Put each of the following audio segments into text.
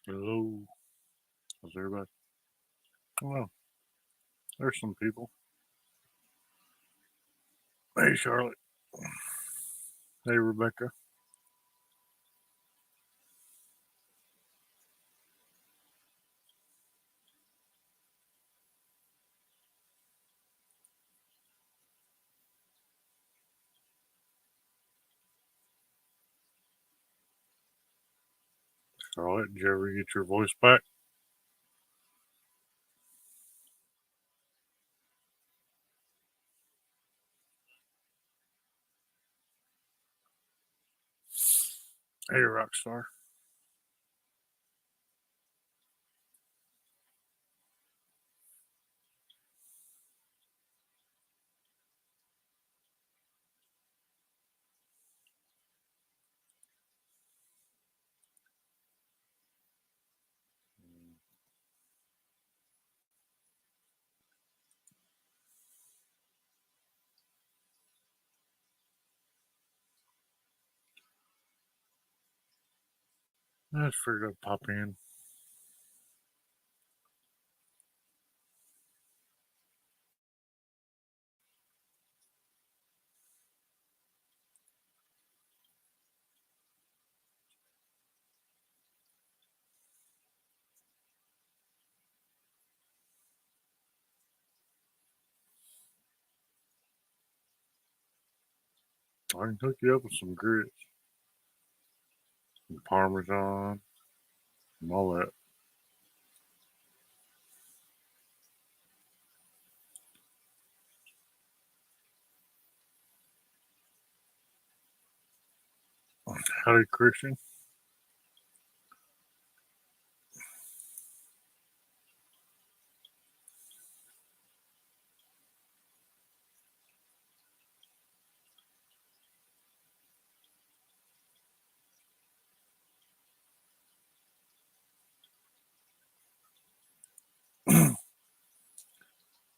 Hello, how's everybody? Well, there's some people. Hey, Charlotte. Hey, Rebecca. Charlotte, did you ever get your voice back? Hey, Rockstar. I just figured I'd pop in. I can hook you up with some grits, some Parmesan, and all that. Howdy, Christian.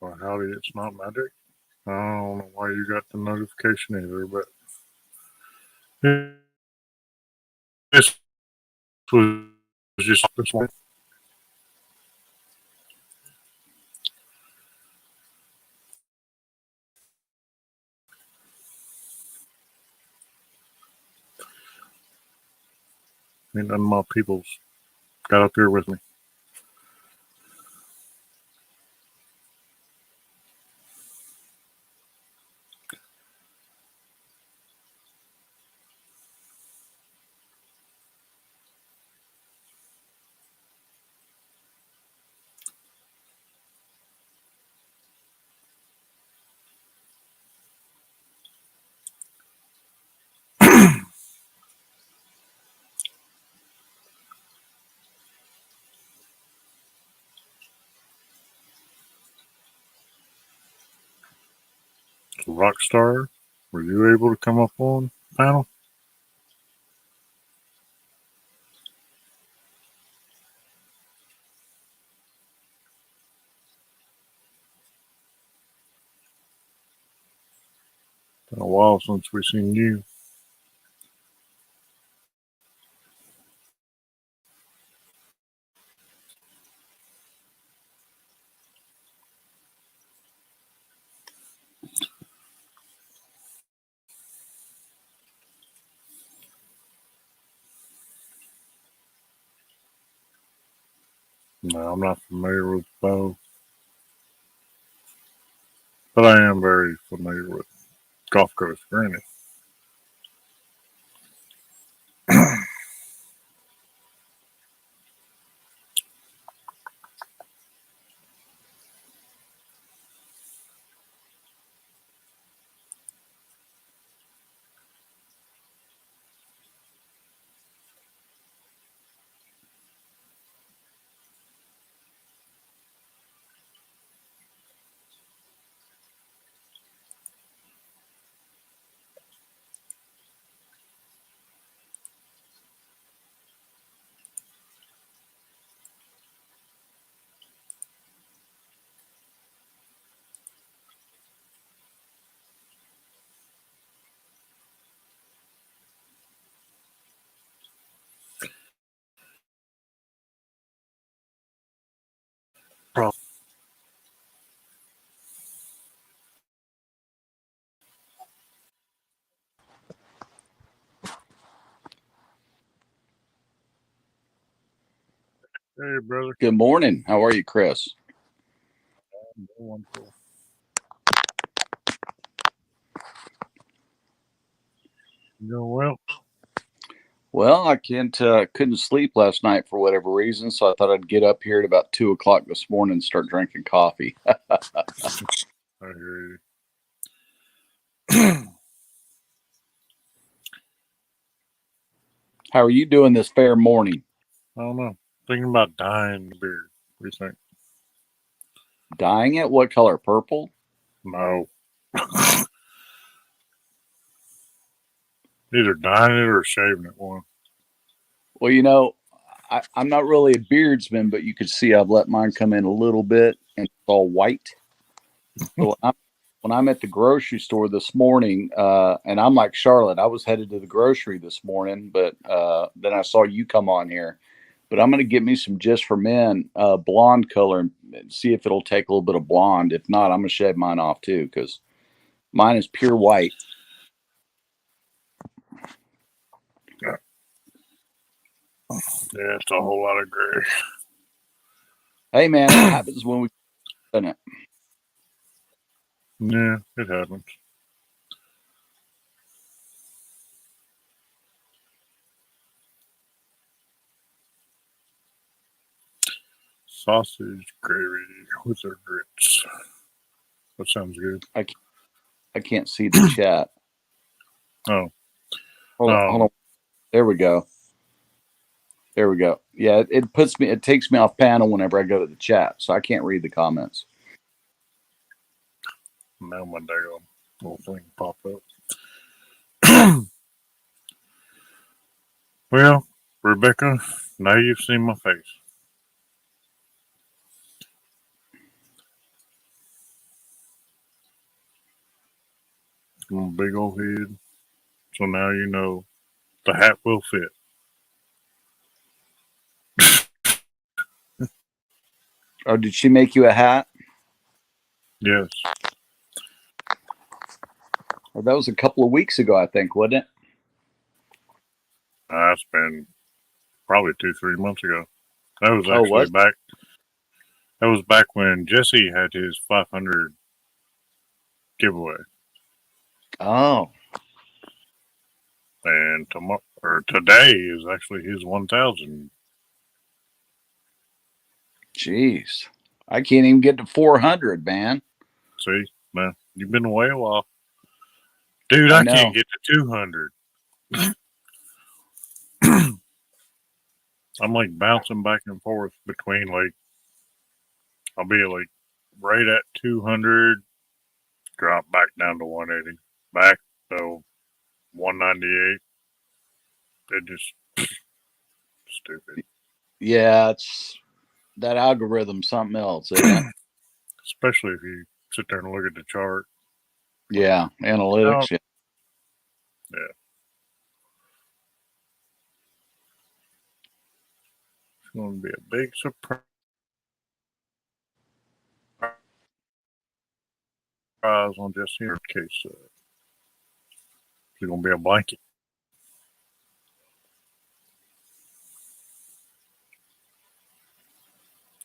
Well, howdy, it's not magic. I don't know why you got the notification either, but this was just this one. And none of my peoples got up here with me. Rockstar, were you able to come up on panel? Been a while since we seen you. No, I'm not familiar with Bo, but I am very familiar with Gulf Coast Granny. Hey, brother. Good morning. How are you, Chris? Wonderful. You doing well? Well, I couldn't sleep last night for whatever reason, so I thought I'd get up here at about 2 o'clock this morning and start drinking coffee. I hear you. How are you doing this fair morning? I don't know. Thinking about dyeing the beard. What do you think? Dyeing it? What color? Purple? No. Either dyeing it or shaving it one. Well, I'm not really a beardsman, but you could see I've let mine come in a little bit and it's all white. So when I'm at the grocery store this morning, and I'm like Charlotte, I was headed to the grocery this morning, but then I saw you come on here. But I'm going to get me some Just for Men blonde color and see if it'll take a little bit of blonde. If not, I'm going to shave mine off too because mine is pure white. Yeah, it's a whole lot of gray. Hey, man, it happens when we done it. Yeah, it happens. Sausage gravy with their grits. That sounds good. I can't see the chat. Oh, Hold on. There we go. There we go. Yeah, it takes me off panel whenever I go to the chat, so I can't read the comments. now my daggone little thing popped up. Well, Rebecca, now you've seen my face. I'm a big old head. So now you know the hat will fit. Oh, did she make you a hat? Yes. Well, that was a couple of weeks ago, I think, wasn't it? It's been probably 2-3 months ago. That was Oh, actually what? back. That was back when Jesse had his 500 giveaway, Oh, and today is actually his 1,000. jeez. I can't even get to 400, man. See, man, you've been away a while, dude. I I know. can't get to 200. I'm like bouncing back and forth between I'll be like right at 200, drop back down to 180, back to 198. It just stupid. Yeah, it's that algorithm, something else, isn't it? Especially if you sit there and look at the chart. Yeah, analytics. Yeah. Yeah. It's going to be a big surprise on just here in case it's going to be a blanket.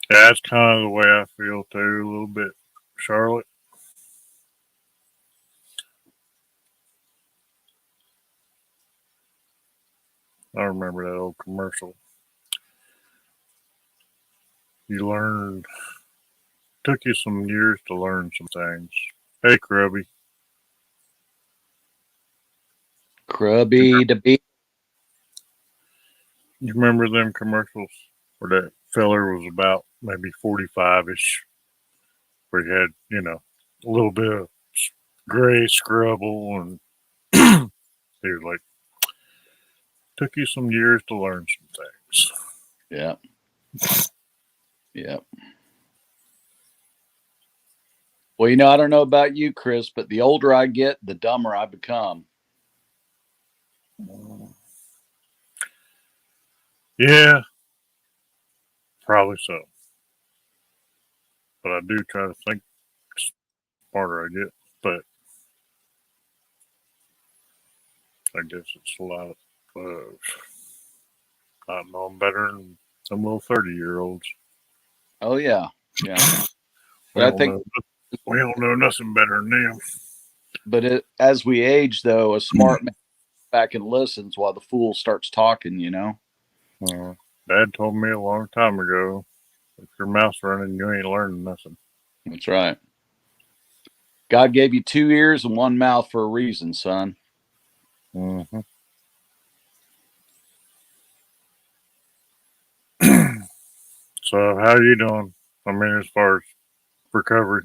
Yeah, that's kind of the way I feel too, a little bit, Charlotte. I remember that old commercial. Took you some years to learn some things. Hey, Krubby. Crubby to be. You remember them commercials where that feller was about maybe 45-ish, where he had, a little bit of gray scrubble, and he was like, took you some years to learn some things. Yeah. Yeah. Well, I don't know about you, Chris, but the older I get, the dumber I become. Yeah, probably so. but I do try to think smarter I get. But I guess it's a lot of not knowing better than some little 30-year-olds. Oh yeah, yeah. We But I don't think, know. We don't know nothing better than them. but as we age, though, a smart man back and listens while the fool starts talking. You know. Dad told me a long time ago, if your mouth's running, you ain't learning nothing. That's right. God gave you 2 ears and 1 mouth for a reason, son. Mm-hmm. So how you doing? I mean, as far as recovery.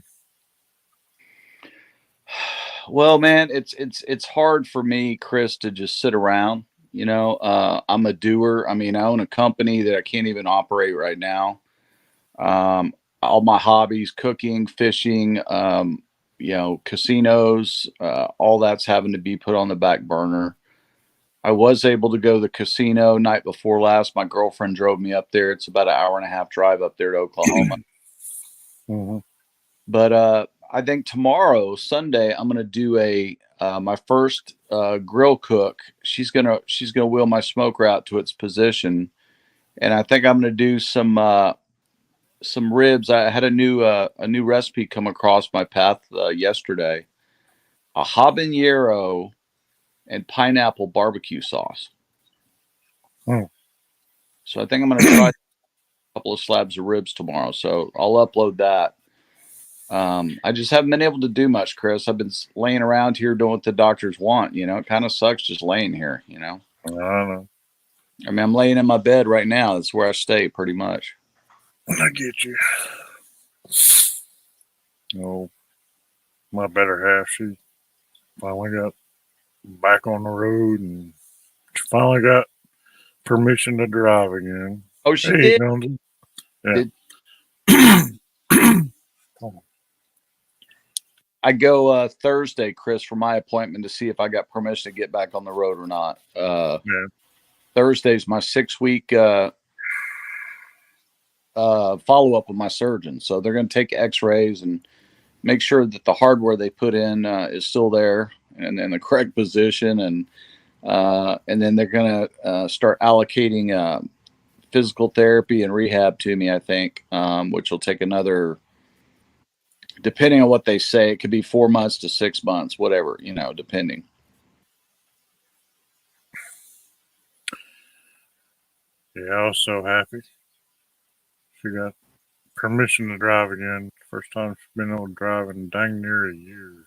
Well, man, it's hard for me, Chris, to just sit around. You know, I'm a doer. I mean, I own a company that I can't even operate right now. Um, all my hobbies, cooking, fishing, casinos, all that's having to be put on the back burner. I was able to go to the casino night before last. My girlfriend drove me up there. It's about an hour and a half drive up there to Oklahoma. Mm-hmm. But I think tomorrow, Sunday, I'm gonna do a my first grill cook. She's gonna wheel my smoker out to its position, and I think I'm gonna do some ribs. I had a new recipe come across my path yesterday: a habanero and pineapple barbecue sauce. Mm. So I think I'm gonna try a couple of slabs of ribs tomorrow. So I'll upload that. I just haven't been able to do much, Chris. I've been laying around here doing what the doctors want. You know, it kind of sucks just laying here. You know, I know. I mean, I'm laying in my bed right now. That's where I stay pretty much. I get you. Oh, my better half, she finally got back on the road and she finally got permission to drive again. Oh, she Hey, did. Jonesy. Did Yeah. I go Thursday, Chris, for my appointment to see if I got permission to get back on the road or not. Yeah. Thursday's my 6 week follow up with my surgeon, so they're going to take X-rays and make sure that the hardware they put in is still there and in the correct position, and then they're going to start allocating physical therapy and rehab to me, I think, which will take another, depending on what they say, it could be 4 months to 6 months, whatever, you know, depending. Yeah, I was so happy. She got permission to drive again. First time she's been able to drive in dang near a year.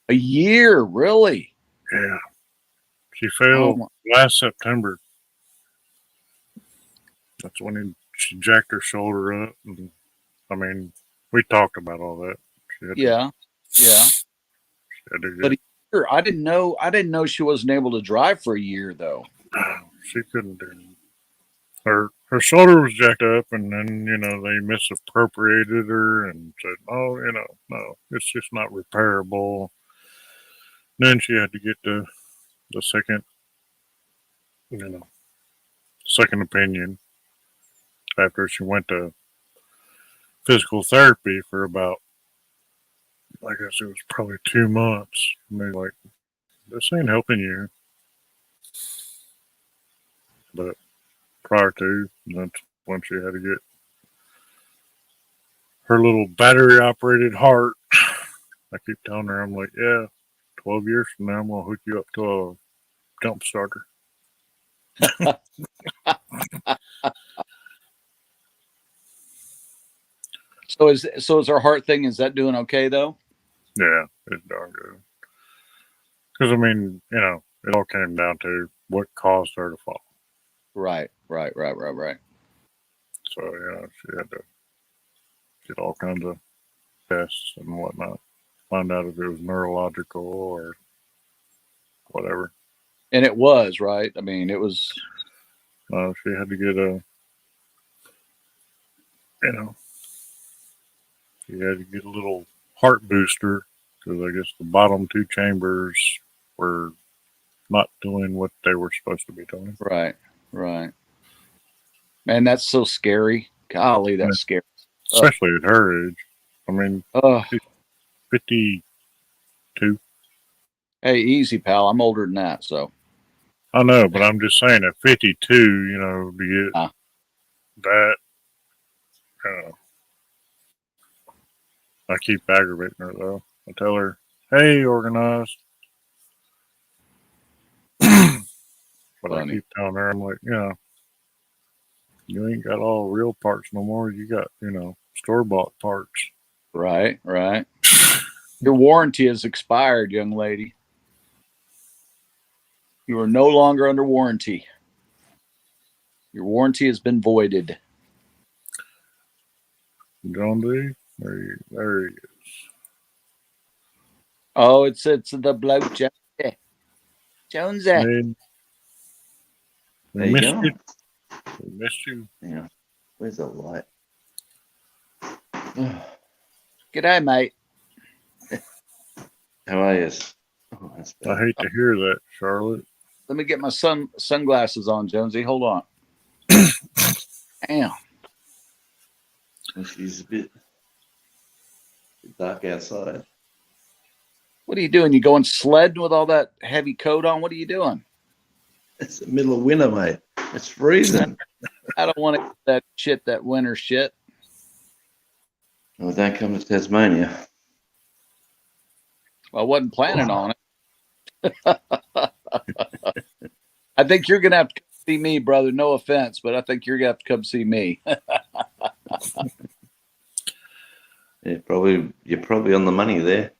A year, really? Yeah. She Oh, failed last September. That's when she jacked her shoulder up. And, I mean, we talked about all that. She had yeah, yeah. to But get. a year, I didn't know. I didn't know she wasn't able to drive for a year, though. She couldn't do it. Her shoulder was jacked up, and then they misappropriated her and said, "Oh, no, it's just not repairable." Then she had to get the you know, second opinion after she went to physical therapy for about, I guess it was probably 2 months. And they're like, "This ain't helping you." But prior to, that's when she had to get her little battery operated heart. I keep telling her, I'm like, yeah, 12 years from now, I'm going to hook you up to a jump starter. So is her heart thing? Is that doing okay though? Yeah, it's darn good. Because, I mean, it all came down to what caused her to fall. Right. So, she had to get all kinds of tests and whatnot, find out if it was neurological or whatever. And it was right. I mean, it was. She had to get you know, she had to get a little heart booster because I guess the bottom two chambers were not doing what they were supposed to be doing. Right. Man, that's so scary. Golly, Yeah. that's scary. especially at her age. I mean, Oh, 52. hey, easy, pal. I'm older than that, so. I know, but I'm just saying at 52, you know, to get Ah. that, uh, I keep aggravating her though. I tell her, hey, organized. But I Funny. keep telling her, I'm like, you ain't got all real parts no more. You got, store bought parts. Right, right. Your warranty has expired, young lady. You are no longer under warranty. Your warranty has been voided. John D, there he is. Oh, it's the bloke, Jonesy. Hey, we There you missed you. go. We missed you. Yeah. Where's the light? G'day, mate. How are you? Oh, that's I better. hate to hear that, Charlotte. Let me get my sunglasses on, Jonesy. Hold on. Damn. She's a bit dark outside. What are you doing? You going sledding with all that heavy coat on? What are you doing? It's the middle of winter, mate. It's freezing. I don't want to that shit, that winter shit. Well, don't come to Tasmania. Well, I wasn't planning on it. I think you're gonna have to come see me, brother. No offense, but I think you're gonna have to come see me. Yeah, you're probably on the money there.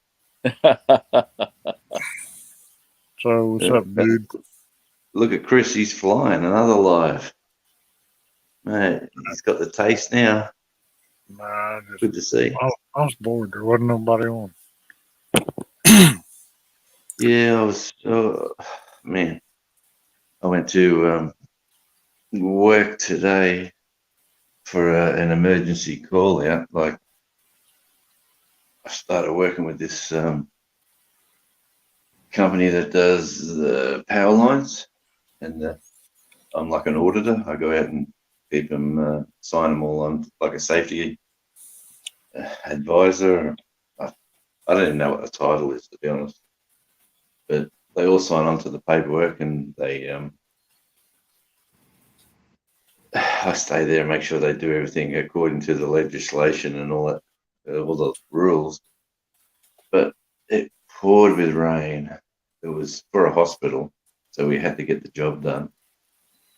So, what's up, dude? Look at Chris. He's flying another live. Mate, he's got the taste now. Nah, Good to see. I was bored. There wasn't nobody on. Yeah, I was. Man, I went to work today for an emergency call out. Like, I started working with this company that does the power lines, and I'm like an auditor. I go out and keep them, sign them all on, like a safety advisor. I don't even know what the title is, to be honest, but they all sign on to the paperwork, and I stay there and make sure they do everything according to the legislation and all that, all the rules. But it poured with rain. It was for a hospital, so we had to get the job done.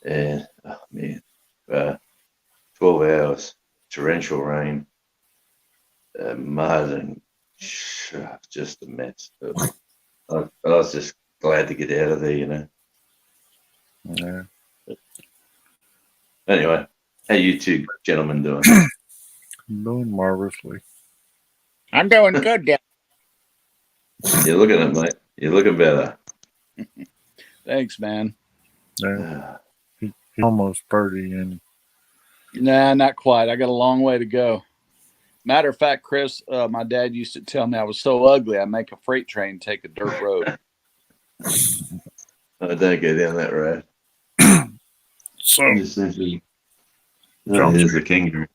And oh man, 12 hours, torrential rain, mud, and just a mess. I was just glad to get out of there, Yeah. Anyway, how you two gentlemen doing? Doing marvelously. I'm doing good, Dad. You're looking at mate. You're looking better. Thanks, man. Yeah. He's almost 30, and Nah, not quite. I got a long way to go. Matter of fact, Chris, my dad used to tell me I was so ugly I make a freight train take a dirt road. I don't go down that road. so Oh, there's the kangaroo.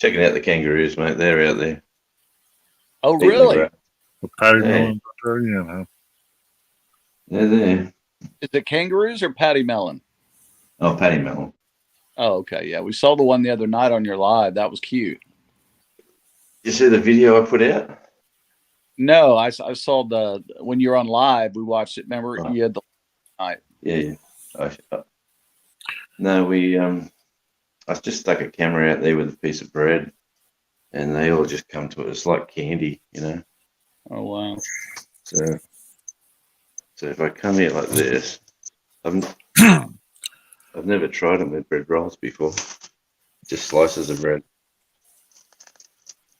Checking out the kangaroos, mate. They're out there. Oh, Eating the really? grass. the Patty Yeah. Melon's out there again, huh? They're there. Is it kangaroos or patty melon? Oh, Patty Melon. Oh, okay. Yeah, we saw the one the other night on your live. That was cute. You see the video I put out? No, I saw when you were on live. We watched it. Remember, Oh. you had the Yeah. No, I just stuck a camera out there with a piece of bread, and they all just come to it. It's like candy. Oh wow. So if I come here like this, I've never tried them with bread rolls before. Just slices of bread.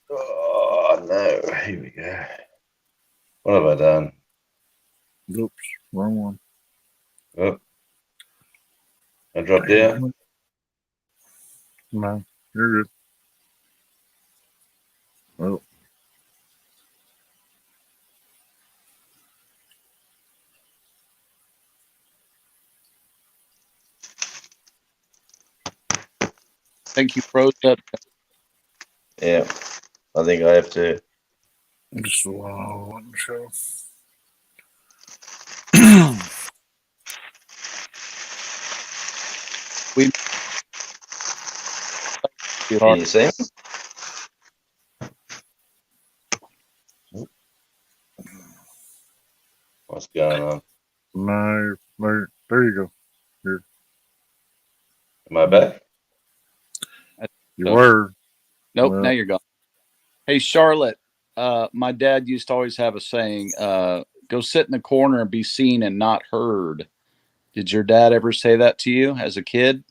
Oh no! Here we go. What have I done? Oops, wrong one. Oh, I dropped out. No, you're good. Oh, I think you froze up. Yeah, I think I have to. Just a long show. Too Can hard. you see him? What's going on? No, there you go. Am I back? You So- were. Nope, Well- now you're gone. Hey, Charlotte, my dad used to always have a saying, go sit in the corner and be seen and not heard. Did your dad ever say that to you as a kid?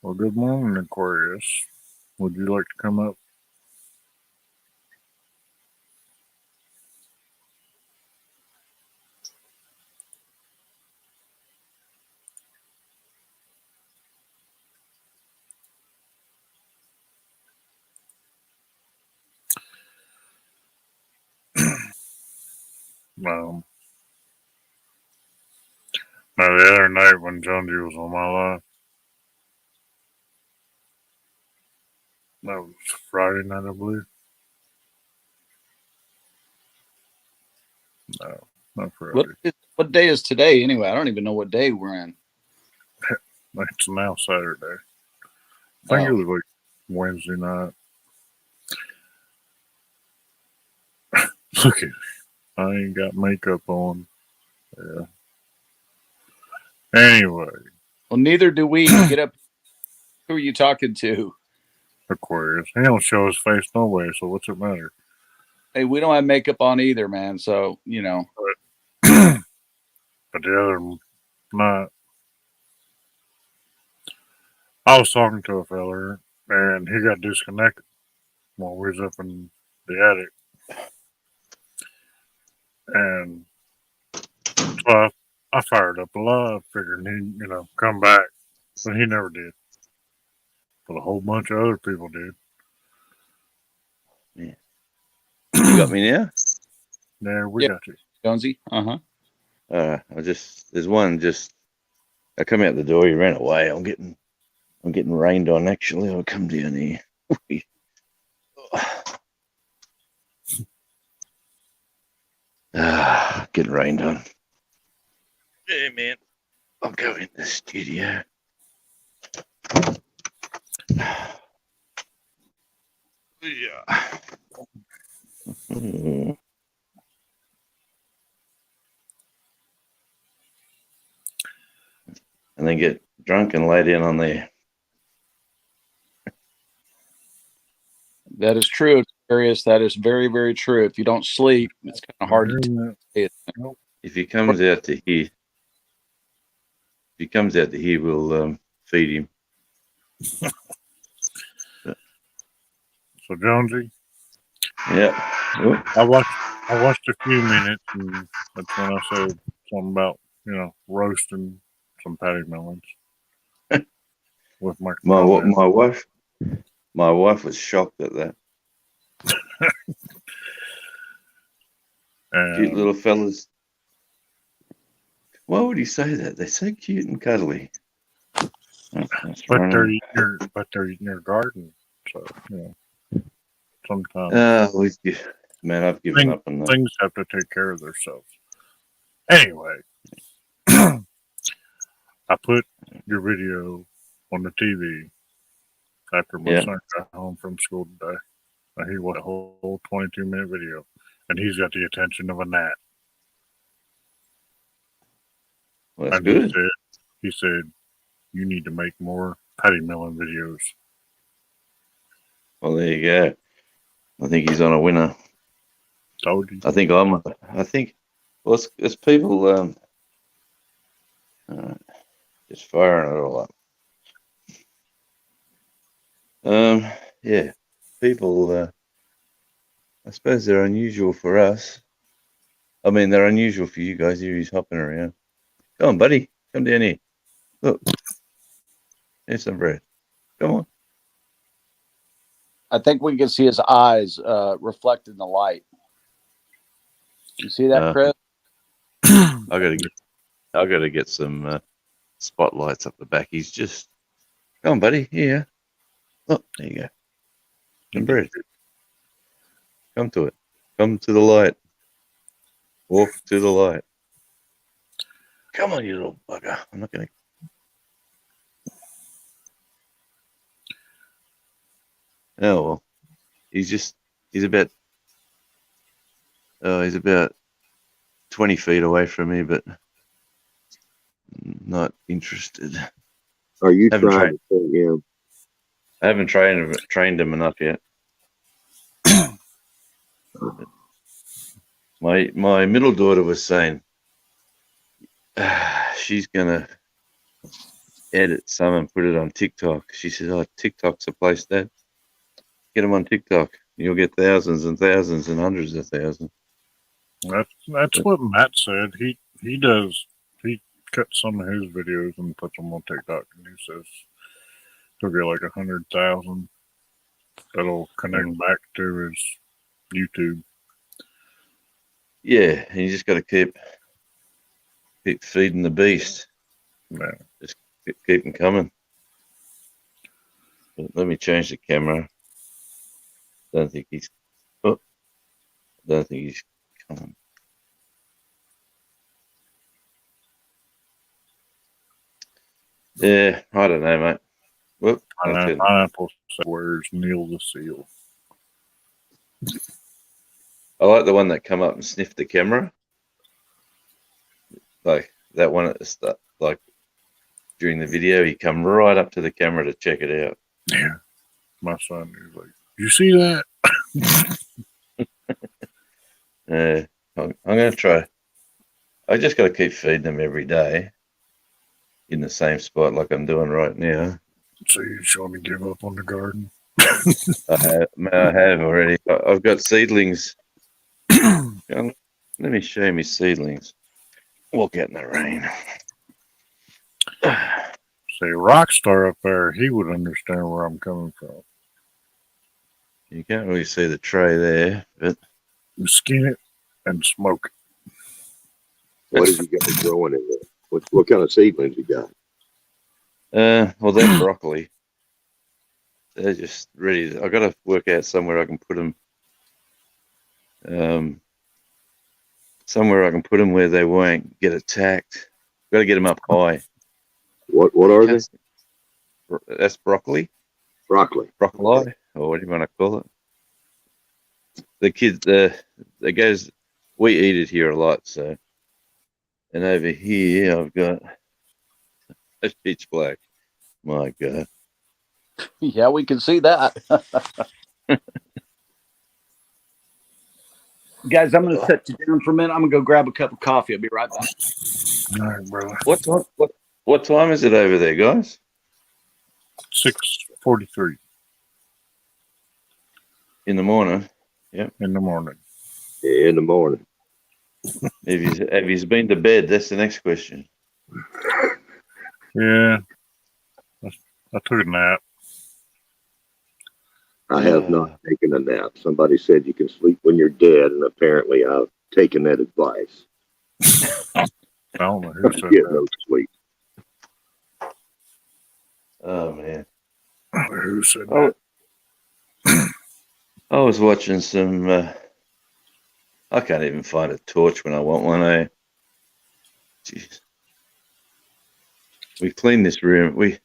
Well, good morning, Aquarius. Would you like to come up? Um, no, the other night when Jonesy was on my line, that was Friday night, I believe. No, not Friday. What day is today anyway? I don't even know what day we're in. It's now Saturday. I think it was like Wednesday night. Look at I ain't got makeup on. Yeah. Anyway, Well, neither do we. Get up. Who are you talking to? Aquarius. He don't show his face no way, so what's it matter? Hey, we don't have makeup on either, man. So, you know. But the other night, I was talking to a feller, and he got disconnected while we was up in the attic. And so I fired up a lot, figuring he'd, come back. But he never did. But a whole bunch of other people did. You got me now? There, we Yeah. got you. Jonesy? Uh-huh. There's one just. I come out the door. He ran away. I'm getting rained on. Actually, I'll come down here. Getting rained on. Yeah, man. I'll go in the studio. Yeah. And then get drunk and lay down on there. That is true, Darius. That is very, very true. If you don't sleep, it's kind of hard to say it. If he comes out to here, we'll feed him. So Jonesy, Yeah. Oh, I watched a few minutes, and that's when I said something about roasting some patty melons with my comment. my wife was shocked at that. Cute And little fellas. Why would he say that? They're so cute and cuddly. but they're eating your garden, so sometimes I've given up on that. things have to take care of themselves. Anyway, I put your video on the TV after my son got home from school today. And he watched a whole 22-minute video, and he's got the attention of a gnat. Well, that's And good. he said, you need to make more patty melon videos. Well, there you go. I think he's on a winner. Told you. I think well, it's people just firing it all up. Yeah, people. I suppose they're unusual for us. I mean, they're unusual for you guys. Here he's hopping around. Come on, buddy. Come down here. Look. Here's some bread. Come on. I think we can see his eyes reflected in the light. You see that, Chris? I gotta get some spotlights up the back. He's just. Come on, buddy. Here. Oh, there you go. and bread. Come to it. Come to the light. Walk to the light. Come on, you little bugger. I'm not going to. Oh, well. He's about 20 feet away from me, but not interested. Are you Haven't trying tried. to train him? I haven't trained him enough yet. My middle daughter was saying she's gonna edit some and put it on TikTok. She said, "Oh, TikTok's a place, Dad. Get them on TikTok. You'll get thousands and thousands and hundreds of thousands." That's what Matt said. He cuts some of his videos and puts them on TikTok, and he says he'll get like 100,000 that'll connect back to his YouTube. Yeah, and you just got to keep feeding the beast. Yeah. Just keep them coming. But let me change the camera. Don't think he's coming. Yeah, I don't know, mate. Whoop, Pineapple said, "Where's Neil the Seal?" I like the one that come up and sniffed the camera. Like that one at the start, like during the video, he come right up to the camera to check it out. Yeah. My son is like, "You see that?" I'm going to try. I just got to keep feeding them every day in the same spot like I'm doing right now. So you showing me give up on the garden? I have already. I've got seedlings. Let me show you my seedlings. We'll get in the rain. Say, Rockstar up there, he would understand where I'm coming from. You can't really see the tray there, but You skin it and smoke it. What have you got growing in there? What kind of seedlings you got? well, they're broccoli. They're just ready. I got to work out somewhere I can put them. Somewhere I can put them where they won't get attacked. Got to get them up high. What are they? That's broccoli. Broccoli. Broccoli, or what do you want to call it? The kids, the guys, we eat it here a lot. So, and over here I've got a pitch black. My God. Yeah, we can see that. Guys, I'm going to set you down for a minute. I'm going to go grab a cup of coffee. I'll be right back. All right, brother. What time is it over there, guys? 6:43 In the morning. in the morning. Yeah, in the morning. Have you been to bed? That's the next question. Yeah, I took a nap. I have not taken a nap. Somebody said you can sleep when you're dead, and apparently I've taken that advice. I don't know who said Get that. no sleep. Oh man. I don't know who said that. I was watching some. I can't even find a torch when I want one. Jeez. We clean this room. We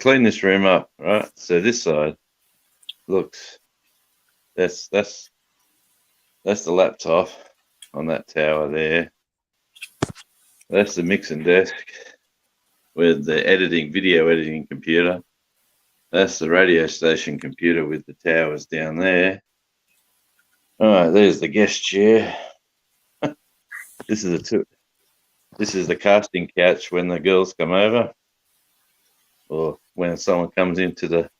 clean this room up, right? So this side looks. That's the laptop on that tower there. That's the mixing desk with the video editing computer. That's the radio station computer with the towers down there. All right, there's the guest chair. This is the casting couch when the girls come over, or when someone comes to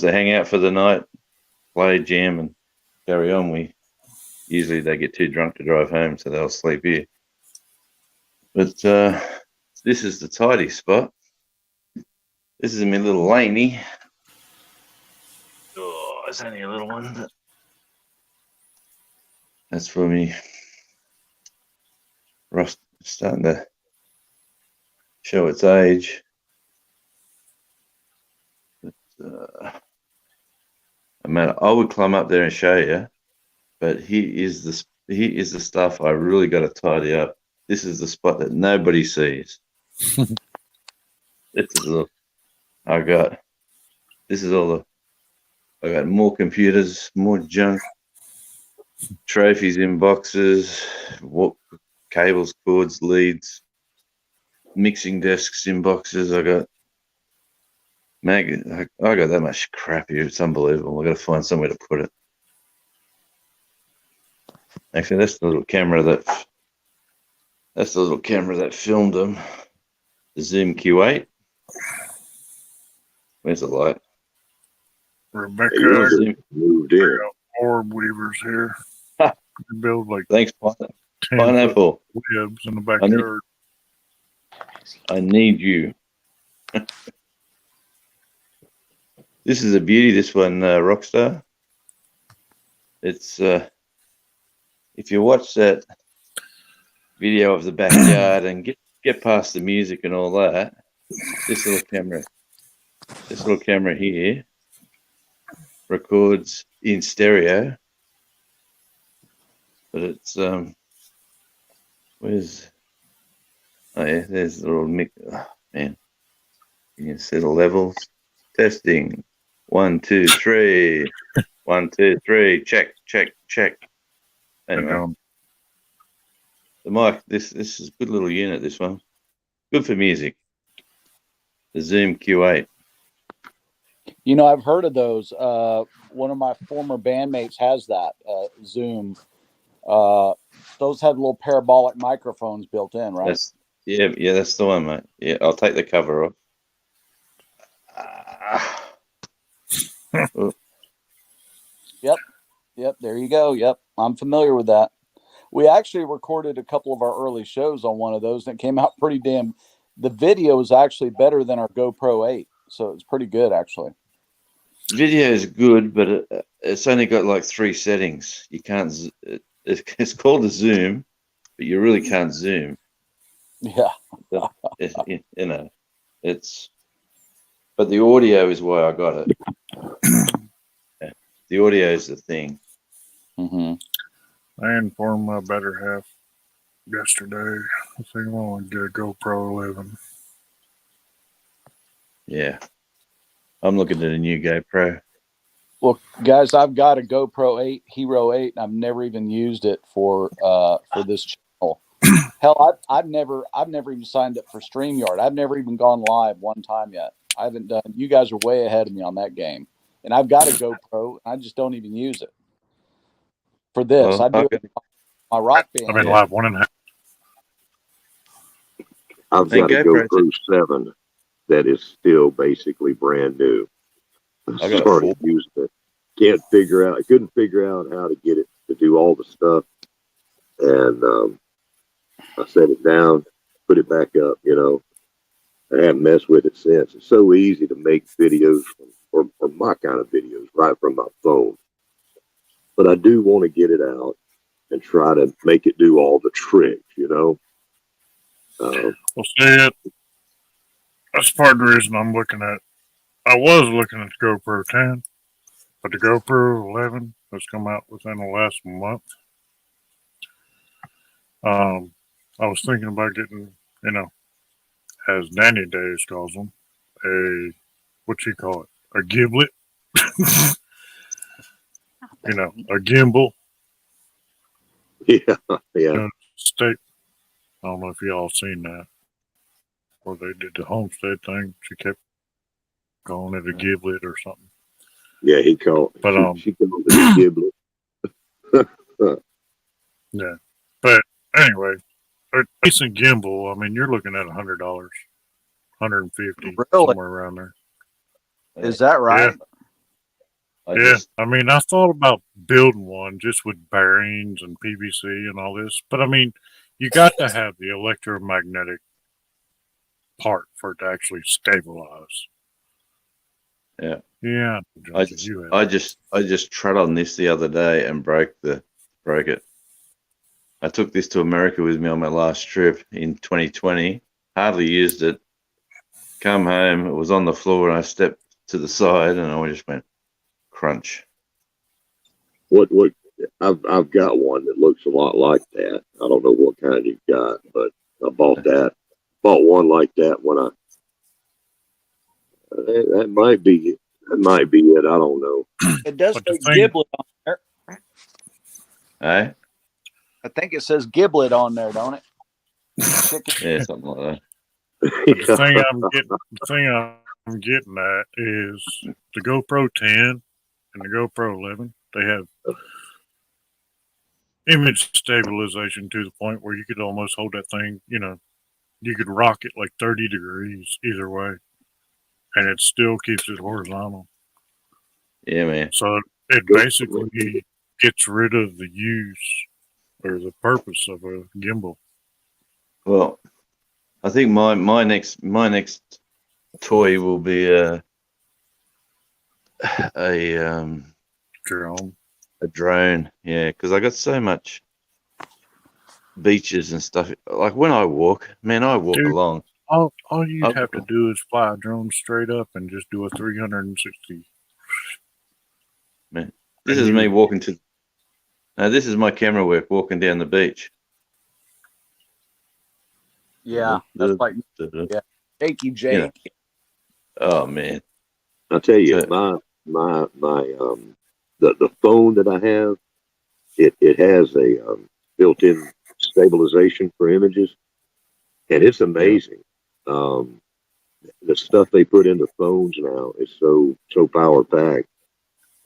hang out for the night, play, jam, and carry on. Usually they get too drunk to drive home, so they'll sleep here. But this is the tidy spot. This is my little laney. Oh, it's only a little one, but that's for me. Rust starting to show its age. But, Man, I would climb up there and show you, but he is the stuff I really got to tidy up. This is the spot that nobody sees. This is all I got. This is all I got. More computers, more junk, trophies in boxes, cables, cords, leads, mixing desks in boxes. I got I got that much crap here. It's unbelievable. I got to find somewhere to put it. Actually, that's the little camera that filmed them. The Zoom Q8. Where's the light? Rebecca, Hey, yours I Zoom. moved in. got orb weavers here. Ha. You build like Thanks, 10 Pineapple. webs in the backyard. I need you. This is a beauty. This one, Rockstar. It's if you watch that video of the backyard and get past the music and all that, this little camera here records in stereo, but it's where's there's the little mic. Oh, man, you can see the levels. Testing 1 2 3 1 2 3 check. Anyway, the mic. This is a good little unit. This one, good for music. The Zoom Q8. You know, I've heard of those. One of my former bandmates has that Zoom. Those had little parabolic microphones built in, right? That's the one, mate. Yeah, I'll take the cover off. Yep, there you go. Yep, I'm familiar with that. We actually recorded a couple of our early shows on one of those, and it came out pretty damn. The video is actually better than our GoPro 8, so it's pretty good, actually. Video is good, but it's only got like 3 settings. You can't. It's called a zoom, but you really can't zoom. Yeah. You know, it's. But the audio is why I got it. Yeah, the audio is the thing. Mm-hmm. I informed my better half yesterday. I think I want to get a GoPro 11. Yeah, I'm looking at a new GoPro. Well, guys, I've got a GoPro 8, Hero 8, and I've never even used it for this channel. Hell, I've never even signed up for StreamYard. I've never even gone live one time yet. I haven't done. You guys are way ahead of me on that game, and I've got a GoPro. And I just don't even use it for this. Well, I do it with my rock band. I've been live 1.5. I've Hey, got a GoPro. GoPro 7 that is still basically brand new. I got a Started 4. using it. I couldn't figure out how to get it to do all the stuff. And I set it down, put it back up, I haven't messed with it since. It's so easy to make videos or my kind of videos right from my phone. But I do want to get it out and try to make it do all the tricks, Well, see it. That's part of the reason I'm looking at. I was looking at the GoPro 10, but the GoPro 11 has come out within the last month. I was thinking about getting, as Danny Days calls them, what you call it, a giblet, a gimbal. Yeah. State. I don't know if y'all seen that. Or they did the Homestead thing. She kept calling it a giblet or something. Yeah, she called it a giblet. Yeah. But anyway, a decent gimbal, I mean, you're looking at $100, $150, Really? somewhere around there. Is that right? I mean, I thought about building one just with bearings and PVC and all this, but I mean, you got to have the electromagnetic part for it to actually stabilize. Yeah. Yeah. I just trod on this the other day and broke it. I took this to America with me on my last trip in 2020. Hardly used it. Come home, it was on the floor, and I stepped to the side, and I just went crunch. what I've got one that looks a lot like that. I don't know what kind you've got, but I bought one like that when that might be it. That might be it. I don't know. It does But the say thing- giblet on there. Eh? I think it says giblet on there, don't it? Chicken. Yeah, something like that. The thing I'm getting at is the GoPro 10 and the GoPro 11. They have image stabilization to the point where you could almost hold that thing. You know, you could rock it like 30 degrees either way, and it still keeps it horizontal. Yeah, man. So it basically gets rid of the use or the purpose of a gimbal. Well, I think my next toy will be a Drone. drone. Yeah, because I got so much beaches and stuff. Like when I walk, man, I walk Dude. along. All you'd Oh. have to do is fly a drone straight up and just do a 360. This is me walking to. Now this is my camera work walking down the beach. Yeah, that's like Jakey Jake. Oh man. I'll tell you, So- my the phone that I have, it has a built-in stabilization for images, and it's amazing. The stuff they put into phones now is so power packed,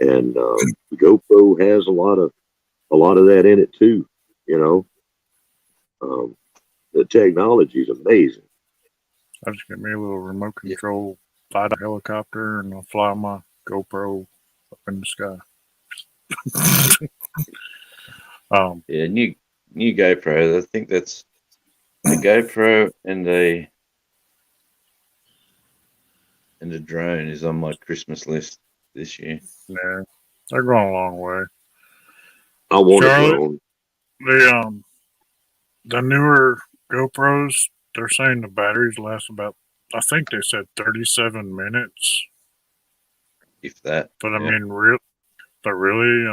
and the GoPro has a lot of that in it too. You know, the technology is amazing. I just get me a little remote control, fly the helicopter, and I'll fly my GoPro up in the sky. Yeah, new GoPro. I think that's the GoPro and the drone is on my Christmas list this year. Yeah, they're going a long way. I want Charlotte? a drone. The newer GoPros, they're saying the batteries last about, I think they said 37 minutes. If that. But I Yeah. mean, really, I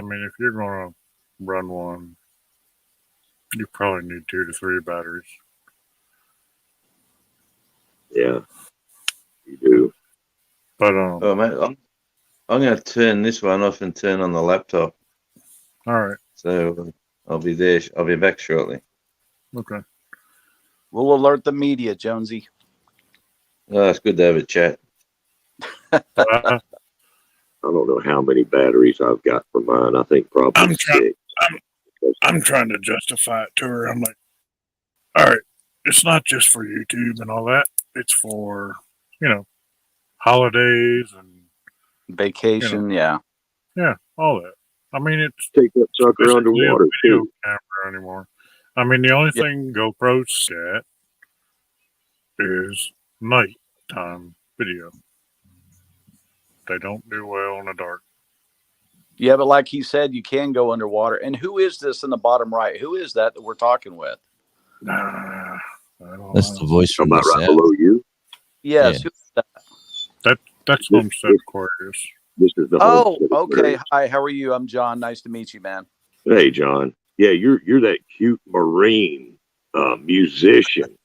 mean, if you're going to run one, you probably need 2 to 3 batteries. Yeah, you do. But Oh mate, I'm going to turn this one off and turn on the laptop. all right, So I'll be there. I'll be back shortly. okay. We'll alert the media, Jonesy. Oh, it's good to have a chat. Uh, I don't know how many batteries I've got for mine. I think probably I'm trying- 6. I'm trying to justify it to her. I'm like, all right, it's not just for YouTube and all that. It's for, holidays and Vacation, yeah. all that. I mean, it's Take that sucker basically underwater a video too. camera anymore. I mean, the only Yeah. thing GoPro's at is nighttime video. They don't do well in the dark. Yeah, but like he said, you can go underwater. And who is this in the bottom right? Who is that we're talking with? Nah, I don't That's know. the voice I'm from the about right south. below you. Yes. Yeah. Who is that? That's Homestead Aquarius. This is the Oh, homestead okay. aquarium. Hi, how are you? I'm John. Nice to meet you, man. Hey, John. Yeah, you're that cute Marine musician.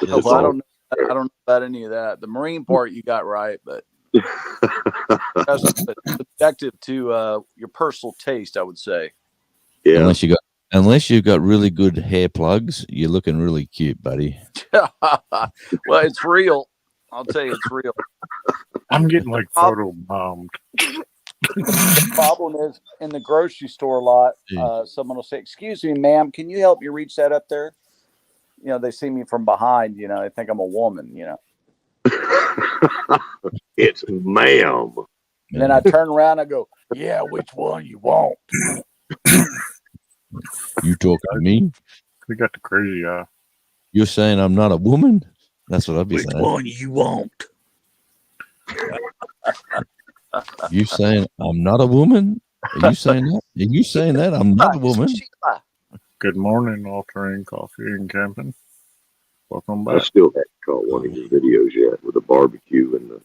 Well, I don't know about any of that. The Marine part you got right, but that's subjective to your personal taste, I would say. Yeah, Unless you've got really good hair plugs, you're looking really cute, buddy. Well, it's real. I'll tell you, it's real. I'm getting like photo bombed. The problem is in the grocery store lot, someone will say, "Excuse me, ma'am, can you help me reach that up there?" You know, they see me from behind. You know, they think I'm a woman. You know, it's ma'am. and then I turn around, I go, "Yeah, which one you want?" You talking to me? We got the crazy eye. You're saying I'm not a woman? That's what I'd be Which saying. one you want? You saying I'm not a woman? Are you saying that? Are you saying that I'm not a woman? Sheila. Good morning, All Terrain Coffee and Camping. Welcome I back. still haven't caught one of your videos yet with the barbecue and the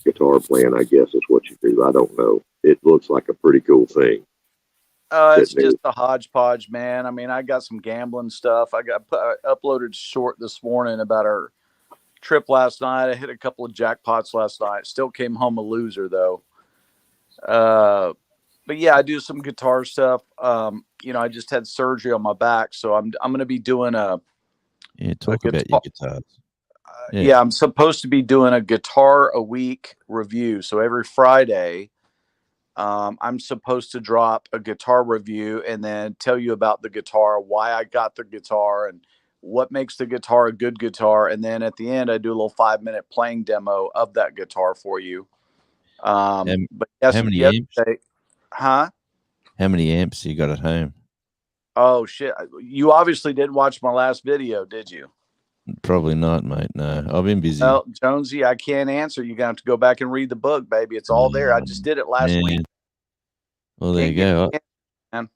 guitar playing. I guess is what you do. I don't know. It looks like a pretty cool thing. It's Sitting just a hodgepodge, man. I mean, I got some gambling stuff. I uploaded short this morning about our trip last night. I hit a couple of jackpots last night. Still came home a loser though. But yeah, I do some guitar stuff. I just had surgery on my back, so I'm going to be doing Yeah, talk a about your guitar. guitars. Yeah, I'm supposed to be doing a guitar a week review. So every Friday, I'm supposed to drop a guitar review and then tell you about the guitar, why I got the guitar, and what makes the guitar a good guitar. And then at the end, I do a little 5-minute playing demo of that guitar for you. But how many amps? Huh? How many amps you got at home? Oh shit! You obviously didn't watch my last video, did you? Probably not, mate. No, I've been busy. Well, Jonesy, I can't answer. You're gonna have to go back and read the book, baby. It's all there. I just did it last Man. week. Well, there you go. Man.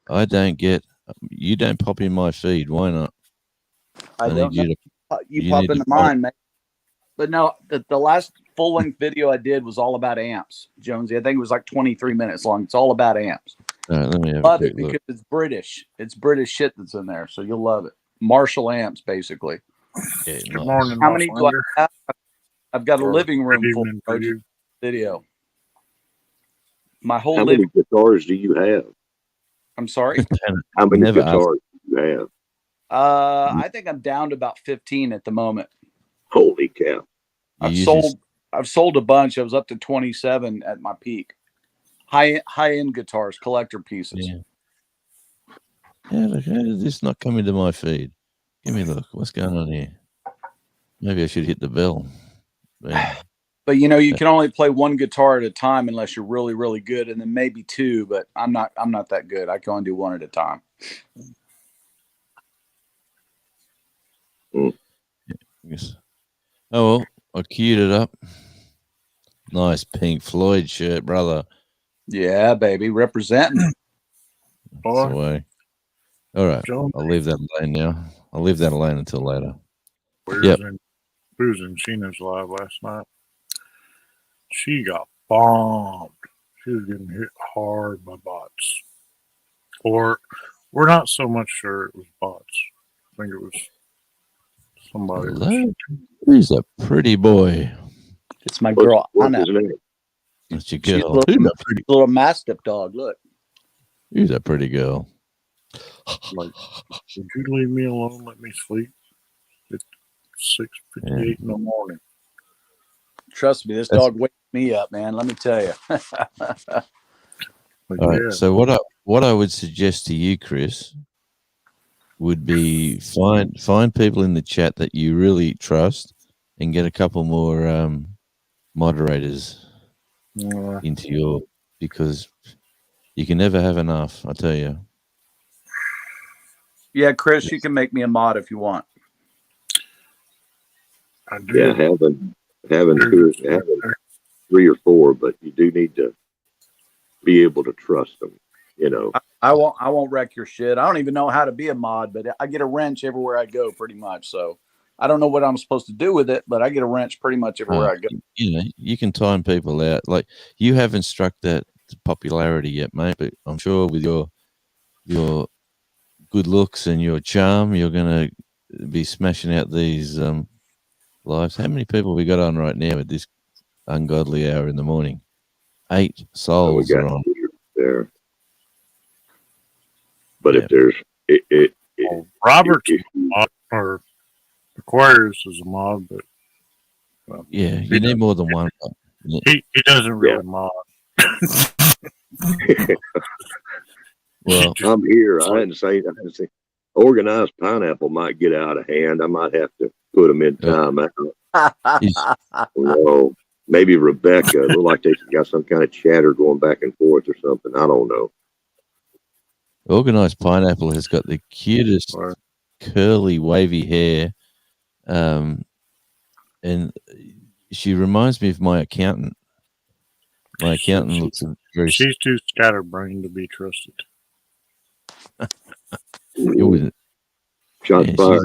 I don't get. You don't pop in my feed. Why not? I need don't know. you to. You pop into mine, mate. But no, the last full length video I did was all about amps, Jonesy. I think it was like 23 minutes long. It's all about amps. All right, let me have Love a it quick look. because it's British. It's British shit that's in there, so you'll love it. Marshall amps, basically. Yeah, Good nice. morning, How many do I Mosslinger. have? I've got a Or living room good full evening of to you. video. My whole How many living. guitars do you have? I'm sorry. How many Never asked. guitars do you have? I think I'm down to about 15 at the moment. Holy cow! You I've usually- sold a bunch. I was up to 27 at my peak. High end guitars, collector pieces. Yeah. How did this not come into my feed? Give me a look. What's going on here? Maybe I should hit the bell. Man. But you can only play one guitar at a time unless you're really, really good, and then maybe two. But I'm not that good. I can only do one at a time. Yes. Oh well, I queued it up. Nice Pink Floyd shirt, brother. Yeah, baby, representing. That's Boy, the way. All right, Jones, I'll leave that alone now. I'll leave that alone until later. we Yep. was in Sheena's live last night. She got bombed. She was getting hit hard by bots. Or we're not so much sure it was bots. I think it was somebody. Hello? Who's a pretty boy? It's my girl What's Anna. his name? That's your She's girl. little mastiff dog. Look. Who's a pretty girl? Like, would you leave me alone? Let me sleep. It's 6:58 in the morning. Trust me, this That's- dog wakes me up, man. Let me tell you. But All right. yeah, So what I would suggest to you, Chris, would be find people in the chat that you really trust, and get a couple more moderators into your, because you can never have enough. I tell you. Yeah, Chris, you can make me a mod if you want. I do. Yeah, having 3 or 4, but you do need to be able to trust them. I won't wreck your shit. I don't even know how to be a mod, but I get a wrench everywhere I go, pretty much. So I don't know what I'm supposed to do with it, but I get a wrench pretty much everywhere I go. You can time people out. Like, you haven't struck that popularity yet, mate, but I'm sure with your good looks and your charm, you're gonna be smashing out these lives. How many people we got on right now at this ungodly hour in the morning? 8 So we souls got are on. there. But Yeah. if there's Well, Robert's a mod, or Aquarius is a mod, but Yeah, you need more than one. he doesn't really mod. Well, I'm here, I hadn't seen. Organized Pineapple might get out of hand. I might have to put them in time out. Well, maybe Rebecca. Look like they got some kind of chatter going back and forth or something. I don't know. Organized Pineapple has got the cutest Or- curly, wavy hair, and she reminds me of my accountant. My accountant looks very. She's too scatterbrained to be trusted. You're with it. Shots Yeah, fired.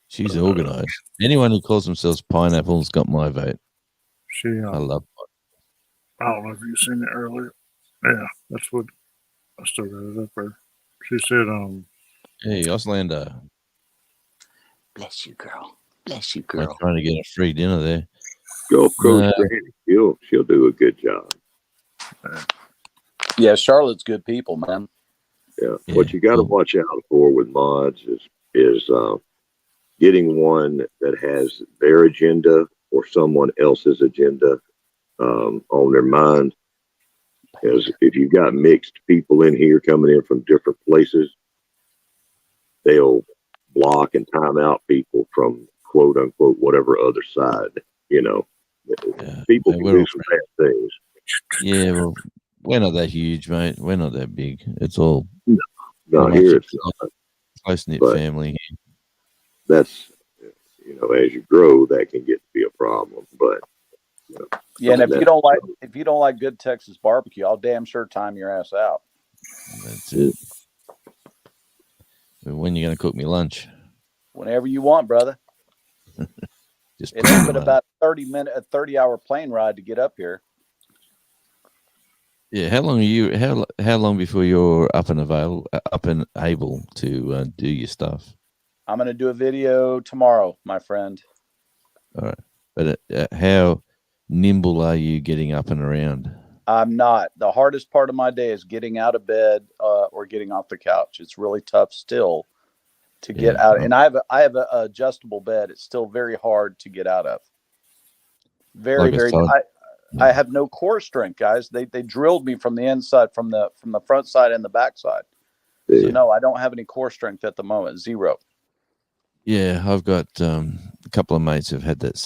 she's organized. Anyone who calls themselves Pineapple's got my vote. She, I love. I don't know if you've seen it earlier. Yeah, that's what I still got it up there. She said, Hey, Auslander. Bless you, girl. Bless you, I'm girl. trying to get a free dinner there. Gulf Coast No. Granny, she'll do a good job. Yeah, Charlotte's good people, man. Yeah. Yeah, What you got to cool. watch out for with mods is getting one that has their agenda or someone else's agenda on their mind. Because if you've got mixed people in here coming in from different places, they'll block and time out people from quote unquote whatever other side. You know, Yeah. people Hey, can we're do all some friends. bad things. Yeah, well, we're not that huge, mate. We're not that big. It's all Not pretty here, much it's not. close knit But family. that's, as you grow, that can get to be a problem. But Yeah, and something if you don't like good Texas barbecue, I'll damn sure time your ass out. That's it. When you going to cook me lunch? Whenever you want, brother. Just It ain't but about a 30-hour plane ride to get up here. Yeah. How long are you? How long before you're up and able to do your stuff? I'm going to do a video tomorrow, my friend. All right. But how nimble are you getting up and around? I'm not. The hardest part of my day is getting out of bed or getting off the couch. It's really tough still to get Yeah, out. right. And I have an adjustable bed. It's still very hard to get out of. Very, Like a very. solid- I have no core strength, guys. They drilled me from the inside, from the front side and the back side. So Yeah. no, I don't have any core strength at the moment. Zero. Yeah, I've got a couple of mates who've had that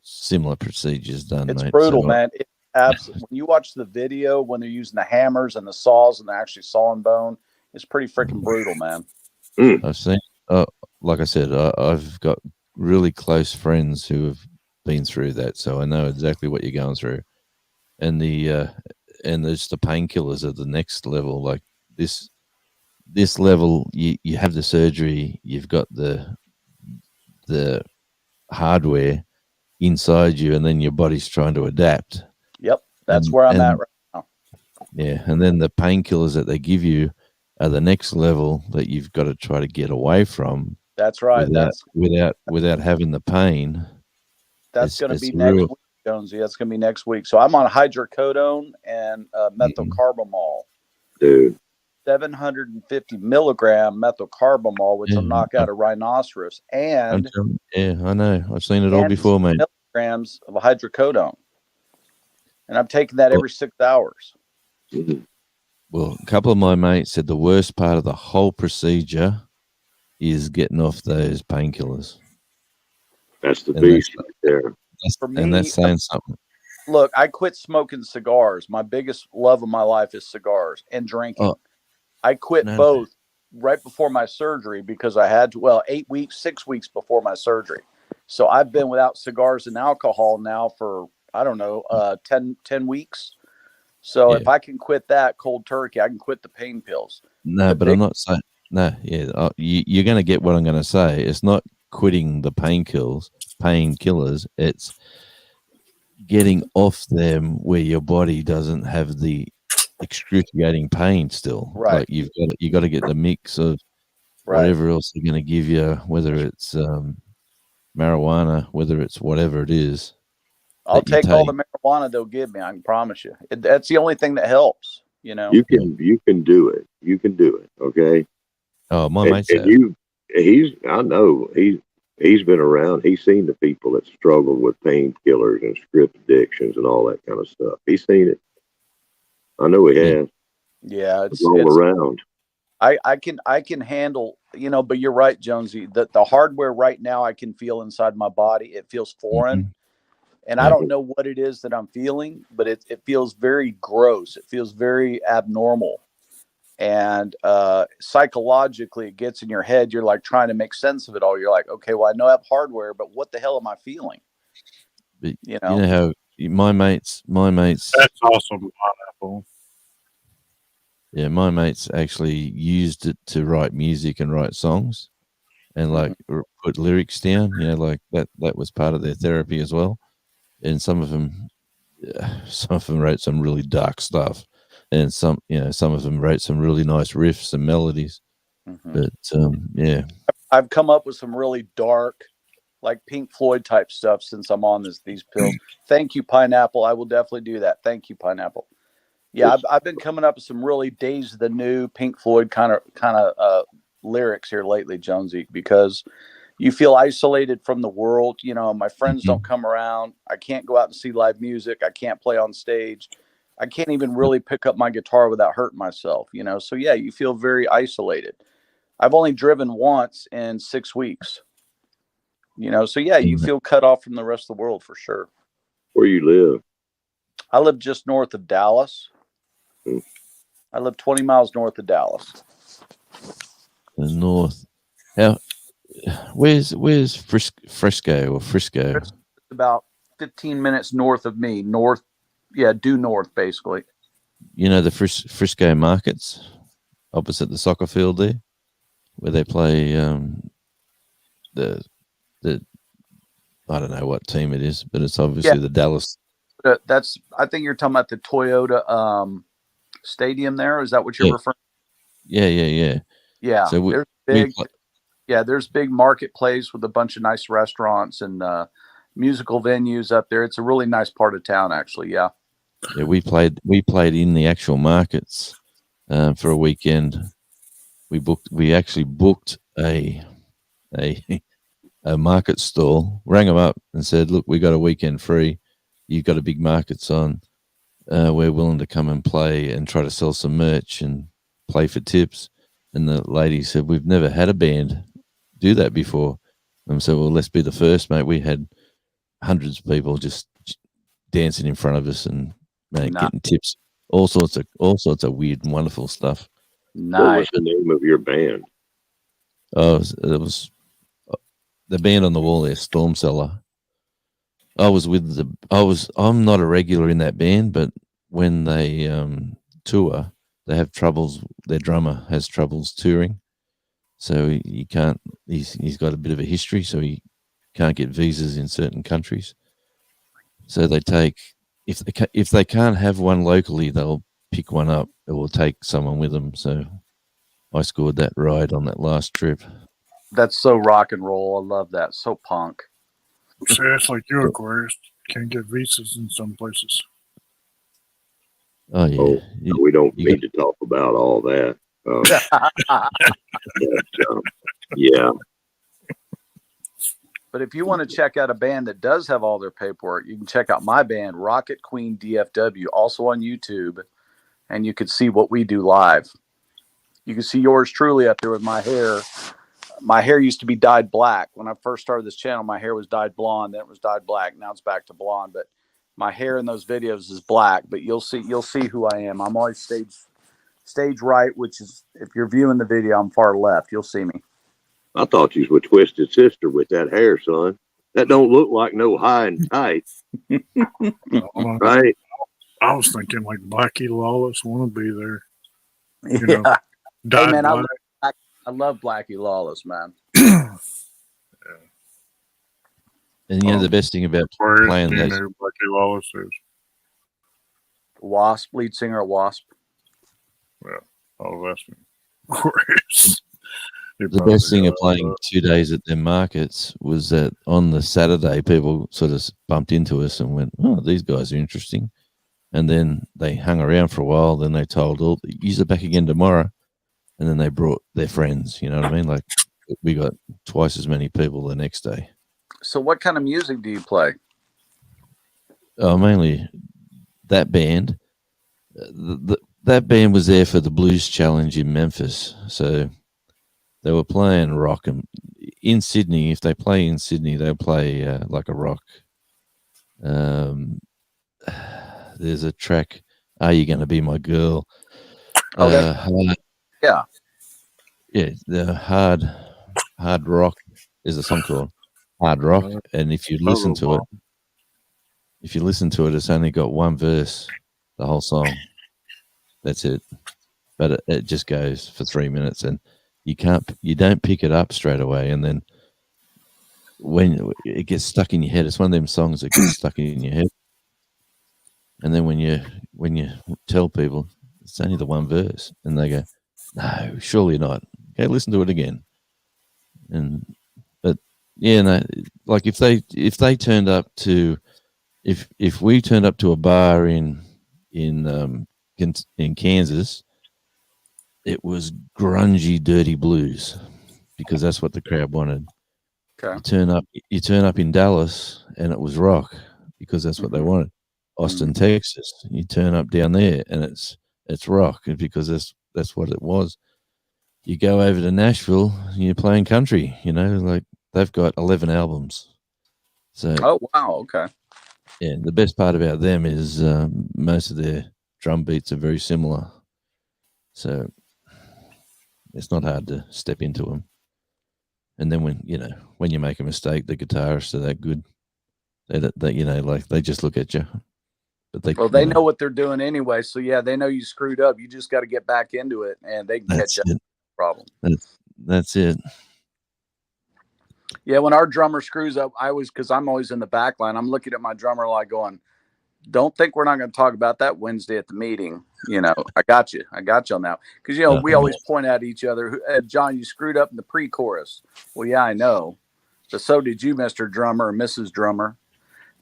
similar procedures done. It's mate. brutal, So, man. It's absolutely. When you watch the video, when they're using the hammers and the saws and they're actually sawing bone, it's pretty freaking brutal, man. I've seen. Like I said, I've got really close friends who have been through that, so I know exactly what you're going through. And there's the painkillers at the next level. Like this level, you have the surgery, you've got the hardware inside you, and then your body's trying to adapt. Yep, that's And- where I'm and- at right now. Yeah, and then the painkillers that they give you are the next level that you've got to try to get away from That's right. without having the pain. That's it's- going to it's be next real. week, Jonesy. That's going to be next week. So I'm on hydrocodone and methylcarbamol, Dude. 750 milligram methylcarbamol, which will Yeah. knock out a rhinoceros, and Yeah, I know. I've seen it all and before, mate. milligrams of hydrocodone. And I'm taking that every 6 hours. Mhm. Well, a couple of my mates said the worst part of the whole procedure is getting off those painkillers. That's the And beast right there. For And me, that's saying something. look, I quit smoking cigars. My biggest love of my life is cigars and drinking. Oh. I quit No. both right before my surgery because I had to, 6 weeks before my surgery. So I've been without cigars and alcohol now for, I don't know, 10 weeks. So Yeah. if I can quit that cold turkey, I can quit the pain pills. No, The but big- I'm not saying. No, yeah, you're going to get what I'm going to say. It's not quitting the painkillers. It's getting off them where your body doesn't have the excruciating pain still. Right. Like you got to get the mix of Right. whatever else they're going to give you, whether it's marijuana, whether it's whatever it is. I'll that you take all the marijuana they'll give me. I can promise you. That's the only thing that helps, you know? You can do it. You can do it. Okay. Oh, my And, mate said. I know he's been around. He's seen the people that struggle with painkillers and script addictions and all that kind of stuff. He's seen it. I know he has. Yeah, It's all around. I can handle, but you're right, Jonesy. The hardware right now I can feel inside my body. It feels foreign. And I don't know what it is that I'm feeling, but it feels very gross. It feels very abnormal. And psychologically, it gets in your head. You're like trying to make sense of it all. You're like, okay, well, I know I have hardware, but what the hell am I feeling? But You know? you know how my mates. That's awesome. Pineapple. Yeah, my mates actually used it to write music and write songs, and like put lyrics down. Like that was part of their therapy as well. And some of them wrote some really dark stuff. and some of them wrote some really nice riffs and melodies. Mhm. But yeah, I've come up with some really dark, like Pink Floyd type stuff since I'm on these pills. Thank you, Pineapple. I will definitely do that. Thank you, Pineapple. Yeah, I've been coming up with some really Days of the New Pink Floyd kind of lyrics here lately, Jonesy, because you feel isolated from the world. You know, my friends don't come around. I can't go out and see live music. I can't play on stage. I can't even really pick up my guitar without hurting myself, you know? So yeah, you feel very isolated. I've only driven once in 6 weeks, you know? So yeah, you feel cut off from the rest of the world for sure. Where you live? I live just north of Dallas. Hmm. I live 20 miles north of Dallas. the north. How? Where's Frisco? It's about 15 minutes north of me. North, yeah, due north, basically. You know the Frisco markets opposite the soccer field there, where they play the I don't know what team it is, but it's obviously the Dallas. That's. I think you're talking about the Toyota stadium. There is that what you're referring? Yeah. Yeah. So there's big. There's big marketplace with a bunch of nice restaurants and musical venues up there. It's a really nice part of town, actually. Yeah. Yeah, we played in the actual markets for a weekend. We actually booked a market stall, rang them up and said, look, we got a weekend free. You've got a big markets on. We're willing to come and play and try to sell some merch and play for tips. And the lady said, we've never had a band do that before. And so, well, let's be the first, mate. We had hundreds of people just dancing in front of us and getting tips, all sorts of weird and wonderful stuff. Nice. What was the name of your band? Oh, it was the band on the wall there, Storm Cellar. I'm not a regular in that band, but when they tour, they have troubles. Their drummer has troubles touring, so he can't. He's got a bit of a history, so he can't get visas in certain countries. So they take if they can't have one locally, they'll pick one up. It will take someone with them. So I scored that ride on that last trip. That's so rock and roll. I love that. So punk. See, that's like you, Aquarius. Can't get visas in some places. Oh yeah, Oh, we don't need to talk about all that. Yeah. But if you want to check out a band that does have all their paperwork, you can check out my band, Rocket Queen DFW, also on YouTube, and you can see what we do live. You can see yours truly up there with my hair. My hair used to be dyed black. When I first started this channel, my hair was dyed blonde, then it was dyed black. Now it's back to blonde, but my hair in those videos is black, but you'll see who I am. I'm always stage right, which is, if you're viewing the video, I'm far left. You'll see me. I thought you was Twisted Sister with that hair, son. That don't look like no high and tight. Right? I was thinking like Blackie Lawless wannabe there. You Yeah. know, Hey, man, black. I love Blackie Lawless, man. And the best thing about Where playing do you those, know who Blackie Lawless is? Wasp, lead singer of Wasp. I was asking. Aquarius. the best thing of playing 2 days at their markets was that on the Saturday, people sort of bumped into us and went, "Oh, these guys are interesting," and then they hung around for a while. Then they told, "Oh, use it back again tomorrow," and then they brought their friends. You know what I mean? Like we got twice as many people the next day. So what kind of music do you play? Mainly that band. That band was there for the Blues Challenge in Memphis, so they were playing rock. And in Sydney, if they play in Sydney, they'll play like a rock. There's a track, "Are You Gonna Be My Girl?" Okay. Yeah. The hard rock is a song called Hard Rock, and if you listen to it, it's only got one verse, the whole song. That's it. But it just goes for 3 minutes, and you don't pick it up straight away. And then when it gets stuck in your head, it's one of them songs that gets stuck in your head. And then when you tell people, it's only the one verse. And they go, no, surely not. Okay, listen to it again. But yeah, no, like if they turned up to, if we turned up to a bar in Kansas, it was grungy, dirty blues, because that's what the crowd wanted. Okay. You turn up in Dallas, and it was rock, because that's what they wanted. Austin, Texas, you turn up down there, and it's rock, because that's what it was. You go over to Nashville, you're playing country. Like they've got 11 albums. So Oh wow, okay. yeah, the best part about them is most of their drum beats are very similar. So it's not hard to step into them. And then when you make a mistake, the guitarists are that good. They like they just look at you. But they know what they're doing anyway. So yeah, they know you screwed up. You just got to get back into it, and they can catch up. No problem. That's it. Yeah, when our drummer screws up, because I'm always in the back line, I'm looking at my drummer like going, don't think we're not going to talk about that Wednesday at the meeting. I got you on that. Because, we always point at each other. John, you screwed up in the pre-chorus. Well, yeah, I know. But so did you, Mr. Drummer or Mrs. Drummer.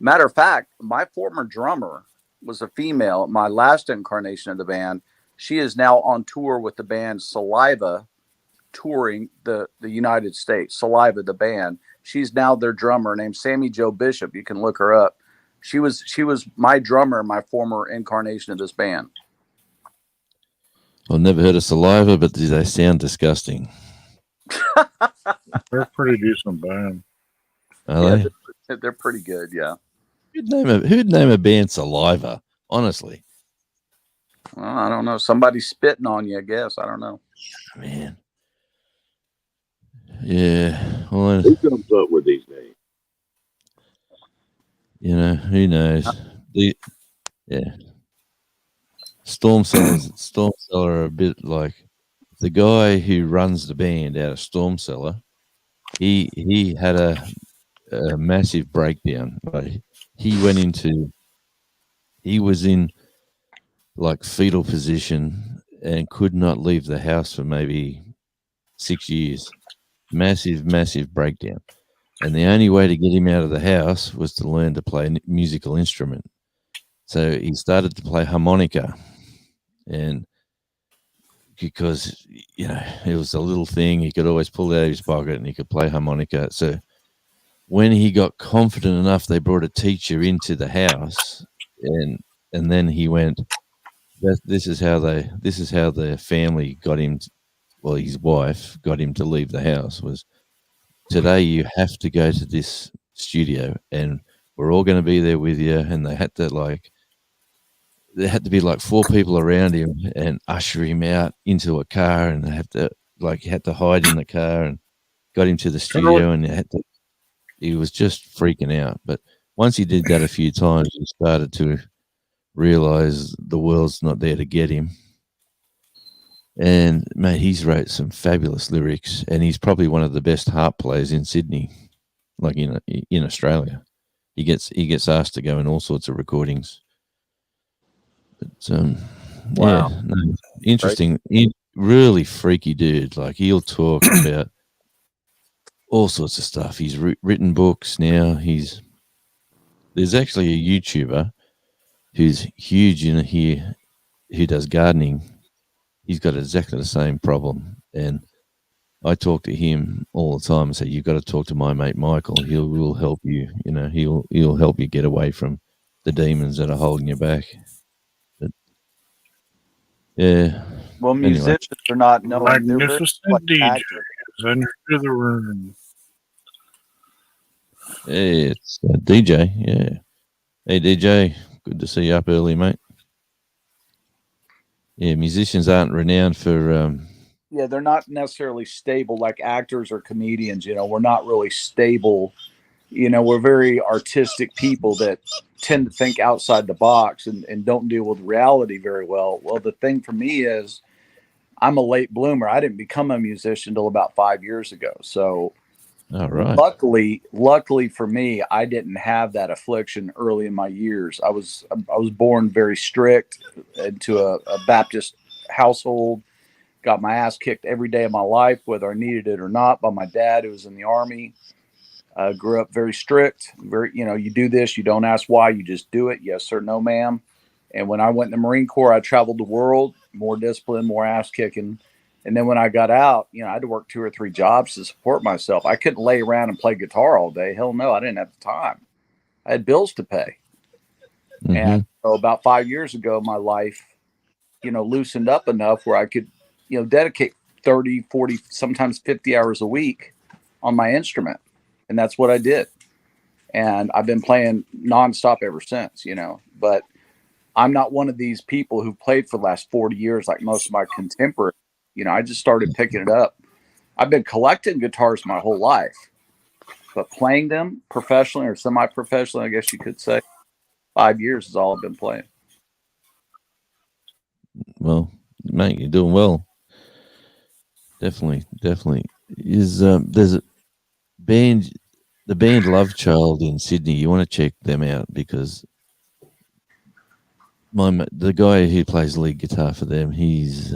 Matter of fact, my former drummer was a female. My last incarnation of the band. She is now on tour with the band Saliva, touring the United States. Saliva, the band. She's now their drummer, named Sammy Jo Bishop. You can look her up. She was my drummer, my former incarnation of this band. I've never heard of Saliva, but they sound disgusting. They're a pretty decent band. Are they? They're pretty good, yeah. Who'd name a band Saliva? Honestly. Well, I don't know. Somebody's spitting on you, I guess. I don't know. Man. Yeah. Well, Who comes up with these names? Who knows? Storm Cellar are a bit like the guy who runs the band out of Storm Cellar. He had a massive breakdown. Like he was in like fetal position and could not leave the house for maybe 6 years. Massive breakdown. And the only way to get him out of the house was to learn to play a musical instrument. So he started to play harmonica. And because, it was a little thing, he could always pull it out of his pocket and he could play harmonica. So when he got confident enough, they brought a teacher into the house. And then he went, this is how the family got him, his wife got him to leave the house was, today you have to go to this studio and we're all going to be there with you. And there had to be like 4 people around him and usher him out into a car, and they had to hide in the car and got him to the studio, and he was just freaking out. But once he did that a few times, he started to realize the world's not there to get him. And mate, he's wrote some fabulous lyrics, and he's probably one of the best harp players in Sydney, like in Australia. He gets asked to go in all sorts of recordings. But wow, yeah, no, interesting. Really freaky dude. Like he'll talk about all sorts of stuff. He's written books now. There's actually a YouTuber who's huge in here who does gardening. He's got exactly the same problem, and I talk to him all the time and say, "You've got to talk to my mate Michael. He will help you. He'll help you get away from the demons that are holding you back." But yeah. Well, musicians are not knowing. Magnificent DJ is under the room. Hey, it's DJ. Yeah. Hey, DJ. Good to see you up early, mate. Yeah, musicians aren't renowned for. Yeah, they're not necessarily stable like actors or comedians. We're not really stable. We're very artistic people that tend to think outside the box and don't deal with reality very well. Well, the thing for me is I'm a late bloomer. I didn't become a musician until about 5 years ago. So All right. Luckily for me, I didn't have that affliction early in my years. I was born very strict into a Baptist household. Got my ass kicked every day of my life, whether I needed it or not, by my dad, who was in the Army. Grew up very strict. Very, you do this, you don't ask why, you just do it. Yes sir, no ma'am. And when I went in the Marine Corps, I traveled the world, more discipline, more ass kicking. And then when I got out, I had to work 2 or 3 jobs to support myself. I couldn't lay around and play guitar all day. Hell no, I didn't have the time. I had bills to pay. Mhm. And so about 5 years ago, my life, loosened up enough where I could, dedicate 30, 40, sometimes 50 hours a week on my instrument. And that's what I did. And I've been playing nonstop ever since, but I'm not one of these people who played for the last 40 years like most of my contemporaries. I just started picking it up. I've been collecting guitars my whole life, but playing them professionally or semi-professionally, I guess you could say, 5 years is all I've been playing. Well, mate, you're doing well. Definitely. Is there's a band, the band Love Child in Sydney. You want to check them out because the guy who plays lead guitar for them, he's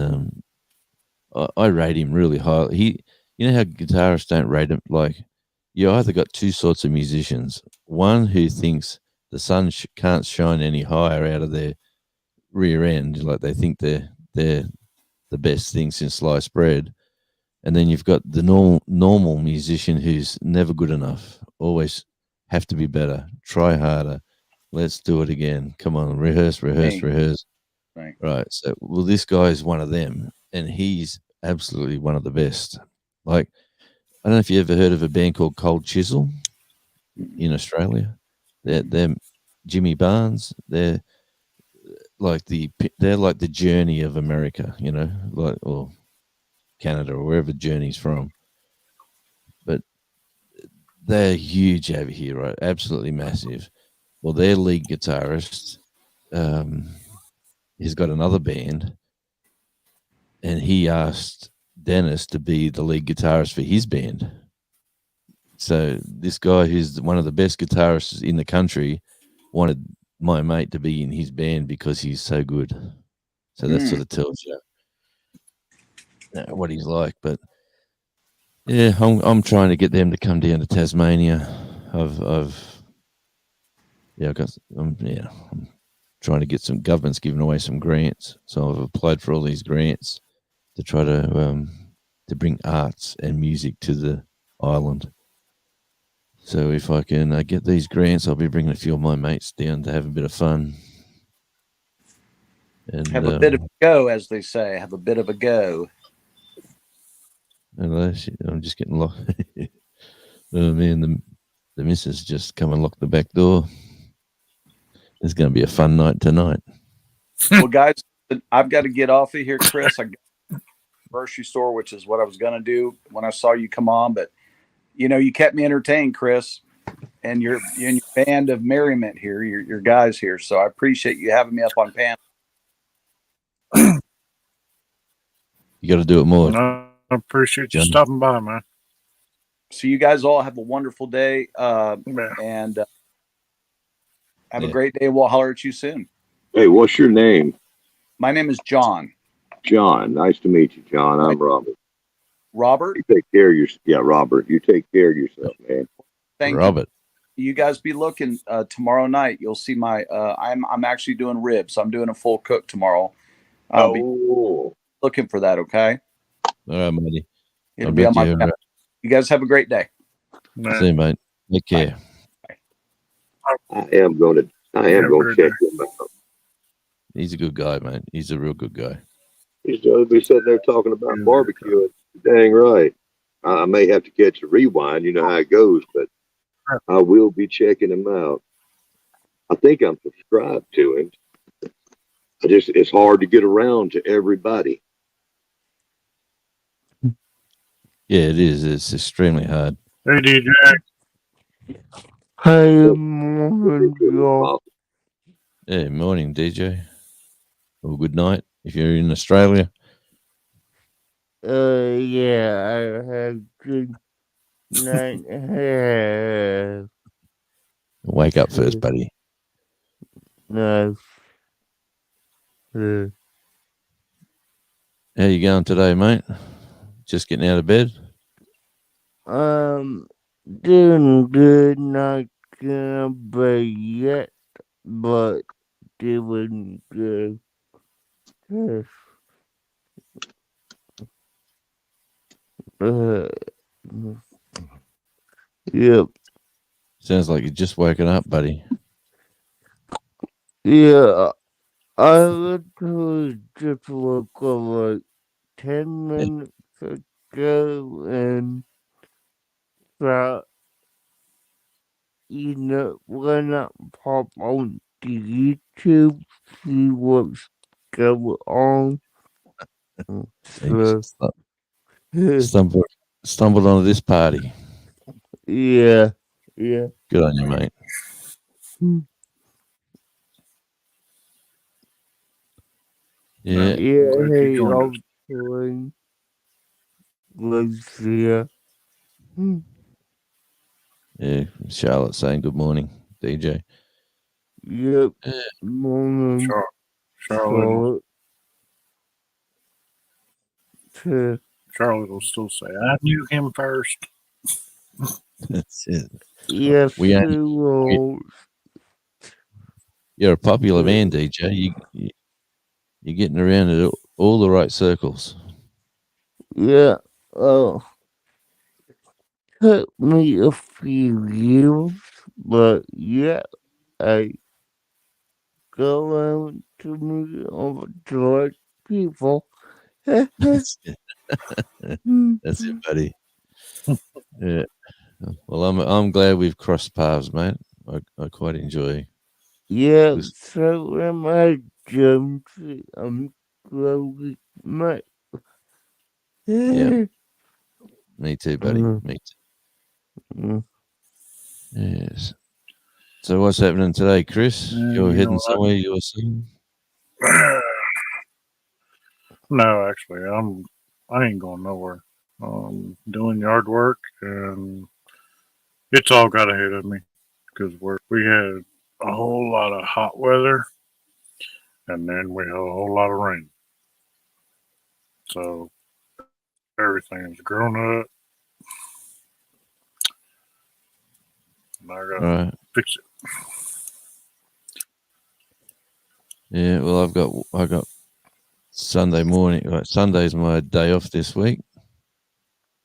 I rate him really highly. You know how guitarists don't rate him, like you either got two sorts of musicians. One who thinks the sun can't shine any higher out of their rear end, like they think they're the best thing since sliced bread. And then you've got the normal musician who's never good enough, always have to be better, try harder, let's do it again, come on, rehearse. Right. So, well, this guy is one of them, and he's absolutely one of the best. Like, I don't know if you ever heard of a band called Cold Chisel in Australia. They're Jimmy Barnes. They're like the Journey of America, or Canada or wherever Journey's from. But they're huge over here, right? Absolutely massive. Well, their lead guitarist, he's got another band, and he asked Dennis to be the lead guitarist for his band. So this guy, who's one of the best guitarists in the country, wanted my mate to be in his band because he's so good. So that sort of tells you what he's like. But yeah, I'm trying to get them to come down to Tasmania. I'm trying to get some governments giving away some grants. So I've applied for all these grants to try to bring arts and music to the island. So if I can get these grants, I'll be bringing a few of my mates down to have a bit of fun. And have a bit of a go, as they say. Have a bit of a go. I'm just getting locked. Oh man, the missus just come and lock the back door. It's going to be a fun night tonight. Well, guys, I've got to get off of here, Chris. I got to the grocery store, which is what I was going to do when I saw you come on. But, you kept me entertained, Chris, and your band of merriment here, your guys here. So I appreciate you having me up on panel. You got to do it more. I appreciate you John. stopping by, man. So you guys all have a wonderful day, Yeah. and have a great day. We'll holler at you soon. Hey, what's your name? My name is John. John. Nice to meet you, John. I'm Robert. Robert? You take care of Robert. You take care of yourself, man. Thank Robert. you. You guys be looking tomorrow night. You'll see my. I'm actually doing ribs. I'm doing a full cook tomorrow. I'll be looking for that. Okay. All right, buddy. It'll be on my. You guys have a great day. See you, mate. Take care. I am going to check him out. He's a good guy, mate. He's a real good guy. He's going to be sitting there talking about barbecue. Dang right. I may have to catch a rewind. You know how it goes, but I will be checking him out. I think I'm subscribed to him. It's hard to get around to everybody. Yeah, it is. It's extremely hard. Hey, DJ. Hey, morning, DJ. Or good night if you're in Australia. Yeah, I had good Night have. Wake up first, buddy. No. Uh, How you going today, mate? Just getting out of bed? doing good, not gonna be yet, but doing good. Uh, yep. Sounds like you're just waking up, buddy. Yeah, I literally just woke up like 10 minutes ago and thought, why not pop on to YouTube, see what's going on. You So, just stumbled onto this party. yeah. Good on you, mate. Yeah, Yeah, glad you hey, joined I'm us. playing Lucia. yeah. Charlotte saying good morning, DJ. Yep. Yeah. Morning, Charlotte, Charlotte. Charlotte will still say, "I knew him first." That's it. Yes, We ain't- hello. You're a popular man, DJ. You're getting around in all the right circles. Yeah. Oh, took me a few years, but yeah, I go out to meet all the right people. That's it. That's it, buddy. Yeah. Well, I'm glad we've crossed paths, mate. I quite enjoy. Yeah, This- so am I, Jonesy. I'm glad met. Yeah. Me too, buddy. Me too. Mm. Yes. So what's happening today, Chris? Yeah, You're you heading know, somewhere, you were saying? No, actually, I ain't going nowhere. Doing yard work, and it's all got ahead of me because we had a whole lot of hot weather, and then we had a whole lot of rain. So everything's grown up, and I All gotta right. fix it. Yeah, well, I got Sunday morning. Sunday's my day off this week,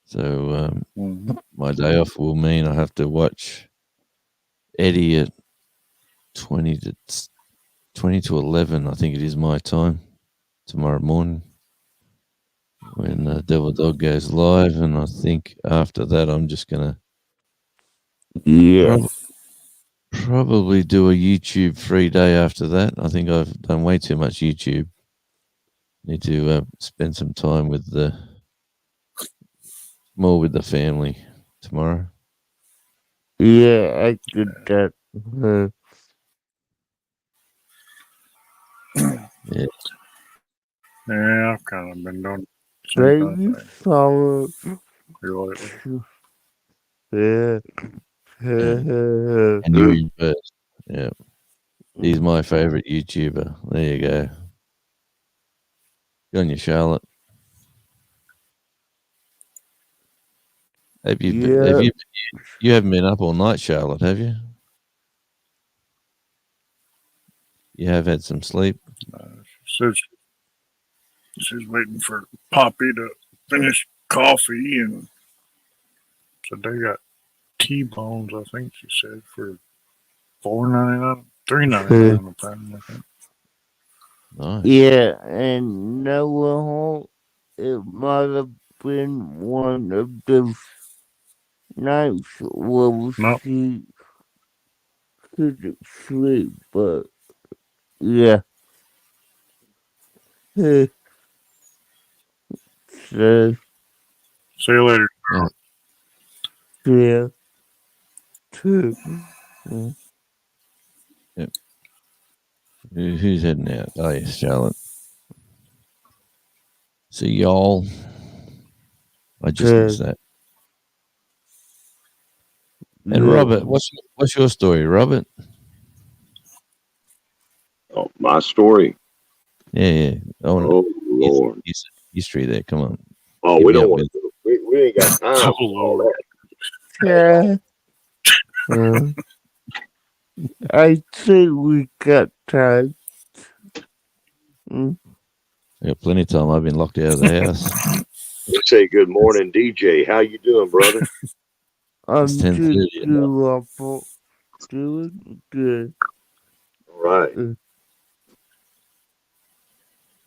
so Mhm. my day off will mean I have to watch Eddie at 20 to 11. I think it is my time tomorrow morning when Devil Dog goes live, and I think after that I'm just gonna Yeah. probably do a YouTube free day after that. I think I've done way too much YouTube. Need to spend some time with more with the family tomorrow. Yeah, I did that. Yeah. Yeah, I've kind of been doing the same kind Baby of thing summer. here lately. Yeah. And you first. Yeah. He's my favorite YouTuber. There you go. Good on you, Charlotte. Have you haven't been up all night, Charlotte, have you? You have had some sleep. She says she's waiting for Poppy to finish coffee, and so they got T-bones. I think she said for $4.99, $3.99 a pound. I think. Nice. Yeah, and Noah, it might have been one of those nights where No. she couldn't sleep, but yeah. So, See you later. yeah. Too. Who's heading out? Oh, yes, Charlotte. So, y'all, I just missed that. And Yeah. Robert, what's your story, Robert? Oh, my story. Yeah. I want Oh Lord. history there. Come on. Oh, Give we me don't up want to. We ain't got time Oh, for all Lord. that. Yeah. I think we got time. Mm. I got plenty of time. I've been locked out of the house. Let's say good morning, DJ. How you doing, brother? I'm It's just 10:30 at night. doing good. All right. Mm.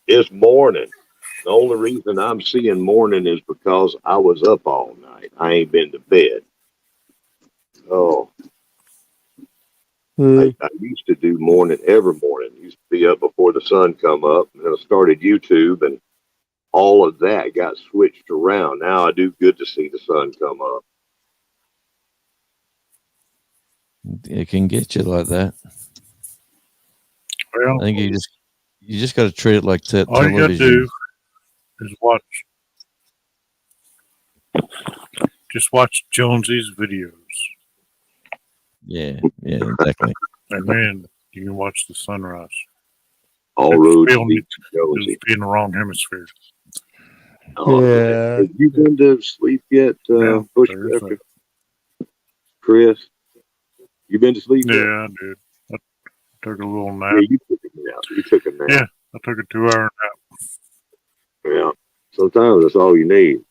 It's morning. The only reason I'm seeing morning is because I was up all night. I ain't been to bed. Oh, Mm. I used to do morning every morning. Used to be up before the sun come up, and then I started YouTube, and all of that got switched around. Now I do good to see the sun come up. It can get you like that. Well, I think you just got to treat it like all you got to television. do is watch Jonesy's videos, Yeah, exactly. and then you can watch the sunrise. All It's roads filmed- lead to It'll Jonesy. be in the wrong hemisphere. Oh, Yeah. have you been to sleep yet, Yeah, Bushcrafter? Chris? You been to sleep yet? Yeah, I did. I took a little nap. Yeah, you took a nap. You took a nap. Yeah. I took a 2-hour nap. Yeah. Sometimes that's all you need.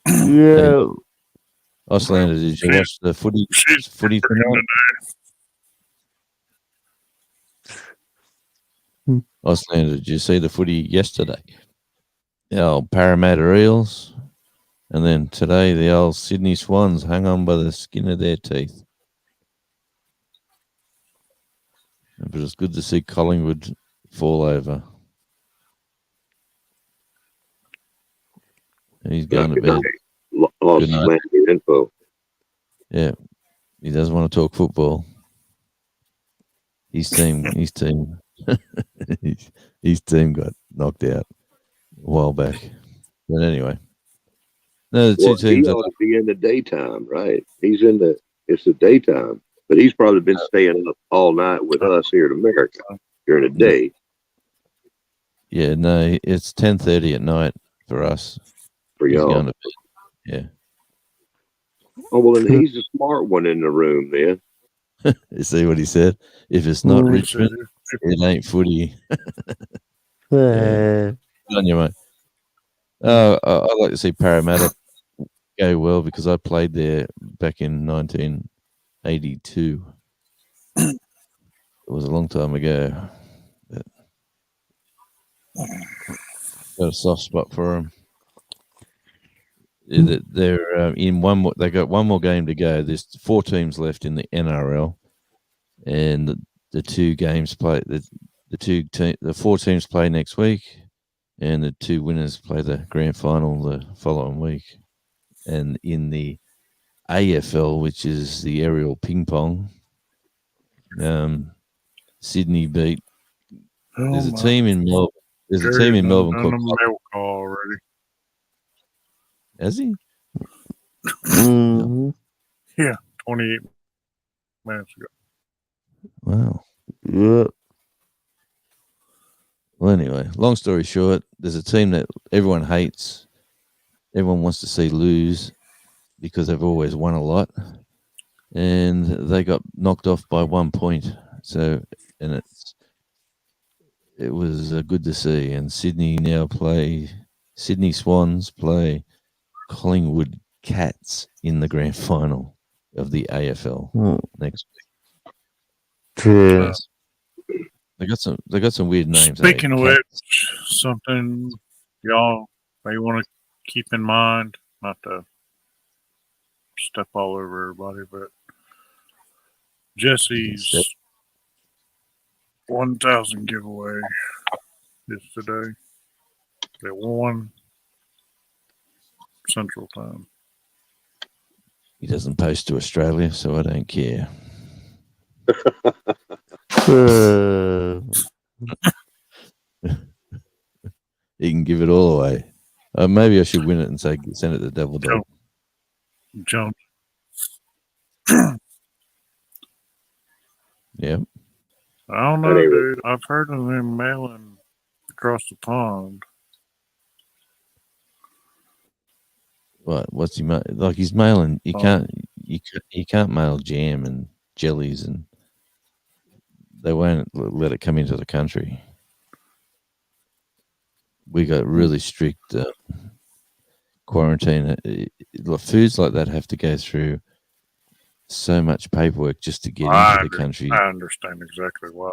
Yeah. Auslander, did you watch the footy tonight? Auslander, did you see the footy yesterday? The old Parramatta Eels. And then today, the old Sydney Swans hung on by the skin of their teeth. But it's good to see Collingwood fall over. And he's going to bed. Lost Good night. landing info. Yeah, he doesn't want to talk football. His team, his team got knocked out a while back. But anyway, no, the two Well, teams. he ought to be in the daytime, right? It's the daytime, but he's probably been staying up all night with us here in America during the day. Yeah, no, it's 10:30 at night for us. For He's y'all. going to bed. Yeah. Oh, well, then he's the smart one in the room, then. You see what he said? If it's not Mm. Richmond, it ain't footy. Yeah. Good on you, mate. I like to see Parramatta go well because I played there back in 1982. It was a long time ago. But got a soft spot for them. They're in one more. They got one more game to go. There's 4 teams left in the NRL, and the 2 games play. The 4 teams play next week, and the 2 winners play the grand final the following week. And in the AFL, which is the aerial ping pong, Sydney beat. There's a team in Melbourne. There's a team in Melbourne done called. a milk call already. Has he? Mm-hmm. 28 minutes ago. Wow. Yeah. Well, anyway, long story short, there's a team that everyone hates. Everyone wants to see lose because they've always won a lot. And they got knocked off by 1 point. So, and it was good to see. And Sydney Swans play Collingwood Cats in the grand final of the AFL next week. Yeah. They got some weird names. Speaking of Cats. which, something y'all may want to keep in mind, not to step all over everybody, but Jesse's 1,000 giveaway is today at 1 Central Time. He doesn't post to Australia, so I don't care. He can give it all away. Maybe I should win it and say send it to Devil Dog. Jones. Yep. I don't That know, ain't dude. I've heard of them mailing across the pond. What's he like? He's mailing. Oh. You can't mail jam and jellies, and they won't let it come into the country. We got really strict quarantine. Foods like that have to go through so much paperwork just to get into the country. I understand exactly why.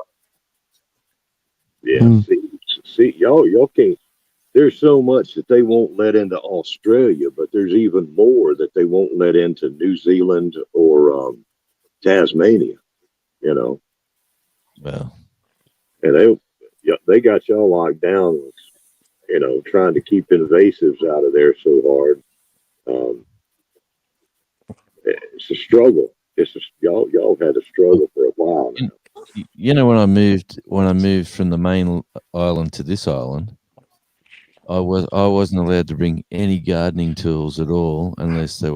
Yeah, Mm. see, y'all can't. There's so much that they won't let into Australia, but there's even more that they won't let into New Zealand or Tasmania. You know, Well, and they got y'all locked down. You know, trying to keep invasives out of there so hard. It's a struggle. Y'all had a struggle for a while now. you know, when I moved from the main island to this island, I wasn't allowed to bring any gardening tools at all unless they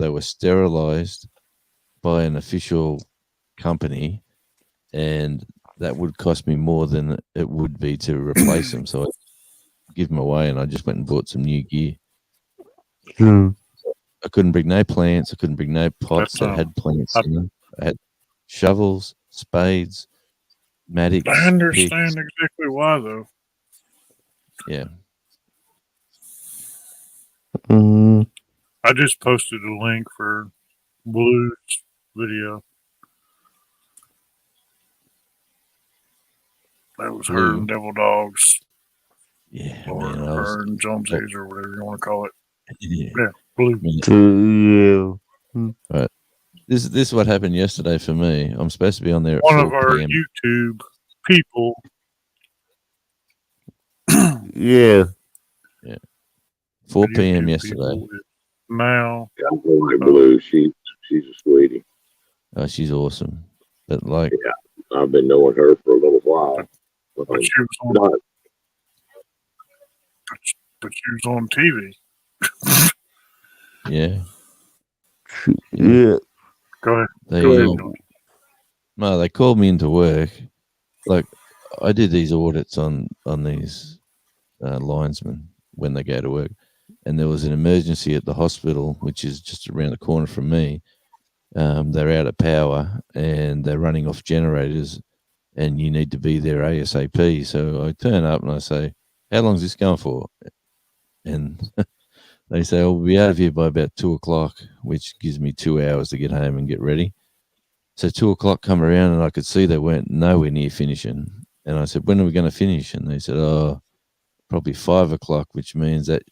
were sterilized by an official company, and that would cost me more than it would be to replace them. So I give them away, and I just went and bought some new gear. Mm. I couldn't bring no plants. I couldn't bring no pots That's, that had plants I- in them. I had shovels, spades, mattocks. I understand picks. exactly why, though. Yeah. Mm. I just posted a link for Blue's video. That was her Blue. and Devil Dogs, Yeah, or man. her and Jonesies, or whatever you want to call it. Yeah. Yeah, Blue. To you. This is what happened yesterday for me. I'm supposed to be on there at One 4 of our p.m. YouTube people. Yeah. 4 p.m. YouTube yesterday. people is now. I'm going like Blue. She's a sweetie. Oh, she's awesome. But like, I've been knowing her for a little while. But she was on. Not But she was on TV. yeah, Yeah. Go ahead. they Go ahead. no, they called me into work. Like, I did these audits on these linesmen when they go to work, and there was an emergency at the hospital, which is just around the corner from me. They're out of power and they're running off generators, and you need to be there ASAP. So I turn up and I say, "How long is this going for?" And they say, "Oh, we'll be out of here by about 2:00, which gives me 2 hours to get home and get ready." So 2:00 come around, and I could see they weren't nowhere near finishing. And I said, "When are we going to finish?" And they said, "Oh, probably 5:00, which means that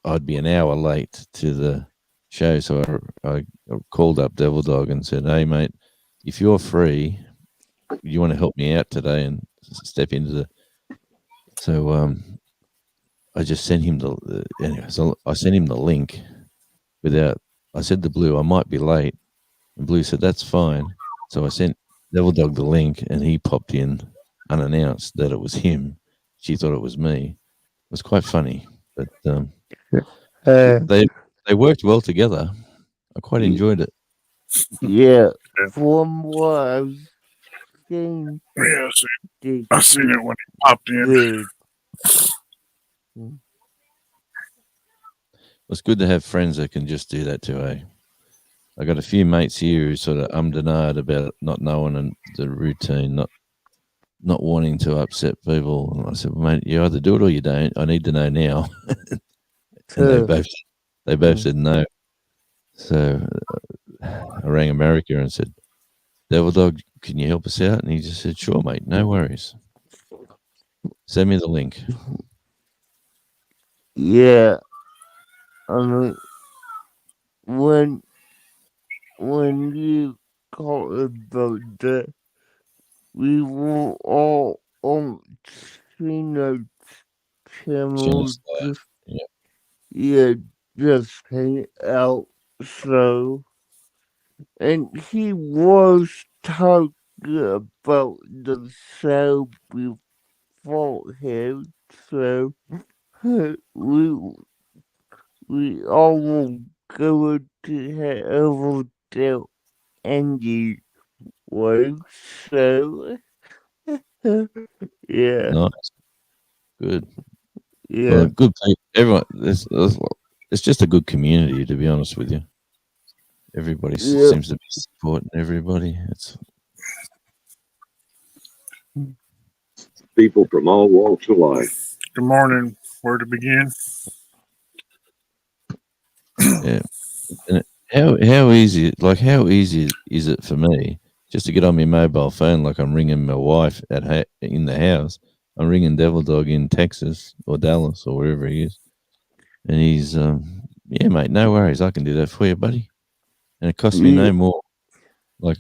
I'd be an hour late to the show." So I called up Devil Dog and said, "Hey, mate, if you're free, you want to help me out today and step into the..." So I just sent him anyway. So I sent him the link without. I said to Blue, "I might be late," and Blue said, "That's fine." So I sent Devil Dog the link, and he popped in unannounced that it was him. She thought it was me. It was quite funny, but they worked well together. I quite enjoyed it. Yeah. Yeah. From what I've seen, Yeah, they I seen it when he popped in. good. It's good to have friends that can just do that too, eh? I got a few mates here who sort of denied about not knowing the routine, not wanting to upset people. And I said, "Well, mate, you either do it or you don't. I need to know now." And they both said no. So I rang America and said, "Devil Dog, can you help us out?" And he just said, "Sure, mate, no worries. Send me the link." Yeah. I mean, when you called about that, we were all on Trina's channel, Just, just yeah. yeah, just hang out. So, and he was talking about the show beforehand. So we all going to head over there anyway, so yeah, Nice. Good. yeah, Well, good people. Everyone, it's just a good community, to be honest with you. Everybody yeah. seems to be supporting everybody. It's People from all walks of life. Good morning. Where to begin? yeah. And how easy, like how easy is it for me just to get on my mobile phone, like I'm ringing my wife in the house. I'm ringing Devil Dog in Texas or Dallas or wherever he is, and he's yeah, mate, no worries, I can do that for you, buddy, and it costs me Yeah. no more. Like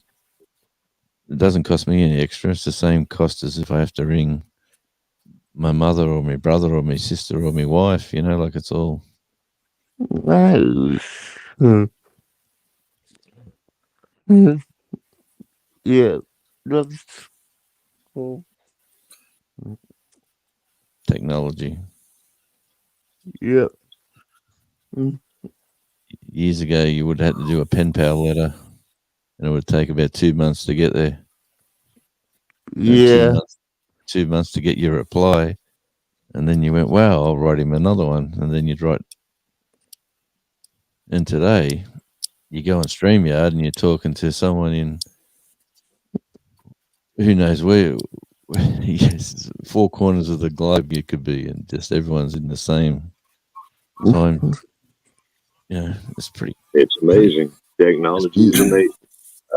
it doesn't cost me any extra. It's the same cost as if I have to ring my mother or my brother or my sister or my wife. You know, like it's all. Nice. Yeah, that's cool. Technology. Yeah. Years ago, you would have to do a pen pal letter, and it would take about 2 months to get there. And Yeah. 2 months to get your reply, and then you went, "Wow, I'll write him another one," and then you'd write. And today, you go on StreamYard and you're talking to someone in who knows where, yes, 4 corners of the globe you could be, and just everyone's in the same time. You know, it's pretty. It's amazing. Technology is amazing.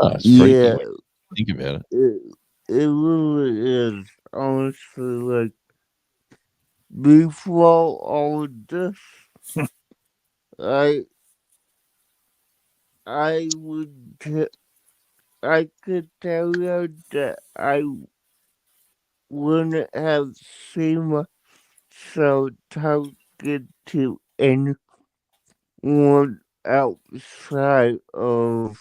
It's freaky Yeah. when you think about it. It really is. Honestly, like before all of this, I I could tell you that I wouldn't have seen myself talking to anyone outside of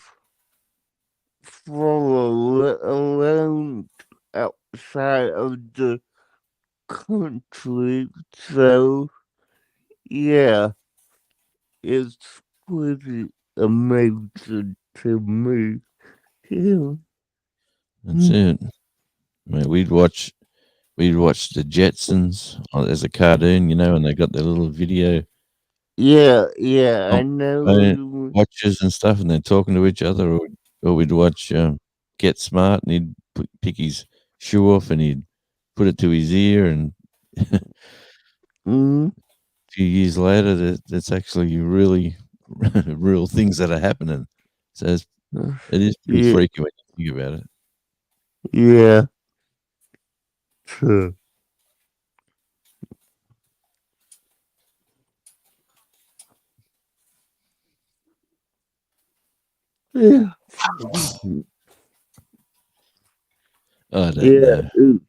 Florida, let alone outside of the country. So yeah, it's pretty amazing to me. Yeah. That's it. I mean, we'd watch the Jetsons as a cartoon, you know, and they got their little video Yeah, I Oh, know uh, you. watches and stuff, and they're talking to each other, or we'd watch Get Smart, and he'd pick his shoe off and he'd put it to his ear, and a Mm, few years later, that's actually really real things that are happening. So it is pretty yeah, freaky when you think about it. yeah. True. Yeah. I don't Yeah, know. it's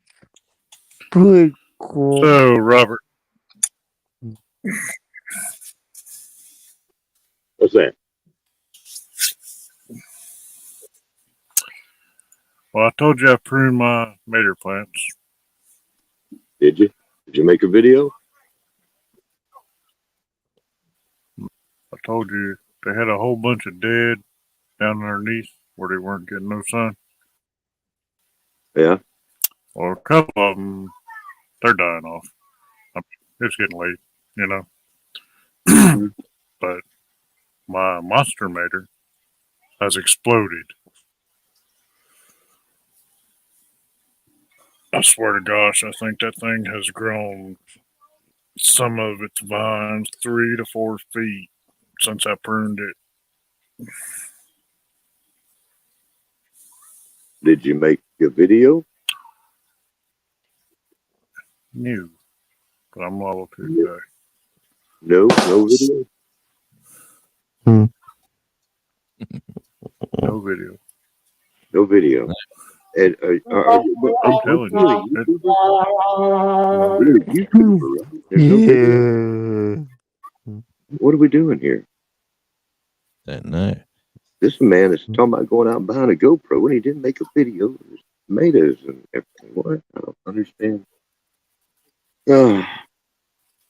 pretty cool. So, Robert, What's that? well, I told you I pruned my mater plants. Did you? Did you make a video? I told you they had a whole bunch of dead down underneath where they weren't getting no sun. Yeah. Well, a couple of them, they're dying off. It's getting late, you know. But my monster mater has exploded. I swear to gosh, I think that thing has grown some of its vines 3 to 4 feet since I pruned it. Did you make a video? New, but I'm liable to today. No video. No video. No video. And I'm telling you, you're a YouTuber, right? There's no video. Yeah. What are we doing here? Don't know. This man is talking about going out and buying a GoPro, and he didn't make a video of his tomatoes and everything. What? I don't understand.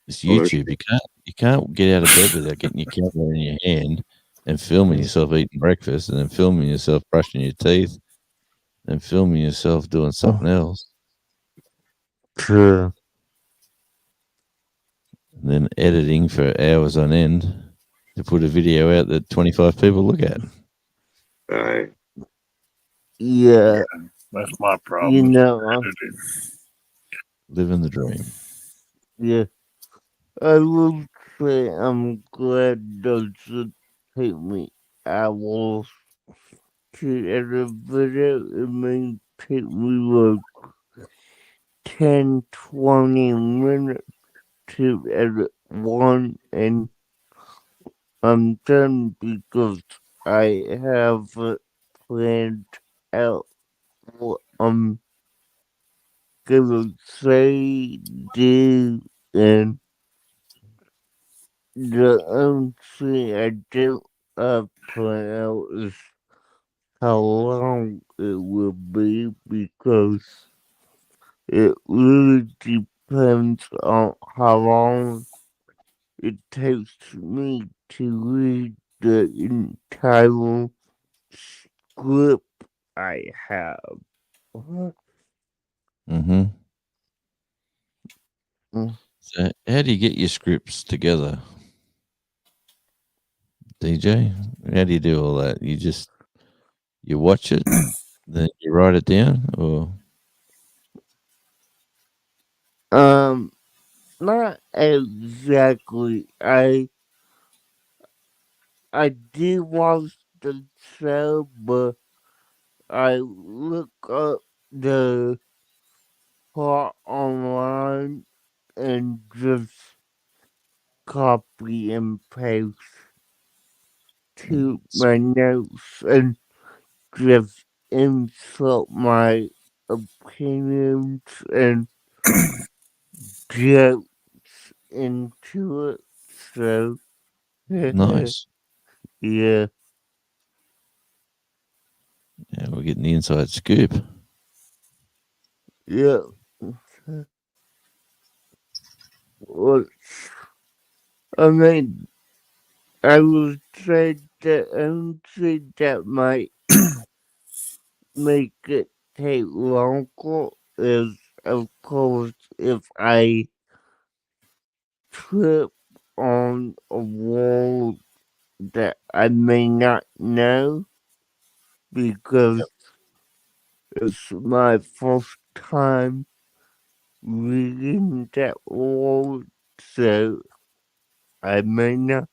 It's YouTube. You can't. you can't get out of bed without getting your camera in your hand and filming yourself eating breakfast, and then filming yourself brushing your teeth, and filming yourself doing something else, True. and then editing for hours on end to put a video out that 25 people look at. All right. Yeah. That's my You problem. know, Editing. Living the dream. yeah. I will say I'm glad doesn't take me hours to edit a video. It may take me like 10, 20 minutes to edit one, and I'm done because I have it planned out what I'm gonna say, do, and the only thing I don't plan out is how long it will be, because it really depends on how long it takes me to read the entire script I have. Mm-hmm. Mm. So how do you get your scripts together, DJ? How do you do all that? You watch it, then you write it down, or Not exactly. I did watch the show, but I look up the part online and just copy and paste to my notes and just insert my opinions and jokes into it. So, nice? yeah. Yeah, we're getting the inside scoop. Yeah. Well, I mean, I would say the only thing that might make it take longer is, of course, if I trip on a wall that I may not know, because it's my first time reading that wall, so I may not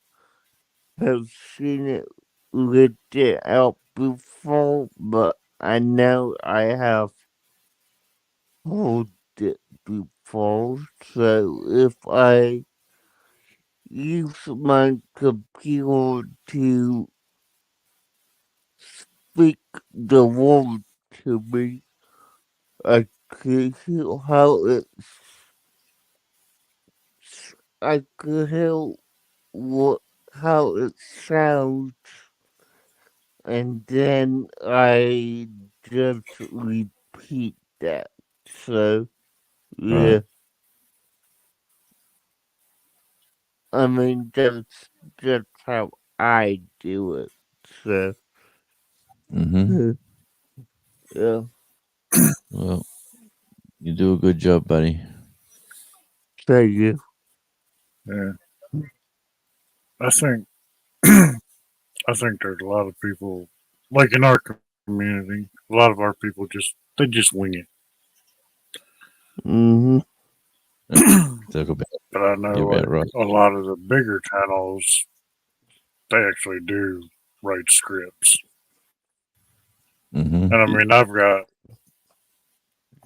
have seen it written out before, but I know I have heard it before. So if I use my computer to speak the word to me, I could hear I could hear how it sounds, and then I just repeat that. So, Right. yeah, I mean, that's how I do it. So, Mm-hmm. yeah, Well, you do a good job, buddy. thank you. Yeah. I think I think there's a lot of people like in our community, a lot of our people they just wing it. Mm-hmm. Talk about But I you're know about like right. a lot of the bigger channels they actually do write scripts. Mm-hmm. And I mean I've got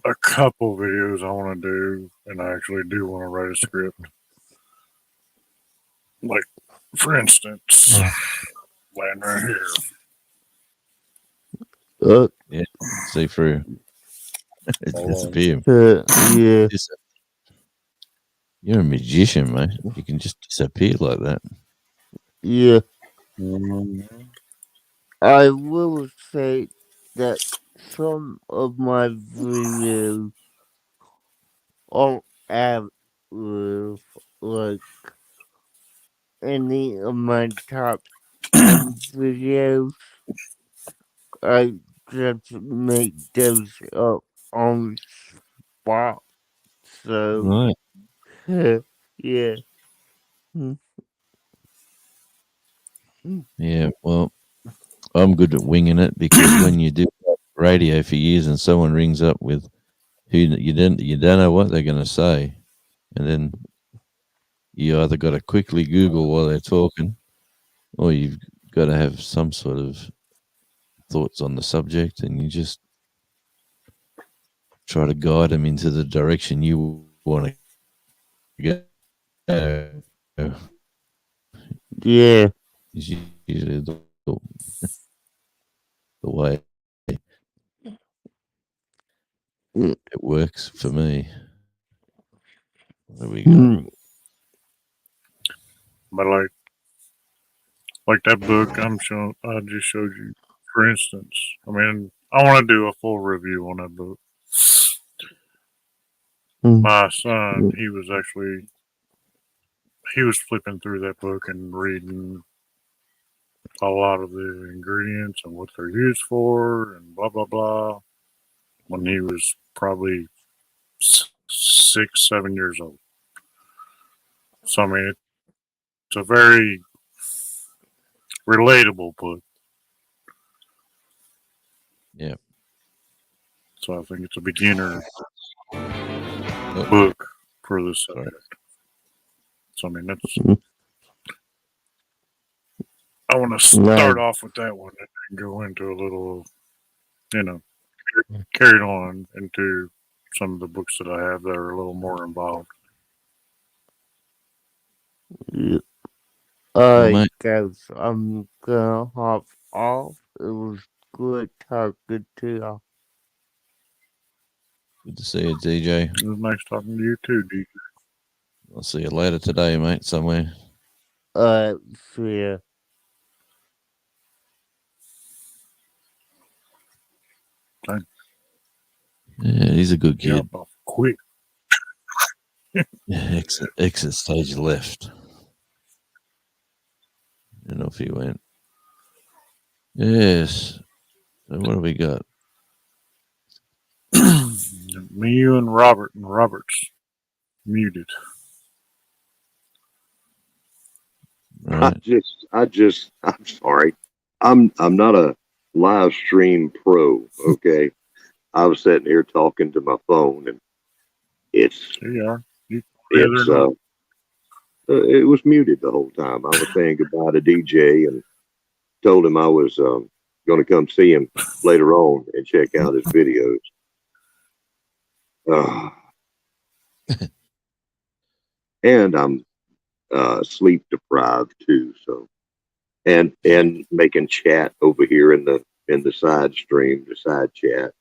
a couple videos I want to do and I actually do want to write a script. Like for instance, laying right here. Yeah. See through. It Hold on. disappear. Yeah, You're a magician, mate. You can just disappear like that. yeah. Mhm. I will say that some of my videos are ad libs, like any of my top 10 videos, I just make those up on spot. So, Right. yeah. Mm, mm, Yeah. Well, I'm good at winging it because when you do radio for years and someone rings up with who you don't know what they're going to say, and then you either got to quickly Google while they're talking, or you've got to have some sort of thoughts on the subject, and you just try to guide them into the direction you want to go. Yeah. Is usually the way Mm, it works for me. There we go. mm, But like that book I just showed you, for instance. I mean, I want to do a full review on that book. mm, My son, mm. he was flipping through that book and reading a lot of the ingredients and what they're used for and blah blah blah. When he was probably 6, 7 years old. So I mean, it's a very relatable book. Yeah. So I think it's a beginner book for this subject. So I mean, that's. I want to start off with that one and go into a little, carry it on into some of the books that I have that are a little more involved. Yeah. Well, mate, Guys, I'm gonna hop off. It was good talking to you. good to see you, DJ. It was nice talking to you too, DJ. I'll see you later today, mate, somewhere. See ya. Yeah, he's a good Yeah, kid. quick. Yeah, exit stage left. And off he went. Yes. So what do we got? Me, you, and Robert's muted. Right. I'm sorry. I'm not a live stream pro. Okay. I was sitting here talking to my phone and it's, Here you are. it was muted the whole time. I was saying goodbye to DJ and told him I was, going to come see him later on and check out his videos. And I'm, sleep deprived too. So, and making chat over here in the side stream, the side chat.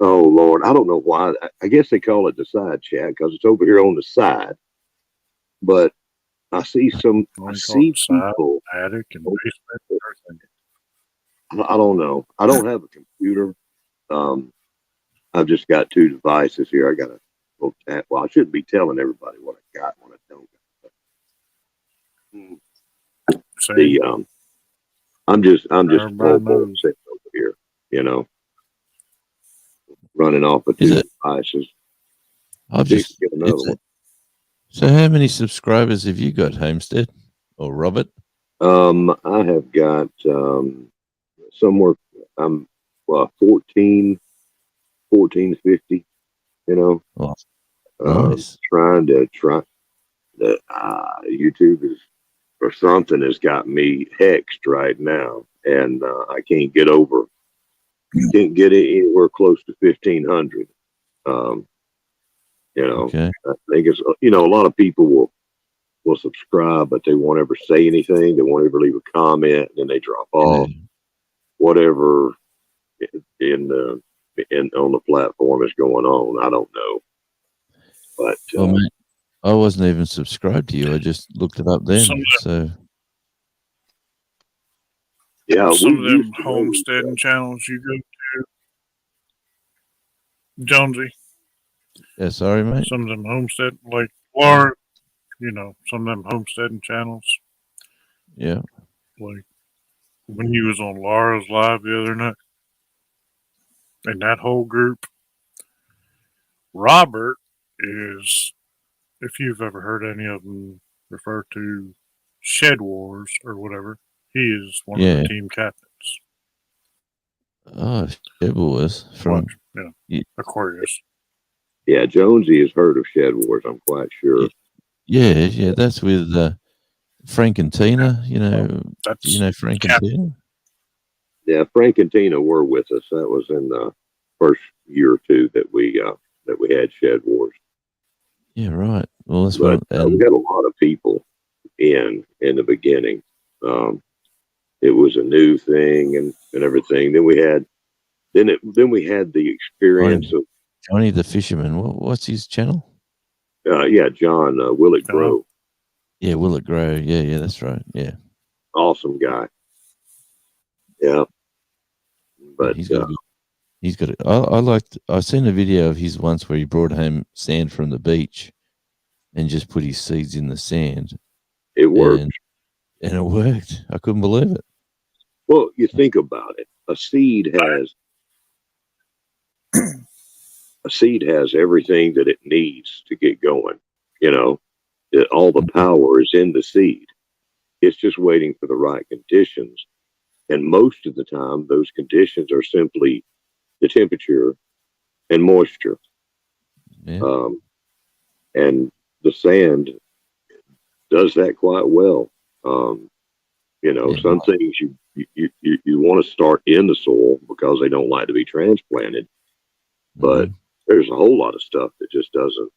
Oh Lord, I don't know why. I guess they call it the side chat because it's over here on the side. But I see people. Attic and basement and everything. I don't know. I don't have a computer. I've just got two devices here. I got a little tab. Well, I shouldn't be telling everybody what I got when I don't. I'm just sitting over here, running off of two devices. I've just get another one. So how many subscribers have you got, Homestead or Robert? I have got somewhere 14, 50, Oh, nice. Trying the YouTube is or something has got me hexed right now, and I can't get it anywhere close to 1,500. Okay. I think it's a lot of people will subscribe, but they won't ever say anything. They won't ever leave a comment, and then they drop off. Whatever on the platform is going on, I don't know. But well, mate, I wasn't even subscribed to you. I just looked it up then. So yeah, some of them homesteading channels you go to, Jonesy. yeah, sorry, mate. Some of them homestead like Lauren you know, some of them homesteading channels. Yeah. Like when he was on Laura's live the other night, and that whole group. Robert is, if you've ever heard any of them refer to Shed Wars or whatever, he is one of Yeah. the team captains. Oh, Shed Wars from Watch, yeah, Yeah. Aquarius. Yeah, Jonesy has heard of Shed Wars, I'm quite sure. yeah. That's with Frank and Tina. You know, That's do you know Frank and Cap- Tina? Yeah, Frank and Tina were with us. That was in the first year or two that we had Shed Wars. Yeah, right. Well, that's But what. we had a lot of people in the beginning. It was a new thing and everything. Then we had the experience of Johnny the Fisherman. What's his channel? John Willett John. Grove, Yeah, Will It Grow? Yeah, that's right. Yeah, awesome guy. Yeah, but he's got. He's got. I seen a video of his once where he brought home sand from the beach, and just put his seeds in the sand, it worked. and it worked. I couldn't believe it. Well, you think about it. A seed has everything that it needs to get going. You know, all the power is in the seed. It's just waiting for the right conditions. And most of the time, those conditions are simply the temperature and moisture. Yeah. And the sand does that quite well. You know, Yeah. some things you want to start in the soil because they don't like to be transplanted. But there's a whole lot of stuff that just doesn't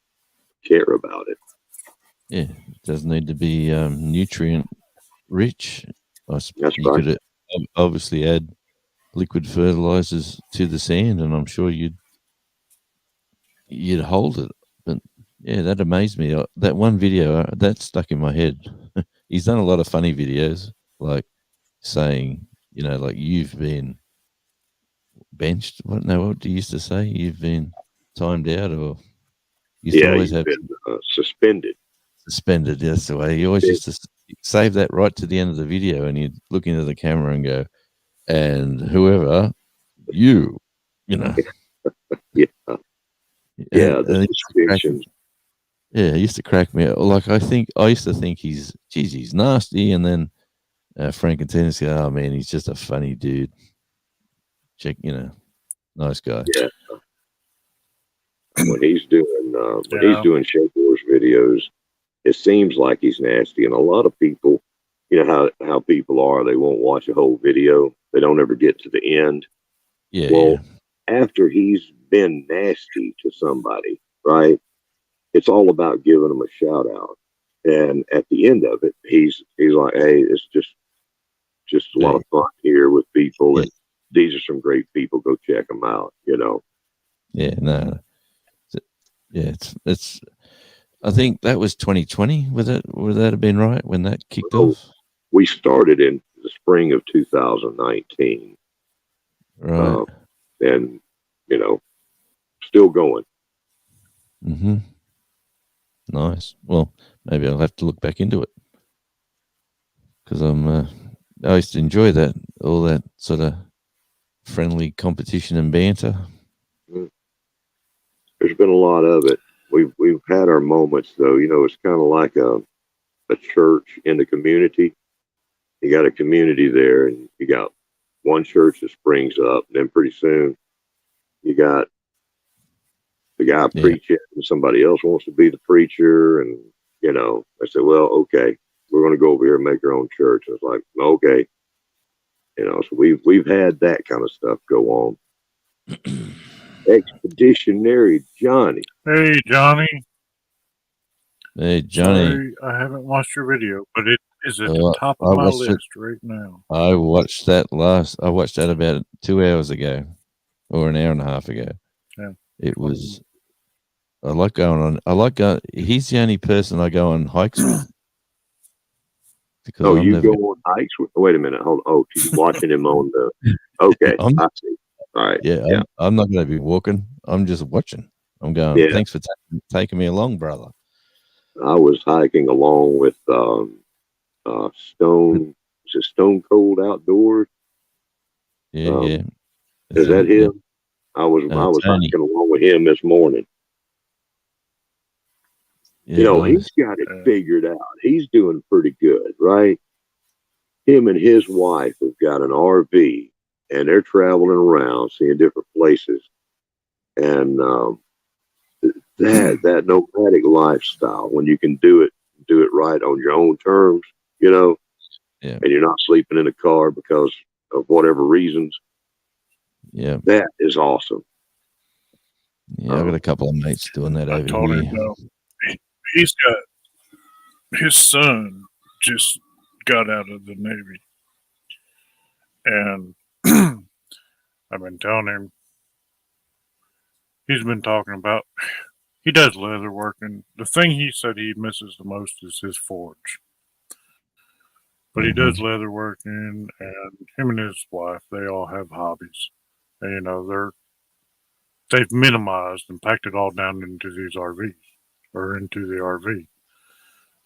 care about it. Yeah, it doesn't need to be nutrient rich. That's you right. could obviously add liquid fertilizers to the sand, and I'm sure you'd hold it. But yeah, that amazed me. That one video that stuck in my head. He's done a lot of funny videos, like saying, you know, like you've been benched. What do you used to say? You've been timed out, or you used to always You've have been suspended. suspended. That's the way. He always used to save that right to the end of the video, and he'd look into the camera and go, "And whoever you know." Yeah. And The it suspicions. used to crack me up. Like I used to think he's nasty, and then Frank and Tina say, "Oh man, he's just a funny dude." Check, nice guy. Yeah. When he's doing Shed Wars videos, it seems like he's nasty, and a lot of people, you know how people are. They won't watch a whole video. They don't ever get to the end. Yeah. Well, after he's been nasty to somebody, right? It's all about giving them a shout out. And at the end of it, he's like, "Hey, it's just a lot of fun here with people, and these are some great people. Go check them out." You know. Yeah. No. Yeah. It's. I think that was 2020. Would that have been right when that kicked off? We started in the spring of 2019. Right. And still going. Mm-hmm. Nice. Well, maybe I'll have to look back into it, because I used to enjoy all that sort of friendly competition and banter. There's been a lot of it. We've had our moments, though. It's kind of like a church in the community. You got a community there, and you got one church that springs up, and then pretty soon you got the guy preaching, and somebody else wants to be the preacher, and I said, "Well, okay, we're going to go over here and make our own church." And it's like, okay, so we've had that kind of stuff go on. Expeditionary Johnny. Hey, Johnny. Hey, Johnny. Sorry, I haven't watched your video, but it is at the Oh, top I of my watched it. list right now. I watched that about 2 hours ago, or an hour and a half ago. Yeah. It was. I like going on. He's the only person I go on hikes with. Because Oh, I'm you never- go on hikes with? Wait a minute, hold on. Oh, she's watching him on the. Okay, I see. All right. Yeah, I'm not going to be walking. I'm just watching. I'm going. Yeah. Thanks for taking me along, brother. I was hiking along with Stone. Is it Stone Cold Outdoors? Yeah, Um, yeah. Is that Yeah. him? I was Tony. hiking along with him this morning. Yeah, He's nice. got it figured out. He's doing pretty good, right? Him and his wife have got an RV, and they're traveling around, seeing different places. And that nomadic lifestyle, when you can do it right on your own terms, Yeah. and you're not sleeping in a car because of whatever reasons, Yeah. that is awesome. Yeah, I've got a couple of mates doing that I over told him, here. he's got his son just got out of the Navy, and I've been telling him, he's been talking about, he does leather work, and the thing he said he misses the most is his forge. But he does leather working, and him and his wife, they all have hobbies. And, they've minimized and packed it all down into these RVs or into the RV.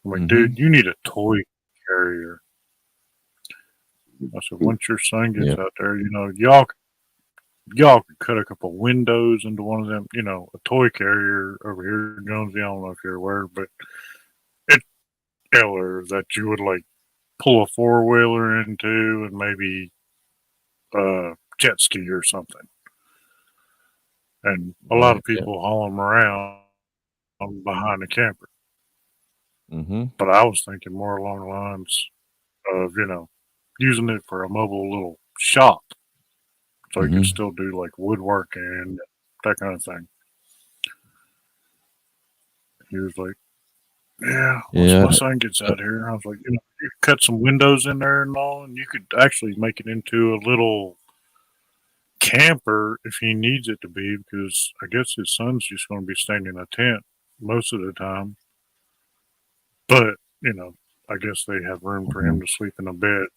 I'm like, dude, you need a toy carrier. I said, once your son gets out there, y'all could cut a couple windows into one of them, a toy carrier over here, Jonesy. I don't know if you're aware, but it's killer that you would like pull a 4-wheeler into and maybe jet ski or something. And a lot of people haul them around behind the camper. But I was thinking more along the lines of, using it for a mobile little shop. So you could still do like woodworking and that kind of thing. He was like, yeah, once my son gets out here, I was like, you could cut some windows in there and all, and you could actually make it into a little camper if he needs it to be, because I guess his son's just going to be staying in a tent most of the time. But, I guess they have room for him to sleep in a bed,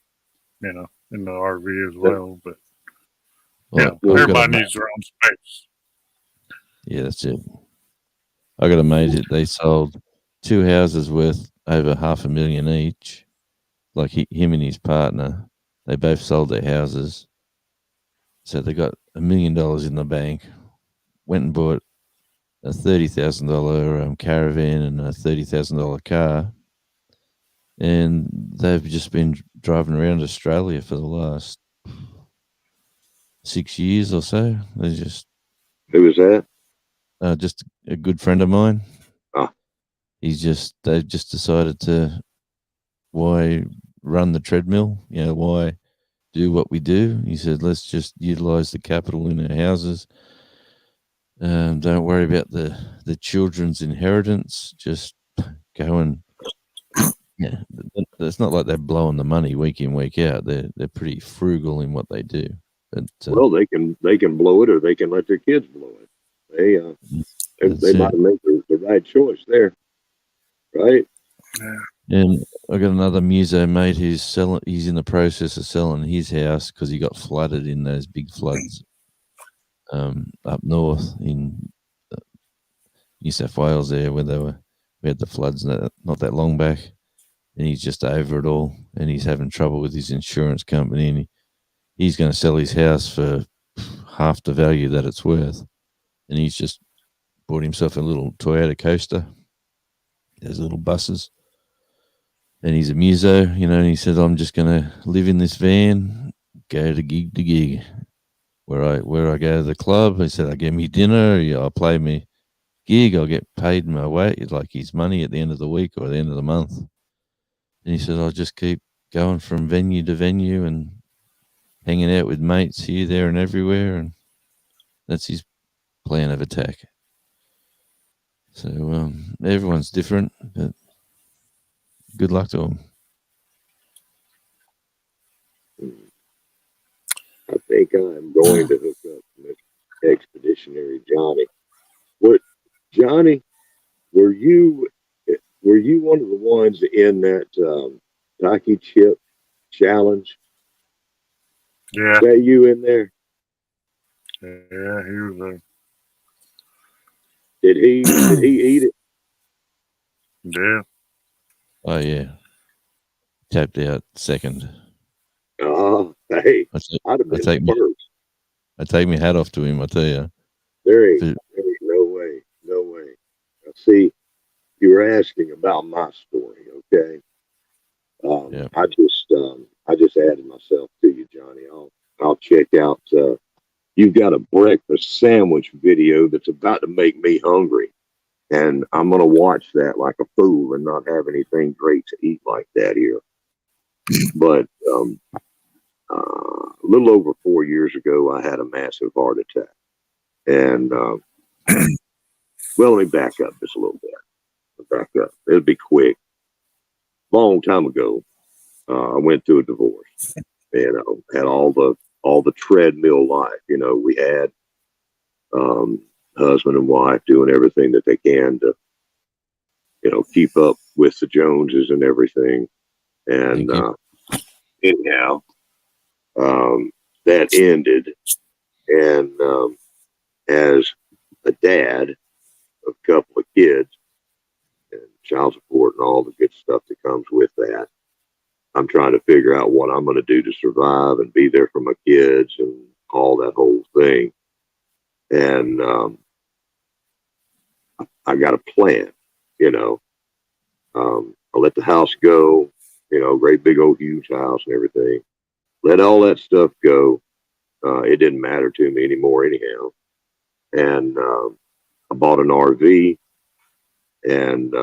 in the RV as well. But, everybody needs their own space. Yeah, that's it. I got a mate that they sold 2 houses worth over $500,000 each. Like him and his partner, they both sold their houses. So they got $1 million in the bank, went and bought a $30,000 caravan and a $30,000 car. And they've just been driving around Australia for the last 6 years or so. They just. Who was that? Just a good friend of mine. Oh. They've just decided to, why run the treadmill? Why do what we do? He said, let's just utilize the capital in our houses. Don't worry about the children's inheritance. Just go and, it's not like they're blowing the money week in, week out. They're pretty frugal in what they do. But well, they can blow it, or they can let their kids blow it. They might make the right choice there, right? And I got another muso mate who's selling. He's in the process of selling his house because he got flooded in those big floods up north in New South Wales there, where we had the floods not that long back, and he's just over it all, and he's having trouble with his insurance company, and he's going to sell his house for half the value that it's worth, and he's just bought himself a little Toyota Coaster, those little buses, and he's a muso, and he said, I'm just going to live in this van, go to gig. Where I go to the club, he said, I get me dinner, I play me gig, I'll get paid my way, like his money at the end of the week or the end of the month. And he said, I'll just keep going from venue to venue and hanging out with mates here, there, and everywhere. And that's his plan of attack. So everyone's different, but good luck to them. I think I'm going to hook up with Expeditionary Johnny. Johnny, were you one of the ones in that Taki Chip challenge? Yeah. Is that you in there? Yeah, he was Did he eat it? Yeah. Oh yeah, tapped out second. Hey, I take, I'd have I been take me, first. I take my hat off to him. I tell you. There ain't no way, no way. Now, see, you were asking about my story, okay? Yeah. I just added myself to you, Johnny. I'll check out. You've got a breakfast sandwich video that's about to make me hungry, and I'm gonna watch that like a fool and not have anything great to eat like that here. But a little over 4 years ago, I had a massive heart attack, and well, let me back up just a little bit. Back up. It'll be quick. Long time ago, I went through a divorce. You know, had all the treadmill life. You know, we had husband and wife doing everything that they can to, you know, keep up with the Joneses and everything. And Thank you. anyhow, that ended. And as a dad of a couple of kids and child support and all the good stuff that comes with that, I'm trying to figure out what I'm going to do to survive and be there for my kids and all that whole thing. And I got a plan, you know. I let the house go, you know, great big old huge house and everything. Let all that stuff go. It didn't matter to me anymore, anyhow. And I bought an RV and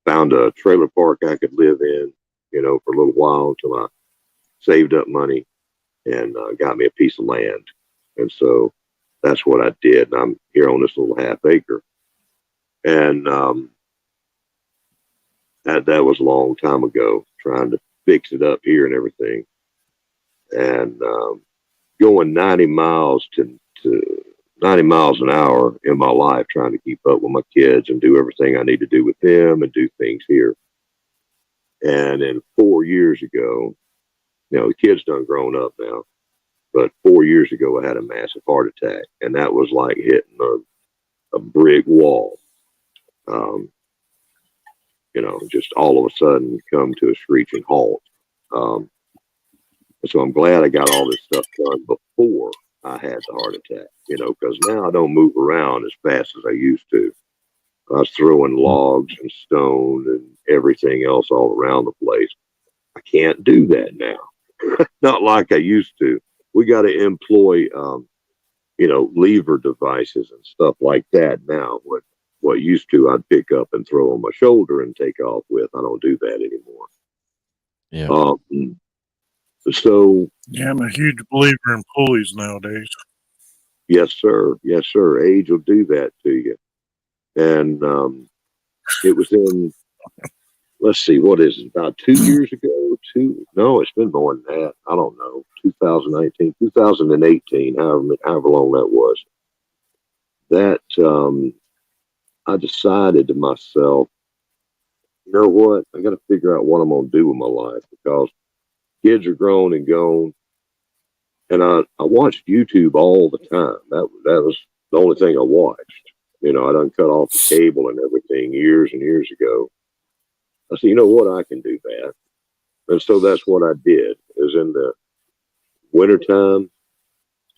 found a trailer park I could live in, you know, for a little while until I saved up money and got me a piece of land. And so that's what I did. And I'm here on this little half acre. And that was a long time ago, trying to fix it up here and everything. And going 90 miles to 90 miles an hour in my life, trying to keep up with my kids and do everything I need to do with them and do things here. And then 4 years ago, you know, the kid's done grown up now, but 4 years ago, I had a massive heart attack, and that was like hitting a brick wall. You know, just all of a sudden come to a screeching halt. So I'm glad I got all this stuff done before I had the heart attack, you know, because now I don't move around as fast as I used to. I was throwing logs and stone and everything else all around the place. I can't do that now. Not like I used to. We got to employ, you know, lever devices and stuff like that now. What used to I'd pick up and throw on my shoulder and take off with. I don't do that anymore. Yeah. So Yeah, I'm a huge believer in pulleys nowadays. yes, sir. Yes, sir. Age will do that to you. And it was in, let's see, what is it, about 2 years ago? No, it's been more than that. I don't know, 2019, 2018, however long that was. That I decided to myself, you know what? I got to figure out what I'm going to do with my life because kids are grown and gone. And I watched YouTube all the time. That was the only thing I watched. You know, I done cut off the cable and everything years and years ago. I said, you know what? I can do that. And so that's what I did. It was in the wintertime,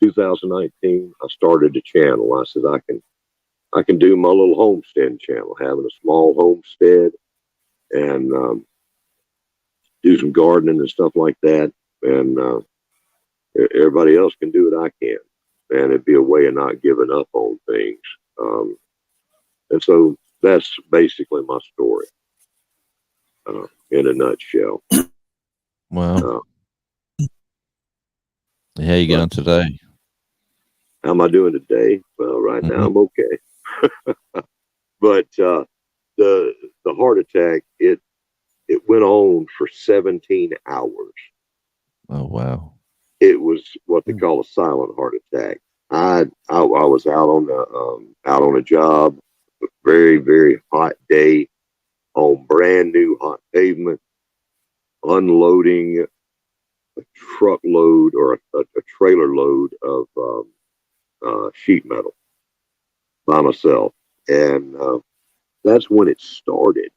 2019. I started a channel. I said, I can do my little homestead channel, having a small homestead and do some gardening and stuff like that. And everybody else can do what I can. And it'd be a way of not giving up on things. And so that's basically my story in a nutshell. Wow. How you going today? How am I doing today? Well, right now I'm okay. But the heart attack, it went on for 17 hours. Oh wow. It was what they call a silent heart attack. I was out on a job, a very, very hot day on brand new hot pavement, unloading a truckload or a trailer load of sheet metal by myself. And That's when it started.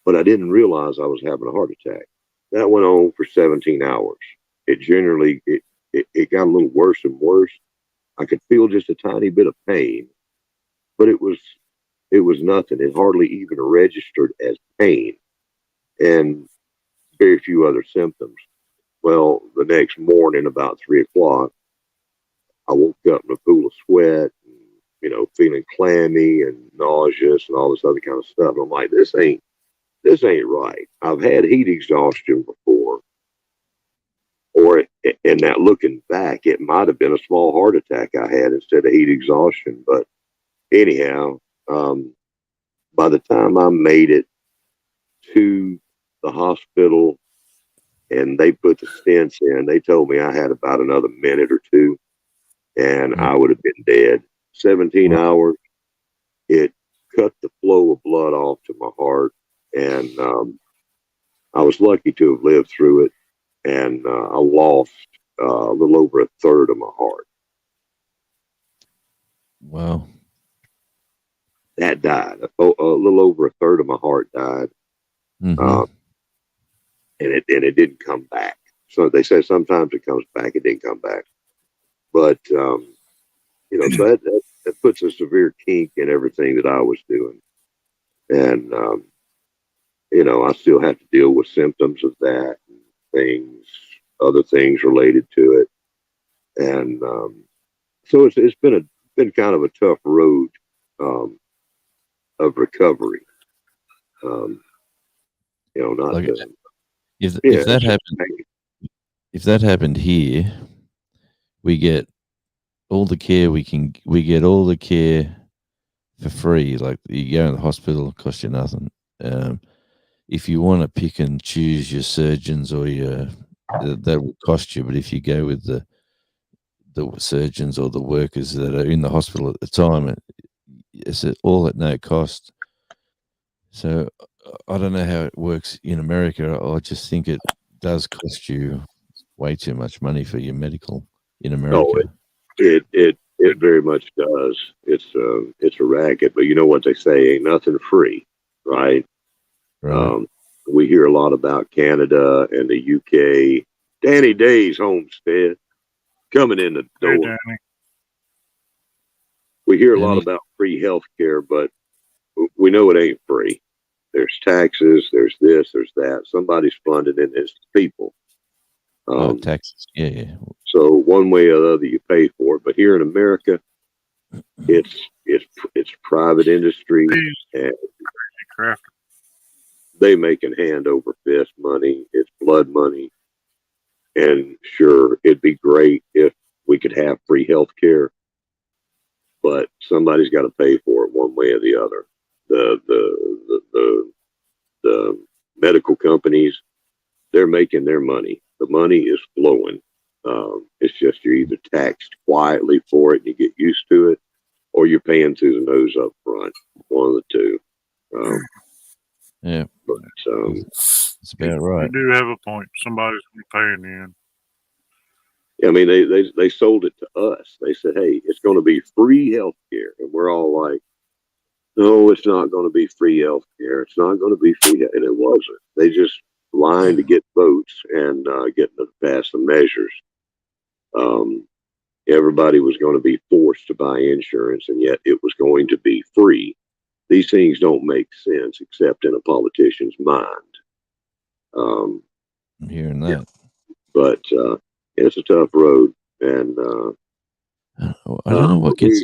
But I didn't realize I was having a heart attack. That went on for 17 hours. It generally, it got a little worse and worse. I could feel just a tiny bit of pain, but it was nothing. It hardly even registered as pain, and very few other symptoms. Well, the next morning, about 3 o'clock, I woke up in a pool of sweat, and, feeling clammy and nauseous and all this other kind of stuff. I'm like, this ain't right. I've had heat exhaustion before, and now looking back, it might have been a small heart attack I had instead of heat exhaustion. But anyhow, by the time I made it to the hospital and they put the stents in, they told me I had about another minute or two and I would have been dead. 17 hours. It cut the flow of blood off to my heart. And I was lucky to have lived through it. And I lost a little over a third of my heart. Wow. That died. A little over a third of my heart died. Mhm. And it didn't come back. So they say sometimes it comes back. It didn't come back. But, so that puts a severe kink in everything that I was doing. And, I still have to deal with symptoms of that and other things related to it. And so it's been kind of a tough road of recovery. Not Like, to, if yeah, that it's just happened, pain. if that happened here, we get all the care we get all the care for free. Like, you go in the hospital, it costs you nothing. If you want to pick and choose your surgeons or that will cost you. But if you go with the surgeons or the workers that are in the hospital at the time, it's all at no cost. So I don't know how it works in America. I just think it does cost you way too much money for your medical in America. It very much does. It's a racket, but you know what they say, ain't nothing free, right? Right. We hear a lot about Canada and the UK. Danny Day's homestead coming in the Hey, door. Danny. We hear a lot Danny? about free health care, but we know it ain't free. There's taxes, there's this, there's that. Somebody's funding it, it's the people. Taxes. Yeah. So one way or the other, you pay for it. But here in America, it's private industry, and Craft. they making hand over fist money. It's blood money. And sure, it'd be great if we could have free health care, but somebody's got to pay for it one way or the other. The medical companies, they're making their money. The money is flowing. It's just you're either taxed quietly for it and you get used to it, or you're paying through the nose up front. One of the two. Yeah. But That's about right. You do have a point. Somebody's going to pay in the end. I mean, they sold it to us. They said, "Hey, it's going to be free health care," and we're all like, "No, it's not going to be free health care. It's not going to be free," and it wasn't. They just lying to get votes and getting to pass the measures. Everybody was going to be forced to buy insurance, and yet it was going to be free. These things don't make sense except in a politician's mind. I'm hearing that. But it's a tough road, and I don't know what gets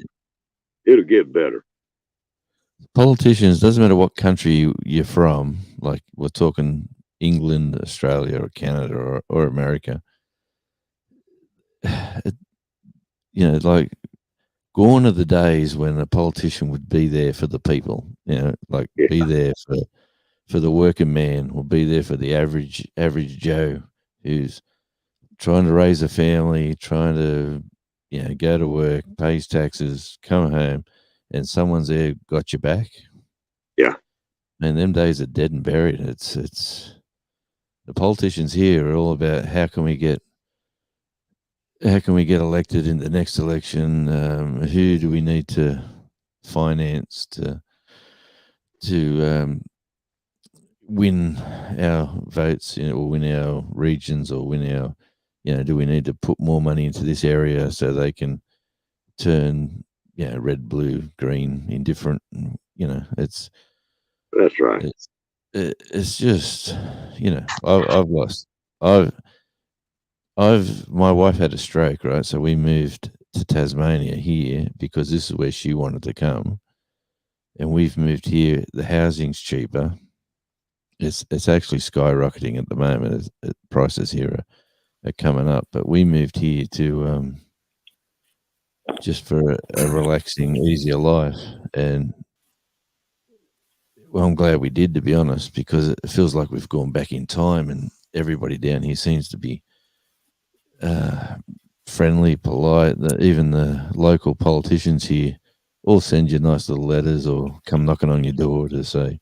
it'll get better. politicians. Doesn't matter what country you're from. Like, we're talking England, Australia, or Canada, or America. Like, gone are the days when a politician would be there for the people. Be there for the working man, or be there for the average Joe who's trying to raise a family, trying to go to work, pays taxes, come home, and someone's there, got your back. Yeah. And them days are dead and buried. It's the politicians here are all about how can we get elected in the next election? Who do we need to finance to win our votes, or win our regions, or win our, do we need to put more money into this area so they can turn, red, blue, green, indifferent? It's That's right. it's just, I've lost. My wife had a stroke, right? So we moved to Tasmania here because this is where she wanted to come, and we've moved here. The housing's cheaper. It's actually skyrocketing at the moment. Prices here are coming up, but we moved here to just for a relaxing, easier life, and well, I'm glad we did, to be honest, because it feels like we've gone back in time, and everybody down here seems to be friendly, polite. Even the local politicians here all send you nice little letters or come knocking on your door to say,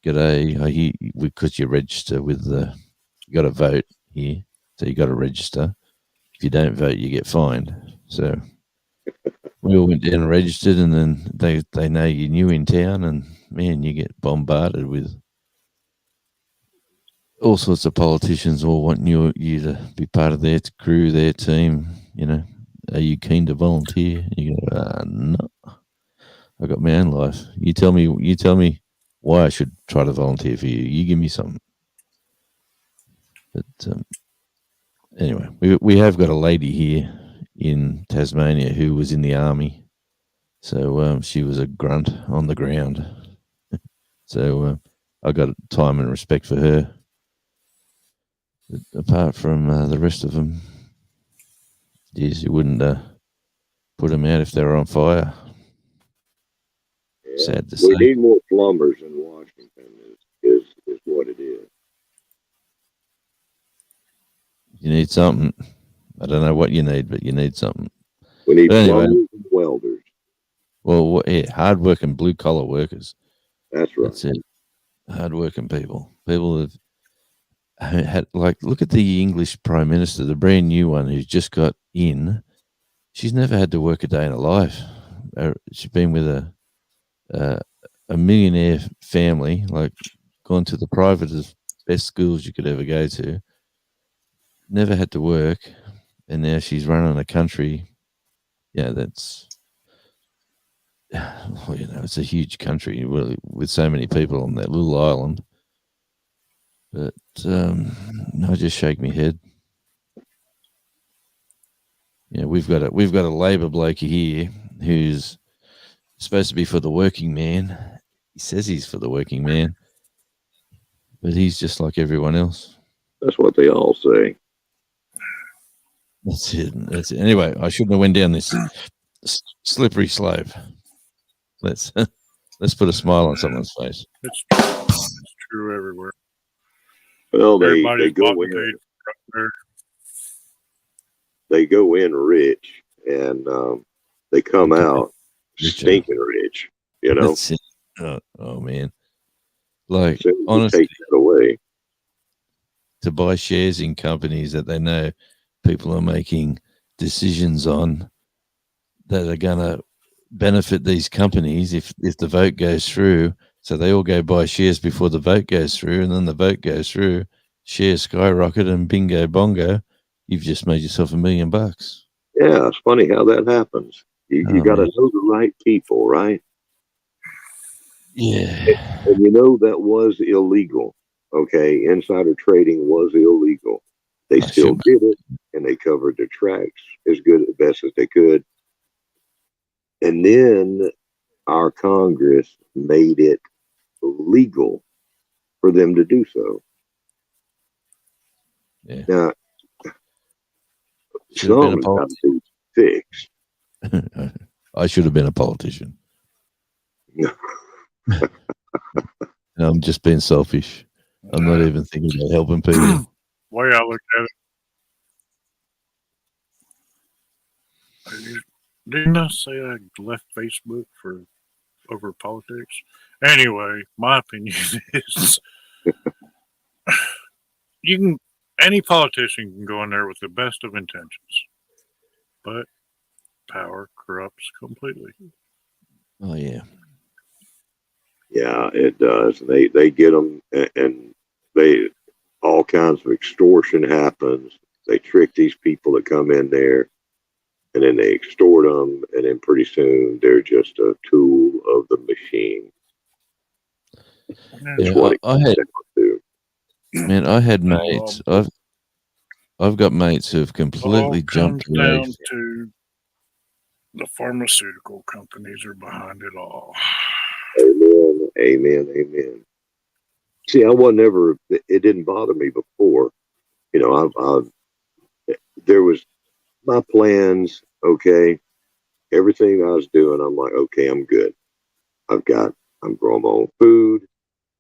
"G'day, I hear because you register with you got to vote here, so you got to register. If you don't vote, you get fined." So we all went down and registered, and then they know you're new in town, and man, you get bombarded with all sorts of politicians all wanting you to be part of their crew, their team. Are you keen to volunteer? And you go, no, I got my own life. You tell me why I should try to volunteer for you. You give me something. But anyway, we have got a lady here in Tasmania who was in the army, so she was a grunt on the ground. So I got time and respect for her. But apart from the rest of them, geez, you wouldn't put them out if they were on fire. Yeah. Sad to We say. need more plumbers in Washington. Is what it is. You need something. I don't know what you need, but you need something. We need But anyway, plumbers and welders. well, yeah, hard-working blue-collar workers. That's right. That's it. Hard-working people. People have had, like, look at the English Prime Minister, the brand new one who's just got in. She's never had to work a day in her life. She's been with a millionaire family, like gone to the privatest, best schools you could ever go to. Never had to work, and now she's running a country. Yeah, that's well, it's a huge country really, with so many people on that little island. But I just shake my head. We've got a Labor bloke here who's supposed to be for the working man. He says he's for the working man, but he's just like everyone else. That's what they all say. That's it. Anyway, I shouldn't have went down this slippery slope. Let's put a smile on someone's face. It's true everywhere. Well, they Everybody's go bought and in. paid for They go in rich, and they come out Rich, stinking rich. That's it. Oh man, like So you honestly, take that away. to buy shares in companies that they know people are making decisions on that are going to benefit these companies if the vote goes through. So they all go buy shares before the vote goes through, and then the vote goes through, shares skyrocket, and bingo bongo, you've just made yourself $1 million. Yeah, it's funny how that happens. You Oh, got to man. know the right people, right? Yeah. And that was illegal. Okay, insider trading was illegal. They I still should- did it, and they covered their tracks as best as they could. And then our Congress made it legal for them to do so. Yeah. Now, Should have been a something's got to be fixed. I should have been a politician. I'm just being selfish. I'm not even thinking about helping people. way I look at it. Didn't I say I left Facebook for over politics? Anyway, my opinion is any politician can go in there with the best of intentions, but power corrupts completely. Oh yeah. Yeah, it does. They get them, and they all kinds of extortion happens. They trick these people that come in there, and then they extort them, and then pretty soon they're just a tool of the machine. That's Yeah, what it I comes had down to. man, I had Well, mates. I've got mates who've all completely comes jumped away. down to the pharmaceutical companies are behind it all. Amen, amen, amen. See, I was never. It didn't bother me before. You know, there was my plans. Okay, everything I was doing, I'm like, okay, I'm good. I'm growing my own food.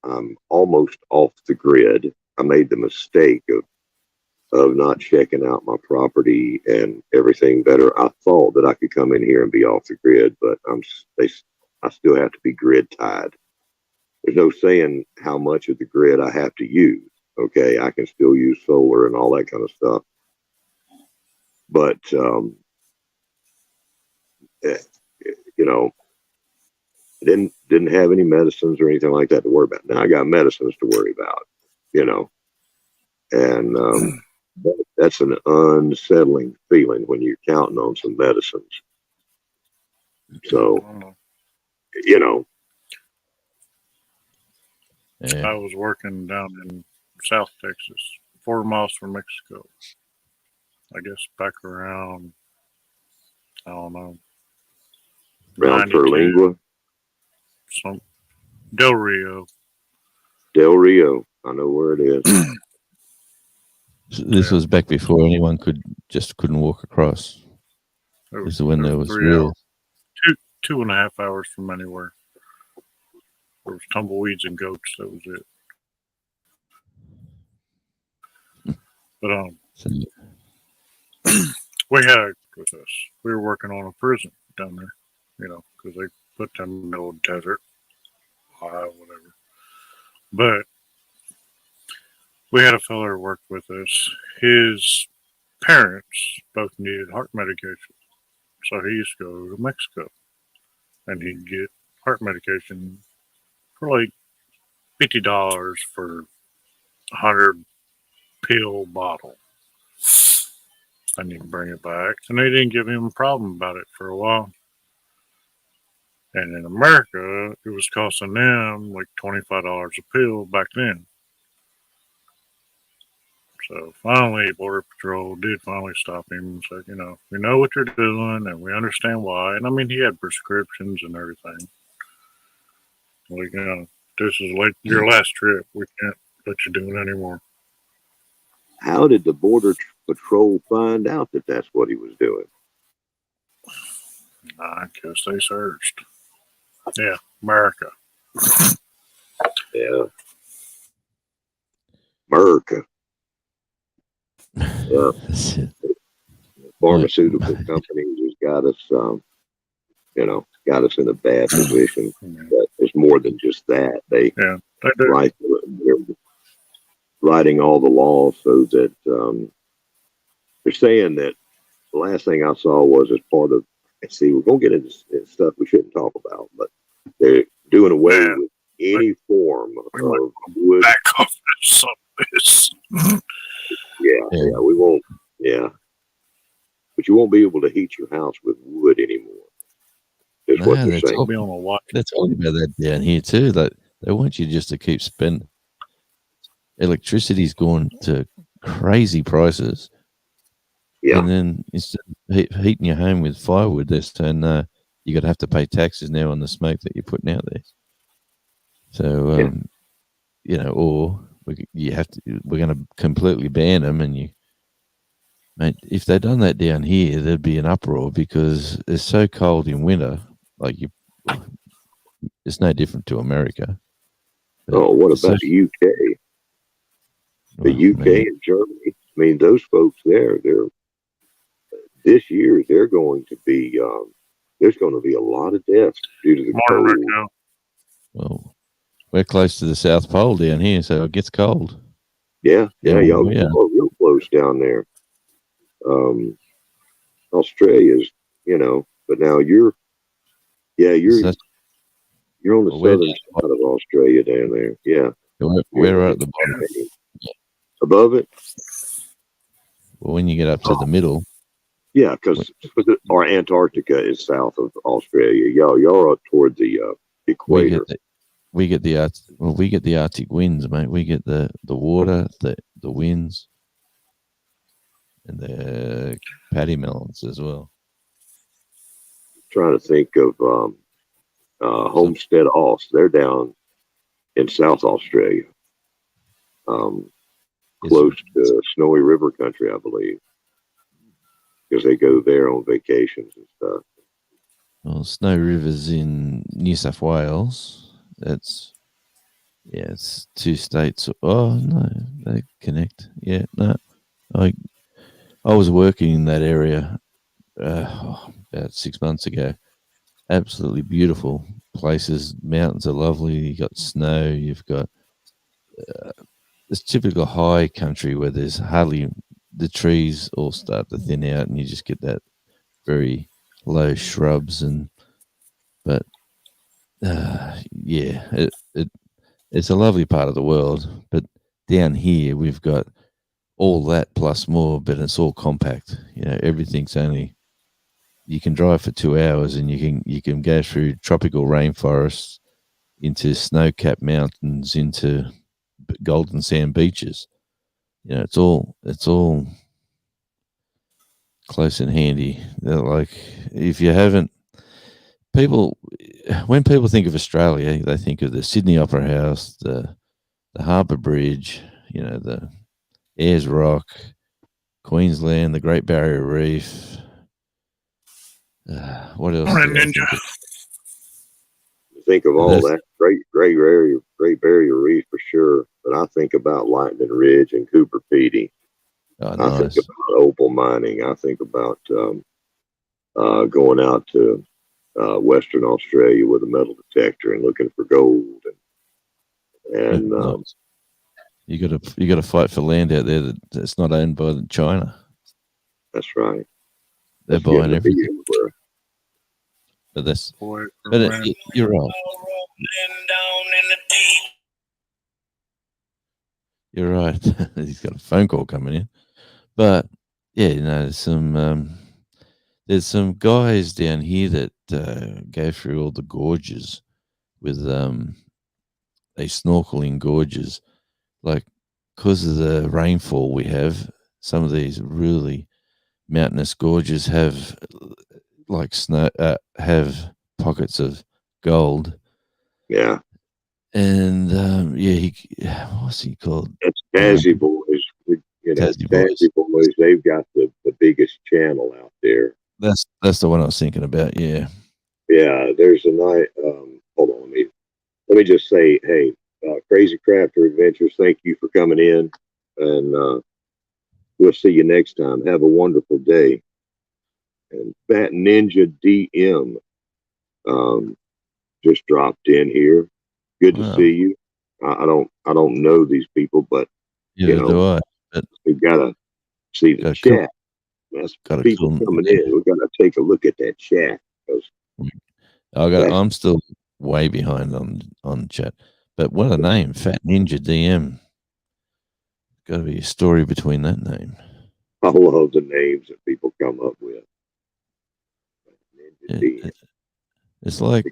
I'm almost off the grid. I made the mistake of not checking out my property and everything better. I thought that I could come in here and be off the grid, but I still have to be grid tied. There's no saying how much of the grid I have to use. Okay, I can still use solar and all that kind of stuff, but eh, you know, didn't have any medicines or anything like that to worry about. Now I got medicines to worry about, you know, and that's an unsettling feeling when you're counting on some medicines. So, I don't know. you know, Yeah. I was working down in South Texas, 4 miles from Mexico. I guess back around, I don't know, around 92, Terlingua, some Del Rio. Del Rio, I know where it is. This was back before anyone couldn't walk across. It This is when there was 3 real. hours, 2.5 hours from anywhere. There was tumbleweeds and goats. That was it. But So, we had with us. We were working on a prison down there, you know, because they put them in the middle of the desert, Ohio, whatever. But we had a fellow that worked with us. His parents both needed heart medication, so he used to go to Mexico, and he'd get heart medication for like $50 for 100 pill bottle. And he'd bring it back, and they didn't give him a problem about it for a while. And in America, it was costing them like $25 a pill back then. So finally, Border Patrol did finally stop him and said, you know, we know what you're doing and we understand why. And I mean, he had prescriptions and everything. Like, you know, this is like your last trip. We can't let you do it anymore. How did the Border Patrol find out that that's what he was doing? I guess they searched. Yeah, America. Yeah. America. Yeah. that's it. Pharmaceutical companies has got us, you know, got us in a bad position. But it's more than just that. They Yeah, they do. they're writing all the laws so that they're saying that the last thing I saw was as part of, see, we're going to get into stuff we shouldn't talk about, but they're doing away Yeah. with any form We might of wood. back off some of this. Yeah, we won't, yeah. But you won't be able to heat your house with wood anymore. Is what No, they're saying. I'll be on a watch. They're talking about that down here too. That they want you just to keep spending. Electricity's gone to crazy prices. Yeah. And then instead of heating your home with firewood, they're saying you're going to have to pay taxes now on the smoke that you're putting out there. So, you know, or we're going to completely ban them. And mate, if they'd done that down here, there'd be an uproar because it's so cold in winter. Like it's no different to America. But Oh, what it's about the UK? The UK and Germany. I mean, those folks there, this year they're going to be. There's going to be a lot of deaths due to the Morning, cold. Rico. Well, we're close to the South Pole down here, so it gets cold. Yeah, Yeah, y'all yeah. are real close down there. Such- Australia's, you know, but now you're You're on the Well, we're southern side of Australia down there. Yeah. we're right at the bottom. Above it? Well, when you get up to the middle, Yeah, because our Antarctica is south of Australia. Y'all are up toward the we equator. get the we get the we get the Arctic winds, mate. We get the water, the winds, and the paddy melons as well. Trying to think of Homestead Oss. They're down in South Australia, close to Snowy River country, I believe, because they go there on vacations and stuff. Well, Snow River's in New South Wales. It's two states. Oh no, they connect. Yeah, no, I was working in that area about 6 months ago. Absolutely beautiful places. Mountains are lovely. You got snow. You've got this typical high country where there's hardly the trees all start to thin out, and you just get that very low shrubs it's a lovely part of the world. But down here we've got all that plus more, but it's all compact. Everything's only, you can drive for 2 hours and you can go through tropical rainforests, into snow-capped mountains, into golden sand beaches. It's all close and handy. Like, if you haven't, when people think of Australia, they think of the Sydney Opera House, the Harbour Bridge, the Ayers Rock, Queensland, the Great Barrier Reef. What else? Red Ninja. Think of all that Great Barrier Reef for sure, but I think about Lightning Ridge and Cooper Pedy. Oh, I nice. think about opal mining. I think about going out to Western Australia with a metal detector and looking for gold. And Nice. You got to fight for land out there that's not owned by China. That's right. They're That's buying getting to be everything. everywhere. But you're right. You're right. He's got a phone call coming in. But yeah, there's some guys down here that go through all the gorges with they snorkel in gorges, like, because of the rainfall we have. Some of these really mountainous gorges have like snow, have pockets of gold. Yeah. And what's he called? That's Tassie Boys. Tassie Tassie Boys, they've got the biggest channel out there. That's the one I was thinking about. Yeah. Yeah, there's a night. Hold on, let me just say, hey, Crazy Crafter Adventures, thank you for coming in, and we'll see you next time. Have a wonderful day. And Fat Ninja DM just dropped in here. Good to see you. I don't know these people, but Do I? But we've got to see the chat. That's people coming in. We've got to take a look at that chat. I'm still way behind on chat. But what a name, Fat Ninja DM. Got to be a story between that name. I love the names that people come up with. It's like,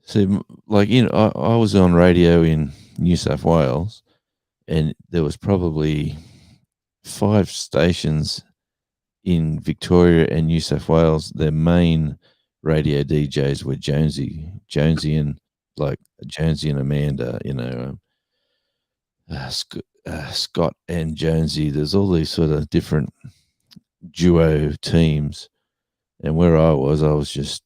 see, like, I was on radio in New South Wales, and there was probably 5 stations in Victoria and New South Wales. Their main radio DJs were Jonesy and Amanda, Scott and Jonesy. There's all these sort of different duo teams, and where I was just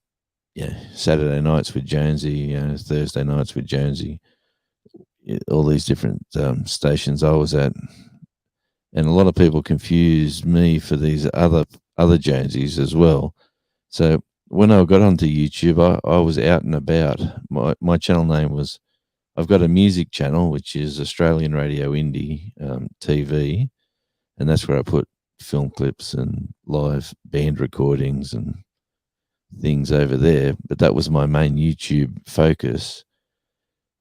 Saturday nights with Jonesy, Thursday nights with Jonesy. All these different stations I was at, and a lot of people confused me for these other Jonesies as well. So when I got onto YouTube, I was out and about. My channel name was, I've got a music channel, which is Australian Radio Indie TV, and that's where I put film clips and live band recordings and things over there, but that was my main YouTube focus.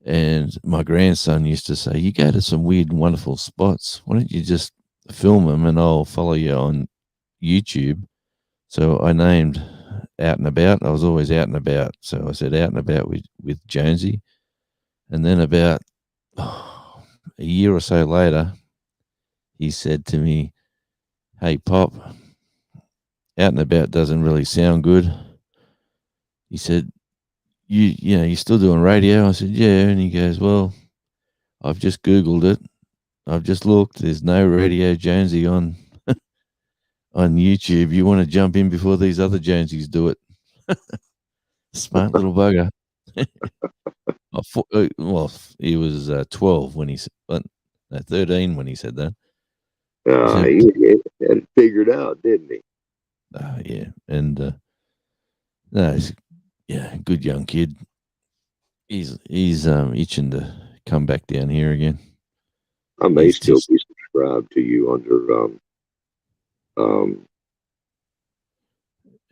And my grandson used to say, "You go to some weird and wonderful spots. Why don't you just film them and I'll follow you on YouTube?" So I named Out and About. I was always out and about. So I said Out and About with Jonesy. And then about a year or so later, he said to me, "Hey, Pop, Out and About doesn't really sound good." He said, you still doing radio?" I said, "Yeah." And he goes, "Well, I've just Googled it. I've just looked. There's no Radio Jonesy on on YouTube. You want to jump in before these other Jonesies do it?" Smart little bugger. Well, he was 12 when he said, 13 when he said that. He had it figured out, didn't he? Yeah, and no, he's good young kid. He's itching to come back down here again. I may He's still just- be subscribed to you under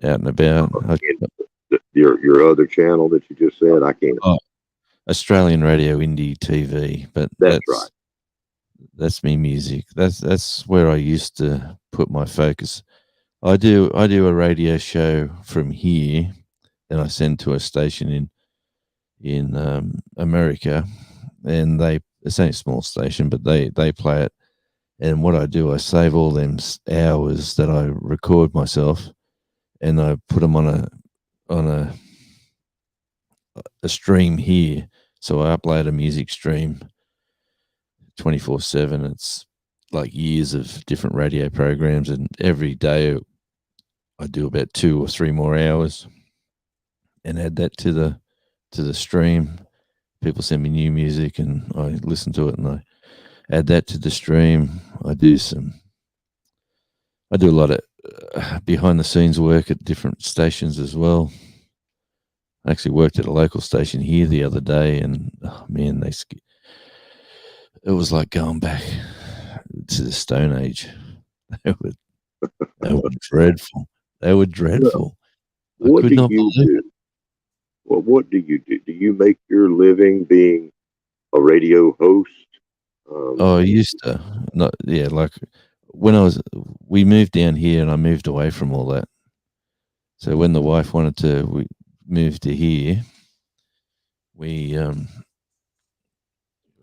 Out and About. your other channel that you just said. I can't. Australian Radio Indie TV, but That's right. That's me music. That's where I used to put my focus. I do a radio show from here, and I send to a station in America, and it's only a small station, but they play it. And what I do, I save all them hours that I record myself, and I put them on a stream here. So I upload a music stream 24/7. It's like years of different radio programs, and every day I do about 2 or 3 more hours and add that to the stream. People send me new music and I listen to it, and I add that to the stream. I do a lot of behind the scenes work at different stations as well. I actually worked at a local station here the other day, and oh man, it was like going back to the Stone Age. They were dreadful. They were dreadful. What could do not you believe do? Well, what do you do? Do you make your living being a radio host? Oh, I used to like when we moved down here and I moved away from all that. So when the wife wanted we moved to here, we I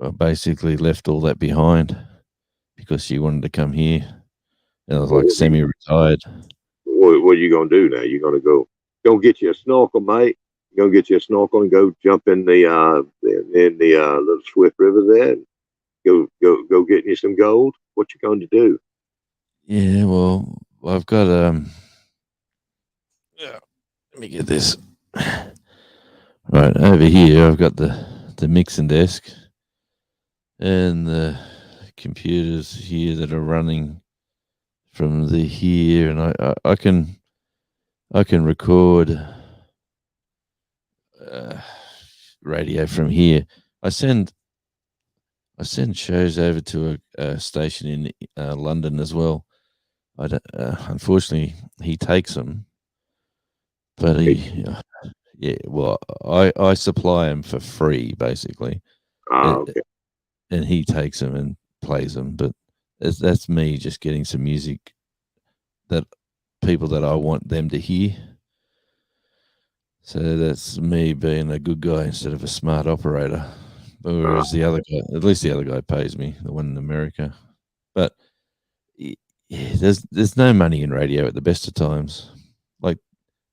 basically left all that behind because she wanted to come here, and I was like semi-retired. What are you gonna do now? You're gonna go get you a snorkel, mate. You're gonna get you a snorkel and go jump in the little Swift River there. And go get you some gold. What you going to do? Yeah, well, I've got yeah, let me get this right over here. I've got the mixing desk and the computers here that are running from here, and I can record radio from here. I send shows over to a station in London as well. I don't, unfortunately, he takes them, but I supply him for free basically. Okay. And he takes them and plays them, but that's me just getting some music that people that I want them to hear. So that's me being a good guy instead of a smart operator. Whereas the other guy, at least the other guy pays me, the one in America. But yeah, there's no money in radio at the best of times. Like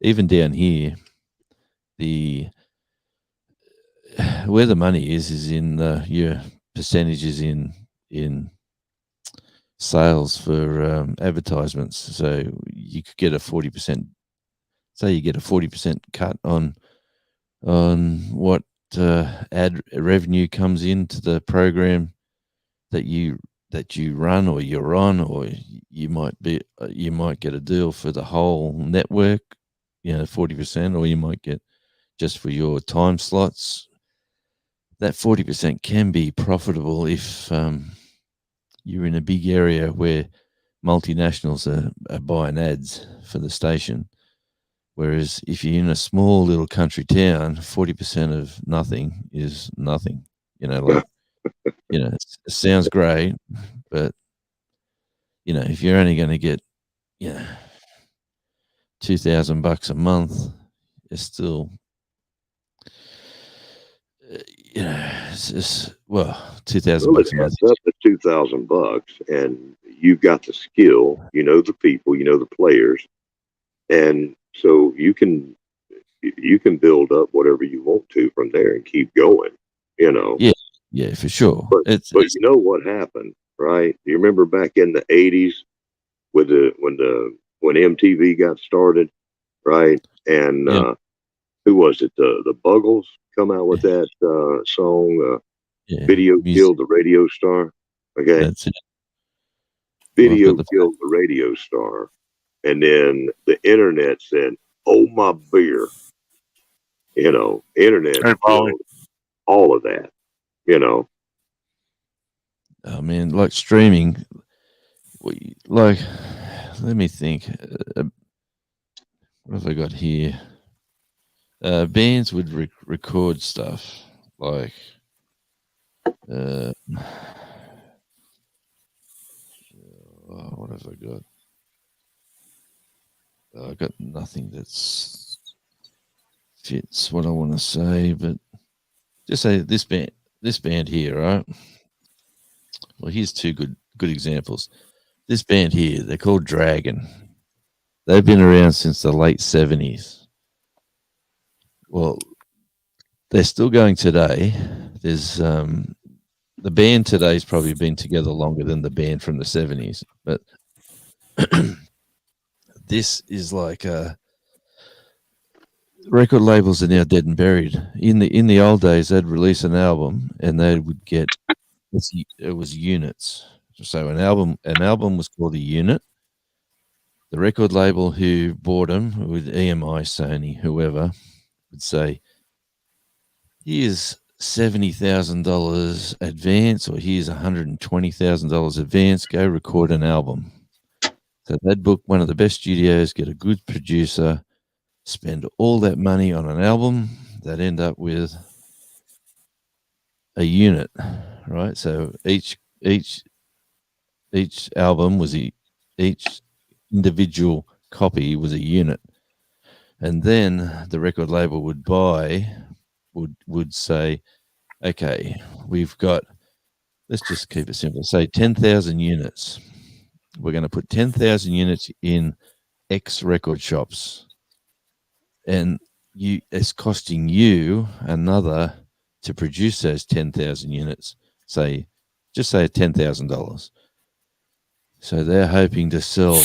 even down here, where the money is in your percentages in sales for advertisements. So you could get a 40%. Say you get a 40% cut on what ad revenue comes into the program that you run or you're on, or you might get a deal for the whole network, 40%, or you might get just for your time slots. That 40% can be profitable if you're in a big area where multinationals are buying ads for the station. Whereas if you're in a small little country town, 40% of nothing is nothing. Like, it sounds great, but, if you're only going to get, $2,000 a month, it's still, it's just, $2,000 Well, it a month. adds up to $2,000, and you've got the skill. You know the people. You know the players, and so you can build up whatever you want to from there and keep going. Yeah. Yeah, for sure. But It's you know what happened, right? You remember back in the '80s with when MTV got started, right? And Yeah. who was it? The Buggles come out with that song. yeah, Video music, killed the radio star. Okay, that's it. video got the- killed the radio star, and then the internet said, "Oh my beer." Internet Hey, Polly. killed all of that. Oh man, like streaming, like, let me think. What have I got here? Bands would record stuff like, what have I got? I got nothing that's fits what I want to say, but just say this band here, right? Well, here's two good examples. This band here, they're called Dragon. They've been around since the late 70s. Well, they're still going today. There's the band today's probably been together longer than the band from the 70s, but this is like record labels are now dead and buried. In the old days, they'd release an album and they would get it was units. So an album was called a unit. The record label who bought them, with EMI, Sony, whoever, would say, here's $70,000 advance, or here's $120,000 advance, go record an album. So they'd book one of the best studios, get a good producer, spend all that money on an album. They'd end up with a unit, right? So each album was each individual copy was a unit, and then the record label would say, okay, we've got, let's just keep it simple, say 10,000 units. We're going to put 10,000 units in X record shops, and it's costing you another to produce those 10,000 units. Just say $10,000. So they're hoping to sell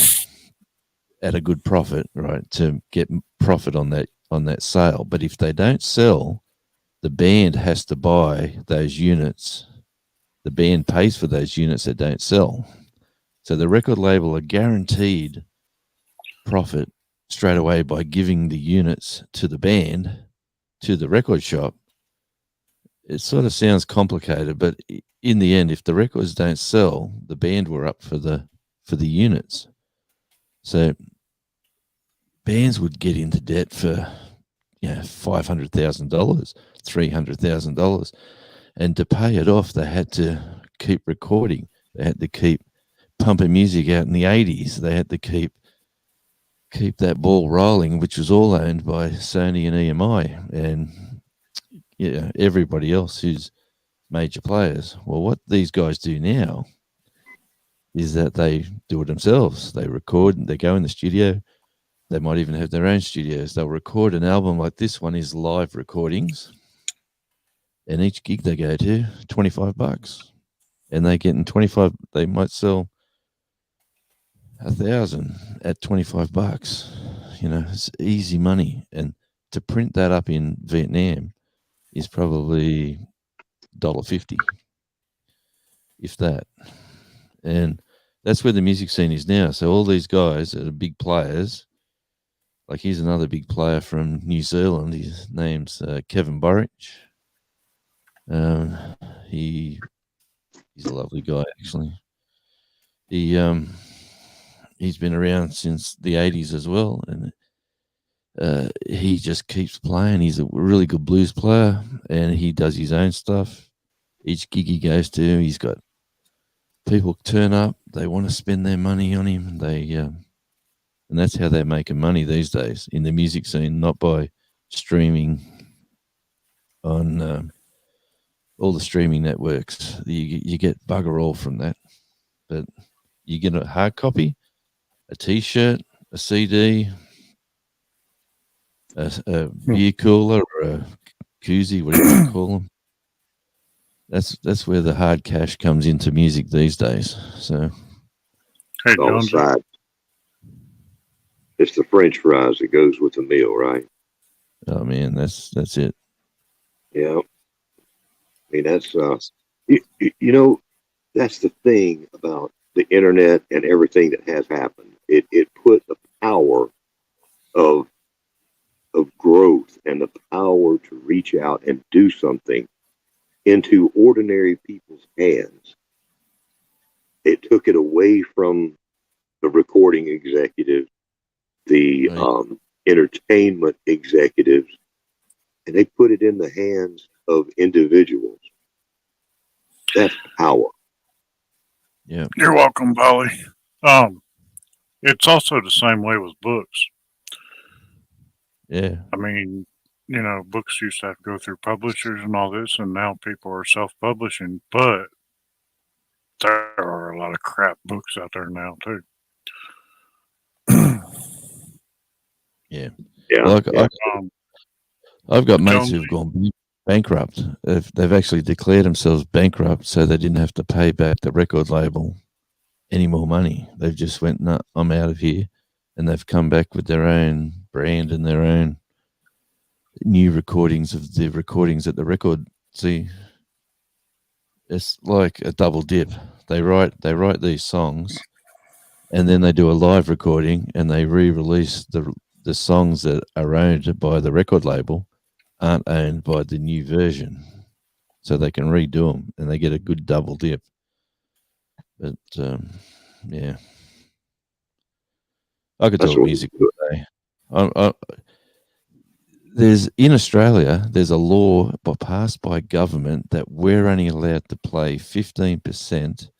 at a good profit, right? To get profit on that sale. But if they don't sell, the band has to buy those units. The band pays for those units that don't sell. So the record label are guaranteed profit straight away by giving the units to the band, to the record shop. It sort of sounds complicated, but in the end, if the records don't sell, the band were up for the units. So bands would get into debt for $500,000, $300,000, and to pay it off, they had to keep recording. They had to keep pumping music out in the 80s. They had to keep that ball rolling, which was all owned by Sony and EMI and everybody else who's major players. Well, what these guys do now is that they do it themselves. They record, they go in the studio. They might even have their own studios. They'll record an album like this one is live recordings. And each gig they go to, $25. And they get in 25, they might sell 1,000 at $25. It's easy money. And to print that up in Vietnam is probably $1.50, if that. And that's where the music scene is now. So all these guys that are big players, like here's another big player from New Zealand. His name's Kevin Burridge. He's a lovely guy, actually. He's been around since the 80s as well, he just keeps playing. He's a really good blues player, and he does his own stuff. Each gig he goes to, he's got people turn up. They want to spend their money on him. And that's how they're making money these days in the music scene, not by streaming on all the streaming networks. You get bugger all from that, but you get a hard copy, a T-shirt, a CD, a beer cooler, or a koozie, whatever you call them. That's where the hard cash comes into music these days. So, Hey, On the Jonesy. side. It's the French fries that goes with the meal, right? oh man, that's it. Yeah. I mean, that's, you know, that's the thing about the internet and everything that has happened. It put the power of growth and the power to reach out and do something into ordinary people's hands. It took it away from the recording executives, the Right. entertainment executives, and they put it in the hands of individuals. That's power. Yeah, You're welcome, Polly. It's also the same way with books. yeah, I mean, books used to have to go through publishers and all this, and now people are self-publishing. But there are a lot of crap books out there now too. yeah. Yeah. Well, yeah. I've got mates Jonesy. who've gone bankrupt. They've actually declared themselves bankrupt, so they didn't have to pay back the record label any more money. They've just went, "No, I'm out of here," and they've come back with their own brand and their own new recordings of the recordings at the record. See, it's like a double dip. They write these songs, and then they do a live recording, and they re-release the songs that are owned by the record label aren't owned by the new version, so they can redo them, and they get a good double dip. But yeah, I could That's talk what music all day. There's in Australia, there's a law passed by government that we're only allowed to play 15%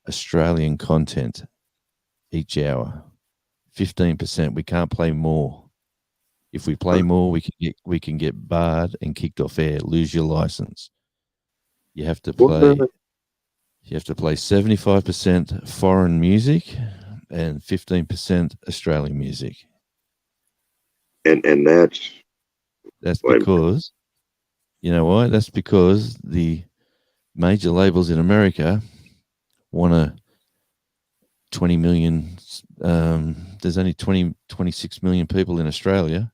Australian content each hour. 15%. We can't play more. If we play more, we can get barred and kicked off air. Lose your license. You have to play. You have to play 75% foreign music and 15% Australian music. And That's Wait. because, you know why? That's because the major labels in America want to 20 million. There's only 26 million people in Australia.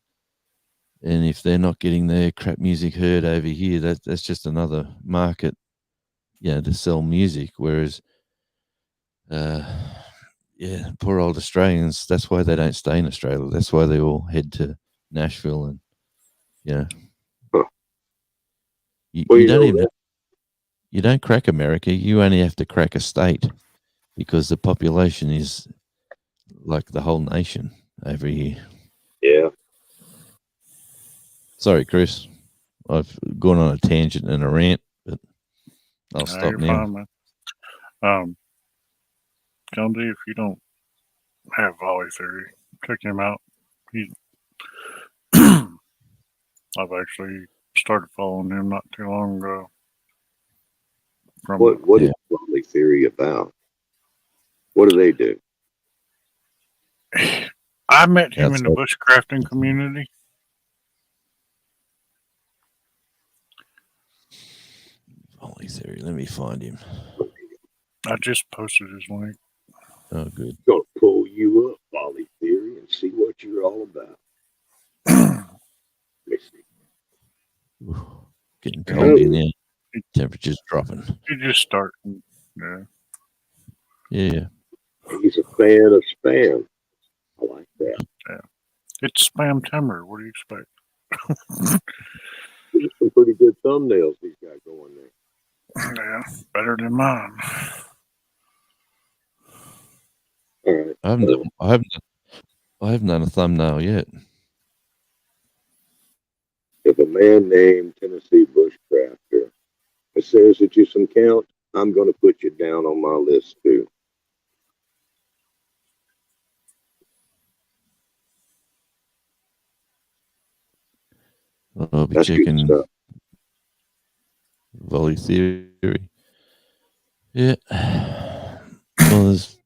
And if they're not getting their crap music heard over here, that's just another market, to sell music. Whereas, poor old Australians, that's why they don't stay in Australia. That's why they all head to Nashville and, you don't even, you don't crack America. You only have to crack a state because the population is like the whole nation over here. Yeah. Sorry, Chris. I've gone on a tangent and a rant, but I'll stop You're now. fine, man. Jonesy, if you don't have Volley Theory, check him out. I've actually started following him not too long ago. What is Volley Theory about? What do they do? I met him in the Outside. bushcrafting community. Holy theory. Let me find him. I just posted his link. Oh, good. Gonna pull you up, Volley Theory, and see what you're all about. Let me see. Ooh, getting cold in there. Temperature's dropping. You just starting. Yeah. Yeah. He's a fan of spam. I like that. It's Spam Timber. What do you expect? There's some pretty good thumbnails he's got going there. Yeah, better than mine. All right. I haven't done a thumbnail yet. If a man named Tennessee Bushcrafter says that you some count, I'm going to put you down on my list too. I'll be That's good checking stuff. volley theory. Yeah. Well, there's.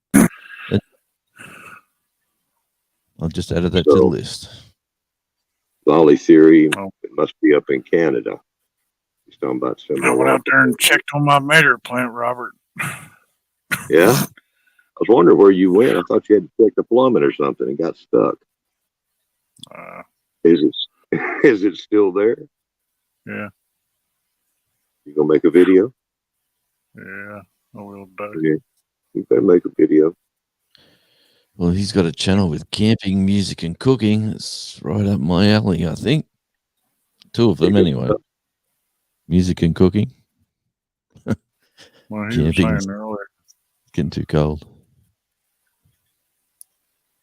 I've just added that to the So, list. volley theory, Oh. it must be up in Canada. He's talking about I went similar. out there and checked on my mater plant, Robert. Yeah. I was wondering where you went. I thought you had to check the plumbing or something and got stuck. Is it is it still there? Yeah, You gonna make a video? yeah, I will, Doug. Okay. You better make a video. Well, he's got a channel with camping, music, and cooking. It's right up my alley, I think. Two of them, anyway. Music and cooking. Well, he was Camping. saying earlier. Getting too cold.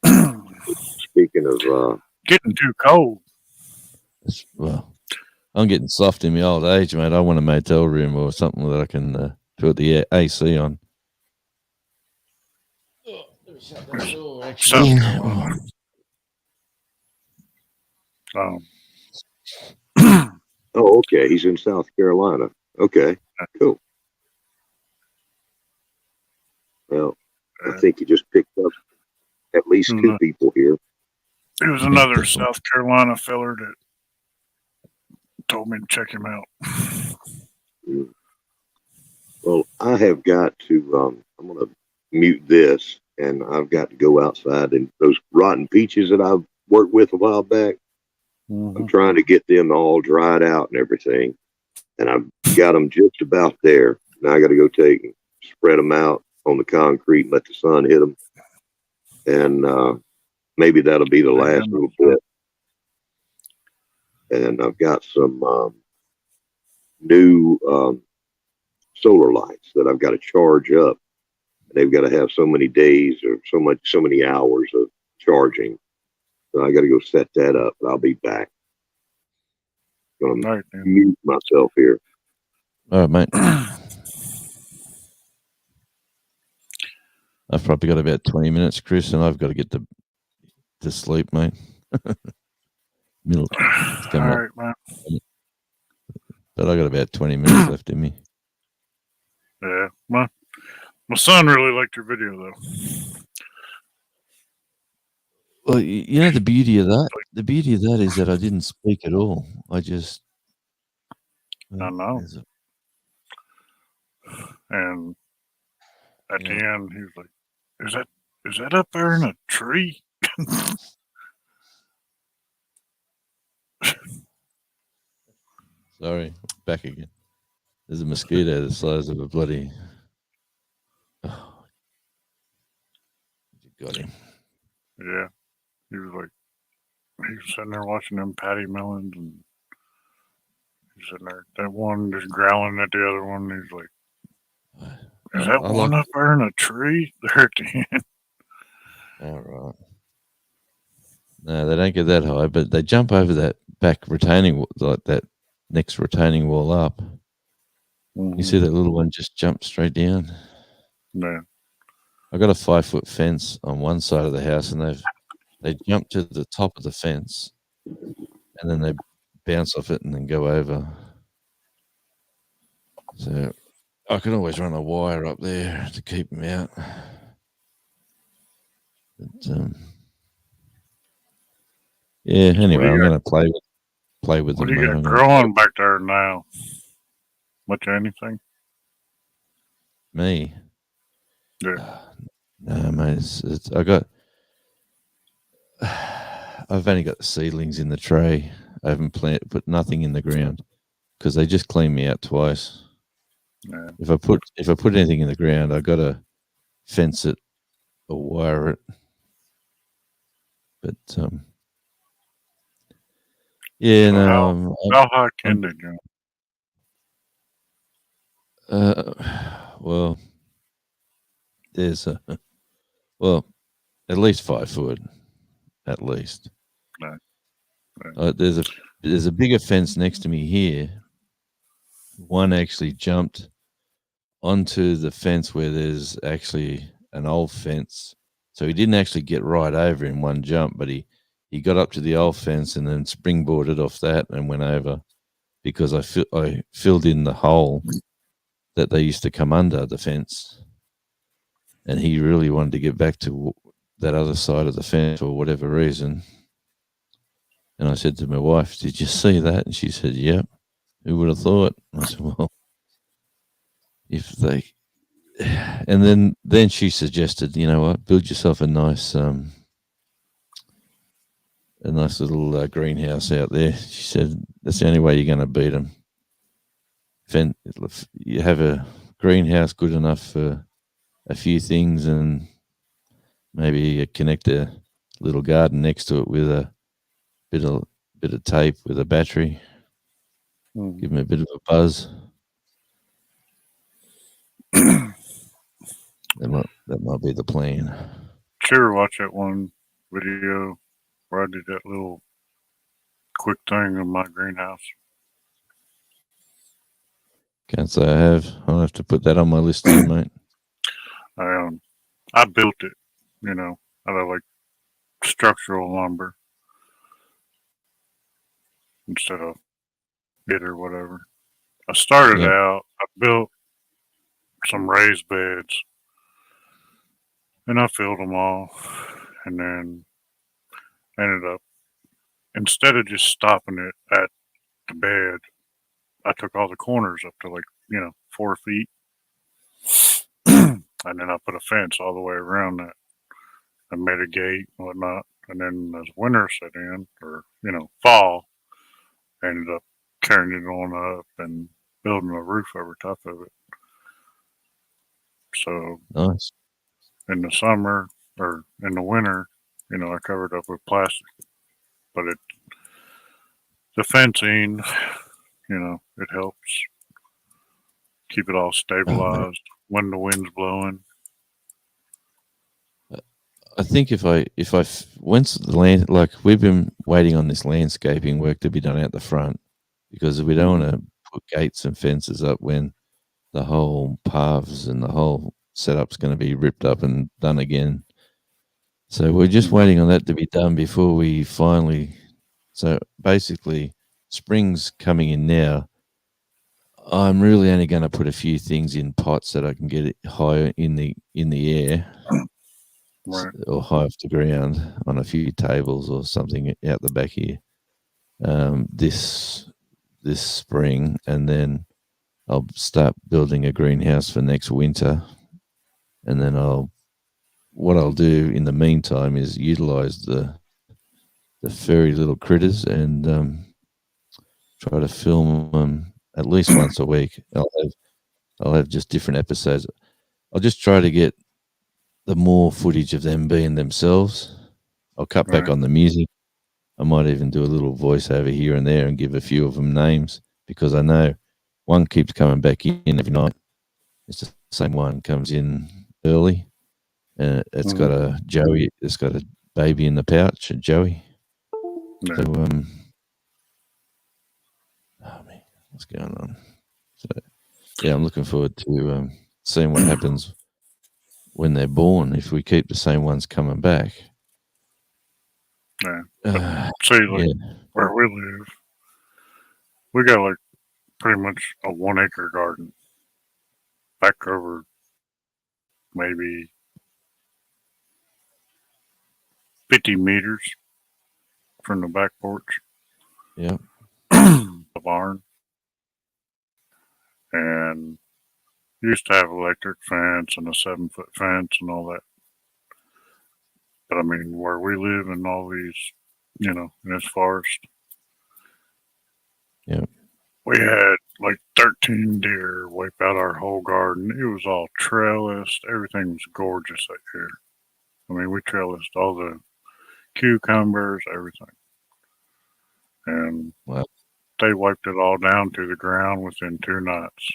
Speaking of Getting too cold. Well, I'm getting soft in my old age, mate. I want a motel room or something that I can put the AC on. South Carolina. oh, okay, he's in South Carolina. Okay, cool. Well, I think you just picked up at least two people here. There was another South Carolina feller that told me to check him out. Well, I have got to, I'm going to mute this, and I've got to go outside, and those rotten peaches that I've worked with a while back, I'm trying to get them all dried out and everything, and I've got them just about there. Now I got to go take and spread them out on the concrete and let the sun hit them, and maybe that'll be the last little bit. And I've got some new solar lights that I've got to charge up. They've got to have so many days or so many hours of charging. So I got to go set that up. But I'll be back. I'm going to mute myself here. All right, mate. I've probably got about 20 minutes, Chris, and I've got to get to sleep, mate. Middle. All right, man. But I got about 20 minutes left in me. Yeah, my son really liked your video though. Well, you know the beauty of that. The beauty of that is that I didn't speak at all. I just. I know. And at the end, he was like, "Is that up there in a tree?" Sorry, back again. There's a mosquito the size of a bloody. Oh, you got him. Yeah, he was sitting there watching them patty melons, and he's sitting there. That one just growling at the other one. And he's like, "Is that one up there in a tree?" There at the end. All right. No, they don't get that high, but they jump over that back retaining wall, like that next retaining wall up. You see that little one just jump straight down. Yeah. I got a 5-foot fence on one side of the house, and they jump to the top of the fence, and then they bounce off it and then go over. So I can always run a wire up there to keep them out. But, yeah. Anyway, I'm going to play with What them. do you got growing back there now? Much of anything? Me? Yeah. No, mate. I've only got the seedlings in the tray. I haven't put nothing in the ground because they just clean me out twice. Yeah. If I put anything in the ground, I got to fence it or wire it. But yeah, so how high can they go? Well, there's at least 5 foot, at least. Right. There's there's a bigger fence next to me here. One actually jumped onto the fence where there's actually an old fence. So he didn't actually get right over in one jump, but he got up to the old fence and then springboarded off that and went over because I filled in the hole that they used to come under the fence. And he really wanted to get back to that other side of the fence for whatever reason. And I said to my wife, "Did you see that?" And she said, "Yep. Who would have thought?" I said, "Well, if they..." And then she suggested, you know what, build yourself a nice little greenhouse out there. She said, that's the only way you're going to beat them. You have a greenhouse good enough for a few things, and maybe you connect a little garden next to it with a bit of tape with a battery. Mm. Give them a bit of a buzz. That might be the plan. Did you ever watch that one video where I did that little quick thing in my greenhouse? Can't say I have. I'll have to put that on my list too, mate. I built it, you know, out of like structural lumber instead of it or whatever. I started Yeah. out, I built some raised beds and I filled them all, and then ended up, instead of just stopping it at the bed, I took all the corners up to like, 4 feet. And then I put a fence all the way around that. I made a gate and whatnot. And then as winter set in, or, fall, I ended up carrying it on up and building a roof over top of it. So Nice. in the summer or in the winter, I covered up with plastic. But the fencing, it helps keep it all stabilized when the wind's blowing. I think once the land, like we've been waiting on this landscaping work to be done out the front because we don't want to put gates and fences up when the whole paths and the whole setup's going to be ripped up and done again. So we're just waiting on that to be done before we finally. So basically, spring's coming in now. I'm really only going to put a few things in pots that I can get it higher in the air. Right. Or high off the ground on a few tables or something out the back here. This spring, and then I'll start building a greenhouse for next winter, and then what I'll do in the meantime is utilize the furry little critters and try to film them at least once a week. I'll have just different episodes. I'll just try to get the more footage of them being themselves. I'll cut back Right. on the music. I might even do a little voiceover here and there and give a few of them names because I know one keeps coming back in every night. It's the same one, comes in early. It's got a Joey. It's got a baby in the pouch, a Joey. Yeah. So, what's going on? So, yeah, I'm looking forward to seeing what happens when they're born, if we keep the same ones coming back. Yeah. See, like where we live, we got like pretty much a 1 acre garden back over maybe 50 meters from the back porch. Yeah. The barn. And used to have electric fence and a 7-foot fence and all that. But I mean, where we live in all these, in this forest, Yeah. we had like 13 deer wipe out our whole garden. It was all trellised. Everything was gorgeous out here. I mean, we trellised all the cucumbers, everything. And Wow. they wiped it all down to the ground within 2 nights.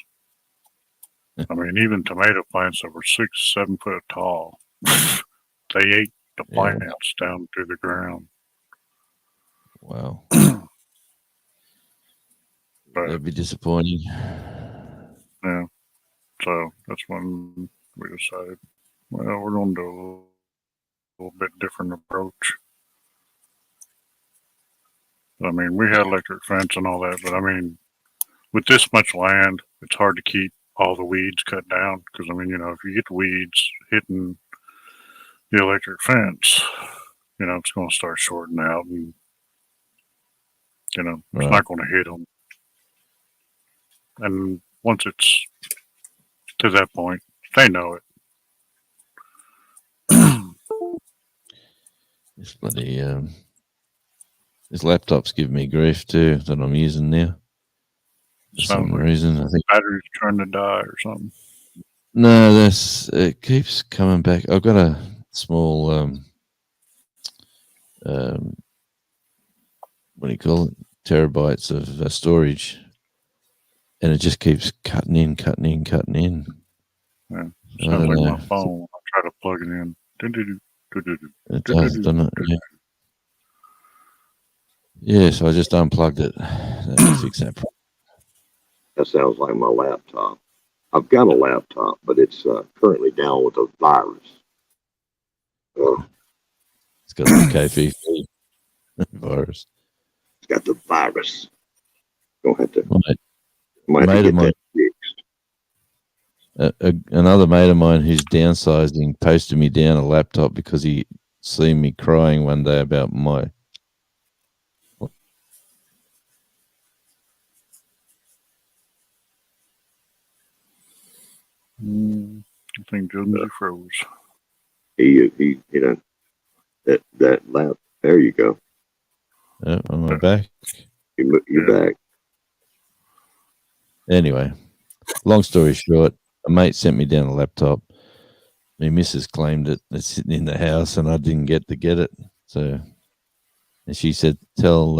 I mean, even tomato plants that were 6, 7 foot tall, they ate the plants down to the ground. Wow. But That'd be disappointing. yeah, so that's when we decided, well, we're going to do a little bit different approach. I mean, we had electric fence and all that, but I mean, with this much land, it's hard to keep all the weeds cut down because I mean, you know, if you get the weeds hitting the electric fence, you know, it's going to start shorting out, and you know, it's Right. not going to hit them. And once it's to that point, they know it. This bloody this laptop's giving me grief too that I'm using now. For Sounds some like reason, I think. battery's trying to die or something. No, it keeps coming back. I've got a small what do you call it? Terabytes of storage, and it just keeps cutting in. Yeah, I sounds don't like know. my phone. I try to plug it in. It does, doesn't it? Yeah. Yeah, so I just unplugged it. That'll fix that problem. That sounds like my laptop. I've got a laptop, but it's currently down with a virus. It's got the KFC virus. It's got the virus. Don't have to. Mate, Might have mate to of get mine, that fixed. another mate of mine who's downsizing posted me down a laptop because he seen me crying one day about my. I think Jonesy froze. He, you know, that lap. There you go. On my back. You're Yeah. back. Anyway, long story short, a mate sent me down a laptop. My missus claimed it. It's sitting in the house, and I didn't get to get it. So, and she said, "Tell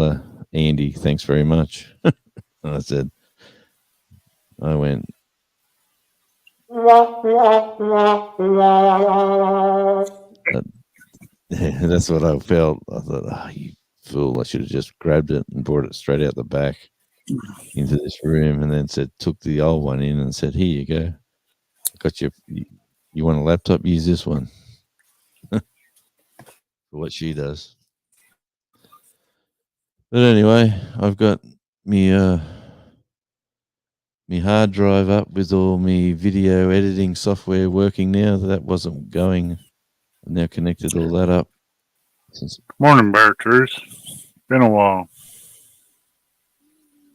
Andy, thanks very much." And I said, I went. That's what I felt. I thought, oh, you fool! I should have just grabbed it and brought it straight out the back into this room, and then took the old one in and said, "Here you go. Got you. You want a laptop? Use this one." For what she does. But anyway, I've got me hard drive up with all me video editing software working now. That wasn't going. I've now connected all that up. Morning, Bear Truth. Been a while.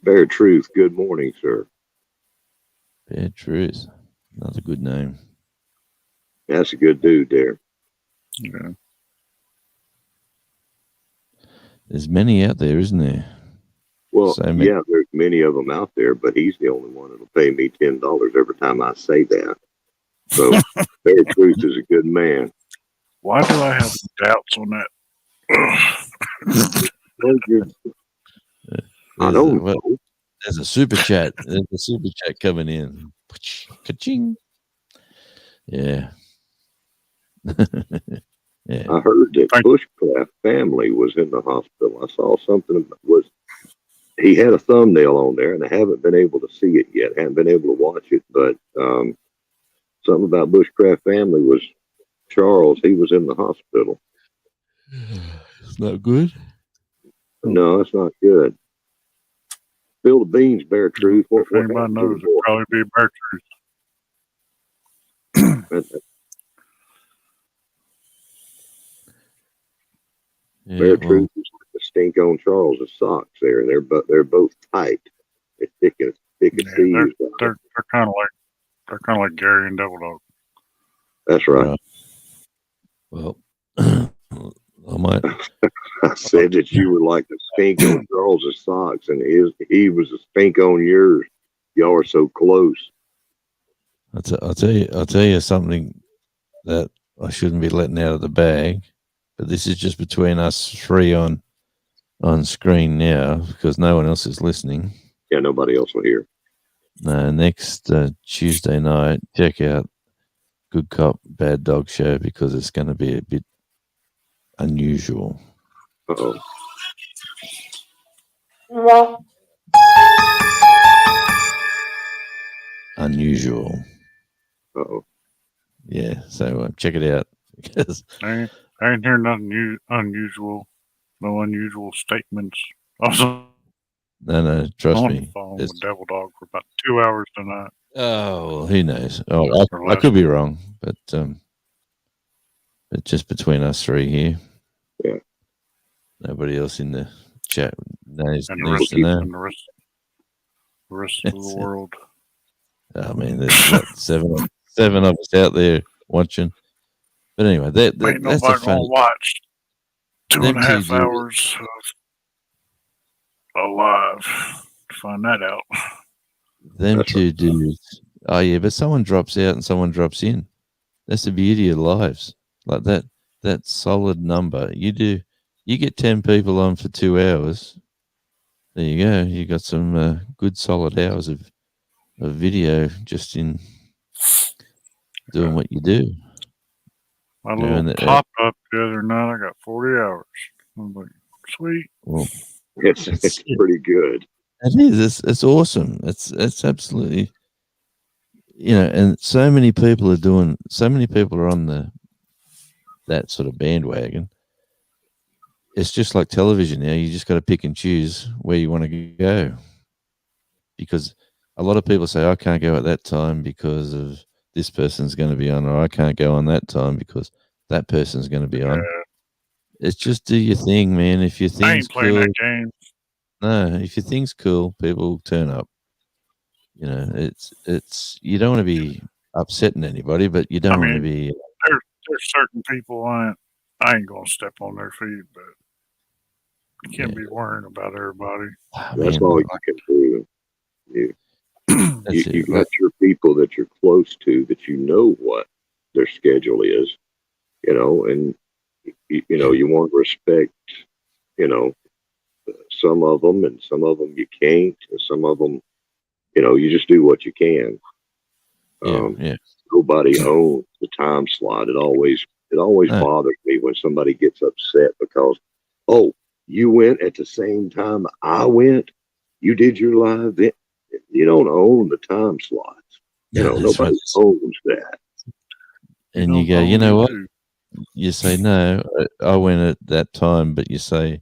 Bear Truth. Good morning, sir. Bad Truth. Another good name. That's a good dude there. Yeah. There's many out there, isn't there? Well, So many. yeah, there's many of them out there, but he's the only one that'll pay me $10 every time I say that. So Bear Truth is a good man. Why do I have doubts on that? I don't Well, know. there's a super chat. There's a super chat coming in. Ka-ching. Yeah. Yeah. I heard that Thank- Bushcraft family was in the hospital. I saw something about he had a thumbnail on there, and I haven't been able to see it yet. I haven't been able to watch it, but something about Bushcraft family was Charles. He was in the hospital. It's not good. No, it's not good. Spill the beans, Bear Truth. If anybody happened to knows, the it'd probably be Bear Truth. boy? Yeah, Bear well, Truth is like the stink on Charles's socks there. They're both tight. They're thick as Yeah, thieves. They're kind of like Gary and Devil Dog. That's right. Right. well, I might. I said that you were like the stink on Charles's socks, and he was a stink on yours. Y'all are so close. I'll tell you something that I shouldn't be letting out of the bag, but this is just between us three on screen now because no one else is listening. Yeah, nobody else will hear. Next Tuesday night, check out Good Cop, Bad Dog show because it's going to be a bit unusual. Uh-oh. Unusual. Uh-oh. Yeah, so check it out because I ain't hearing nothing unusual. No unusual statements. Also no, trust on the me. phone It's with Devil Dog for about 2 hours tonight. well, who knows? Oh, Or I less. could be wrong, but just between us three here, Yeah. nobody else in the chat knows And the needs rest to know. and the rest of the world. I mean, there's what seven of us out there watching. But anyway, Ain't that's a nobody gonna funny. watch two Them and a two half dudes. hours alive to find that out. Them That's two dudes. Oh yeah, but someone drops out and someone drops in. That's the beauty of lives. Like that. That solid number. You get 10 people on for 2 hours. There you go. You got some good solid hours of video just in doing what you do. My You know, little and pop up the other night, I got 40 hours. I'm like, sweet. well, it's pretty good. it is. It's awesome. It's absolutely, and so many people are doing. So many people are on that sort of bandwagon. It's just like television now. You just got to pick and choose where you want to go, because a lot of people say I can't go at that time because of this person's going to be on, or I can't go on that time because that person's going to be on. It's just do your thing, man. If your I thing's ain't playing cool, that game. no. If your thing's cool, people turn up. It's you don't want to be upsetting anybody, but you I don't want to mean, be. there's certain people I ain't gonna step on their feet, but you can't Yeah. be worrying about everybody. That's Man, all like, you can do. You, that's you it. got Like, your people that you're close to that you know what their schedule is, and you want to respect, you know, some of them, and some of them you can't, and some of them, you just do what you can. yeah. Nobody owns the time slot. It always No, bothers me when somebody gets upset because, oh, you went at the same time I went. You did your live. You don't own the time slots. yeah, that's right. Nobody owns that. And you don't go, you own know it what? too. You say no. I went at that time, but you say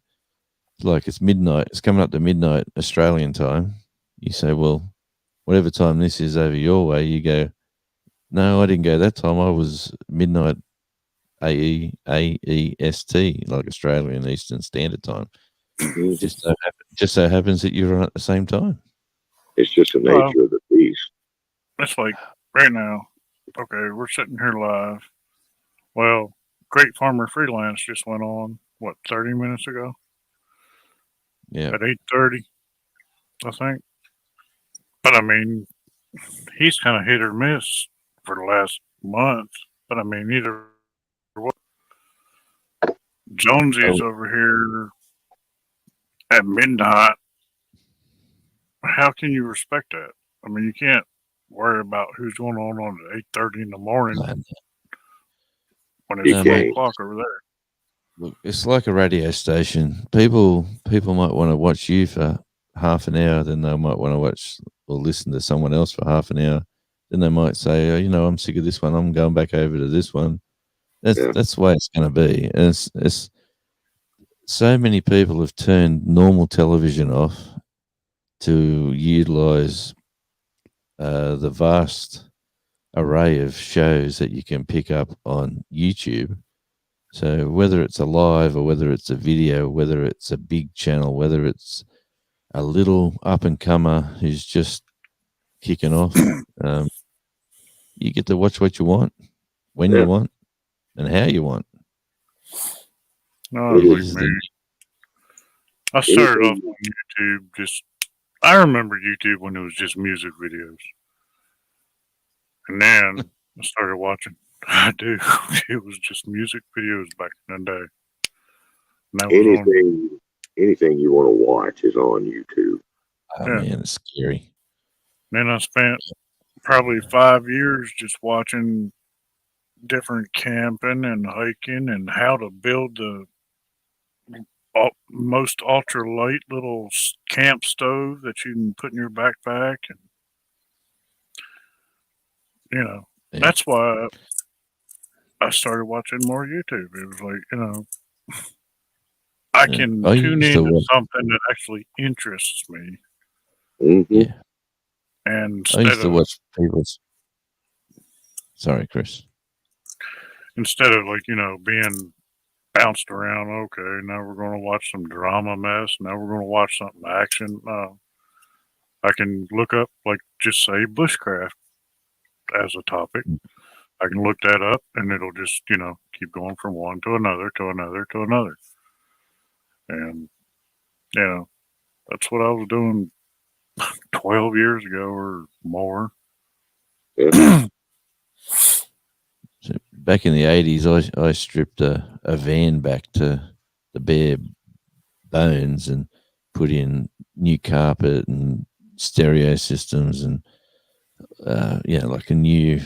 like it's midnight. It's coming up to midnight Australian time. You say, well, whatever time this is over your way. You go, no, I didn't go that time. I was midnight AEST, like Australian Eastern Standard Time. Mhm. Just so happens that you're on at the same time. It's just the Well, nature of the beast. it's like right now. Okay, we're sitting here live. Well, Great Farmer Freelance just went on 30 minutes ago Yeah, at 8:30, I think. But I mean, he's kind of hit or miss for the last month. But I mean, either way, Jonesy's oh, over here at midnight. How can you respect that? I mean, you can't worry about who's going on at 8:30 in the morning man. when You it's No, four mate. can't. o'clock over there. Look, it's like a radio station. People might want to watch you for half an hour, then they might want to watch or listen to someone else for half an hour. Then they might say, oh, I'm sick of this one. I'm going back over to this one. Yeah. That's the way it's going to be. And it's so many people have turned normal television off to utilize the vast array of shows that you can pick up on YouTube. So whether it's a live or whether it's a video, whether it's a big channel, whether it's a little up and comer who's just kicking off, you get to watch what you want, when Yeah. you want, and how you want. No, It it's like This is me. the I started off Anything, on YouTube. I remember YouTube when it was just music videos, and then I started watching. I do. It was just music videos back in the day, and that was on. anything you want to watch is on YouTube. oh Yeah. man, it's scary. Then I spent probably 5 years just watching different camping and hiking and how to build the most ultra light little camp stove that you can put in your backpack. And you know, Yeah. that's why I started watching more YouTube. It was like, you know, I Yeah. can I tune used to into watch. something that actually interests me, Hmm. Yeah, and I used to watch people's. Sorry, Chris. instead of like, you know, being bounced around. Okay, now we're going to watch some drama mess. Now we're going to watch something action. I can look up, like, just say bushcraft as a topic. I can look that up, and it'll just, you know, keep going from one to another to another to another. And, you know, that's what I was doing 12 years ago or more. Yeah. So back in the 80s, I stripped a van back to the bare bones and put in new carpet and stereo systems and like a new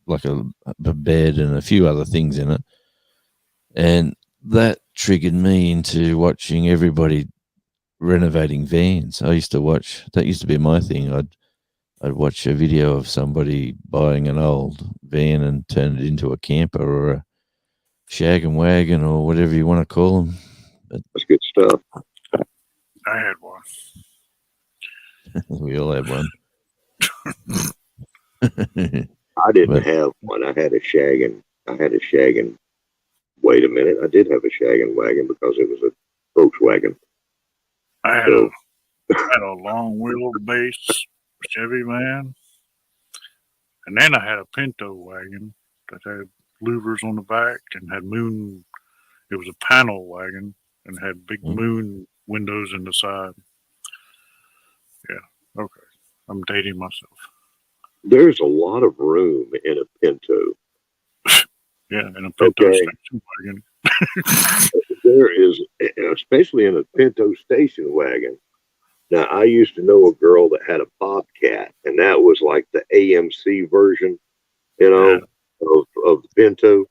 like a bed and a few other things in it, and that triggered me into watching everybody renovating vans. I used to watch that. Used to be my thing. I'd watch a video of somebody buying an old van and turn it into a camper or a shag and wagon or whatever you want to call them. That's good stuff. I had one. We all had one. I didn't But- have one. I had a shaggin'. Wait a minute. I did have a shaggin' wagon because it was a Volkswagen. I had, So, had a long wheelbase Chevy van. And then I had a Pinto wagon that had louvers on the back and had moon. It was a panel wagon and had big Mm. moon windows in the side. Yeah, okay. I'm dating myself. there's a lot of room in a Pinto. Yeah, in a Pinto Okay. station wagon. There is, especially in a Pinto station wagon. Now, I used to know a girl that had a Bobcat, and that was like the AMC version, you know, of the Pinto.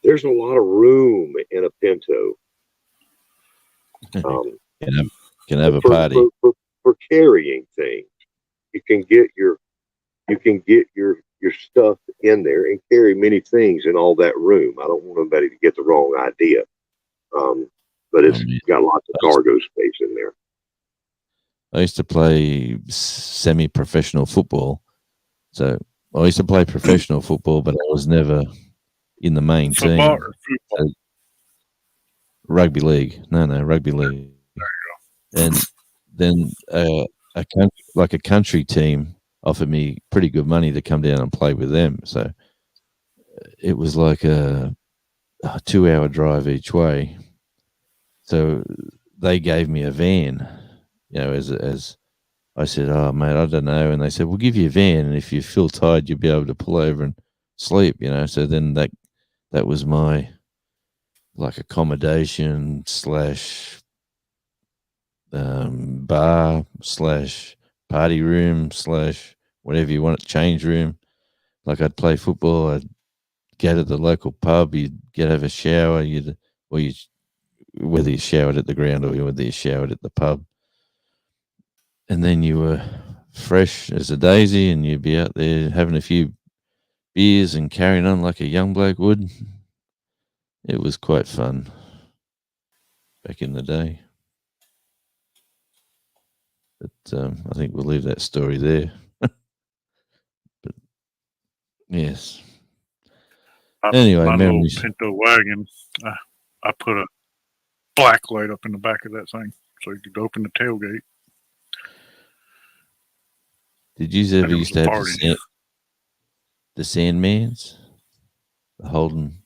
There's a lot of room in a Pinto. can have a for, party. for carrying things. You can get your stuff in there and carry many things in all that room. I don't want anybody to get the wrong idea. But it's man. got lots of cargo space in there. I used to play semi-professional football. So I used to play professional football, but I was never in the main Football team. or football? Rugby league. No, rugby league. And then a country team offered me pretty good money to come down and play with them. So it was like a 2-hour drive each way. So they gave me a van, you know, as I said, oh, mate, I don't know. And they said, we'll give you a van. And if you feel tired, you'll be able to pull over and sleep, you know. So then that was my like accommodation / bar / party room / whatever you want, change room. Like I'd play football, I'd go to the local pub, you'd get have a shower, whether you showered at the ground or whether you showered at the pub. And then you were fresh as a daisy and you'd be out there having a few beers and carrying on like a young bloke would. It was quite fun back in the day. But I think we'll leave that story there. But yes. Anyway, my memories. little Pinto wagon, I put a black light up in the back of that thing so you could open the tailgate. Did you And ever it was used a to have party. the Sandmans? The Holden.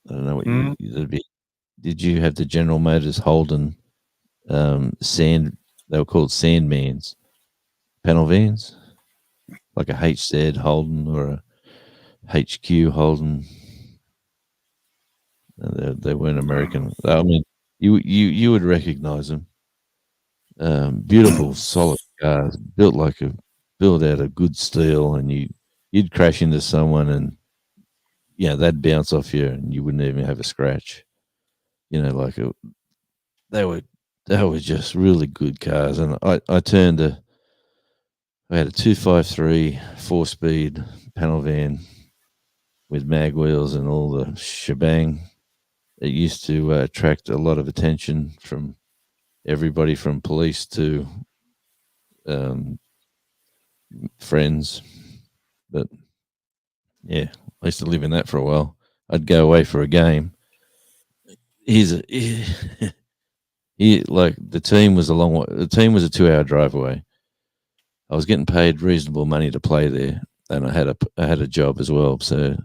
I don't know what Hmm? it'd be. Did you have the General Motors Holden sand? They were called Sandmans, panel vans, like a HZ Holden or a HQ Holden. They weren't American. I mean, you would recognize them. Beautiful, solid cars, built out of good steel, and you'd crash into someone, and they'd bounce off you, and you wouldn't even have a scratch. You know, they were just really good cars, and I turned I had a 253 4-speed panel van with mag wheels and all the shebang. It used to attract a lot of attention from everybody from police to friends. But yeah, I used to live in that for a while. I'd go away for a game. Like the team was a long way. The team was a 2-hour drive away. I was getting paid reasonable money to play there, and I had a job as well. So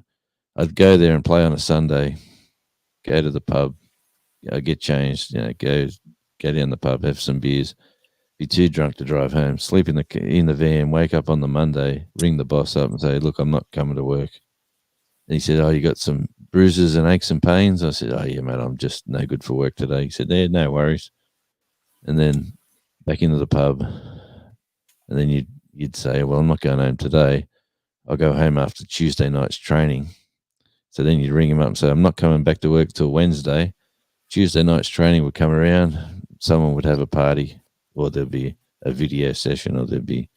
I'd go there and play on a Sunday. Go to the pub, get changed. Go down the pub, have some beers. Be too drunk to drive home. Sleep in the van. Wake up on the Monday. Ring the boss up and say, "Look, I'm not coming to work." And he said, "Oh, you got some bruises and aches and pains?" I said, "Oh, yeah, mate, I'm just no good for work today." He said, "Yeah, no worries." And then back into the pub. And then you'd say, "Well, I'm not going home today. I'll go home after Tuesday night's training." So then you'd ring him up and say, "I'm not coming back to work till Wednesday." Tuesday night's training would come around. Someone would have a party, or there'd be a video session, or there'd be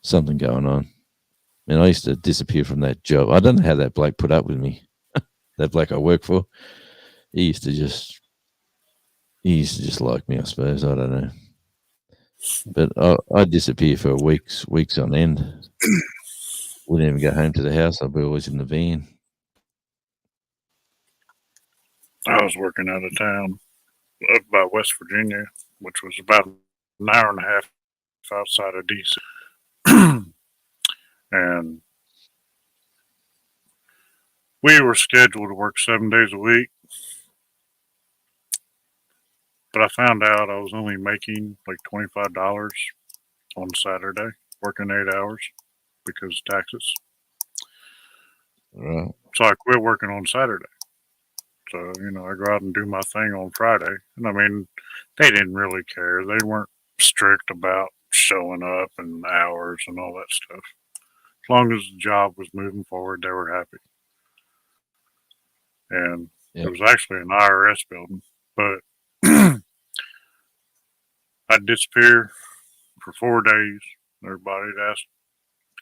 something going on. And I used to disappear from that job. I don't know how that bloke put up with me. That bloke I work for, he used to just like me, I suppose. I don't know. But I'd disappear for weeks on end. Wouldn't even go home to the house. I'd be always in the van. I was working out of town up by West Virginia, which was about an hour and a half outside of DC. And we were scheduled to work 7 days a week. But I found out I was only making like $25 on Saturday, working 8 hours because of taxes. Right. So I quit working on Saturday. So, I go out and do my thing on Friday. And I mean, they didn't really care. They weren't strict about showing up and hours and all that stuff. As long as the job was moving forward, they were happy. And Yep. It was actually an IRS building, but I'd disappear for 4 days. Everybody'd ask.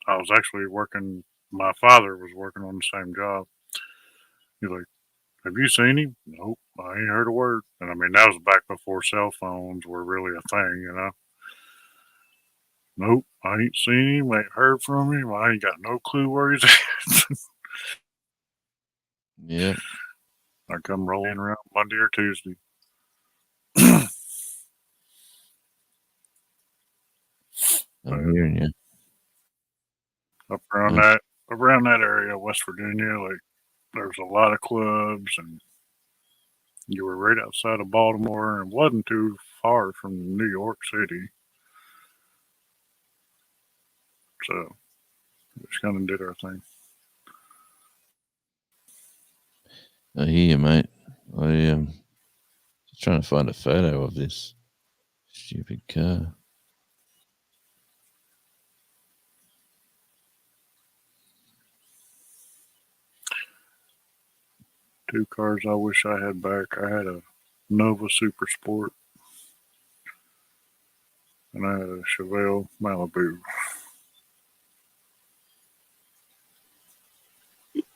I was actually working, my father was working on the same job. He's like, "Have you seen him?" "Nope, I ain't heard a word." And I mean, that was back before cell phones were really a thing, "Nope, I ain't seen him, ain't heard from him. I ain't got no clue where he's at." Yeah. I come rolling around Monday or Tuesday. I'm hearing you. Up around that area, West Virginia, like there's a lot of clubs, and you were right outside of Baltimore, and it wasn't too far from New York City. So we just kind of did our thing. I hear you, mate. I just trying to find a photo of this stupid car. Two cars I wish I had back. I had a Nova Super Sport, and I had a Chevelle Malibu.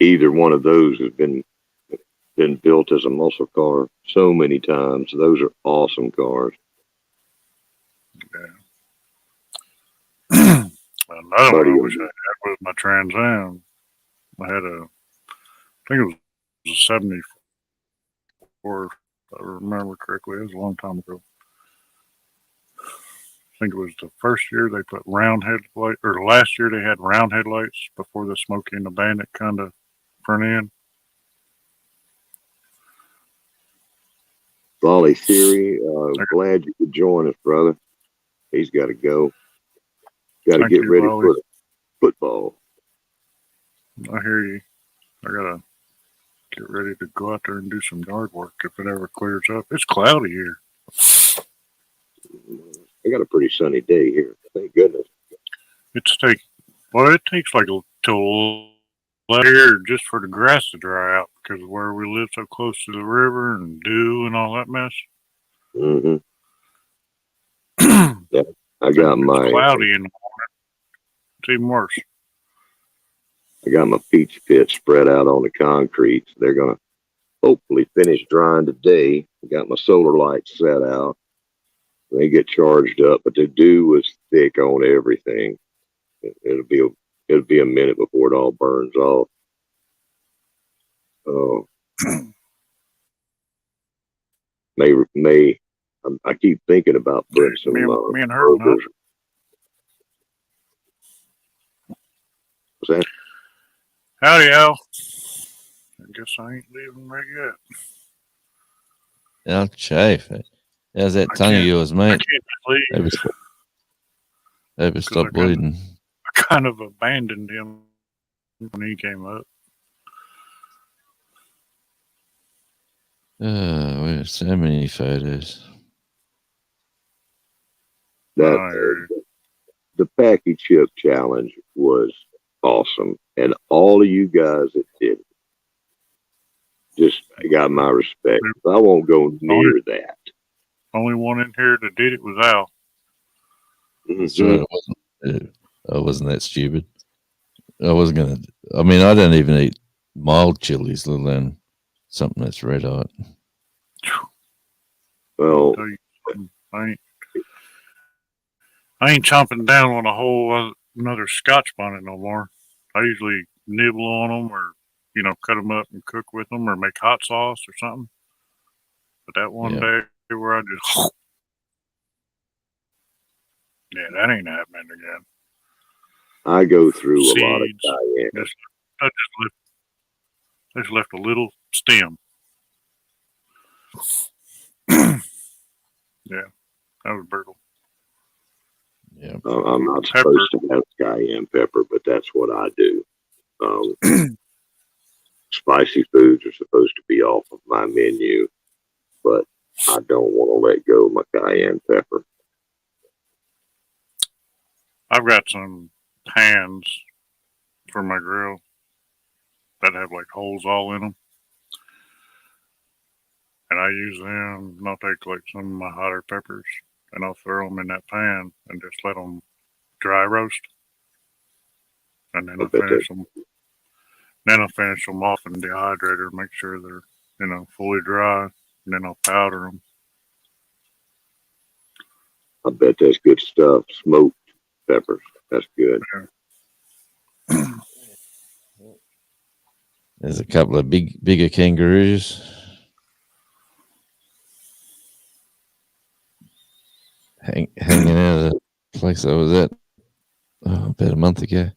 Either one of those has been built as a muscle car so many times. Those are awesome cars. Yeah. Another one I Buddy, wish I had was my Trans Am. I had I think it was a 74, if I remember correctly. It was a long time ago. I think it was the first year they put round headlights, or last year they had round headlights before the Smokey and the Bandit kind of front end. Volley Theory, glad you could join us, brother. He's got to go. Got to Thank get you, ready Volley. for the football. I hear you. I gotta get ready to go out there and do some yard work if it ever clears up. It's cloudy here. I got a pretty sunny day here. Thank goodness. It takes like till here just for the grass to dry out because of where we live so close to the river and dew and all that mess. Mm-hmm. Yeah, I got It's my cloudy in the It's even worse. I got my peach pit spread out on the concrete. They're gonna hopefully finish drying today. I got my solar lights set out. They get charged up, but the dew was thick on everything. It'll be a minute before it all burns off. Oh, I keep thinking about putting some Me and her went up. What's that? Howdy, Al. I guess I ain't leaving right yet. I'll chafe. How's that I tongue of can't- yours, I mate? can't just leave. Hope it I stopped got- bleeding. I kind of abandoned him when he came up. Oh, we have so many photos. The Packy Chip Challenge was awesome, and all of you guys that did it just got my respect. I won't go near that. Only one in here that did it was Al. That's right. I wasn't that stupid. I wasn't gonna. I mean, I don't even eat mild chilies, let alone something that's red hot. Well, Tell you something, I ain't chomping down on a whole another Scotch bonnet no more. I usually nibble on them, or cut them up and cook with them, or make hot sauce or something. But that one day where I just that ain't happening again. I go through a lot of Seeds. cayenne. I just left a little stem. Yeah, that was brutal. Yeah. I'm not Pepper. supposed to have cayenne pepper, but that's what I do. Spicy foods are supposed to be off of my menu, but I don't want to let go of my cayenne pepper. I've got some pans for my grill that have like holes all in them. And I use them, and I'll take like some of my hotter peppers and I'll throw them in that pan and just let them dry roast. And then I'll finish them. Then I'll finish them off in the dehydrator, make sure they're, fully dry. And then I'll powder them. I bet that's good stuff. Smoked peppers. That's good. There's a couple of bigger kangaroos. Hanging out of the place I was at about a month ago.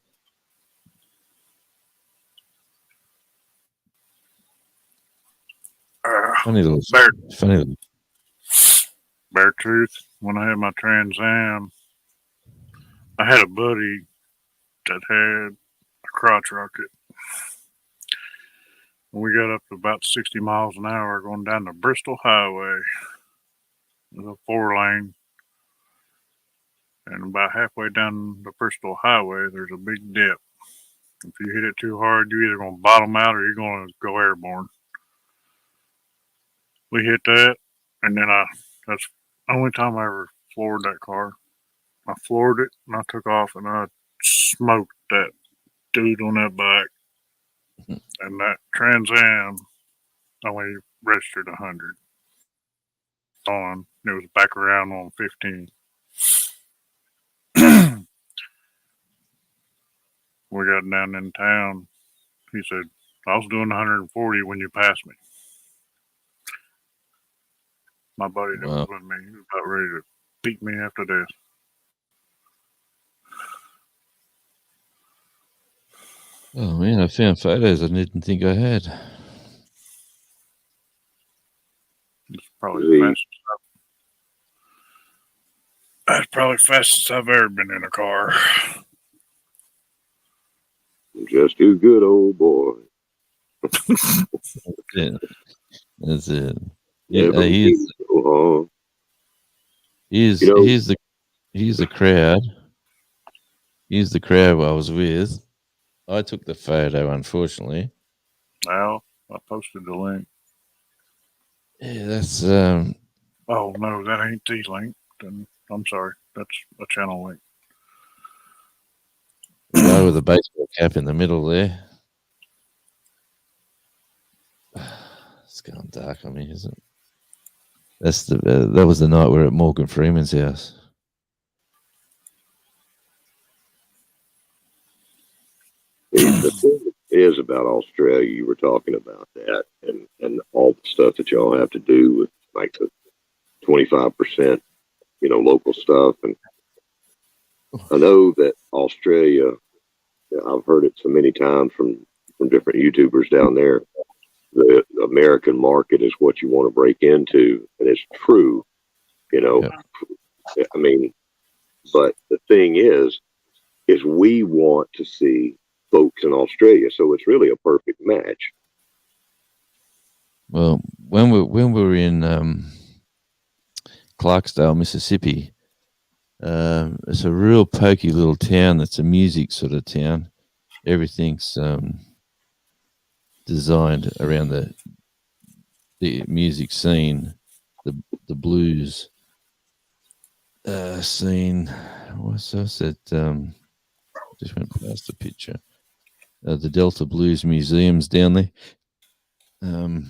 Funny little. Bear truth. When I had my Trans Am, I had a buddy that had a crotch rocket. And we got up to about 60 miles an hour going down the Bristol Highway. It was a 4-lane. And about halfway down the Bristol Highway, there's a big dip. If you hit it too hard, you're either going to bottom out or you're going to go airborne. We hit that, and then that's the only time I ever floored that car. I floored it, and I took off, and I smoked that dude on that bike. And that Trans Am only registered 100 on. It was back around on 15. We got down in town. He said, I was doing 140 when you passed me. My buddy that was with me, he was about ready to beat me after this. Oh man, I found photos I didn't think I had. It's probably the that's probably the fastest I've ever been in a car. Just too good, old boy. That's it. Never here's the crowd. Here's the crowd I was with. I took the photo, unfortunately. Now I posted the link. Yeah, that's Oh no, that ain't the link. Then I'm sorry. That's a channel link. The guy with the baseball cap in the middle there. It's gone dark on me, isn't it? That's that was the night we were at Morgan Freeman's house. The thing is about Australia, you were talking about that, and all the stuff that y'all have to do with like the 25%, local stuff. And I know that Australia, I've heard it so many times from different YouTubers down there. The American market is what you want to break into, and it's true, Yep. I mean, but the thing is we want to see folks in Australia, so it's really a perfect match. Well, when we were in Clarksdale, Mississippi, it's a real pokey little town. That's a music sort of town. Everything's designed around the music scene, the blues scene. What's else that? Just went past the picture. The Delta Blues Museum's down there. And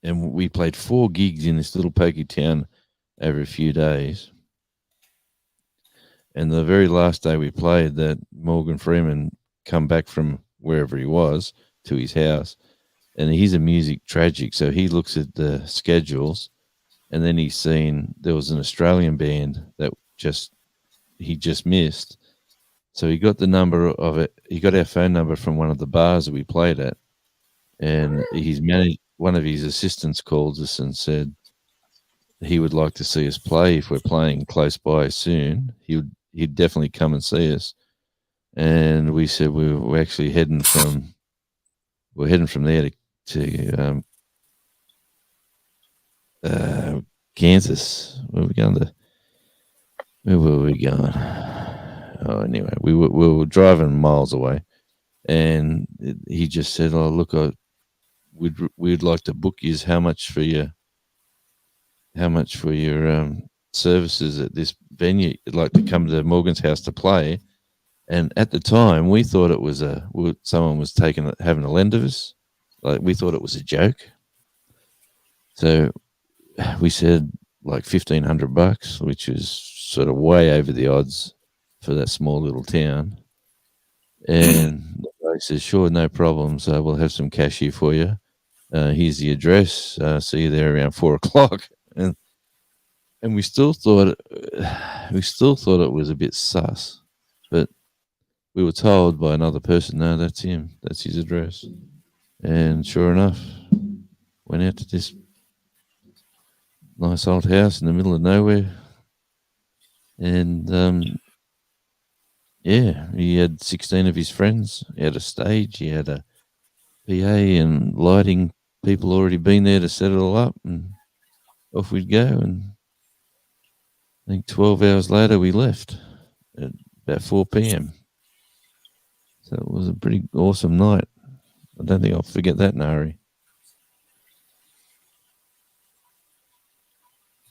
we played 4 gigs in this little pokey town over a few days. And the very last day we played, that Morgan Freeman come back from wherever he was to his house, and he's a music tragic, so he looks at the schedules, and then he's seen there was an Australian band that he just missed. So he got the number of it. He got our phone number from one of the bars that we played at, and one of his assistants called us and said he would like to see us play if we're playing close by soon. He'd definitely come and see us. And we said we're actually heading from there to Kansas. Where were we going? Oh, anyway, we were driving miles away, and he just said, "Oh, look, we'd like to book you. How much for your services at this venue? You'd like to come to Morgan's house to play?" And at the time, we thought it was someone was having a lend of us. Like, we thought it was a joke. So we said like $1,500, which is sort of way over the odds for that small little town. And the guy says, "Sure, no problems. We'll have some cash here for you. Here's the address. See you there around 4:00." And we still thought it was a bit sus, but we were told by another person, "No, that's him. That's his address." And sure enough, went out to this nice old house in the middle of nowhere. And he had 16 of his friends. He had a stage. He had a PA and lighting people already been there to set it all up, and off we'd go. And I think 12 hours later we left at about 4 p.m. So it was a pretty awesome night. I don't think I'll forget that in a hurry.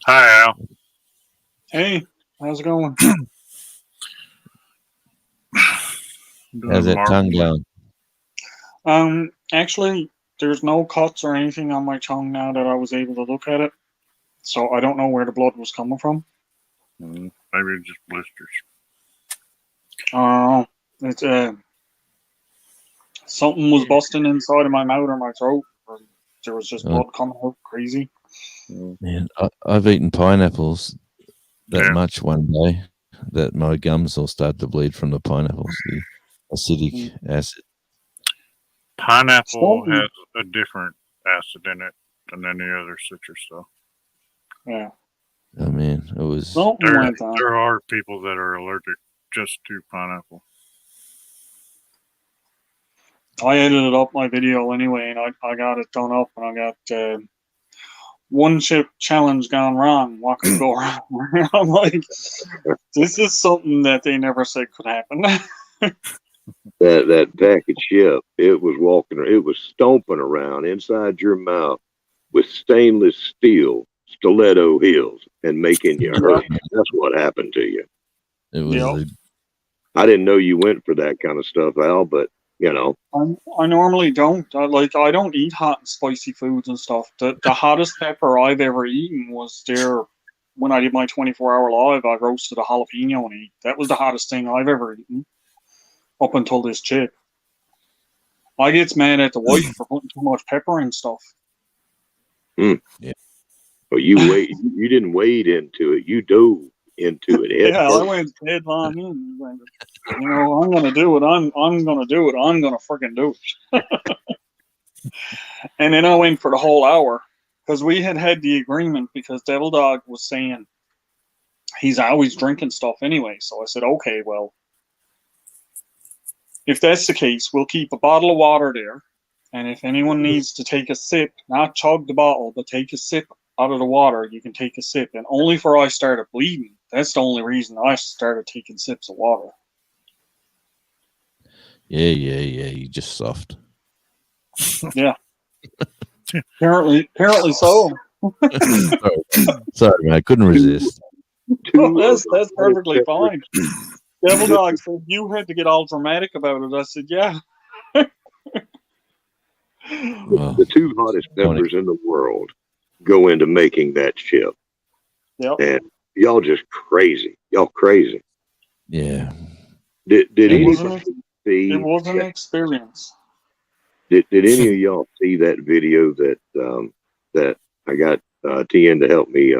Hi, Al. Hey, how's it going? How's that tongue going? Actually, there's no cuts or anything on my tongue now that I was able to look at it. So I don't know where the blood was coming from. Maybe just blisters. It's something was busting inside of my mouth or my throat. Or there was just blood coming out crazy. Man, I've eaten pineapples that Yeah. much one day that my gums all started to bleed from the pineapples, the acidic acid. Pineapple Something- has a different acid in it than any other citrus, though. Yeah. Oh man, it was. Something There, went on. there are people that are allergic just to pineapple. I edited up my video anyway, and I got it done up, and I got one chip challenge gone wrong. What could go wrong? I'm like, this is something that they never said could happen. That package ship, it was stomping around inside your mouth with stainless steel stiletto heels and making you hurt. That's what happened to you. It was Yep. the I didn't know you went for that kind of stuff, Al, but you know, I normally don't. I don't eat hot and spicy foods and stuff. The hottest pepper I've ever eaten was there when I did my 24-hour live. I roasted a jalapeno and ate. That was the hottest thing I've ever eaten up until this chip. I gets mad at the wife for putting too much pepper in stuff. but you didn't wade into it. You dove into it. Yeah, I went headlong in. You know, I'm gonna do it. I'm gonna do it. I'm gonna freaking do it. And then I went for the whole hour because we had the agreement because Devil Dog was saying he's always drinking stuff anyway. So I said, okay, well, if that's the case, we'll keep a bottle of water there. And if anyone needs to take a sip, not chug the bottle, but take a sip out of the water, you can take a sip. And only for I started bleeding. That's the only reason I started taking sips of water. Yeah. You just soft. Apparently so. Sorry, man. I couldn't resist. That's perfectly fine. Devil Dog said you had to get all dramatic about it. I said, yeah. Well, The two hottest peppers in the world go into making that chip. Yep. And y'all just crazy. Y'all crazy. yeah. Did It was anybody an, see? it was an experience. Did any of y'all see that video that that I got TN to help me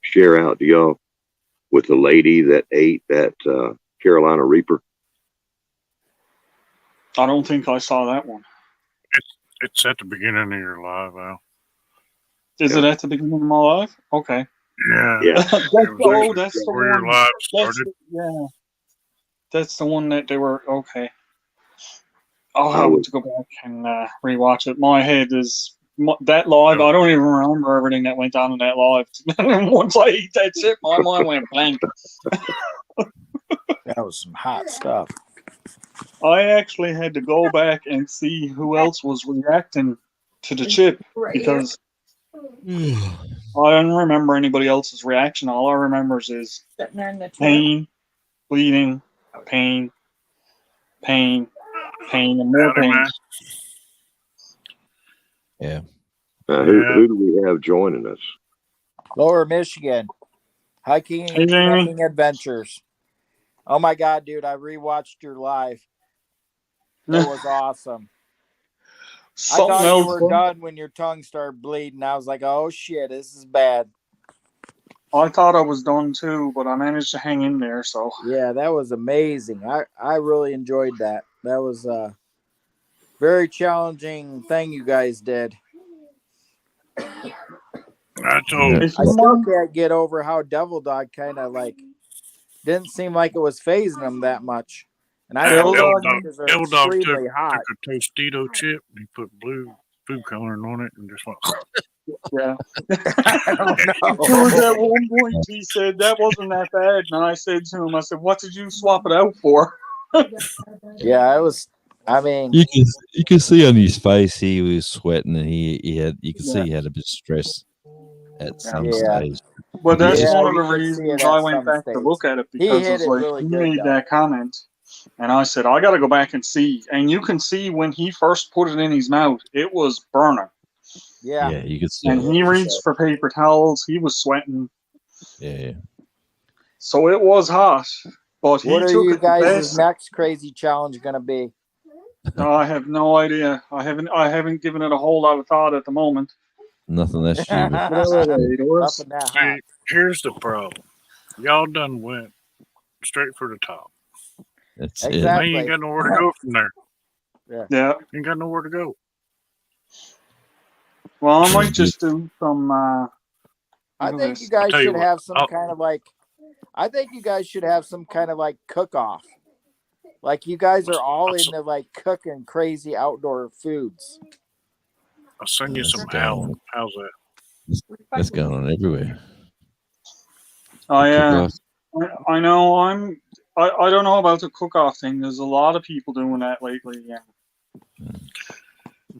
share out to y'all with the lady that ate that Carolina Reaper? I don't think I saw that one. It's at the beginning of your live, Al. Is it at the beginning of my life? Okay. Yeah. Yeah. That's It was that's the where your one. live That's started. yeah. That's the one that they were okay. I'll I have was- to go back and rewatch it. My head is that live. I don't even remember everything that went on in that live. Once I eat that chip, my mind went blank. That was some hot stuff. I actually had to go back and see who else was reacting to the chip because I don't remember anybody else's reaction. All I remember is pain, bleeding, pain, pain, pain, and more Howdy, pain. man. Yeah. Who do we have joining us? Lower Michigan, hiking Hey, and Jamie. trekking adventures. Oh my God, dude! I rewatched your live. That was awesome. I Something thought you else. were done when your tongue started bleeding. I was like, "Oh shit, this is bad." I thought I was done too, but I managed to hang in there. So Yeah, that was amazing. I really enjoyed that. That was a very challenging thing you guys did. I told if I you still mind, can't get over how Devil Dog kind of like didn't seem like it was phasing him that much. And I Devil know Dog- those because they're Devil Dog extremely hot. took a Tostito chip and he put blue food coloring on it and just went. yeah. I don't There was know. at one point he said that wasn't that bad, and I said to him, I said, "What did you swap it out for?" Yeah, it was. I mean, You can see on his face he was sweating and he had you could Yeah. see he had a bit of stress at some Yeah. stage. But that's Yeah, one of you the could see reasons it I at went some back stage. to look at it He because hit it's it like really he good, made though. that comment, and I said I got to go back and see. And you can see when he first put it in his mouth, it was burning. Yeah. Yeah, you could see And it. he for reached sure. for paper towels. He was sweating, Yeah. so it was hot. But he What are took you it the guys' best. next crazy challenge gonna be? No, I have no idea. I haven't given it a whole lot of thought at the moment. Nothing that stupid. Nothing that See, hot. here's the problem. Y'all done went straight for the top. That's Now Exactly. you ain't got nowhere to go from there. Yeah. You ain't got nowhere to go. Well, I might just do some. I look at think this. you guys tell you should what, have some I'll- kind of like. I think you guys should have some kind of like cook-off. Like you guys are all into like cooking crazy outdoor foods. I'll send you That's some going Al. on. How's that? That's going on everywhere. I Cook-off. I know I don't know about the cook-off thing. There's a lot of people doing that lately. Yeah.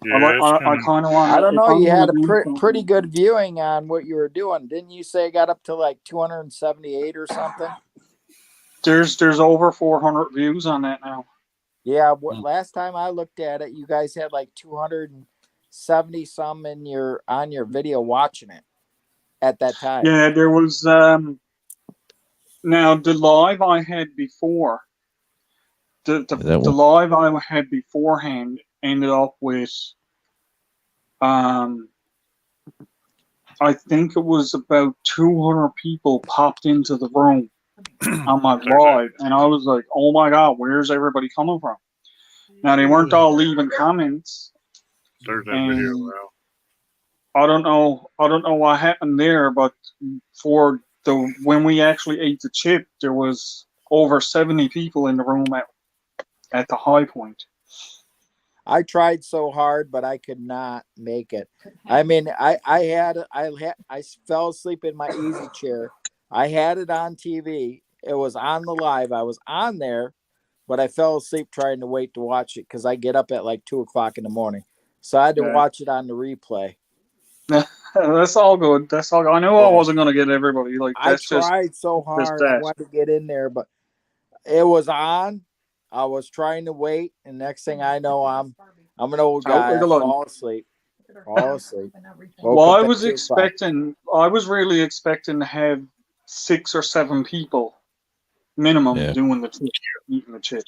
Yeah, I kind of want. I don't know. You had a pretty good viewing on what you were doing, didn't you? Say it got up to like 278 or something. There's over 400 views on that now. Yeah, last time I looked at it, you guys had like 270 some in on your video watching it at that time. Yeah, there was now the live I had before. The That one. live I had beforehand ended up with I think it was about 200 people popped into the room on my live, and I was like, "Oh my god, where's everybody coming from?" Now they weren't all leaving comments. There's that video And now. I don't know what happened there, but for when we actually ate the chip, there was over 70 people in the room at the high point. I tried so hard, but I could not make it. I mean, I fell asleep in my easy chair. I had it on TV. It was on the live. I was on there, but I fell asleep trying to wait to watch it because I get up at like 2:00 in the morning. So I had to Yeah. watch it on the replay. That's all good. That's all. I knew I wasn't gonna get everybody. Like I that's just tried so hard. I that. wanted to get in there, but it was on. I was trying to wait, and next thing I know, I'm an old guy. I fall asleep. Woke Well, up I at was 2:00. I was really expecting to have 6 or 7 people minimum Yeah. doing the chip, eating the chip,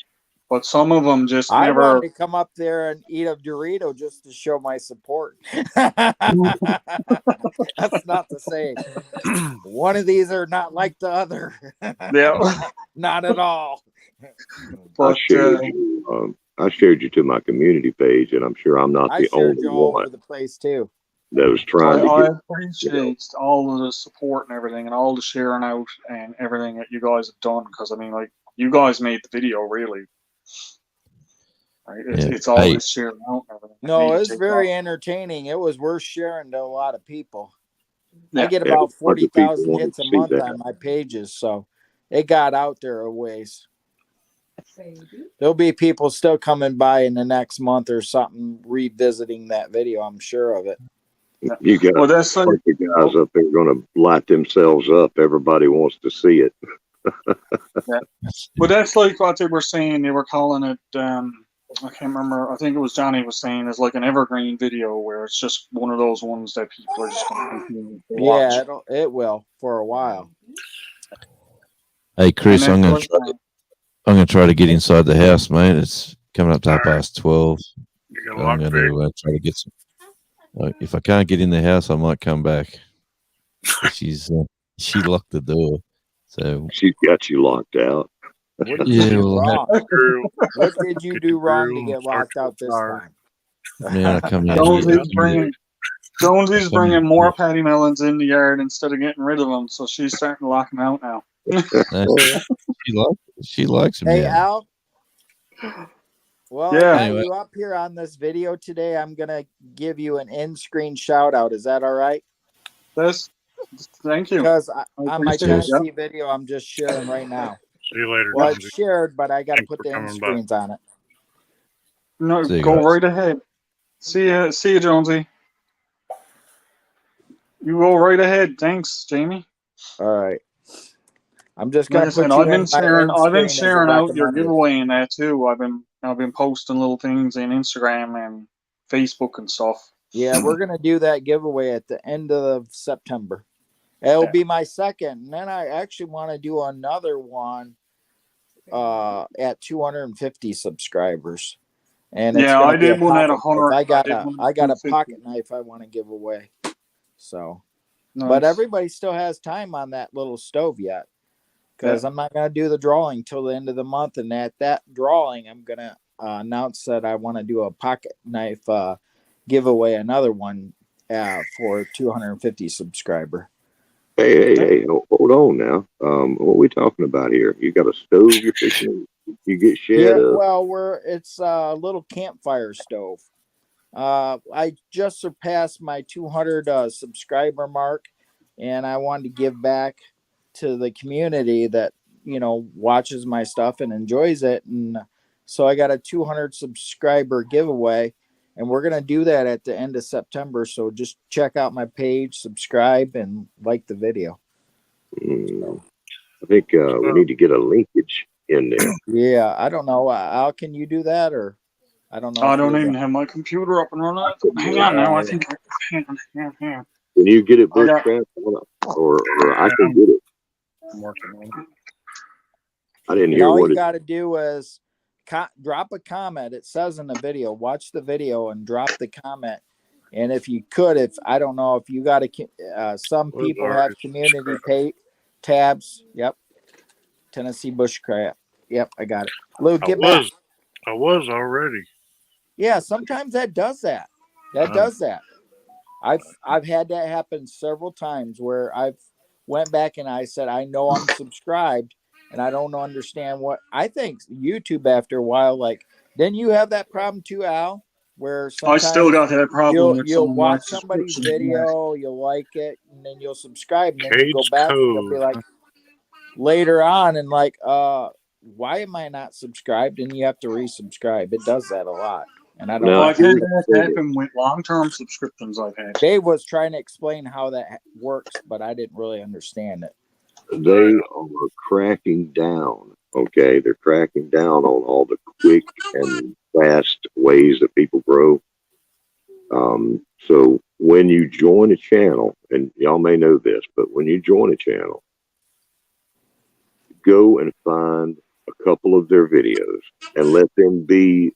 but some of them just I never. wanted to come up there and eat a Dorito just to show my support. That's not the same. One of these are not like the other. Yeah, Not at all. but I shared you to my community page, and I'm sure I'm not I the shared only you all one over the place too. that was trying to I get. appreciate all of the support and everything, and all the sharing out and everything that you guys have done. Because I mean, like you guys made the video really. Right? Yeah. It's all Hey. this sharing out and everything. that No, made it it was take very off. entertaining. It was worth sharing to a lot of people. I Yeah. get Yeah, about a bunch of people 40,000 wanted hits to a see month that. on my pages, so it got out there a ways. There'll be people still coming by in the next month or something revisiting that video. I'm sure of it. You got Well, that's a like bunch of guys up there going to light themselves up. Everybody wants to see it. Well, that's like what they were saying. They were calling it. I can't remember. I think it was Johnny was saying it's like an evergreen video where it's just one of those ones that people are just going to continue to watch. Yeah, it will for a while. Hey, Chris, And I'm that's going to like, I'm going to try to get inside the house, mate. It's coming up to 12:30. You got a I'm lock going pick. to try to get some. If I can't get in the house, I might come back. She locked the door, so She's got you locked out. What did Yeah, you do well, wrong? Grill, What did you get do the wrong to grill, get start locked your out this fire. time? man, I come in Jonesy's here. Jonesy's I come bringing in more here. patty melons in the yard instead of getting rid of them, so she's starting to lock them out now. No, she likes him Hey, now. Al. Well, Yeah. I got Anyway. you up here on this video today. I'm gonna give you an in-screen shout out. Is that all right? Thank you. Because on my appreciate it, Tennessee video, I'm just sharing right now. See you later, Well, Jonesy. it's shared, but I got to Thanks put for the end coming by. screens on it. No, See you go guys. right ahead. See you, Jonesy. You go right ahead. Thanks, Jamie. All right. I'm just Like gonna I put said, you I've been in my sharing. end I've been screen as a sharing out your recommended. giveaway and that too. I've been posting little things in Instagram and Facebook and stuff. Yeah, we're gonna do that giveaway at the end of September. It'll Yeah. be my second, and then I actually want to do another one at 250 subscribers. And it's Yeah, gonna I be a did one at pocket knife. 100. I got did one I at got a 250. pocket knife I want to give away. So, Nice. but everybody still has time on that little stove yet, because I'm not gonna do the drawing till the end of the month. And at that drawing, I'm gonna announce that I want to do a pocket knife giveaway, another one for 250 subscriber. Hey, hold on now. What are we talking about here? You got a stove you're fixing? You get shed Yeah, up? well, it's a little campfire stove. I just surpassed my 200 subscriber mark, and I wanted to give back to the community that watches my stuff and enjoys it. And so I got a 200 subscriber giveaway, and we're gonna do that at the end of September. So just check out my page, subscribe, and like the video. Mm, I think we need to get a linkage in there. Yeah, I don't know. Al, can you do that, or I don't know. I if don't you're even the- have my computer up and running. Hang Yeah, on now. I yeah. think hang on. Can you get it I got- bushcraft, or I can get it? I'm working on it. I didn't And hear all what you it. got to do is drop a comment. It says in the video, watch the video and drop the comment. And if you could, if I don't know if you got to, some Was people already have community subscribed. tabs. Yep. Tennessee Bushcraft. Yep, I got it. Lou, get back. I was already. Yeah, sometimes that does that. That does that. I've had that happen several times where I've went back and I said, I know I'm subscribed and I don't understand what I think YouTube after a while, like, then you have that problem too, Al, where I sometimes still got that problem with you'll some of my watch somebody's subscriptions. video, you'll like it, and then you'll subscribe, and then you go Cade's back and you'll be Cove. like later on and like, why am I not subscribed? And you have to resubscribe. It does that a lot. And I don't No, know. I've had that happen with long-term subscriptions I've had. Dave was trying to explain how that works, but I didn't really understand it. They are cracking down. Okay, they're cracking down on all the quick and fast ways that people grow. So when you join a channel, and y'all may know this, but when you join a channel, go and find a couple of their videos and let them be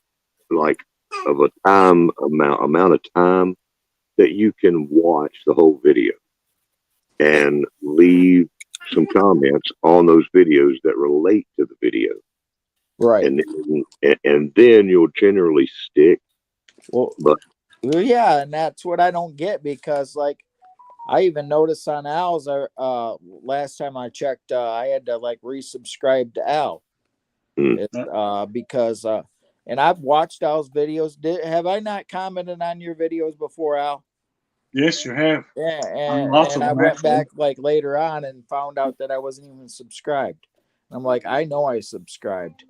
like of a amount of time that you can watch the whole video and leave some comments on those videos that relate to the video. Right. And then you'll generally stick. Well, But yeah, and that's what I don't get because, like, I even noticed on Al's, last time I checked, I had to like resubscribe to Al. Because, and I've watched Al's videos. Have I not commented on your videos before, Al? Yes, you have. Yeah, Lots and of I them, went actually. back like later on and found out that I wasn't even subscribed. I'm like, I know I subscribed.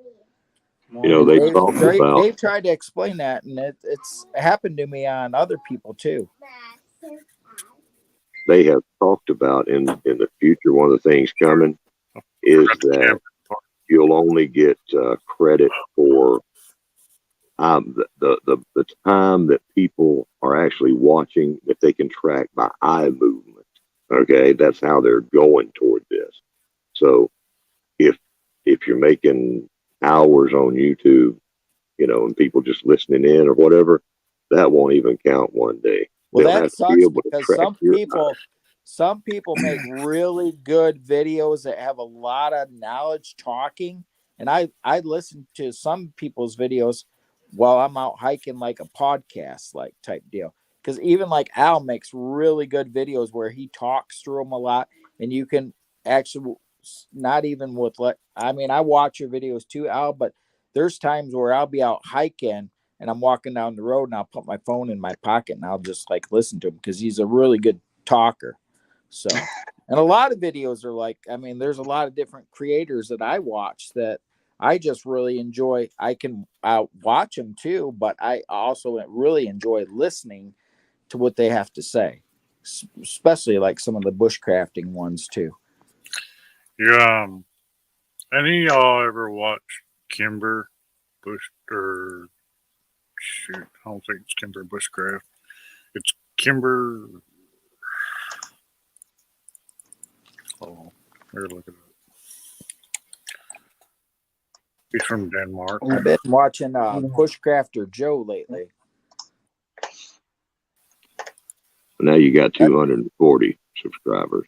you know, they talk about. Dave tried to explain that, and it's happened to me on other people too. They have talked about in the future. One of the things coming is that you'll only get credit for the time that people are actually watching that they can track by eye movement. Okay, that's how they're going toward this. So if you're making hours on YouTube, you know, and people just listening in or whatever, that won't even count one day. Well, They'll that have to sucks be able to because track your some people make really good videos that have a lot of knowledge talking, and I listen to some people's videos while I'm out hiking, like a podcast like type deal. Because even like Al makes really good videos where he talks through them a lot, and you can actually not even with I mean, I watch your videos too, Al, but there's times where I'll be out hiking and I'm walking down the road and I'll put my phone in my pocket and I'll just like listen to him because he's a really good talker. So, and a lot of videos are like, I mean, there's a lot of different creators that I watch that I just really enjoy. I can watch them too, but I also really enjoy listening to what they have to say, especially like some of the bushcrafting ones too. Yeah. Any of y'all ever watch Kimber Bush or shoot? I don't think it's Kimber Bushcraft. It's Kimber. Oh, here, look at it. He's from Denmark. I've been watching Bushcrafter Joe lately. Now you got 240 subscribers.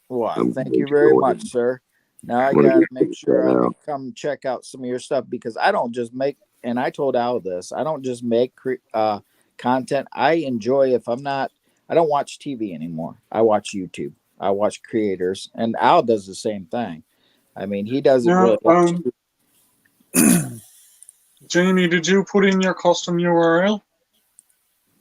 Well, thank you very much, sir. Now I gotta make sure I can come check out some of your stuff because I don't just make, and I told Al this, I don't just make content. I enjoy I don't watch TV anymore. I watch YouTube. I watch creators, and Al does the same thing. I mean, he doesn't really watch Jamie, did you put in your custom URL?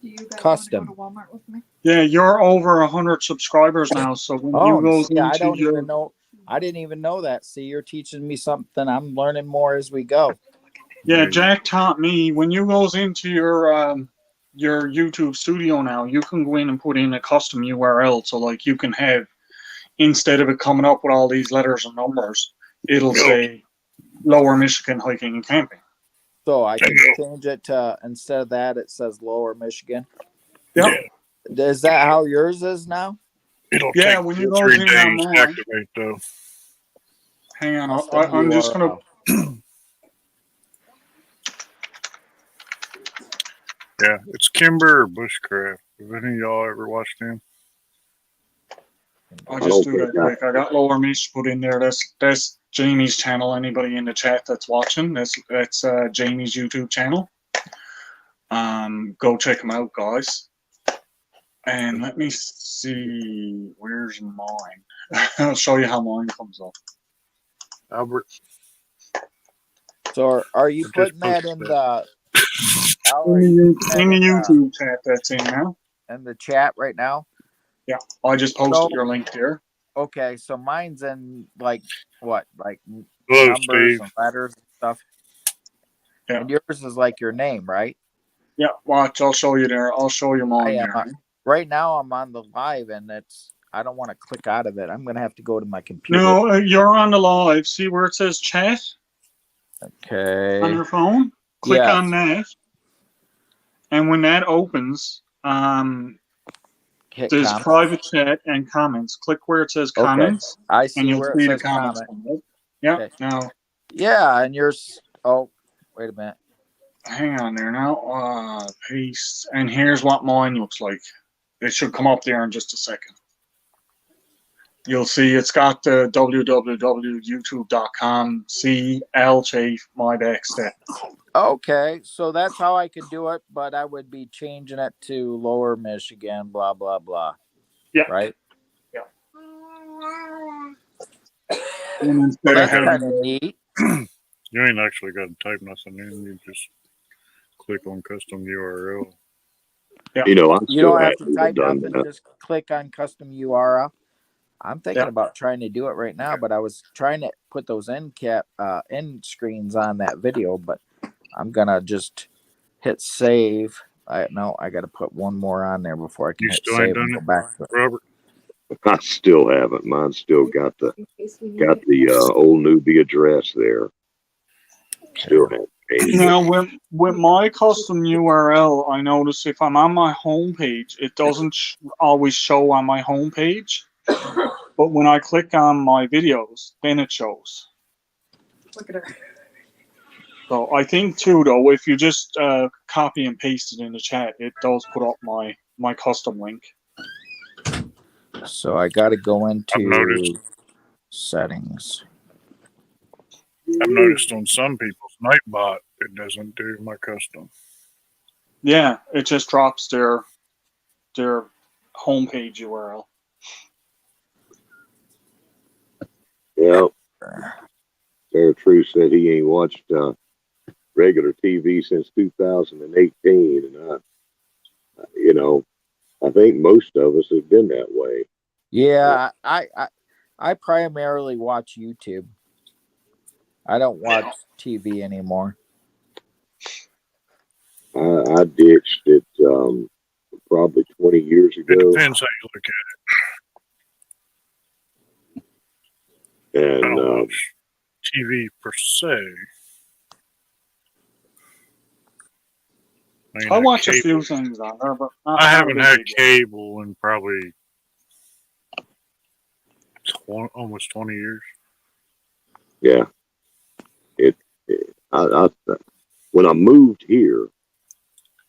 Do you guys Custom. want to go to Walmart with me? Yeah, you're over 100 subscribers now. So when you go see, I into don't your even know. I didn't even know that. See, you're teaching me something. I'm learning more as we go. yeah, Jack taught me when you goes into your YouTube studio now, you can go in and put in a custom URL. So like you can have instead of it coming up with all these letters and numbers, it'll say Lower Michigan Hiking and Camping. So I can change it to, instead of that, it says Lower Michigan. Yep. Is that how yours is now? It'll Yeah, take when you 2 go 3 in days on to mine, activate though. hang on, Custom I'm just URL. gonna. Yeah, it's Kimber or Bushcraft. Have any of y'all ever watched him? I'll I just don't do that think I- quick. I got Lower Michigan put in there. That's Jamie's channel. Anybody in the chat that's watching, that's Jamie's YouTube channel. Go check him out, guys. And let me see, where's mine? I'll show you how mine comes up. Albert. So are you I just putting that posted in that. the Al, In are the, you putting in that the in YouTube chat that's in now. in the chat right now? Yeah, I just posted So your link there. okay, so mine's in like what, like Hello, numbers Steve. and letters and stuff. Yeah. And yours is like your name, right? Yeah, watch. I'll show you there. I'll show you I mine am. there. Right now I'm on the live and it's, I don't want to click out of it. I'm gonna have to go to my computer. No, you're on the live. See where it says chat on Okay. your phone? Click Yes. on that. And when that opens, Hit there's comment. private chat and comments. Click where it says Okay. comments, I and see you'll where it see the says comments comment. come up. Yeah, Okay. now, Yeah, and yours. Oh, wait a minute. hang on there now. Paste. And here's what mine looks like. It should come up there in just a second. You'll see it's got the www.youtube.com CLChafe my backstep. Okay, so that's how I could do it, but I would be changing it to Lower Michigan, blah blah blah. Yeah. Right. And Well, instead of that's having kind of neat. You ain't actually got to type nothing in. You just click on custom URL. You know, I'm You still don't have to happy type done nothing. that. Just click on custom URL. I'm thinking Yeah. about trying to do it right now, but I was trying to put those end screens on that video, but I'm gonna just hit save. I got to put one more on there before I can You hit still ain't save and done go it, back to it. Robert? I still haven't. Mine's still got the old newbie address there. Still haven't changed it. Now, with my custom URL, I notice if I'm on my homepage, it doesn't always show on my homepage. But when I click on my videos, then it shows. Look at her. So I think too, though, if you just copy and paste it in the chat, it does put up my custom link. So I got to go I've into noticed. settings. I've noticed on some people's Nightbot, it doesn't do my custom. Yeah, it just drops their homepage URL. Yeah. Sarah True said he ain't watched regular TV since 2018, and I think most of us have been that way. Yeah, I primarily watch YouTube. I don't watch TV anymore. I ditched it probably 20 years It ago, depends how you look at it. I and don't watch TV per se. I had watch a cable. few things on there, but not, I not a haven't big had deal. cable in probably almost 20 years. yeah, when I moved here,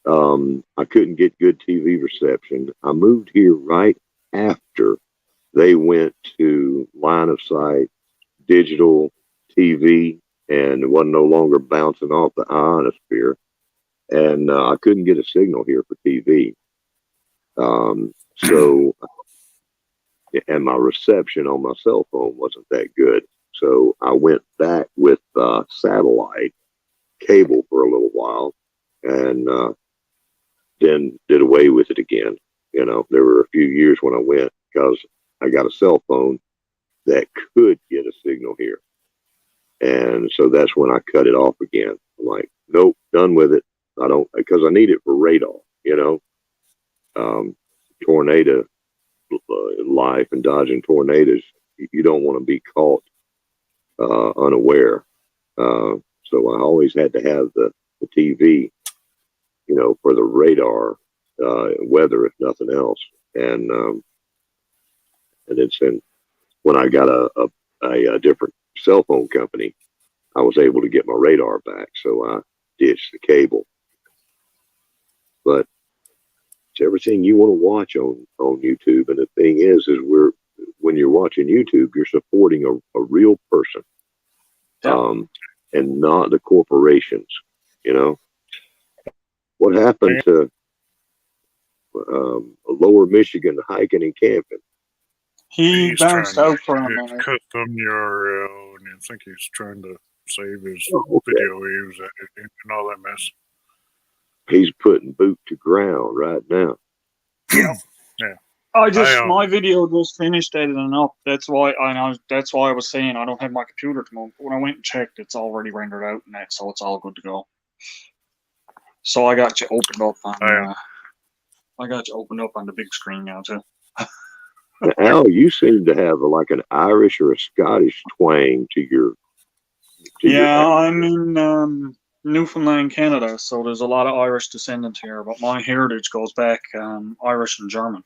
I couldn't get good TV reception. I moved here right after they went to line of sight digital TV, and it wasn't no longer bouncing off the ionosphere, and I couldn't get a signal here for TV. So, and my reception on my cell phone wasn't that good. So I went back with satellite cable for a little while, and then did away with it again. You know, there were a few years when I went because I got a cell phone that could get a signal here. And so that's when I cut it off again. I'm like, nope, done with it. I don't, because I need it for radar, tornado line life and dodging tornadoes, you don't want to be caught unaware. So I always had to have the TV, you know, for the radar, weather, if nothing else. And then when I got a different cell phone company, I was able to get my radar back. So I ditched the cable. But it's everything you want to watch on YouTube. And the thing is when you're watching YouTube, you're supporting a real person, and not the corporations. You know, what happened to Lower Michigan hiking and camping? He He's bounced trying out for a to minute. cut from the URL, and I think he's trying to save his Oh, okay. video he was editing and all that mess. He's putting boot to ground right now. My video just finished editing up. That's why I was saying I don't have my computer at the moment. But when I went and checked, it's already rendered out and that, so it's all good to go. So I got you opened up on the big screen now too. Al, you seem to have like an Irish or a Scottish twang to your. I'm in Newfoundland, Canada, so there's a lot of Irish descendants here, but my heritage goes back Irish and German.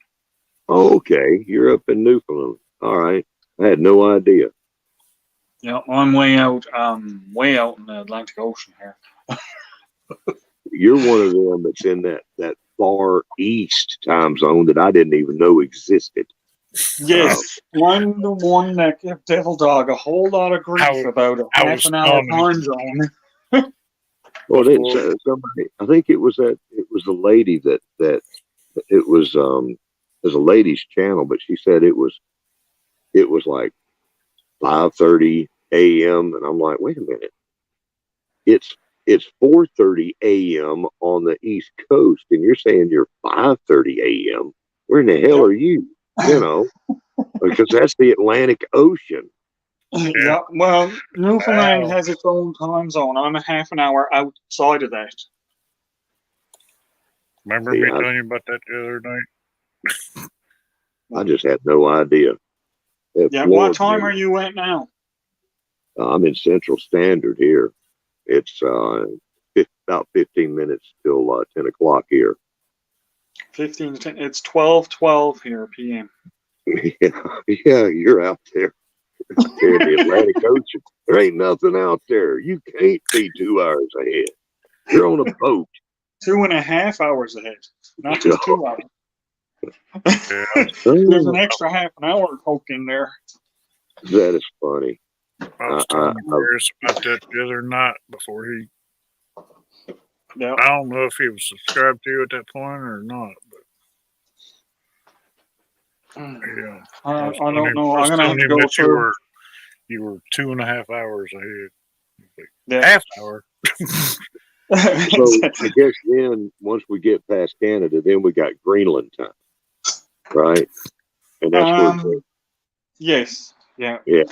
Oh, okay. You're up in Newfoundland. All right. I had no idea. Yeah, I'm way out in the Atlantic Ocean here. You're one of them that's in that far east time zone that I didn't even know existed. Yes, I'm the one that gave Devil Dog a whole lot of grief about a half an hour time zone. Well, then somebody, I think it was a lady that it was a lady's channel, but she said it was like 5:30 a.m. and I'm like, wait a minute, it's 4:30 a.m. on the East Coast, and you're saying you're 5:30 a.m. Where in the hell are you? You know, because that's the Atlantic Ocean. Yeah, well, Newfoundland has its own time zone. I'm a half an hour outside of that. Remember me telling you about that the other night? I just had no idea. Yeah, what time are you at now? I'm in Central Standard here. It's about 15 minutes till 10 o'clock here. 15 to 10. It's 12:12 here p.m. Yeah, you're out there. In the Atlantic Ocean. There ain't nothing out there. You can't be 2 hours ahead. You're on a boat. 2.5 hours ahead, not just 2 hours. There's an extra half an hour poked in there. That is funny. I was telling Chris about that the other night before he. Yeah. I don't know if he was subscribed to you at that point or not, but yeah. I don't know. I'm I was gonna have telling to him go that through. you were 2.5 hours ahead. Like, Yeah. half hour. So I guess then once we get past Canada, then we got Greenland time, right? And that's where. Yes. Yeah. Yeah.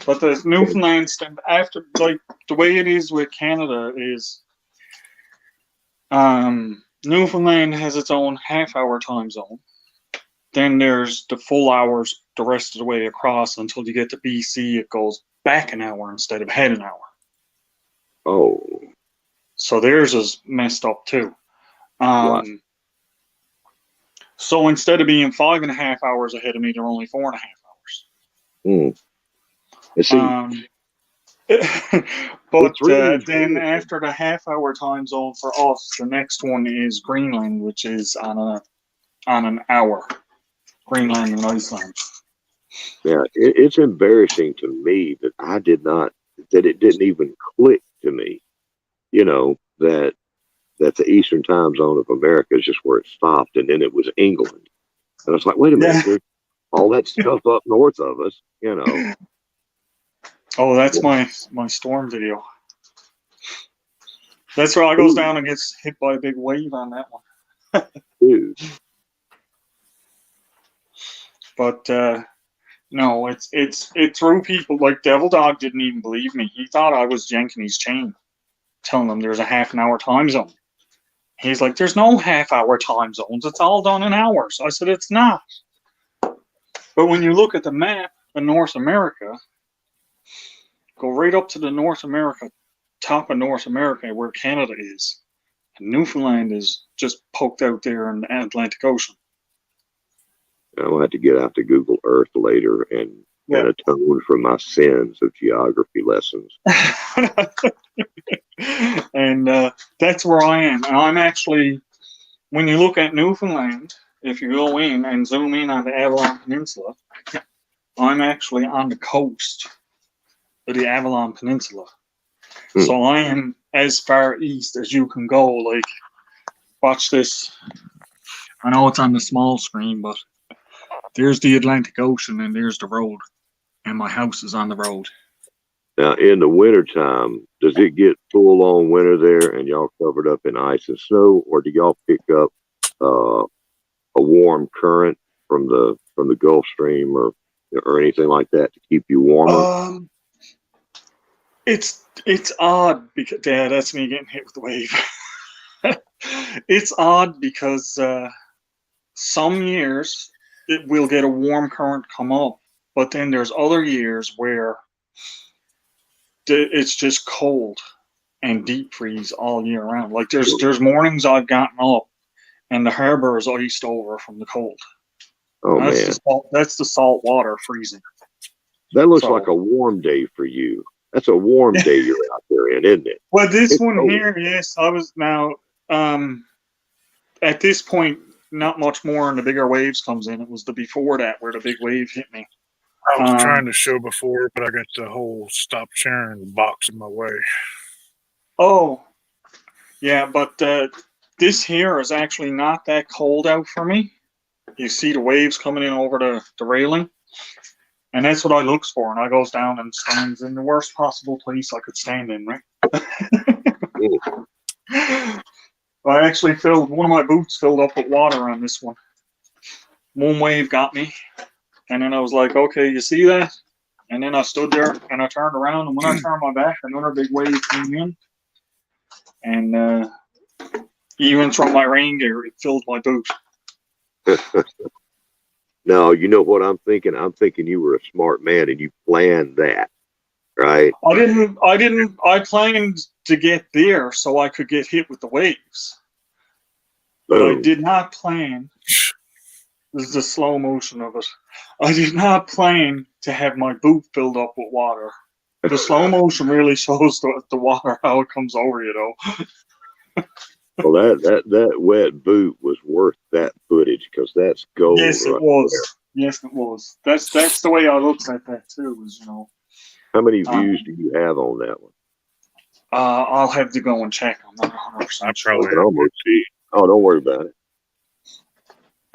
But the Newfoundland after, like, the way it is with Canada is, Newfoundland has its own half-hour time zone. Then there's the full hours the rest of the way across until you get to BC. It goes back an hour instead of ahead an hour. Oh. So theirs is messed up too. Right. So instead of being 5.5 hours ahead of me, they're only 4.5 hours. You see, but really then after the half-hour time zone for us, the next one is Greenland, which is on an hour. Greenland and Iceland. yeah, it's embarrassing to me that that it didn't even click to me, you know, that the Eastern time zone of America is just where it stopped, and then it was England. And I was like, wait a minute, there's all that stuff up north of us, you know. Oh, that's my storm video. That's where I goes down and gets hit by a big wave on that one. Dude. But no, it threw people like Devil Dog didn't even believe me. He thought I was yanking his chain, telling him there's a half an hour time zone. He's like, there's no half-hour time zones. It's all done in hours. I said, it's not. But when you look at the map of North America, go right up to the North America, top of North America where Canada is. And Newfoundland is just poked out there in the Atlantic Ocean. I'll have to get out to Google Earth later and atone for my sins of geography lessons. And that's where I am. And I'm actually, when you look at Newfoundland, if you go in and zoom in on the Avalon Peninsula, I'm actually on the coast of the Avalon Peninsula. So I am as far east as you can go. Like, watch this. I know it's on the small screen, but there's the Atlantic Ocean and there's the road. And my house is on the road. Now, in the wintertime, does it get full on winter there and y'all covered up in ice and snow, or do y'all pick up a warm current from the Gulf Stream or anything like that to keep you warmer? It's odd because that's me getting hit with the wave. It's odd because some years it will get a warm current come up, but then there's other years where it's just cold and deep freeze all year round. Like there's mornings I've gotten up and the harbor is iced over from the cold. Oh, that's man. That's the salt water freezing. That looks like a warm day for you. That's a warm day you're out there in, isn't it? Well, this It's one cold. here, yes, I was now, at this point, not much more and the bigger waves comes in. It was the before that where the big wave hit me. I was trying to show before, but I got the whole stop sharing box in my way. Oh, yeah, but this here is actually not that cold out for me. You see the waves coming in over the railing. And that's what I looks for. And I goes down and stands in the worst possible place I could stand in, right? I actually filled, one of my boots filled up with water on this one. One wave got me. And then I was like, okay, you see that? And then I stood there and I turned around. And when I turned my back, another big wave came in. And even from my rain gear, it filled my boot. No, you know what I'm thinking? I'm thinking you were a smart man and you planned that, right? I planned to get there so I could get hit with the waves. But I did not plan, this is the slow motion of it. I did not plan to have my boot filled up with water. The slow motion really shows the water, how it comes over you, though. Well, that wet boot was worth that footage because that's gold. Yes, it right was. there. Yes, it was. That's the way I looked at that too. Is How many views do you have on that one? I'll have to go and check. I'm not 100% I sure. I can almost see. Oh, don't worry about it.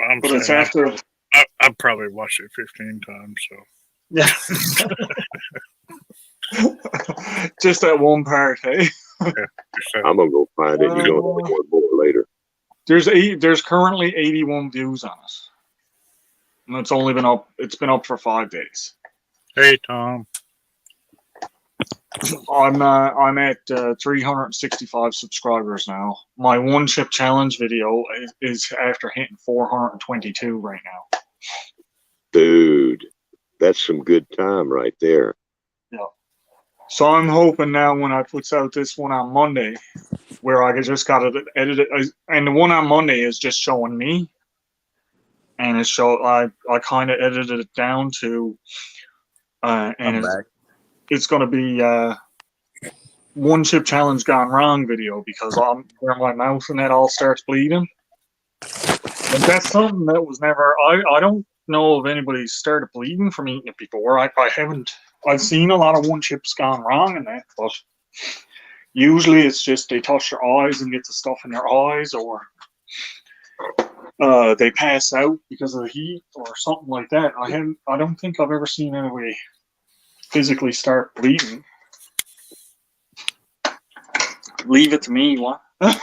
I'm But it's saying after. I've probably watched it 15 times. So Yeah. Just that one part, hey. I'm gonna go find it. You're gonna have one more later. There's currently 81 views on it. And it's only been up. It's been up for 5 days. hey, Tom. I'm at 365 subscribers now. My one chip challenge video is after hitting 422 right now. Dude, that's some good time right there. Yeah. So I'm hoping now when I puts out this one on Monday, where I just got it edited, and the one on Monday is just showing me, and I kind of edited it down to, and it's going to be one chip challenge gone wrong video because I'm where my mouth and that all starts bleeding. And that's something that was never. I don't know if anybody started bleeding from eating it before. I haven't. I've seen a lot of one chips gone wrong in that, but usually it's just they touch their eyes and get the stuff in their eyes, or they pass out because of the heat or something like that. I don't think I've ever seen anybody physically start bleeding. Leave it to me, what? I've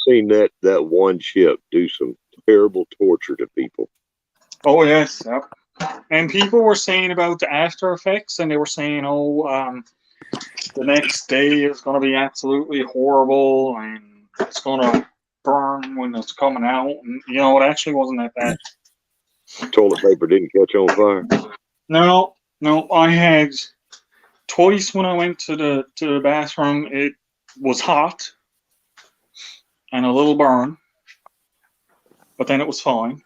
seen that one chip do some terrible torture to people. Oh yes, yep. And people were saying about the after effects, and they were saying, the next day is going to be absolutely horrible, and it's going to burn when it's coming out, and you know, it actually wasn't that bad. Toilet paper didn't catch on fire. No, I had twice when I went to the bathroom. It was hot and a little burn, but then it was fine.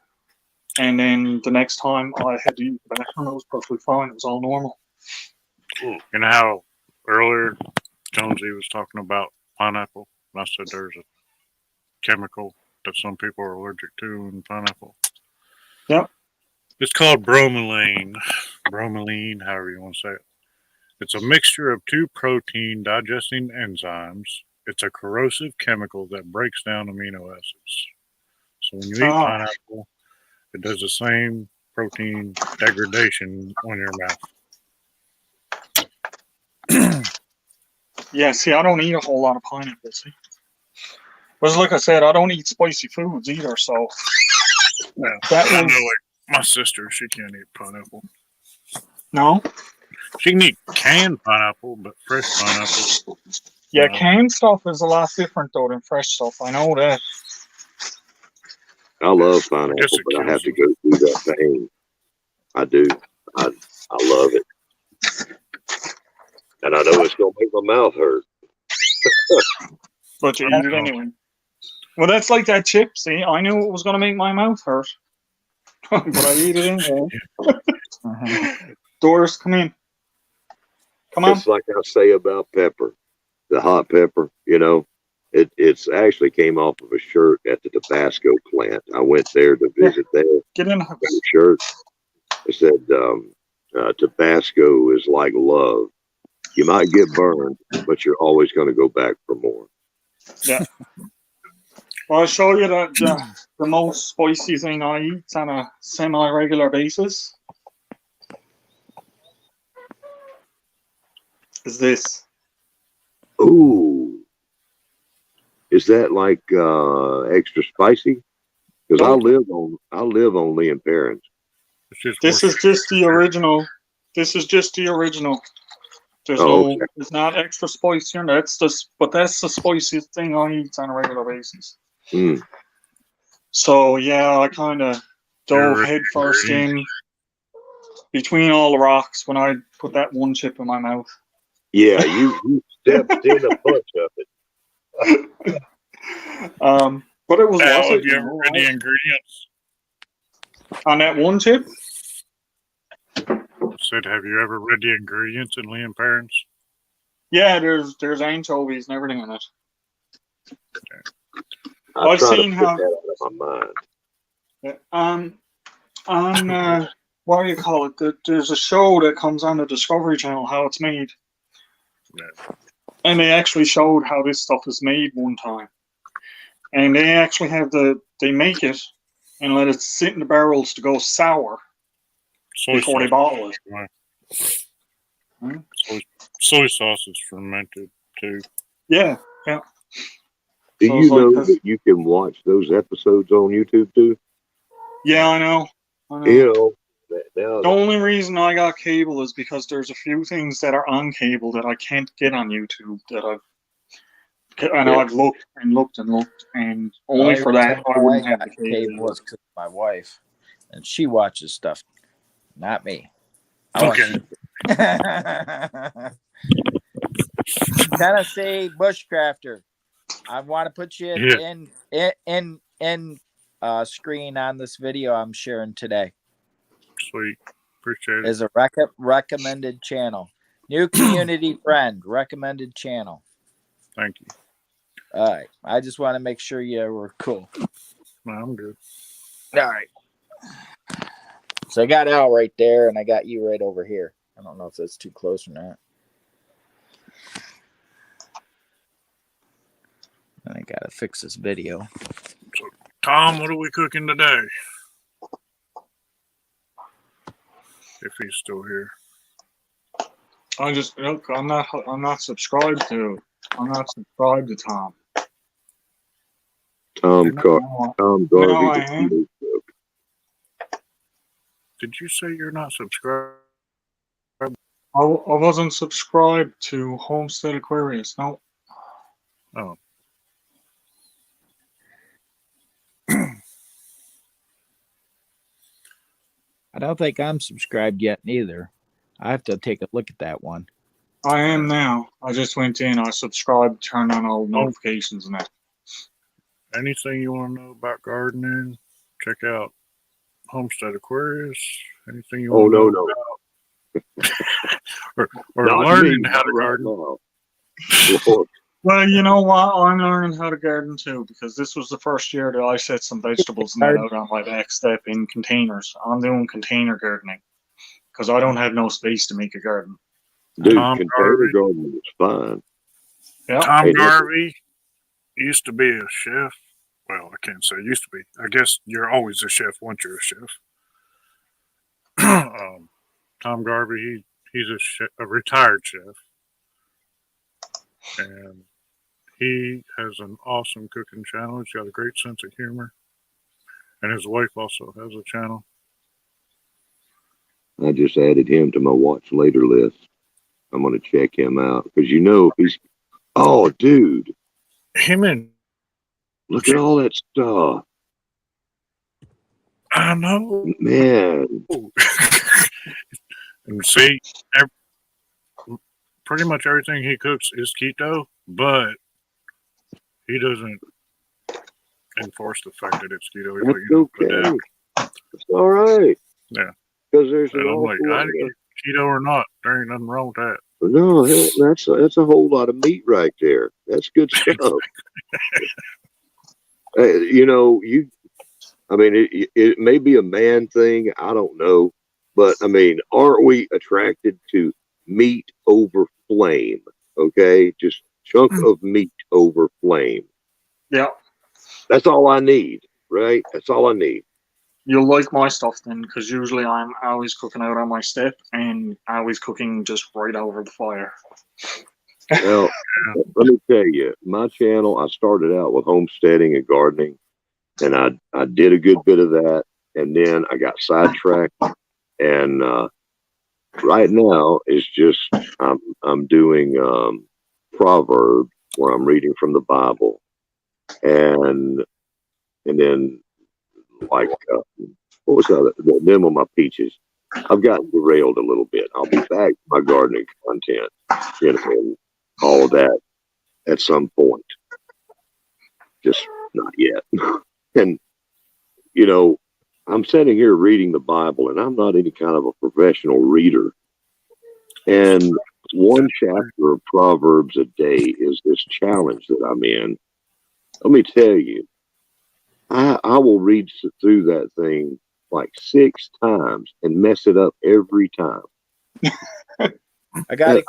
And then the next time I had to use the bathroom, it was perfectly fine. It was all normal. You know how earlier Jonesy was talking about pineapple? And I said there's a chemical that some people are allergic to in pineapple. Yep. It's called bromelain. Bromelain, however you want to say it. It's a mixture of two protein digesting enzymes. It's a corrosive chemical that breaks down amino acids. So when you eat pineapple, it does the same protein degradation on your mouth. Yeah, see, I don't eat a whole lot of pineapple, see. But like I said, I don't eat spicy foods either, so Yeah, that I was... know, like my sister, she can't eat pineapple. No? She can eat canned pineapple, but fresh pineapple. Yeah, No. canned stuff is a lot different though than fresh stuff. I know that. I love pineapple, guess it but I kills have to you. go through that pain. I do. I love it. And I know it's going to make my mouth hurt. But you eat it anyway. Well, that's like that chip, see? I knew it was going to make my mouth hurt. But I eat it anyway. Doris, come in. Come on. It's like I say about pepper, the hot pepper, you know, it's actually came off of a shirt at the Tabasco plant. I went there to visit there. Get in the Got house. a shirt. It said, Tabasco is like love. You might get burned, but you're always going to go back for more. Yeah. Well, I'll show you that the most spicy thing I eat on a semi-regular basis is this. Ooh. Is that like extra spicy? Because I live on Lee and Perrins. This is just the original. This is just the original. There's okay. it's not extra spicy, and that's the spiciest thing I eat on a regular basis. Mm. So yeah, I kind of dove head first in between all the rocks when I put that one chip in my mouth. Yeah, you stepped in a bunch of it. But it was worth Have it. you ever read the ingredients? On that one chip? Said, have you ever read the ingredients in Lee and Perrins? Yeah, there's anchovies and everything in it. I I've try seen to put how. that out of my mind. On what do you call it? There's a show that comes on the Discovery Channel, how it's made. Yeah. And they actually showed how this stuff is made one time. And they actually they make it and let it sit in the barrels to go sour before they bottle it. Right. Soy sauce is fermented too. Yeah, yeah. Do So you it's like know this- that you can watch those episodes on YouTube too? Yeah, I know. You know, now The only reason I got cable is because there's a few things that are on cable that I can't get on YouTube I've looked and looked and looked, and only for that I wouldn't have the cable. was because of my wife, and she watches stuff, not me. Okay. Tennessee bushcrafter. I want to put you in screen on this video I'm sharing today. Sweet. Appreciate it. Is a recommended channel. New community friend, recommended channel. Thank you. All right. I just want to make sure you were cool. No, I'm good. All right. So I got Al right there, and I got you right over here. I don't know if that's too close or not. I gotta fix this video. So, Tom, what are we cooking today? If he's still here. I just look. I'm not subscribed to. I'm not subscribed to Tom. Tom No, Garvey. no, I am. Did you say you're not subscribed? I wasn't subscribed to Homestead Aquarius. No. Oh. I don't think I'm subscribed yet neither. I have to take a look at that one. I am now. I just went in, I subscribed, turned on all notifications and that. Anything you want to know about gardening, check out Homestead Aquarius. Anything you Oh, want to know no. or Not learning me, how to not right garden. now. Lord, Well, you know what? I'm learning how to garden too, because this was the first year that I set some vegetables and that out on my back step in containers. I'm doing container gardening because I don't have no space to make a garden. dude, Tom container Garvey. gardening is fine. Yeah. Tom Hey, listen. Garvey used to be a chef. Well, I can't say used to be. I guess you're always a chef once you're a chef. Tom Garvey, he's a retired chef, and he has an awesome cooking channel. He's got a great sense of humor, and his wife also has a channel. I just added him to my watch later list. I'm going to check him out because he's. Oh, dude, Him and look at all that stuff, I know. man. And see, pretty much everything he cooks is keto, but he doesn't enforce the fact that it's keto. He's That's like, you know, put okay. that. It's all right. Yeah. Because there's an And I'm awful like, lot I of- eat keto or not, there ain't nothing wrong with that. No, hell, that's a whole lot of meat right there. That's good stuff. It may be a man thing. I don't know, but I mean, aren't we attracted to meat over flame? Okay, just chunk of meat over flame. Yeah. That's all I need, right? That's all I need. You'll like my stuff then, because usually I'm always cooking out on my step and always cooking just right over the fire. Well, let me tell you, my channel, I started out with homesteading and gardening, and I did a good bit of that, and then I got sidetracked, and right now it's just I'm doing Proverbs where I'm reading from the Bible, and then like what was that? Them on my peaches. I've gotten derailed a little bit. I'll be back to my gardening content, and all of that at some point. Just not yet. And I'm sitting here reading the Bible, and I'm not any kind of a professional reader. And one chapter of Proverbs a day is this challenge that I'm in. Let me tell you, I will read through that thing like 6 times and mess it up every time. I got it.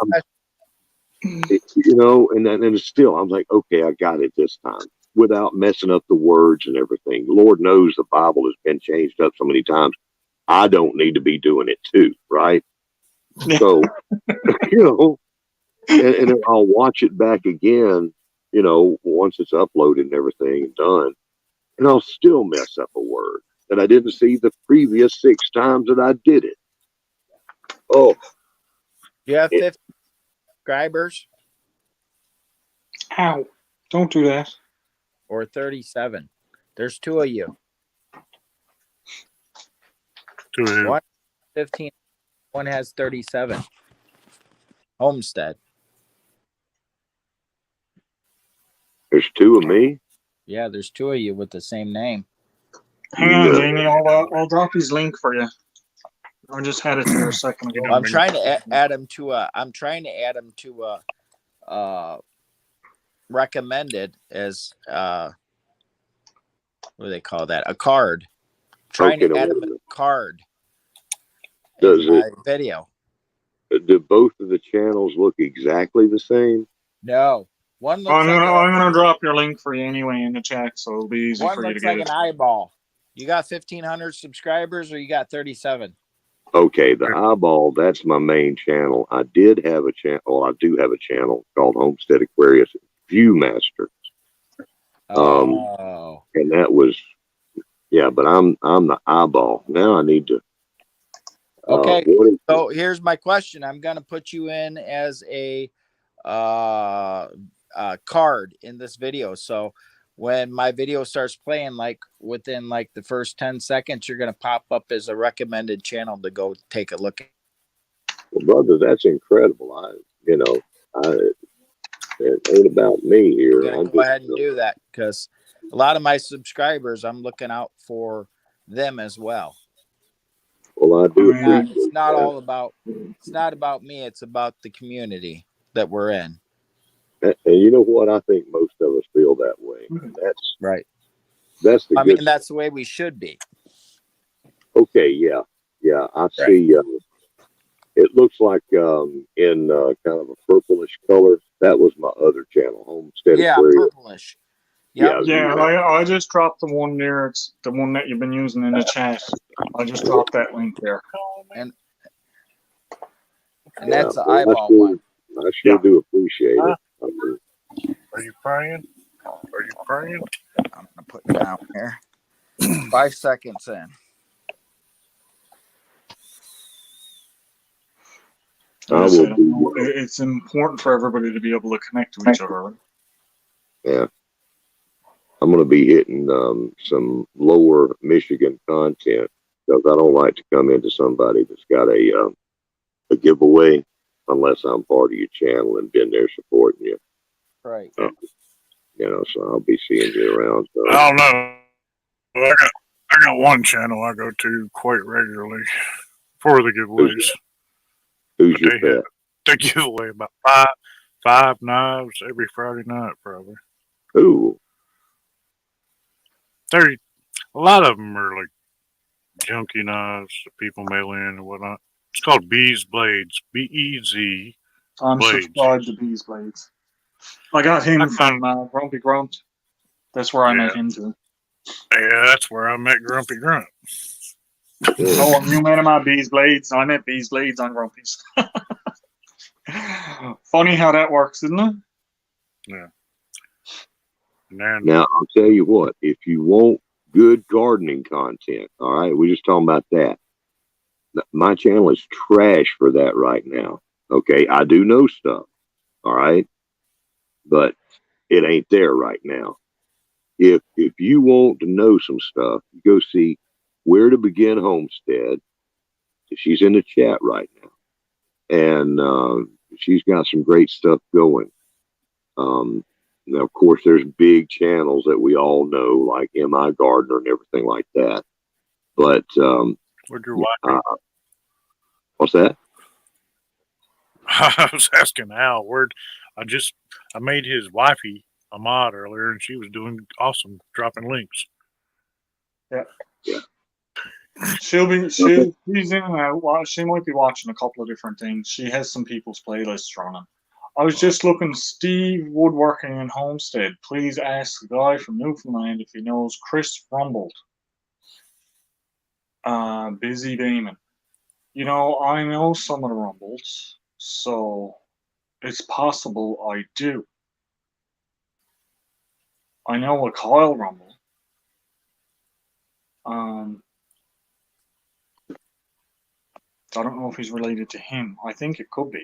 and it's still, I'm like, okay, I got it this time without messing up the words and everything. Lord knows the Bible has been changed up so many times. I don't need to be doing it too, right? So, and then I'll watch it back again, once it's uploaded and everything and done, and I'll still mess up a word that I didn't see the previous 6 times that I did it. Oh, You have 50 subscribers Ow. Don't do that. or 37? There's 2 of you. One 15, one has 37. Homestead. there's 2 of me. Yeah, there's 2 of you with the same name. Hang on, Yeah. Jamie. I'll drop his link for you. I just had it there a second ago. I'm trying to add him to recommended as what do they call that? A card. Trying Okay, to add now him wait a a card. Does in my it? video? Do both of the channels look exactly the same? No. One looks I'm like gonna drop your link for you anyway in the chat, so it'll be easy one for you to looks get like it. an eyeball. You got 1,500 subscribers or you got 37? Okay, the eyeball, that's my main channel. I did have a channel. Well, I do have a channel called Homestead Aquarius Viewmaster. Oh. And that was, yeah, but I'm the eyeball. Now I need to. Okay. What is, So here's my question. I'm gonna put you in as a card in this video. So when my video starts playing, like within like the first 10 seconds, you're going to pop up as a recommended channel to go take a look at. Well, brother, that's incredible. It ain't about me I'm here. going to go ahead and do that because a lot of my subscribers, I'm looking out for them as well. Well, I do. Yeah. It's not all about, it's not about me. It's about the community that we're in. And you know what? I think most of us feel that way. That's Right. that's the I good. mean, that's the way we should be. Okay, yeah. I see. It looks like in kind of a purplish color. That was my other channel, Homestead Yeah, Aquarium. purplish. Yep. Yeah, I just dropped the one there. It's the one that you've been using in the chat. I just dropped that link there. And that's the well, eyeball one. I sure do appreciate it. Are you praying? Are you praying? I'm gonna put it down here. 5 seconds in. I Like I said, will be, it's important for everybody to be able to connect to each other. yeah. I'm going to be hitting some lower Michigan content because I don't like to come into somebody that's got a giveaway unless I'm part of your channel and been there supporting you. Right. So I'll be seeing you around. So. I don't know. Well, I got one channel I go to quite regularly for the giveaways. Who's your pet? They give away about five knives every Friday night, probably. Ooh. A lot of them are like junky knives that people mail in and whatnot. It's called Bees Blades. BEZ. I'm Blades. subscribed to Bees Blades. I got him from Grumpy Grunt. That's where I met him too. Yeah, that's where I met Grumpy Grunt. Oh, you met him on Bees Blades. I met Bees Blades on Grumpy's. Funny how that works, isn't it? Yeah. And then, Now, I'll tell you what, if you want good gardening content, all right, we're just talking about that. My channel is trash for that right now. Okay, I do know stuff, all right, but it ain't there right now. If you want to know some stuff, go see Where to Begin Homestead. She's in the chat right now, and she's got some great stuff going. Now, of course, there's big channels that we all know, like M.I. Gardner and everything like that. But where'd your wife? What's that? I was asking Al. I made his wifey a mod earlier, and she was doing awesome, dropping links. Yeah. She's in and out. She might be watching a couple of different things. She has some people's playlists running. I was just looking, Steve Woodworking in Homestead. Please ask the guy from Newfoundland if he knows Chris Rumbold. Busy Damon. I know some of the Rumbolds, so it's possible I do. I know a Kyle Rumble. I don't know if he's related to him. I think it could be.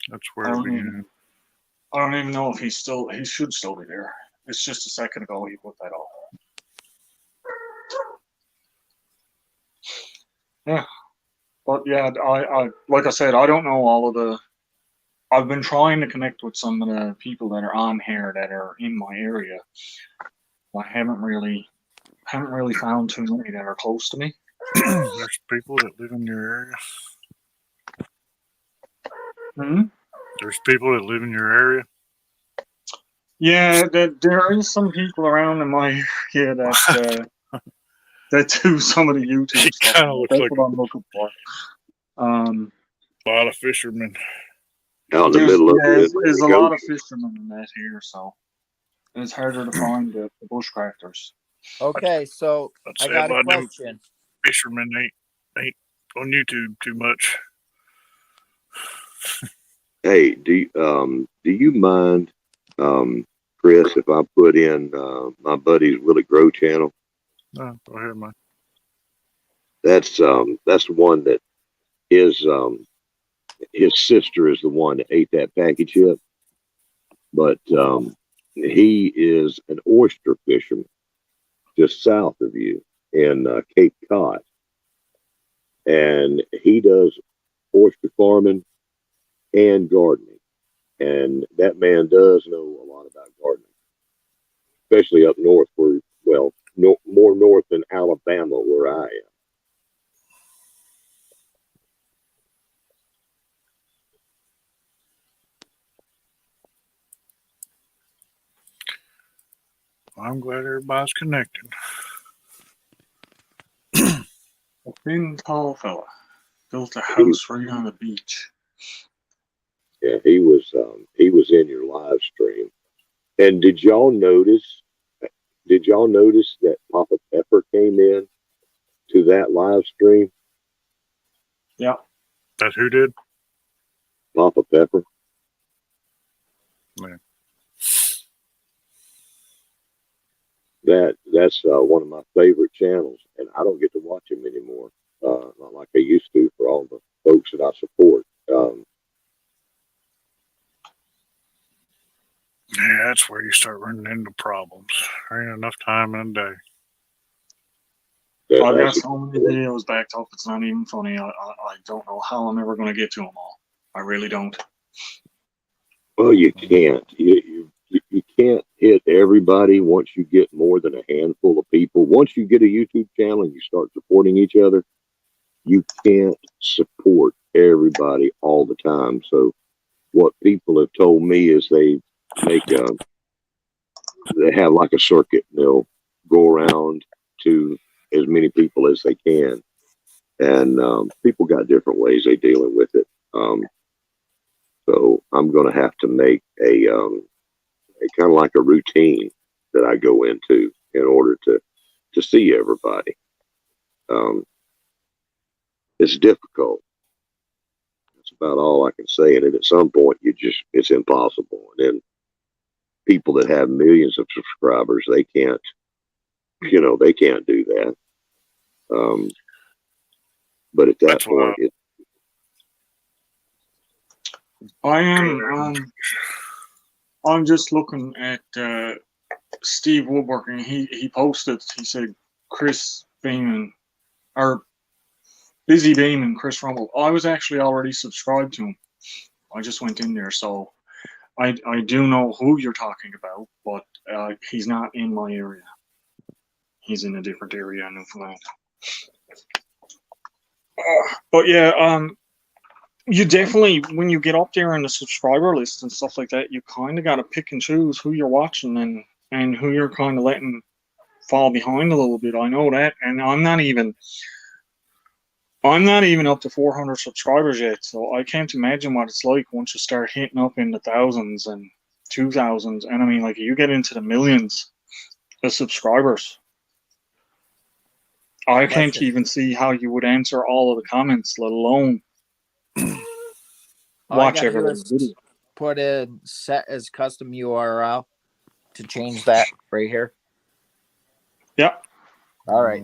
That's where it began. I don't even know if he should still be there. It's just a second ago he put that off. Yeah. But yeah, I like I said, I don't know all of the. I've been trying to connect with some of the people that are on here that are in my area. I haven't really found too many that are close to me. There's people that live in your area. Hmm? There's people that live in your area. Yeah, there is some people around in my area that that do some of the YouTube He stuff. kind of looks That's like what I'm looking for. a lot of fishermen. Out in the middle of There's a lot of fishermen in that here, so it's harder to find the bushcrafters. Okay, so I got a question. Fishermen ain't on YouTube too much. Hey, do you mind, Chris, if I put in my buddy's Willie Grow channel? No, go ahead, man. That's the one that is his sister is the one that ate that package up, but he is an oyster fisherman just south of you in Cape Cod, and he does oyster farming and gardening, and that man does know a lot about gardening, especially up north where, well, more north than Alabama where I am. I'm glad everybody's connected. A thin, tall fella built a house right on the beach. Yeah, he was in your live stream. And did y'all notice that Papa Pepper came in to that live stream? Yeah. That's who did? Papa Pepper. Man. That's one of my favorite channels, and I don't get to watch him anymore, not like I used to for all the folks that I support. Yeah, that's where you start running into problems. There ain't enough time in a day. I've got that's- so many videos backed up, it's not even funny. I don't know how I'm ever going to get to them all. I really don't. Well, you can't. You can't hit everybody once you get more than a handful of people. Once you get a YouTube channel and you start supporting each other, you can't support everybody all the time. So what people have told me is they have like a circuit. They'll go around to as many people as they can. And people got different ways they dealing with it. So I'm going to have to make a kind of like a routine that I go into in order to see everybody. It's difficult. That's about all I can say. And then at some point, it's impossible. And then people that have millions of subscribers, they can't do that. But at that That's point, I am. I'm just looking at Steve Woodworking. He posted. He said Chris Beeman or Busy Beeman, Chris Rumble. I was actually already subscribed to him. I just went in there, so I do know who you're talking about, but he's not in my area. He's in a different area in Newfoundland. But yeah, you definitely, when you get up there in the subscriber list and stuff like that, you kind of got to pick and choose who you're watching and who you're kind of letting fall behind a little bit. I know that, and I'm not even up to 400 subscribers yet, so I can't imagine what it's like once you start hitting up in the thousands and 2000s, and I mean, like, you get into the millions of subscribers. I can't even see how you would answer all of the comments, let alone watch everyone's video. Put in set as custom URL to change that right here. Yep. All right.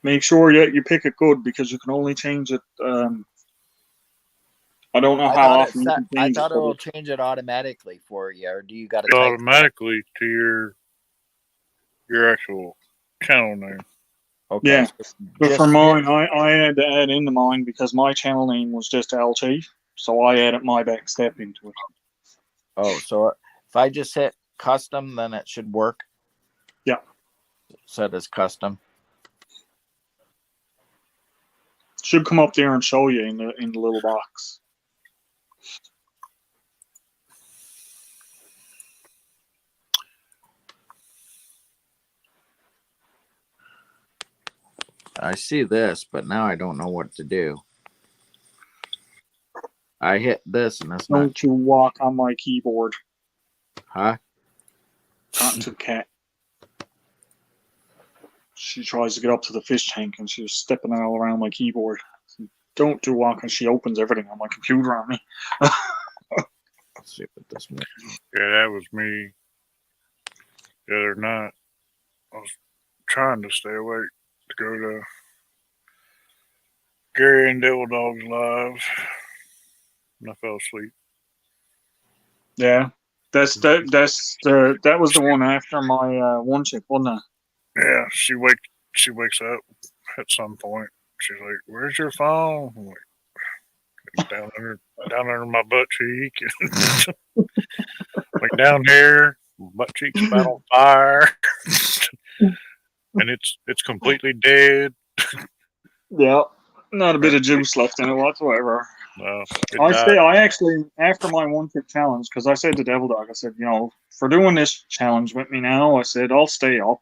Make sure you pick it good, because you can only change it. I don't know how often you can I change thought it. it will change it automatically for you, or do you got to It type? automatically to your actual channel name. Okay. Yeah. So But just for hit- mine, I had to add into mine because my channel name was just LT, so I added my back step into it. Oh, so if I just hit custom, then it should work. Yeah. Set as custom. Should come up there and show you in the little box. I see this, but now I don't know what to do. I hit this and it's not. Don't you walk on my keyboard. Huh? Talking to the cat. She tries to get up to the fish tank and she's stepping all around my keyboard. Don't do walk, and she opens everything on my computer on me. Let's see what this means. Yeah, that was me the other night. I was trying to stay awake to go to Gary and Devil Dogs live. And I fell asleep. Yeah, that was the one after my one chip, wasn't it? Yeah, she wakes up at some point. She's like, "Where's your phone?" I'm like, "It's down under my butt cheek." Like down there, butt cheek's about on fire, and it's completely dead. Yeah, not a bit of juice left in it whatsoever. It I died. say I actually after my one chip challenge because I said to Devil Dog, I said, for doing this challenge with me now, I said I'll stay up.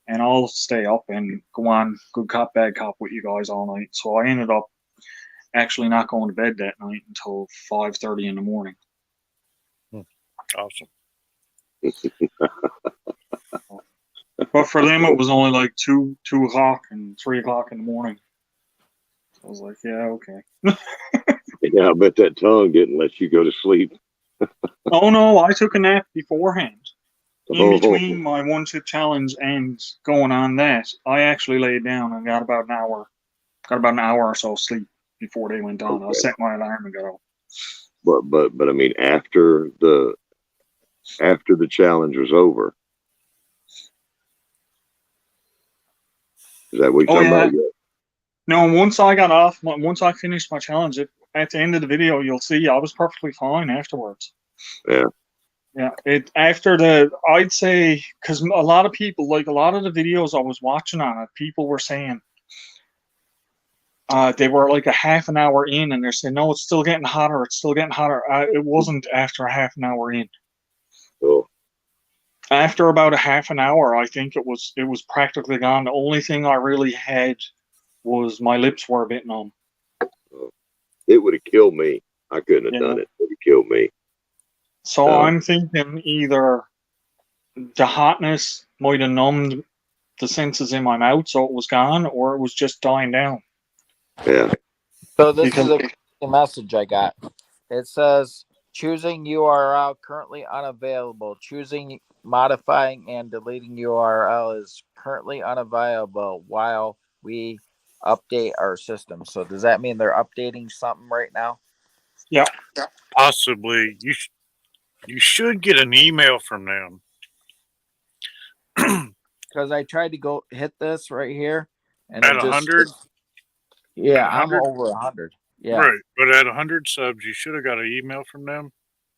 And I'll stay up and go on good cop, bad cop with you guys all night. So I ended up actually not going to bed that night until 5:30 in the morning. Awesome. But for them, it was only like 2 o'clock and 3 o'clock in the morning. So I was like, yeah, okay. Yeah, I bet that tongue didn't let you go to sleep. Oh no, I took a nap beforehand. In Oh, between my one chip challenge and going on that, I actually laid down and got about an hour or so sleep before they went on. I okay. set my alarm and got up. But I mean, after the challenge was over, is that what you're talking about? Yeah. No, once I got off, once I finished my challenge, at the end of the video, you'll see I was perfectly fine afterwards. Yeah. Yeah. I'd say, because a lot of people, like a lot of the videos I was watching on it, people were saying, they were like a half an hour in and they're saying, no, it's still getting hotter. It's still getting hotter. It wasn't after a half an hour in. Oh, After about a half an hour, I think it was practically gone. The only thing I really had was my lips were a bit numb. it would have killed me. I couldn't have done it. It would have killed me. So I'm thinking either the hotness might have numbed the senses in my mouth, so it was gone, or it was just dying down. Yeah. So this is a message I got. It says choosing URL currently unavailable. Choosing modifying and deleting URL is currently unavailable while we update our system. So does that mean they're updating something right now? Yeah. Possibly. You should get an email from them. Because I tried to go hit this right here, and At it just 100. yeah, at I'm 100? over 100. Yeah, Right, but at 100 subs, you should have got an email from them,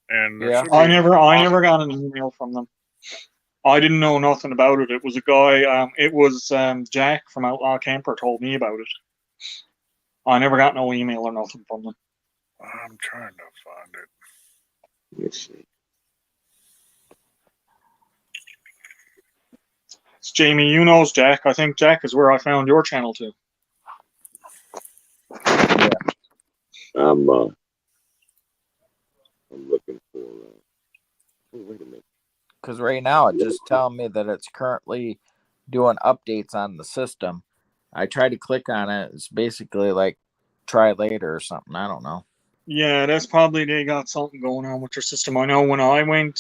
and there Yeah. should be I never got an email from them. I didn't know nothing about it. It was a guy. It was Jack from Outlaw Camper told me about it. I never got no email or nothing from them. I'm trying to find it. Let me see. It's Jamie. You knows Jack. I think Jack is where I found your channel too. I'm looking for. Oh, wait a minute. because right now it's just telling me that it's currently doing updates on the system. I tried to click on it. It's basically like try later or something. I don't know. Yeah, that's probably they got something going on with their system. I know when I went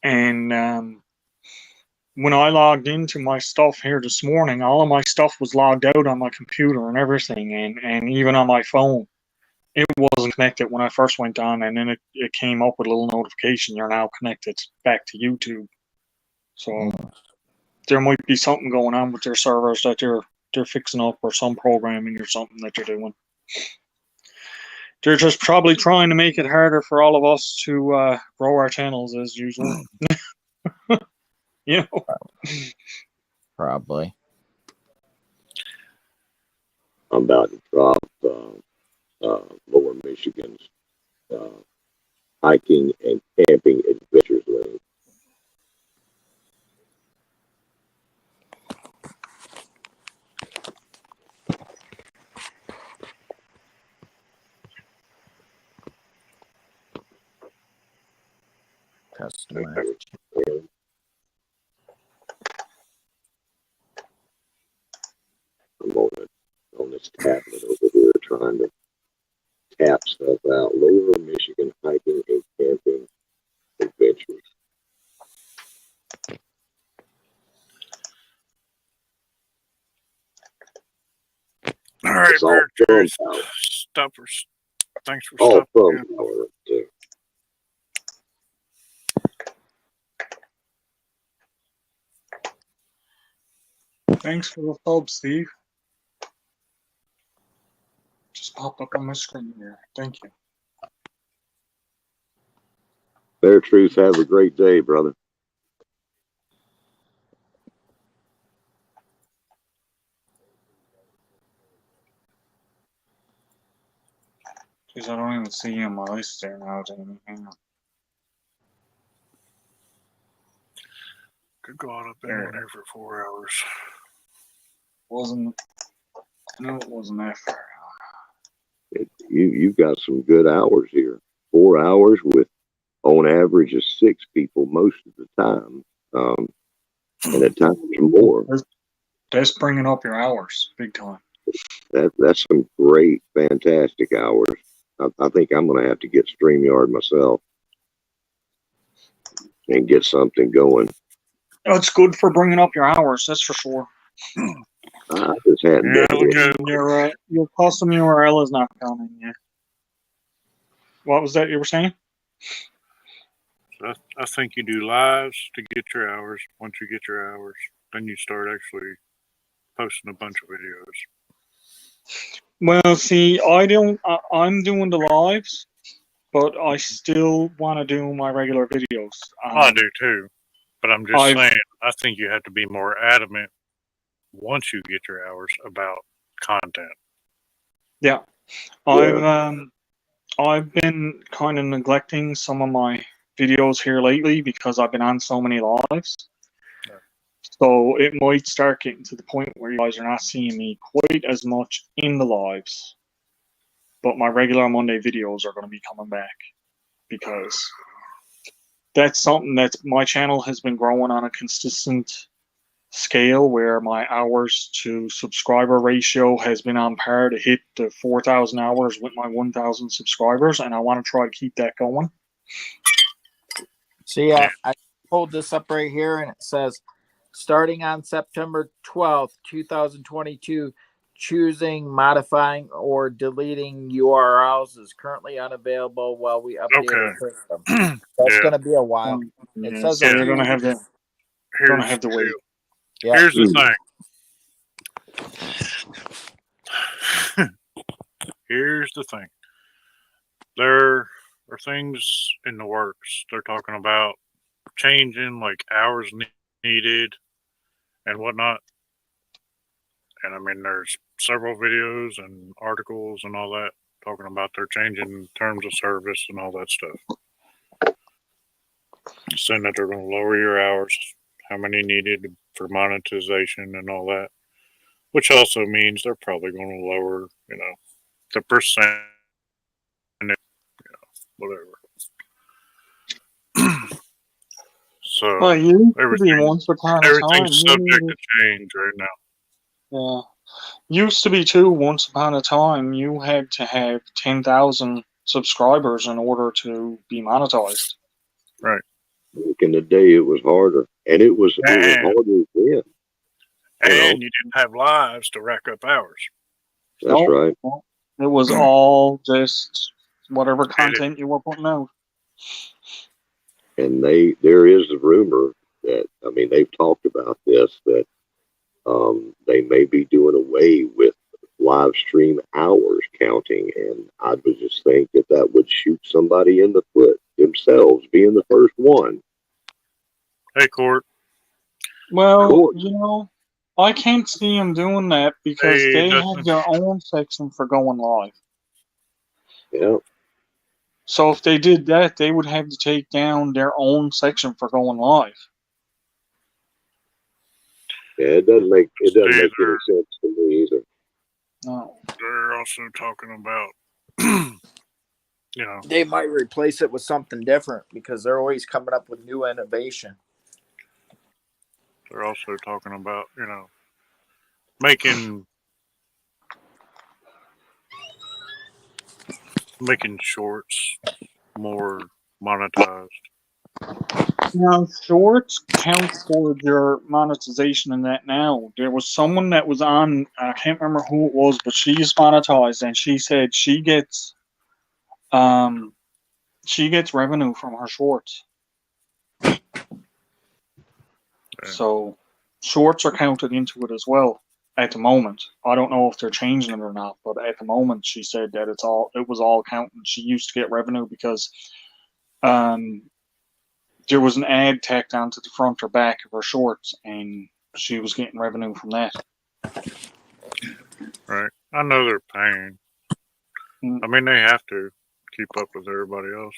and when I logged into my stuff here this morning, all of my stuff was logged out on my computer and everything, and even on my phone. It wasn't connected when I first went on, and then it came up with a little notification. You're now connected back to YouTube. So there might be something going on with their servers that they're fixing up, or some programming or something that they're doing. They're just probably trying to make it harder for all of us to grow our channels as usual. You know, Probably. I'm about to drop Lower Michigan's hiking and camping adventures link. Customize. I'm on this tablet over here trying to tap stuff out. Lower Michigan hiking and camping adventures. All right, It's all Bear thumb Truth. power. Stoppers. Thanks for All stopping. thumb in. power. Too. Thanks for the sub, Steve. Just popped up on my screen here. Thank you. Bear Truth, have a great day, brother. Jeez, I don't even see you on my list there now, Jamie. Hang on. Could go on up in There. here for 4 hours. Wasn't. No, it wasn't that far. You've got some good hours here. 4 hours with on average of 6 people most of the time, and at times more. That's bringing up your hours big time. That's some great, fantastic hours. I think I'm going to have to get StreamYard myself and get something going. It's good for bringing up your hours, that's for sure. I just hadn't Yeah, done look it. at Your custom URL is not counting yet. What was that you were saying? I think you do lives to get your hours. Once you get your hours, then you start actually posting a bunch of videos. Well, see, I'm doing the lives, but I still want to do my regular videos. I do too, but I'm just I've- saying. I think you have to be more adamant once you get your hours about content. Yeah, I've been kind of neglecting some of my videos here lately because I've been on so many lives. Yeah. So it might start getting to the point where you guys are not seeing me quite as much in the lives. But my regular Monday videos are going to be coming back because that's something that my channel has been growing on a consistent scale where my hours to subscriber ratio has been on par to hit the 4,000 hours with my 1,000 subscribers, and I want to try to keep that going. See, I pulled this up right here, and it says, starting on September 12th, 2022, choosing, modifying, or deleting URLs is currently unavailable while we update our system. That's Yeah. going to be a while. It Yeah, says so a you're few going to have weeks. to gonna have to wait. Yeah. Here's the thing. Here's the thing. There are things in the works. They're talking about changing like hours needed and whatnot. And I mean, there's several videos and articles and all that talking about they're changing terms of service and all that stuff. Saying that they're going to lower your hours, how many needed for monetization and all that. Which also means they're probably going to lower, the percent, whatever. So Well, you used to be everything, once upon a time. everything's subject to change right now. Yeah. Used to be too, once upon a time, you had to have 10,000 subscribers in order to be monetized. Right. Back in the day, it was harder, and it was And- harder then. And you didn't have lives to rack up hours. That's Nope. right. It was all just whatever content you were putting out. And there is a rumor that, I mean, they've talked about this, that they may be doing away with live stream hours counting, and I would just think that would shoot somebody in the foot themselves being the first one. Hey, Court. Well, Cool. I can't see them doing that because Hey, they Justin. have their own section for going live. Yeah. So if they did that, they would have to take down their own section for going live. Yeah, it doesn't make any Either. sense to me either. No. They're also talking about, They might replace it with something different because they're always coming up with new innovation. they're also talking about, making shorts more monetized. Now, shorts count towards your monetization in that now. There was someone that was on, I can't remember who it was, but she's monetized and she said she gets revenue from her shorts. So shorts are counted into it as well at the moment. I don't know if they're changing it or not, but at the moment she said that it was all counting. She used to get revenue because there was an ad tacked onto the front or back of her shorts, and she was getting revenue from that. Right. I know they're paying. I mean, they have to keep up with everybody else.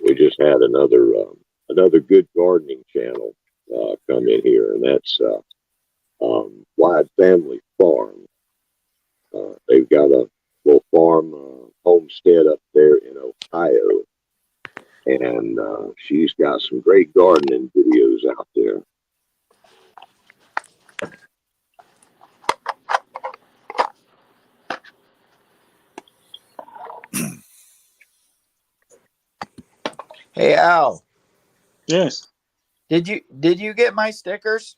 We just had another good gardening channel come in here, and that's Wide Family Farm. They've got a little farm homestead up there in Ohio, and she's got some great gardening videos out there. Hey Al, Yes. did you get my stickers?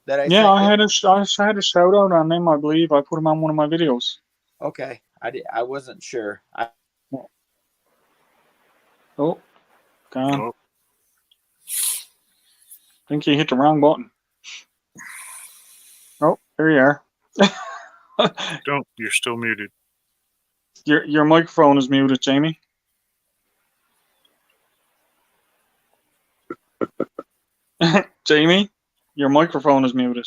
That I Yeah, sent I you? had a shout out on them. I believe I put them on one of my videos. Okay, I wasn't sure. Oh, gone. Oh, I think you hit the wrong button. Oh, there you are. don't. You're still muted. Your microphone is muted, Jamie. Jamie, your microphone is muted.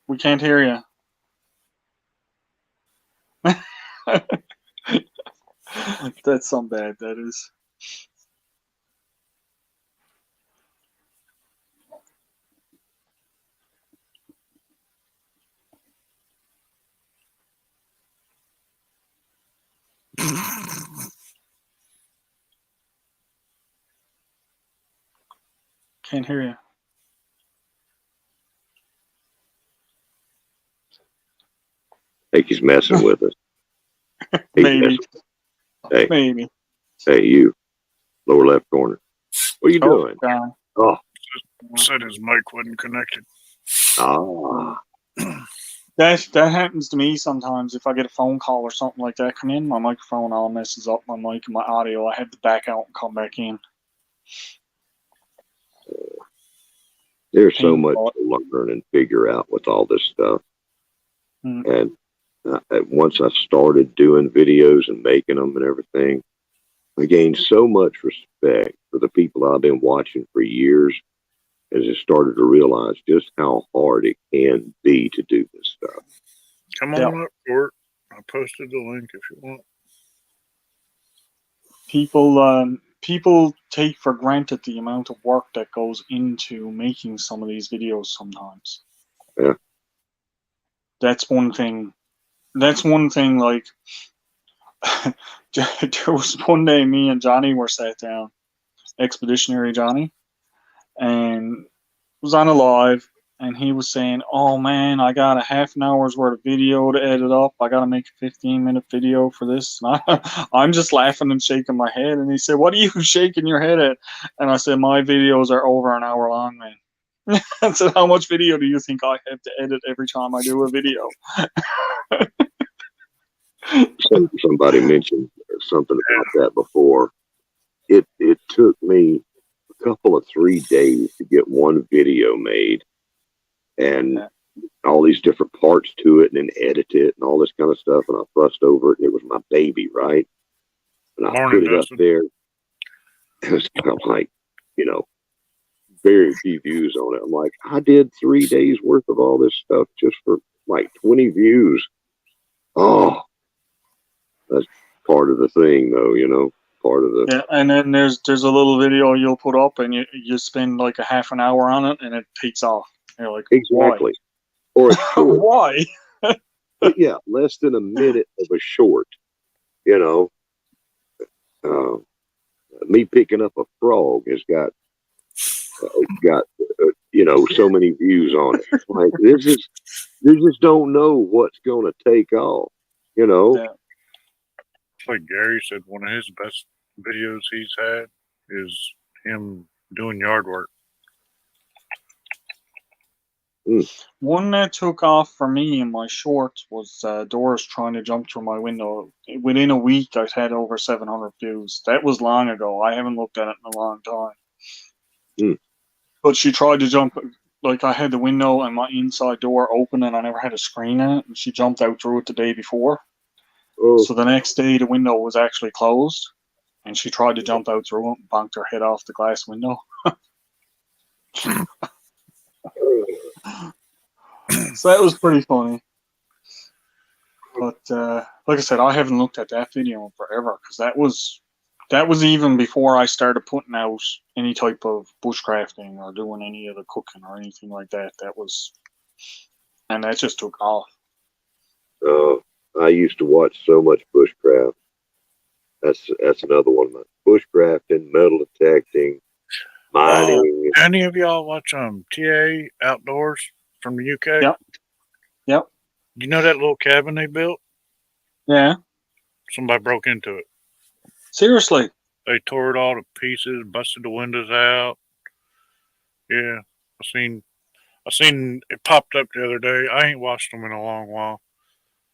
We can't hear you. That's some bad, that is. Can't hear you. I think he's messing with us. Maybe. Hey. Maybe. Hey, you, lower left corner. What are you doing? Gone. Oh, Said his mic wasn't connected. That happens to me sometimes. If I get a phone call or something like that come in, my microphone all messes up my mic and my audio. I have to back out and come back in. There's so much to learn and figure out with all this stuff. Mm. And once I started doing videos and making them and everything, I gained so much respect for the people I've been watching for years, as I started to realize just how hard it can be to do this stuff. Come on up, Court. I posted the link if you want. People take for granted the amount of work that goes into making some of these videos sometimes. Yeah. That's one thing. Like, there was one day me and Johnny were sat down, Expeditionary Johnny, and was on a live, and he was saying, "Oh man, I got a half an hour's worth of video to edit up. I got to make a 15-minute video for this." And I'm just laughing and shaking my head. And he said, "What are you shaking your head at?" And I said, "My videos are over an hour long, man." I said, "How much video do you think I have to edit every time I do a video?" Somebody mentioned something about that before. It took me a couple of 3 days to get one video made, and all these different parts to it, and then edit it and all this kind of stuff. And I fussed over it, and it was my baby, right? And I put it up there. It was kind of like, very few views on it. I'm like, I did 3 days worth of all this stuff just for like 20 views. Oh, that's part of the thing, though, part of the. Yeah, and then there's a little video you'll put up, and you spend like a half an hour on it, and it takes off. You're like, exactly. Why? Or a short. Why? Yeah, less than a minute of a short. Me picking up a frog has got so many views on it. It's like they just don't know what's going to take off. Yeah. It's like Gary said, one of his best videos he's had is him doing yard work. One that took off for me in my shorts was Doris trying to jump through my window. Within a week, I'd had over 700 views. That was long ago. I haven't looked at it in a long time. Hmm. But she tried to jump. Like, I had the window and my inside door open, and I never had a screen in it. And she jumped out through it the day before. Oh, So the next day, the window was actually closed, and she tried to jump out through it and bonked her head off the glass window. So that was pretty funny. But like I said, I haven't looked at that video in forever, because that was even before I started putting out any type of bushcrafting or doing any of the cooking or anything like that. And that just took off. I used to watch so much bushcraft. That's another one. Bushcrafting, metal detecting, mining. Any of y'all watch TA Outdoors from the UK? Yep. You know that little cabin they built? Yeah. Somebody broke into it. Seriously. They tore it all to pieces, busted the windows out. Yeah, I seen it popped up the other day. I ain't watched them in a long while.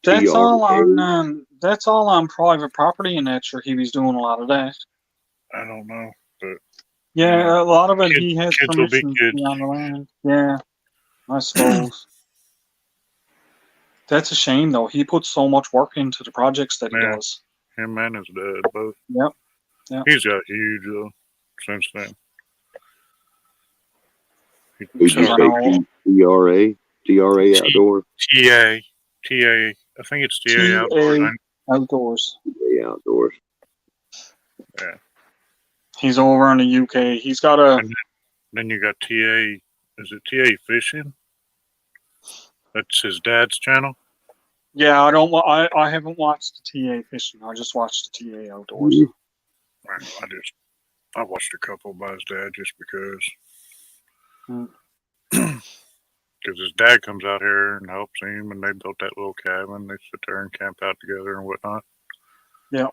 That's TRA. all on private property, and that's where he was doing a lot of that. I don't know, but Yeah, a lot of it he has kids will be permission to kids. be on the land. Yeah, I suppose. That's a shame, though. He puts so much work into the projects that he Yeah. does. Him and his dad both. Yep. He's got huge since then. Did you say TRA? TRA Outdoor? TA. I think it's TA Outdoors. Outdoors. TA Outdoors. Yeah. He's over in the UK. He's got a. And then you got TA. Is it TA Fishing? That's his dad's channel. Yeah, I haven't watched the TA Fishing. I just watched the TA Outdoors. Right, I watched a couple by his dad just because. Because his dad comes out here and helps him, and they built that little cabin. They sit there and camp out together and whatnot. Yeah.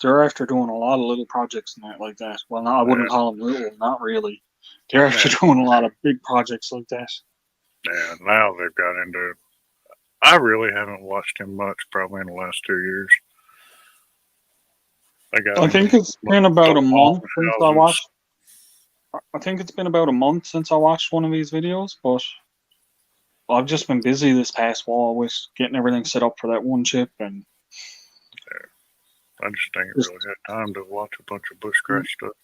They're after doing a lot of little projects and that like that. Well, no, I wouldn't call them little, not really. They're after doing a lot of big projects like that. Yeah, now they've got into. I really haven't watched him much, probably in the last 2 years. I think it's been about a month since I watched. I think it's been about a month since I watched one of these videos, but I've just been busy this past while with getting everything set up for that one chip, and I just ain't really had time to watch a bunch of bushcraft stuff.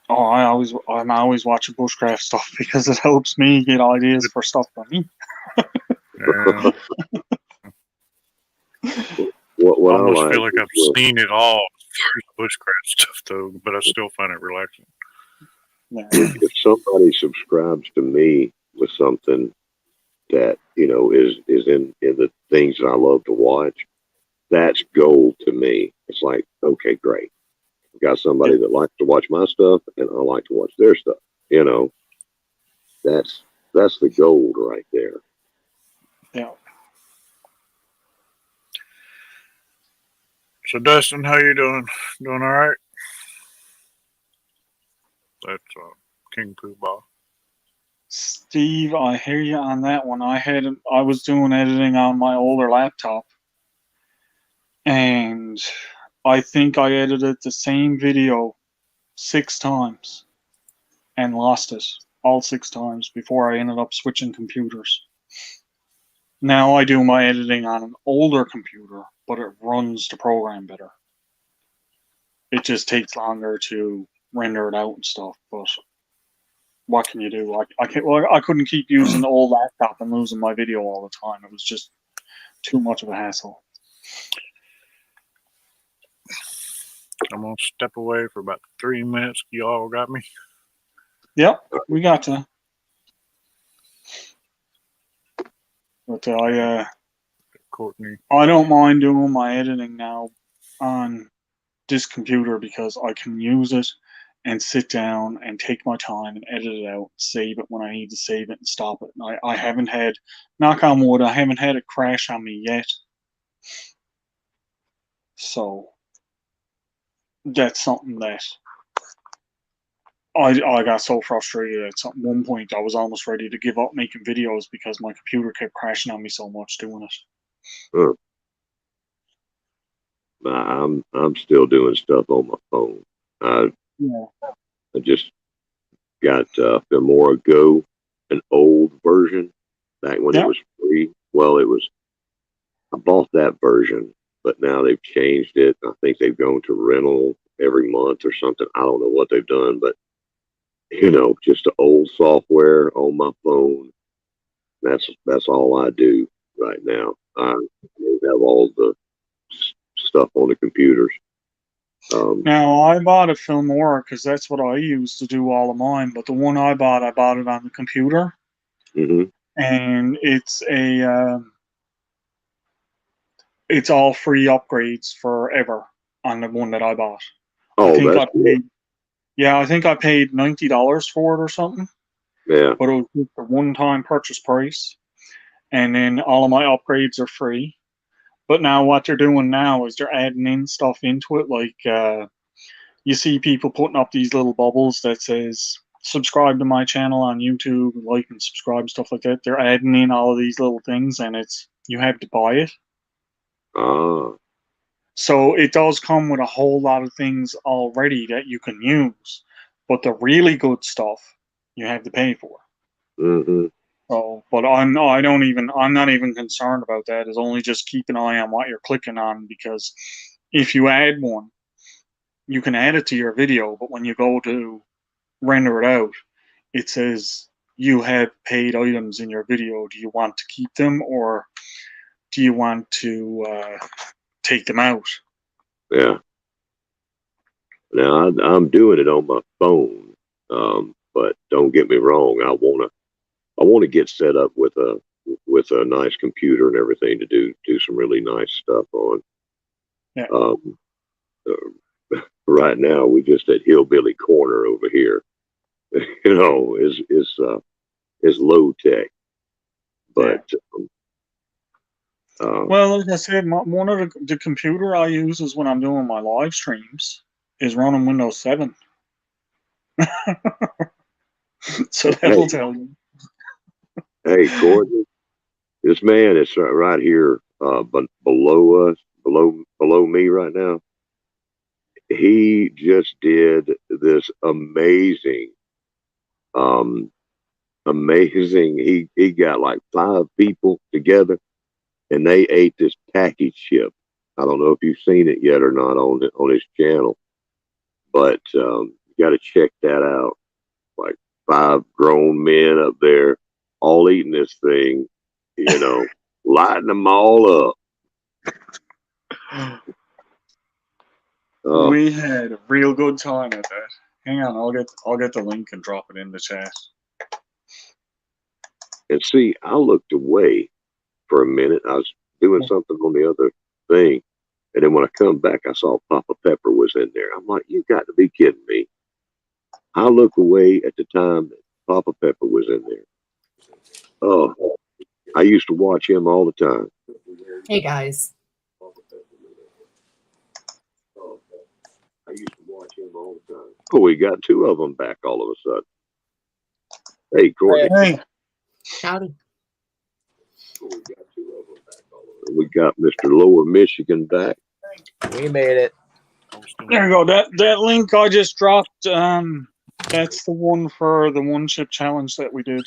oh, I'm always watching bushcraft stuff because it helps me get ideas for stuff for me. Yeah. What I I almost like feel like is I've seen it all as far as bushcraft stuff, though, but I still find it relaxing. Yeah. if somebody subscribes to me with something that is in the things that I love to watch, that's gold to me. It's like, okay, great. I've got somebody that likes to watch my stuff, and I like to watch their stuff. That's the gold right there. Yeah. So, Dustin, how you doing? Doing all right? That's King Poobah. Steve, I hear you on that one. I was doing editing on my older laptop, and I think I edited the same video 6 times and lost it all 6 times before I ended up switching computers. Now I do my editing on an older computer, but it runs the program better. It just takes longer to render it out and stuff, but what can you do? I couldn't keep using the old laptop and losing my video all the time. It was just too much of a hassle. I'm going to step away for about 3 minutes. You all got me? Yep, we got to. But Courtney. I don't mind doing my editing now on this computer because I can use it and sit down and take my time and edit it out, save it when I need to save it and stop it. And I haven't had, knock on wood, I haven't had it crash on me yet. So that's something that I got so frustrated at one point I was almost ready to give up making videos because my computer kept crashing on me so much doing it. I'm still doing stuff on my phone. I just got Filmora Go, an old version back when it was free. Well, I bought that version, but now they've changed it. I think they've gone to rental every month or something. I don't know what they've done, but just the old software on my phone. That's all I do right now. I have all the stuff on the computers. Now I bought a Filmora because that's what I use to do all of mine. But the one I bought it on the computer, and it's it's all free upgrades forever on the one that I bought. Oh, that's cool. I think I paid $90 for it or something. Yeah. But it was just a one-time purchase price, and then all of my upgrades are free. But now what they're doing now is they're adding in stuff into it, like you see people putting up these little bubbles that says subscribe to my channel on YouTube, like and subscribe, stuff like that. They're adding in all of these little things, and you have to buy it. So it does come with a whole lot of things already that you can use, but the really good stuff you have to pay for. So, but I'm not even concerned about that. It's only just keep an eye on what you're clicking on, because if you add one, you can add it to your video, but when you go to render it out, it says you have paid items in your video. Do you want to keep them, or do you want to take them out? Yeah. Now I'm doing it on my phone, but don't get me wrong. I want to get set up with a nice computer and everything to do some really nice stuff on. Yeah. Right now we just at Hillbilly Corner over here. Is low tech, but well, like I said, one of the computer I use is when I'm doing my live streams is running Windows 7. So that'll tell you. Hey, Courtney, this man is right here, below us, below me right now. He just did this amazing. He got like 5 people together, and they ate this tacky chip. I don't know if you've seen it yet or not on his channel, but you got to check that out. Like 5 grown men up there, all eating this thing, lighting them all up. We had a real good time at that. Hang on, I'll get the link and drop it in the chat. And see, I looked away for a minute. I was doing something on the other thing, and then when I come back, I saw Papa Pepper was in there. I'm like, you got to be kidding me! I look away at the time that Papa Pepper was in there. Oh, I used to watch him all the time. Hey guys. I used to watch him all the time. Oh, we got 2 of them back all of a sudden. Hey, Courtney. Hey. Howdy. Oh, we got 2 of them back all of a sudden. We got Mr. Lower Michigan back. We made it. There you go. That link I just dropped. That's the one for the one chip challenge that we did.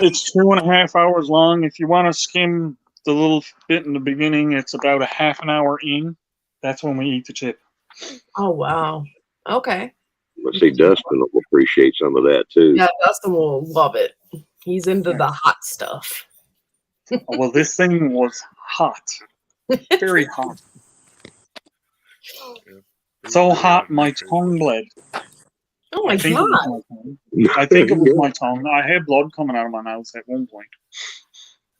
It's 2.5 hours long. If you want to skim the little bit in the beginning, it's about a half an hour in. That's when we eat the chip. Oh wow. Okay. Let's see, Dustin will appreciate some of that too. Yeah, Dustin will love it. He's into the hot stuff. Well, this thing was hot. Very hot. So hot, my tongue bled. Oh my god. I think it was my tongue. I had blood coming out of my mouth at one point.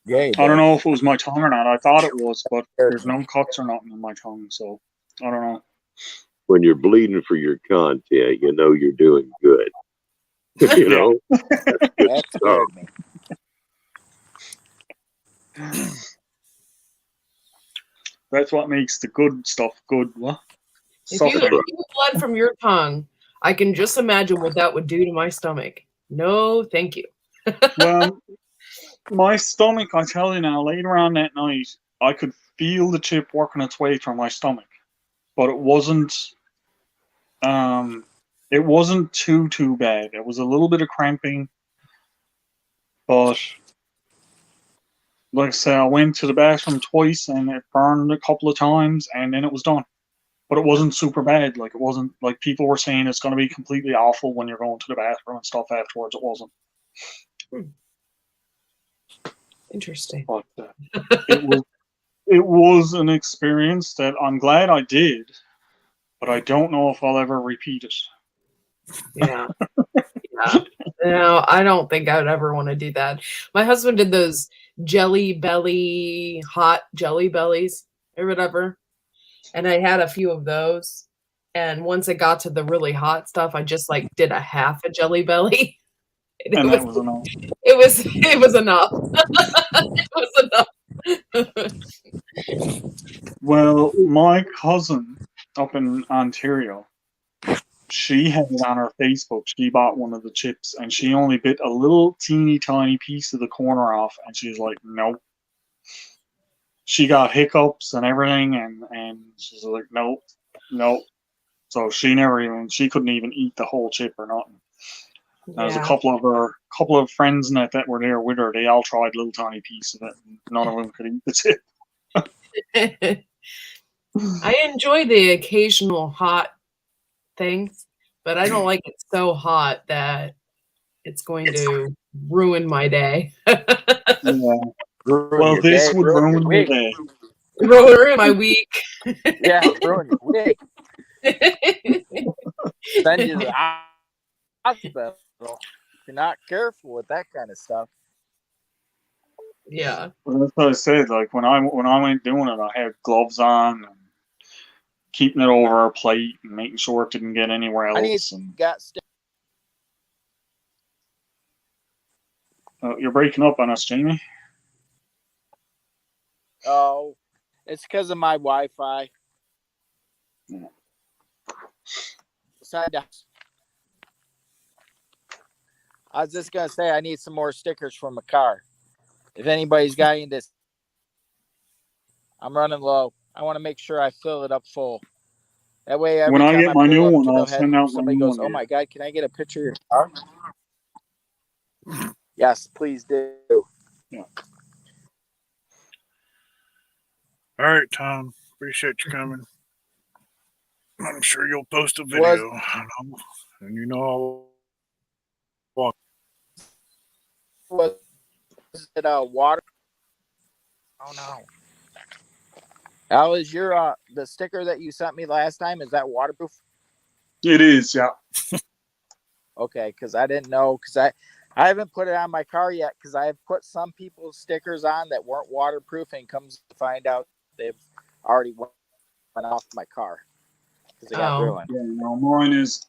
Yay, I don't know if it was my tongue or not. I thought it was, but there's no cuts or nothing in my tongue, so I don't know. when you're bleeding for your content, you know you're doing good. You know, that's good That stuff. scared me. That's what makes the good stuff good. What? If you Suffering. blood from your tongue, I can just imagine what that would do to my stomach. No, thank you. Well, my stomach, I tell you now, later on that night, I could feel the chip working its way through my stomach, but it wasn't too bad. It was a little bit of cramping, but like I said, I went to the bathroom twice and it burned a couple of times and then it was done. But it wasn't super bad. Like, it wasn't like people were saying it's going to be completely awful when you're going to the bathroom and stuff afterwards. It wasn't. Interesting. But it was an experience that I'm glad I did, but I don't know if I'll ever repeat it. Yeah. Yeah. No, I don't think I would ever want to do that. My husband did those hot jelly bellies or whatever. And I had a few of those. And once it got to the really hot stuff, I just like did a half a jelly belly. And that was enough. It was enough. It was enough. Well, my cousin up in Ontario, she had it on her Facebook. She bought one of the chips and she only bit a little teeny tiny piece of the corner off and she's like, nope. She got hiccups and everything and she's like, nope. So she couldn't even eat the whole chip or nothing. There was a couple of friends in that were there with her. They all tried a little tiny piece of it. And none of them could eat the chip. I enjoy the occasional hot things, but I don't like it so hot that it's going to ruin my day. Yeah. Well, this would ruin your day. Ruin my week. Yeah, ruin your week. Send you to the hospital if you're not careful with that kind of stuff. Yeah. Well, that's what I said. Like when I went doing it, I had gloves on and keeping it over our plate and making sure it didn't get anywhere else. You're breaking up on us, Jamie. Oh, it's because of my Wi-Fi. Yeah. I was just gonna say I need some more stickers from a car. If anybody's got any of this, I'm running low. I want to make sure I fill it up full. That way, every When I time get my pull new up one, to the I'll head, send out my somebody new goes, one. "Oh my God, can I get a picture of your car?" Yes, please do. Yeah. All right, Tom. Appreciate you coming. I'm sure you'll post a video. And you know I'll Was it water? Oh no. Al, is your the sticker that you sent me last time, is that waterproof? It is, yeah. Okay, because I didn't know, because I haven't put it on my car yet, because I have put some people's stickers on that weren't waterproof, and comes to find out they've already went off my car because they got ruined. Yeah, no, mine is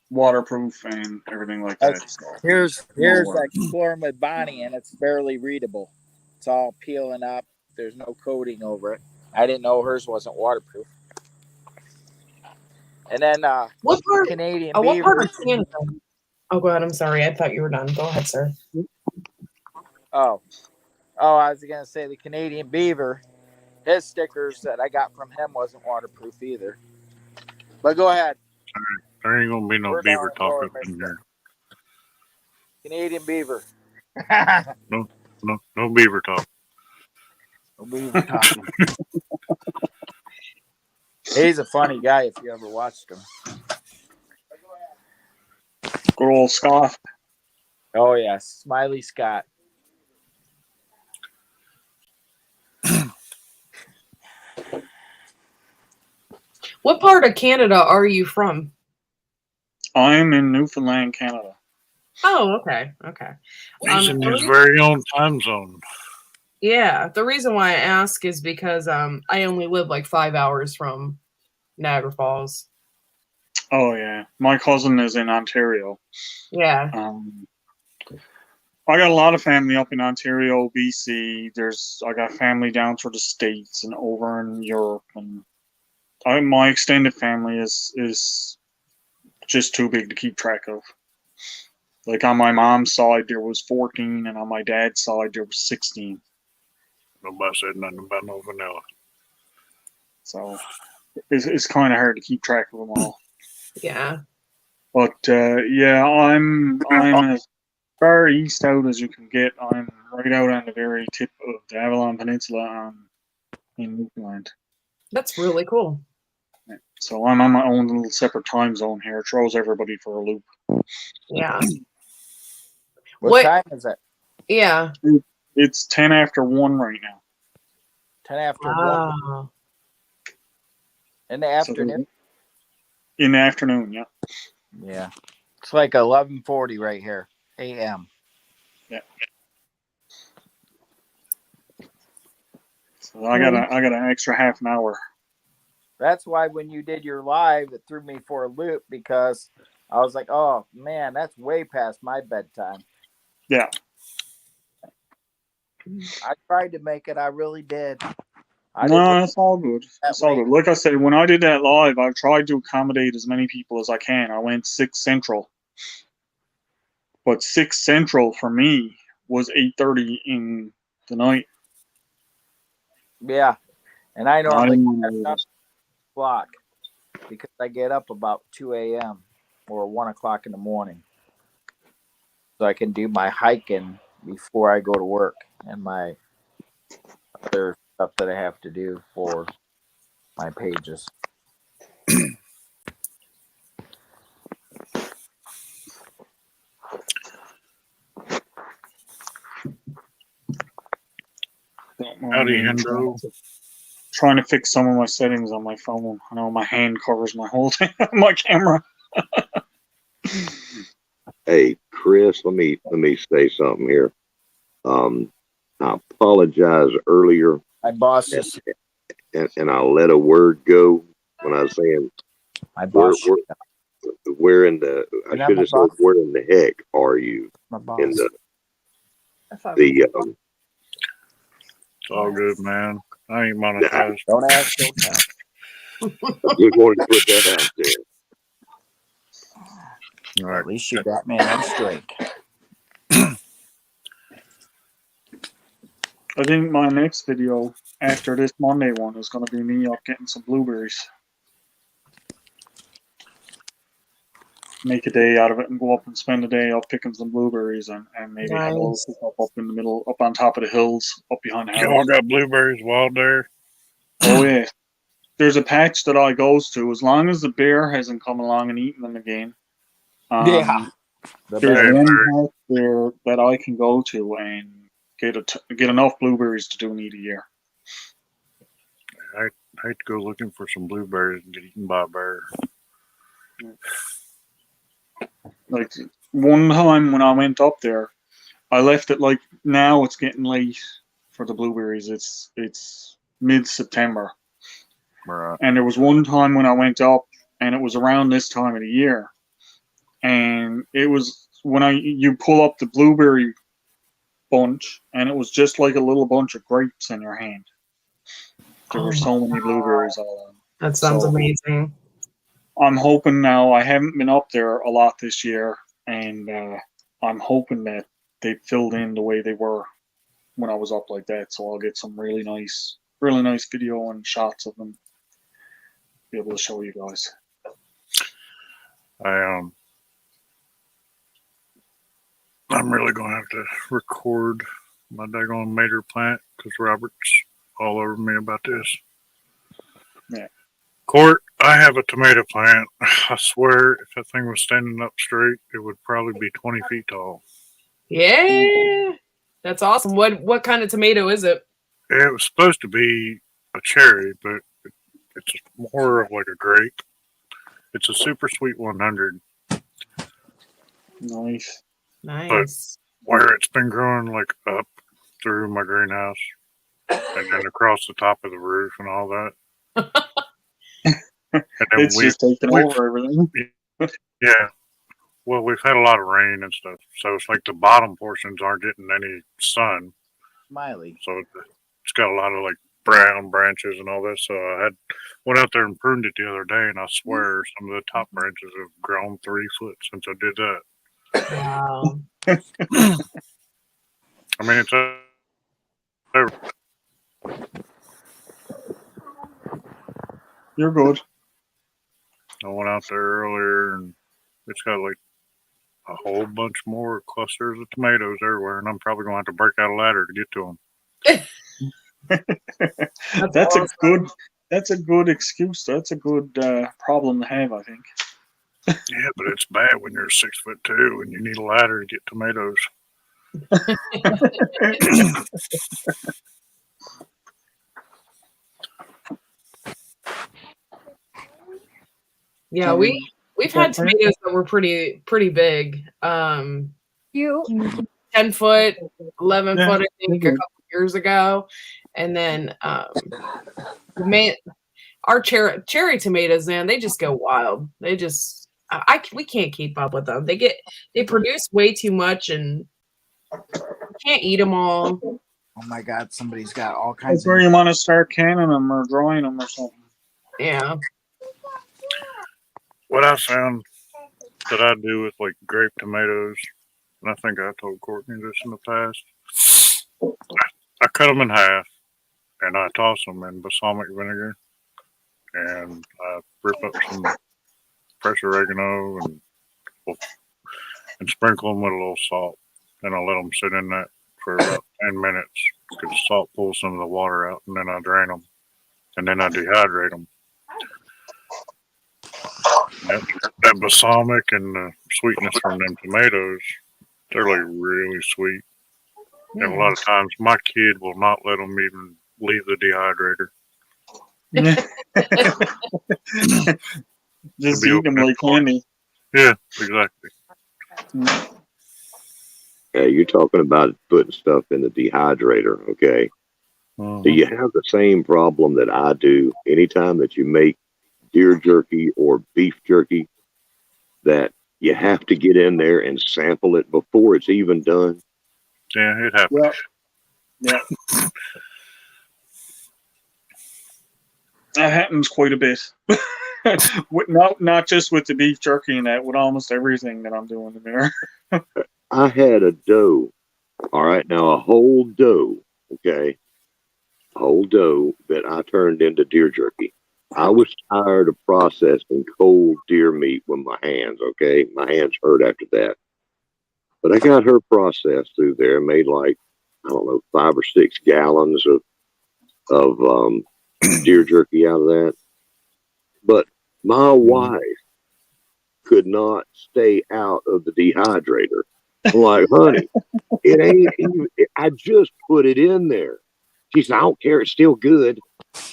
waterproof and everything like that. So. Here's Exploring with Bonnie, and it's barely readable. It's all peeling up. There's no coating over it. I didn't know hers wasn't waterproof. And then what part? Canadian what Beaver. part of Canada? Oh, go ahead. I'm sorry. I thought you were done. Go ahead, sir. Oh, I was gonna say the Canadian Beaver. His stickers that I got from him wasn't waterproof either. But go ahead. There ain't gonna be no beaver talk up in here. Canadian Beaver. No beaver talk. No beaver talk. He's a funny guy if you ever watched him. Good old Scott. Oh yes, Smiley Scott. What part of Canada are you from? I'm in Newfoundland, Canada. Oh, okay. Okay. He's in his very own time zone. Yeah. The reason why I ask is because I only live like 5 hours from Niagara Falls. Oh yeah, my cousin is in Ontario. Yeah. I got a lot of family up in Ontario, BC. I got family down through the States and over in Europe, and my extended family is just too big to keep track of. Like on my mom's side, there was 14, and on my dad's side, there was 16. Nobody said nothing about no vanilla. So it's kind of hard to keep track of them all. Yeah. But yeah, I'm as far east out as you can get. I'm right out on the very tip of the Avalon Peninsula in Newfoundland. That's really cool. So I'm on my own little separate time zone here. It throws everybody for a loop. Yeah. What time is it? Yeah. It's 10 after 1 right now. 10 after 1 Wow. in the afternoon. In the afternoon, yeah. Yeah, it's like 11:40 right here, a.m. Yeah. So I got an extra half an hour. That's why when you did your live, it threw me for a loop because I was like, "Oh man, that's way past my bedtime." Yeah. I tried to make it. I really did. No, that's all good. That's all good. Like I said, when I did that live, I tried to accommodate as many people as I can. I went 6 Central. But 6 Central for me was 8:30 in the night. Yeah, and I normally I get up o'clock because I get up about 2 a.m. or 1 o'clock in the morning, so I can do my hiking before I go to work and my other stuff that I have to do for my pages. Howdy, Hendo. Trying to fix some of my settings on my phone. I know my hand covers my whole thing, my camera. Hey, Chris, let me say something here. I apologize earlier. My boss is. And I let a word go when I was saying my boss. Where in the? I should have said, where in the heck are you? My boss. In the It's all good, man. I ain't monetized. Don't ask, don't tell. I just wanted to put that out there. All right. At least you got me on strike. I think my next video after this Monday one is going to be me up getting some blueberries. Make a day out of it and go up and spend a day up picking some blueberries and maybe have a little pickup up in the middle, up on top of the hills, up behind the house. Y'all got blueberries wild there? Oh yeah. There's a patch that I goes to as long as the bear hasn't come along and eaten them again. Yeah. There's one patch there that I can go to and get enough blueberries to do me a year. I hate to go looking for some blueberries and get eaten by a bear. Like one time when I went up there, I left it like now it's getting late for the blueberries. It's mid-September. Right. And there was one time when I went up and it was around this time of the year. And it was when you pull up the blueberry bunch and it was just like a little bunch of grapes in your hand. There were so many blueberries all on. That sounds amazing. I'm hoping now, I haven't been up there a lot this year, and I'm hoping that they filled in the way they were when I was up like that, so I'll get some really nice video and shots of them. Be able to show you guys. I'm really gonna have to record my daggone mater plant because Robert's all over me about this. Yeah. Court, I have a tomato plant. I swear, if that thing was standing up straight, it would probably be 20 feet tall. Yeah, that's awesome. What kind of tomato is it? It was supposed to be a cherry, but it's more of like a grape. It's a super sweet 100. Nice. Nice. But where it's been growing like up through my greenhouse and then across the top of the roof and all that. And then It's just taking over everything. yeah. Well, we've had a lot of rain and stuff, so it's like the bottom portions aren't getting any sun. Smiley. So it's got a lot of like brown branches and all this. So I went out there and pruned it the other day, and I swear some of the top branches have grown 3 foot since I did that. Wow. I mean, it's You're good. I went out there earlier, and it's got like a whole bunch more clusters of tomatoes everywhere, and I'm probably going to have to break out a ladder to get to them. That's awesome. a good. That's a good excuse. That's a good problem to have, I think. Yeah, but it's bad when you're 6'2" and you need a ladder to get tomatoes. Yeah, we've had tomatoes that were pretty big. You 10 foot, 11 Yeah, foot, I think, a mhm. couple years ago. And then our cherry tomatoes, man, they just go wild. They just we can't keep up with them. They produce way too much, and we can't eat them all. Oh my God! Somebody's got all kinds That's where you want to start canning them or drying them or something. Yeah. What I found that I do with like grape tomatoes, and I think I told Courtney this in the past, I cut them in half and I toss them in balsamic vinegar, and I rip up some fresh oregano and sprinkle them with a little salt. Then I let them sit in that for about 10 minutes because the salt pulls some of the water out, and then I drain them, and then I dehydrate them. That balsamic and the sweetness from them tomatoes, they're like really sweet. And a lot of times my kid will not let them even leave the dehydrator. Just It'll eat be them open like candy. Yeah, exactly. Yeah, you're talking about putting stuff in the dehydrator, okay? Uh-huh. Do you have the same problem that I do anytime that you make deer jerky or beef jerky, that you have to get in there and sample it before it's even done? Yeah, it happens. Yeah. That happens quite a bit. Not just with the beef jerky and that, with almost everything that I'm doing in there. I had a doe, all right, now a whole doe, okay, a whole doe that I turned into deer jerky. I was tired of processing cold deer meat with my hands, okay? My hands hurt after that. But I got her processed through there, made like, I don't know, 5 or 6 gallons of deer jerky out of that. But my wife could not stay out of the dehydrator. I'm like, honey, it ain't even, I just put it in there. She said, I don't care, it's still good.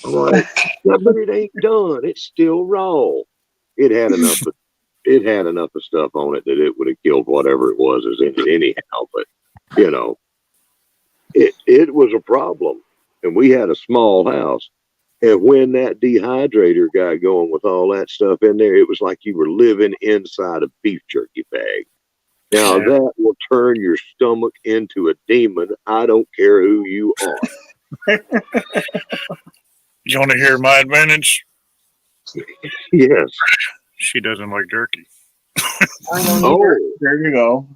I'm like, yeah, but it ain't done. It's still raw. It had enough of stuff on it that it would have killed whatever it was in it anyhow. But you know, it was a problem. And we had a small house. And when that dehydrator got going with all that stuff in there, it was like you were living inside a beef jerky bag. Now Yeah. that will turn your stomach into a demon. I don't care who you are. You want to hear my advantage? Yes. She doesn't like jerky. I don't Oh, either. There you go.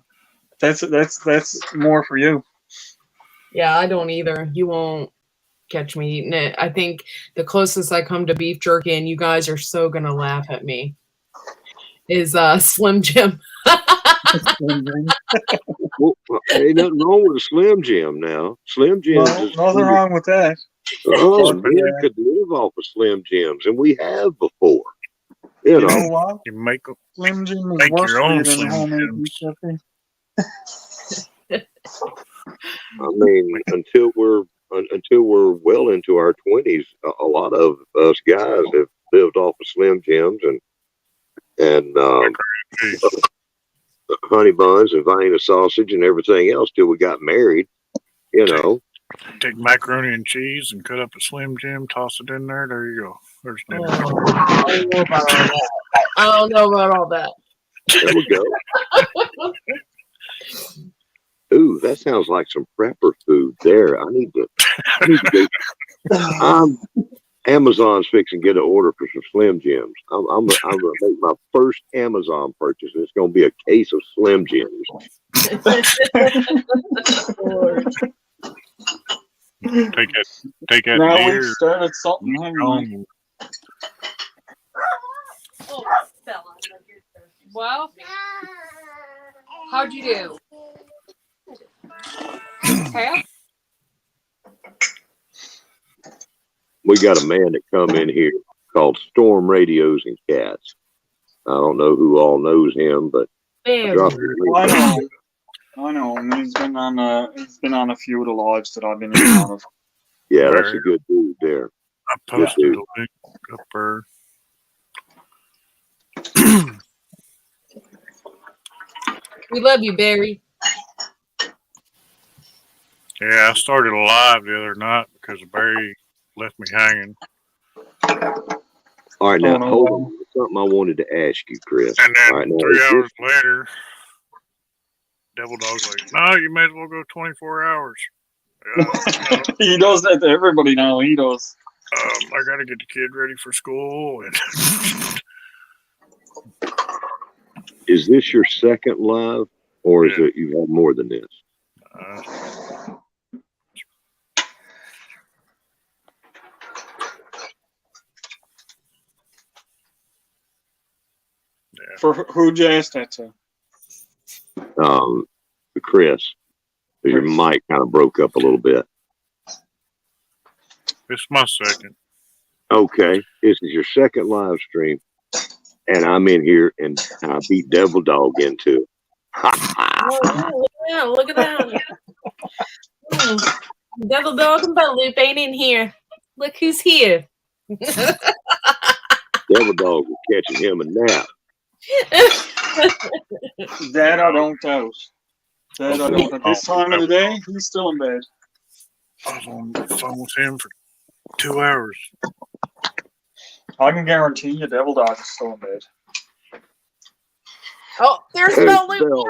That's more for you. Yeah, I don't either. You won't catch me eating it. I think the closest I come to beef jerky, and you guys are so gonna laugh at me, is Slim Jim. well, ain't nothing wrong with a Slim Jim now. Slim Jims No, is nothing wrong with that. Oh, But, man could live off of Slim Jims, and we have before. You You know, know what? You make Slim Jim is Make worse your for you own than Slim homemade Jims. beef jerky. I mean, until we're well into our 20s, a lot of us guys have lived off of Slim Jims and honey buns and Vienna sausage and everything else till we got married. You know, Take macaroni and cheese and cut up a Slim Jim, toss it in there. There you go. There's dinner. I don't know about all that. There we go. Ooh, that sounds like some prepper food there. I need to go. Amazon's fixing to get an order for some Slim Jims. I'm going to make my first Amazon purchase, and it's going to be a case of Slim Jims. Take that Now deer. we've started something heavy. Well, how'd you do? Okay. We got a man that come in here called Storm Radios and Cats. I don't know who all knows him, but Man, drop his link. I know him. He's been on a few of the lives that I've been in and out of. Yeah, that's a good dude there. I posted a link up there. we love you, Barry. Yeah, I started a live the other night because Barry left me hanging. All right, now Oh, no. hold on. Something I wanted to ask you, Chris. And then All right, now, 3 is hours later, Devil Dog's like, no, you may as well go 24 hours. He does that to everybody now. He does. I got to get the kid ready for school. And Is this your second live, or is it you have more than this? For who'd you ask that to? Chris, your mic kind of broke up a little bit. it's my second. Okay, this is your second live stream, and I'm in here and I beat Devil Dog into it. Yeah, look at that. Devil Dog and Balloop ain't in here. Look who's here. Devil Dog was catching him a nap. That I don't doubt. That I don't. At this time of the day, he's still in bed. I was on the phone with him for 2 hours. I can guarantee you, Devil Dog is still in bed. Oh, there's Hey, Balloop. Bell,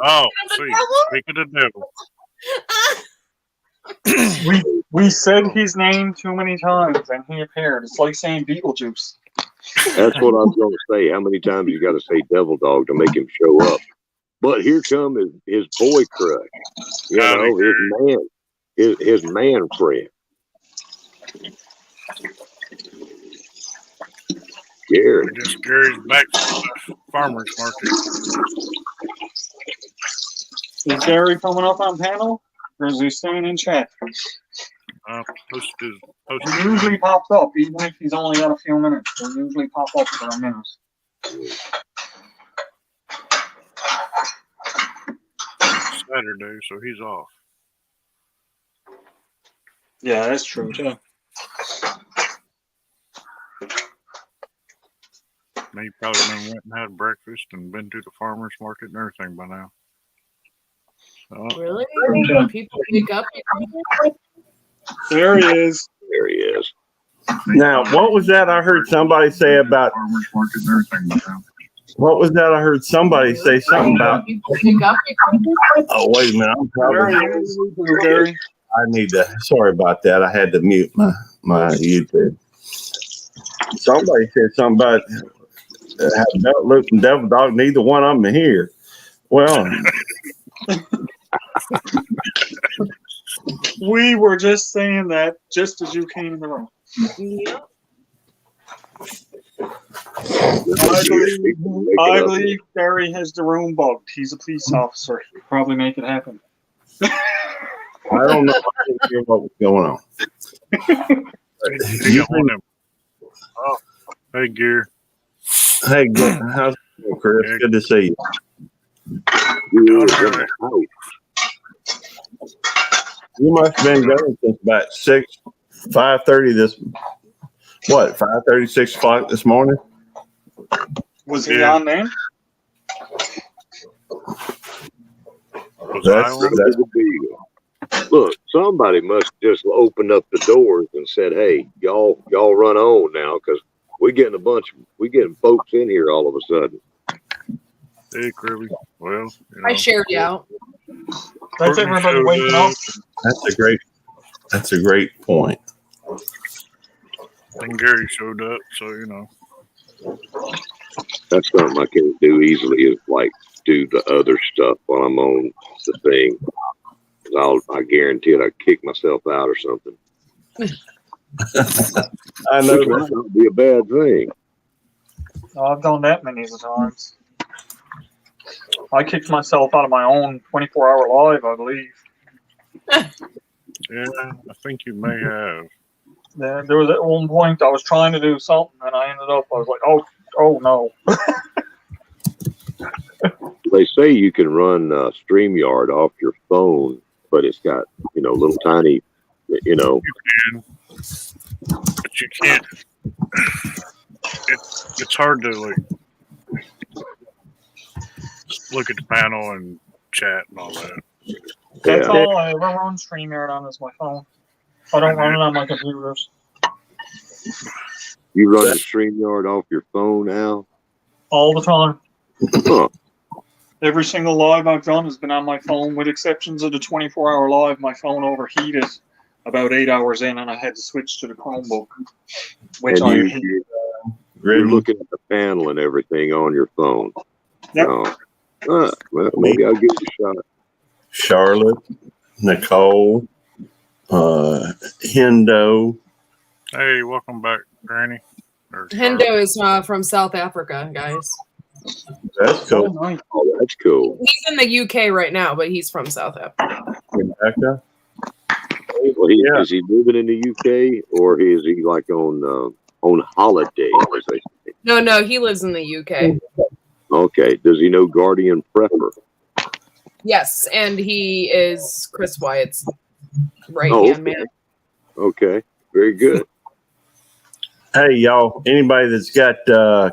Oh, see, speaking of the devil. We said his name too many times, and he appeared. It's like saying Beetlejuice. that's what I was going to say. How many times you got to say Devil Dog to make him show up? But here come his boy crush. You know, his man friend. Gary. We just Gary's back from the farmer's market. Is Gary coming up on panel, or is he staying in chat? Posted. He usually pops up, even if he's only got a few minutes. He'll usually pop up for a minute. Saturday, so he's off. Yeah, that's true too. He probably been went and had breakfast and been to the farmer's market and everything by now. So, Really? People pick up. There he is. There he is. Now, what was that I heard somebody say about? farmer's market and everything by now. What was that I heard somebody say something about? People pick up. Oh, wait a minute. I'm There probably. he is. Gary. I need to. Sorry about that. I had to mute my YouTube. Somebody said something about Luke and Devil Dog. Neither one of them are here. Well, We were just saying that just as you came in the room. Yep. I believe Gary has the room bugged. He's a police officer. He'll probably make it happen. I don't know. I didn't hear what was going on. He got one of them. Oh, hey, Gary. Hey, how's it going, Chris? Good to see you. You must have been going since about 5:30 5:30, 6 o'clock this morning? Was he on then? Was I on? Look, somebody must just opened up the doors and said, "Hey, y'all run on now, because we getting folks in here all of a sudden." Hey, Kirby. Well, I shared you out. That's Courtney everybody showed waking up, up. That's a great point. and Gary showed up, so That's something I can't do easily, is like do the other stuff while I'm on the thing. 'Cause I guarantee it, I'd kick myself out or something. I know Which might not be a bad thing. I've done that many times. I kicked myself out of my own 24-hour live, I believe. Yeah, I think you may have. There was at one point I was trying to do something, and I was like, oh no. They say you can run StreamYard off your phone, but it's got little tiny, You can, but you can't. It's hard to look at the panel and chat and all that. That's Yeah. all I ever run StreamYard on is my phone. I don't run it on my computers. You run the StreamYard off your phone, Al? All the time. Huh. Every single live I've done has been on my phone, with exceptions of the 24-hour live. My phone overheated about 8 hours in, and I had to switch to the Chromebook, which And I you- hate. You're looking at the panel and everything on your phone. Yep. Well, maybe I'll give it a shot. Charlotte, Nicole, Hendo. Hey, welcome back, Granny. Hendo is from South Africa, guys. That's Oh, cool. nice. Oh, that's cool. He's in the UK right now, but he's from South Africa. Rebecca. Well, Yeah. Is he living in the UK, or is he like on holiday? As they say? No, he lives in the UK. Okay. Does he know Guardian Prepper? Yes, and he is Chris Wyatt's right Oh, hand okay. man. Okay. Very good. Hey, y'all, anybody that's got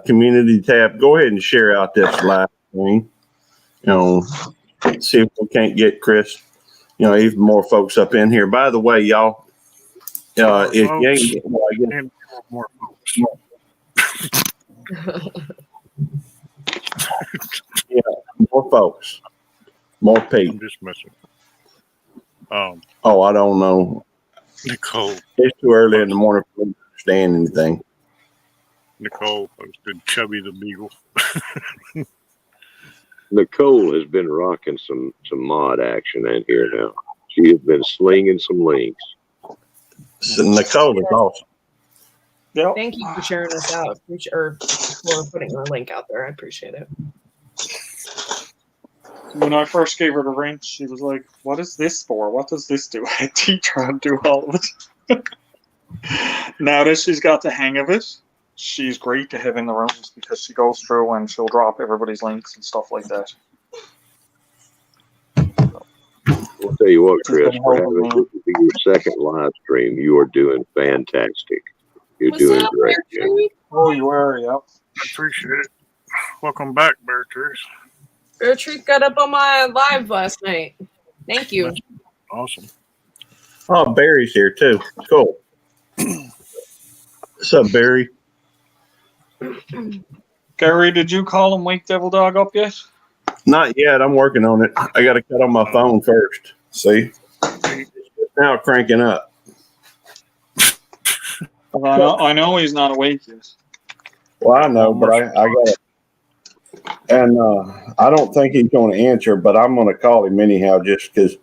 community tab, go ahead and share out this live stream. See if we can't get Chris, even more folks up in here. By the way, y'all, if you ain't, well, I guess, And more folks. more folks, more people. I'm just messing. Oh, I don't know. Nicole It's too early in the morning for me to understand anything. posted Chubby the Beagle. Nicole has been rocking some mod action in here now. She has been slinging some links. So Nicole is awesome. Yep. Thank you for sharing us out, or for putting our link out there. I appreciate it. When I first gave her the ring, she was like, "What is this for? What does this do?" I teach her how to do all of it. Now that she's got the hang of it, she's great to have in the rooms because she goes through and she'll drop everybody's links and stuff like that. I'll tell you what, Chris, for having this to be your second live stream, you are doing fantastic. You're What's doing up, great. Bear man. Tree? Oh, you are, yep. I appreciate it. Welcome back, Beartooth. Bear Tree got up on my live last night. Thank you. That's awesome. Oh, Barry's here too. Cool. What's up, Barry? Gary, did you call and wake Devil Dog up yet? Not yet. I'm working on it. I got to cut on my phone first. See? Now cranking up. I know he's not awake yet. Well, I know, but I got it. And I don't think he's going to answer, but I'm going to call him anyhow just because,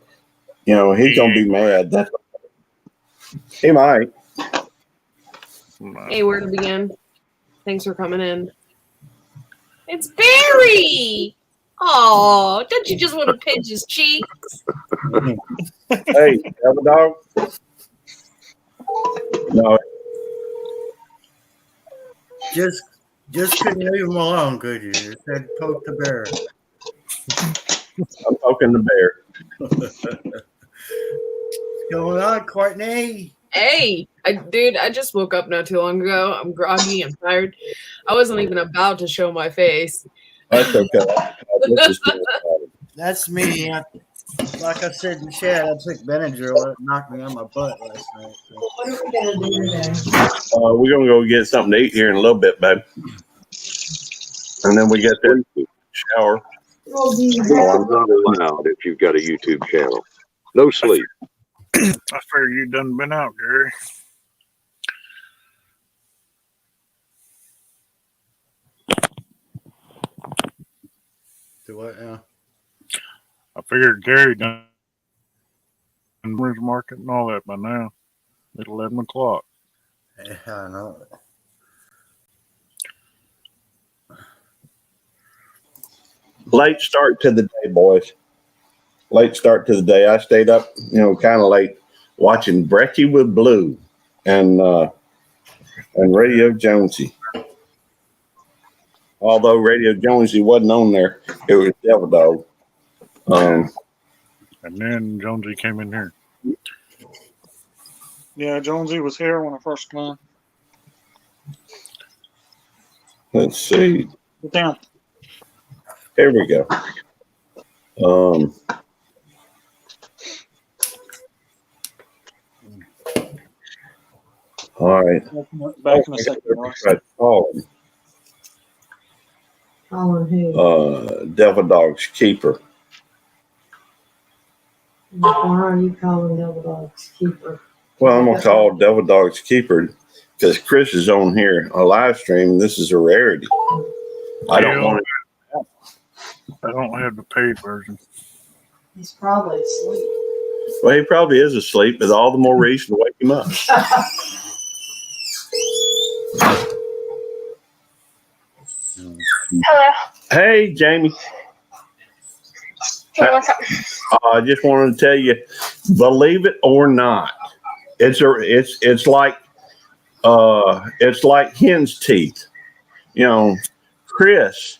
he's going to be mad. That's he might. Hey, where to begin? Thanks for coming in. It's Barry! Oh, don't you just want to pinch his cheeks? Hey, have a dog? No. Just couldn't leave him alone, could you? Just had to poke the bear. I'm poking the bear. What's going on, Courtney? Hey, dude, I just woke up not too long ago. I'm groggy. I'm tired. I wasn't even about to show my face. That's okay. That's me. like I said in the chat, I took Benadryl. It knocked me on my butt last night. So. What are we gonna do today? We're gonna go get something to eat here in a little bit, babe. And then we get that shower. Oh, I'm not allowed if you've got a YouTube channel. No sleep. I figure you done been out, Gary. Do what now? I figured Gary done farmers market and all that by now. At 11 o'clock. Yeah, I know. Late start to the day, boys. Late start to the day. I stayed up, kind of late watching Breckie with Blue and Radio Jonesy. Although Radio Jonesy wasn't on there, it was Devil Dog. And then Jonesy came in here. Yeah, Jonesy was here when I first came on. Let's see. Sit down. Here we go. All right. Back in a second. Ross. Calling who? Devil Dog's keeper. Why are you calling Devil Dog's keeper? Well, I'm gonna call Devil Dog's keeper because Chris is on here a live stream. This is a rarity. I don't want it. I don't have the paid version. He's probably asleep. Well, he probably is asleep, but all the more reason to wake him up. Hello. Hey, Jamie. Hey, what's up? I just wanted to tell you, believe it or not, it's like hen's teeth. Chris,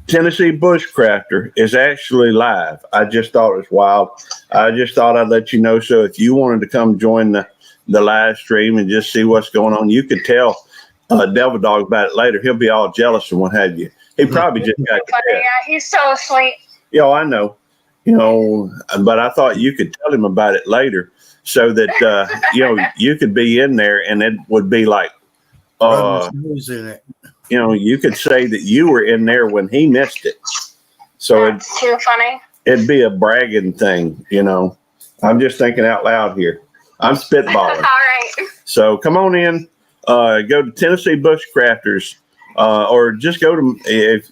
Tennessee Bushcrafter, is actually live. I just thought it was wild. I just thought I'd let you know. So if you wanted to come join the live stream and just see what's going on, you could tell Devil Dog about it later. He'll be all jealous and what have you. He probably just got to Yeah, he's so asleep. I know. But I thought you could tell him about it later so that, you could be in there and it would be like, Who's in it? you could say that you were in there when he missed it. So That's too funny. it'd be a bragging thing, I'm just thinking out loud here. I'm spitballing. All right. So come on in, go to Tennessee Bushcrafters, or just go to, if,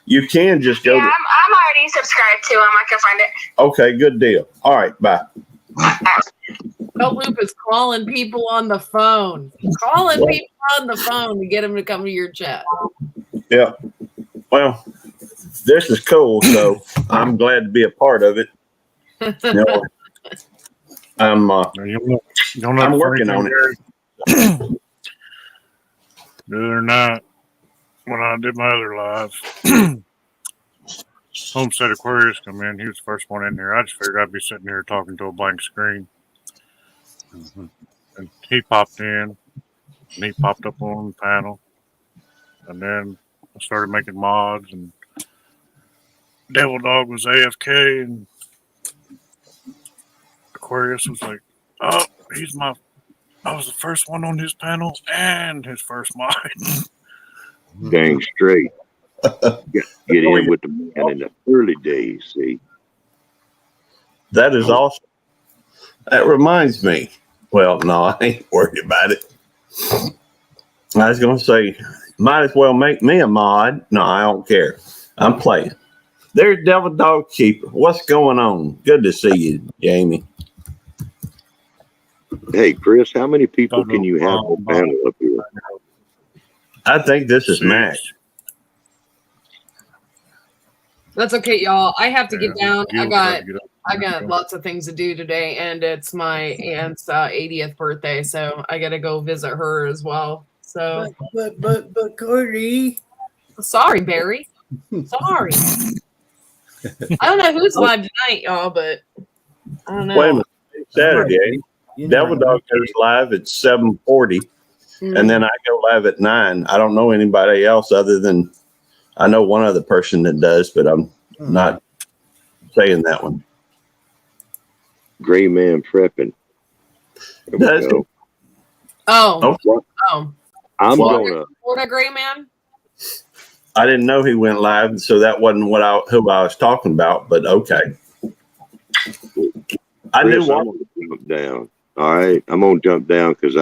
you can just go Yeah, to. I'm already subscribed to him. I can find it. Okay, good deal. All right, bye. Belt Loop is calling people on the phone. Calling What? people on the phone to get them to come to your chat. Yeah. Well, this is cool, so I'm glad to be a part of it. I'm working on it. The other night, when I did my other live, Homestead Aquarius come in. He was the first one in here. I just figured I'd be sitting here talking to a blank screen. And he popped in, and he popped up on the panel. And then I started making mods, and Devil Dog was AFK, and Aquarius was like, oh, I was the first one on his panel and his first mod. Dang straight. Get in with the man in the early days, see. That is awesome. That reminds me. Well, no, I ain't worried about it. I was going to say, might as well make me a mod. No, I don't care. I'm playing. There's Devil Dog Keeper. What's going on? Good to see you, Jamie. Hey, Chris, how many people can you have on the panel up here? I think this is Max. That's okay, y'all. I have to get down. I Gil's got got to get up. I got lots of things to do today, and it's my aunt's 80th birthday, so I got to go visit her as well. So, But Cordy. sorry, Barry. Sorry. I don't know who's live tonight, y'all, but I don't know. Wait a minute. Saturday, Devil Dog goes live at 7:40, and then I go live at 9. I don't know anybody else other than I know one other person that does, but I'm not saying that one. Gray Man Prepping. There we Does go. Oh, Oh, oh. I'm Well, gonna. Florida Gray Man? I didn't know he went live, so that wasn't who I was talking about. But okay, I knew Chris, one. I'm gonna jump down. All right, I'm gonna jump down because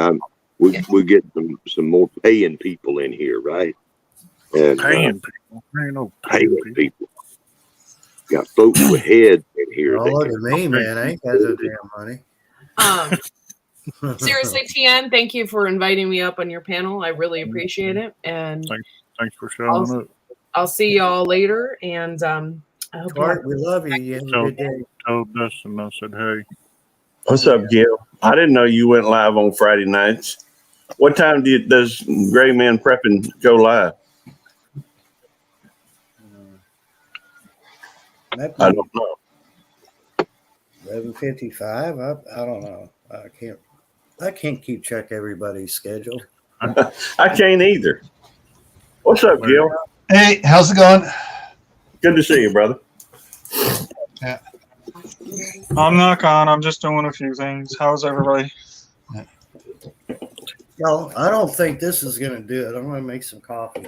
we get some more paying people in here, right? And Paying people. There ain't no paying paying people. people. Got folks with heads in here. Oh, that look can- at me, man. I ain't got no damn money. Seriously, TN, thank you for inviting me up on your panel. I really appreciate it. And Thanks for showing up. I'll see y'all later. And I hope you have Clark, we love you. You have a Tell, good day. tell Dustin I said, hey. What's up, Gil? I didn't know you went live on Friday nights. What time does Gray Man Prepping go live? Might I be don't know. 11:55. I don't know. I can't keep track of everybody's schedule. I can't either. What's up, Gil? Hey, how's it going? Good to see you, brother. Yeah. I'm not gone. I'm just doing a few things. How's everybody? No, I don't think this is gonna do it. I'm gonna make some coffee.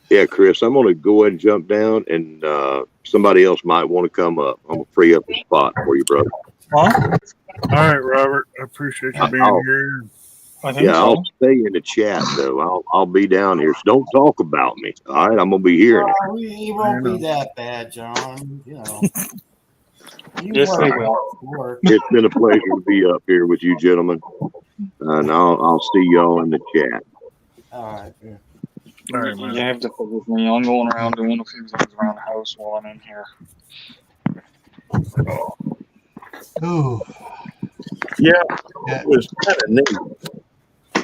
Yeah, Chris, I'm gonna go ahead and jump down, and somebody else might want to come up. I'm gonna free up the spot for you, brother. Huh? All right, Robert. I appreciate you being I'll- here. I think Yeah, so. I'll stay in the chat though. I'll be down here. So don't talk about me. All right, I'm gonna be hearing it. Oh, he won't be that bad, John. You know. You Yes, work they hard will. for work. It's been a pleasure to be up here with you, gentlemen, and I'll see y'all in the chat. All right. Yeah. All right, man. You have to forgive me. I'm going around doing a few things around the house while I'm in here. Ooh. Yeah, Yeah. it was kind of neat.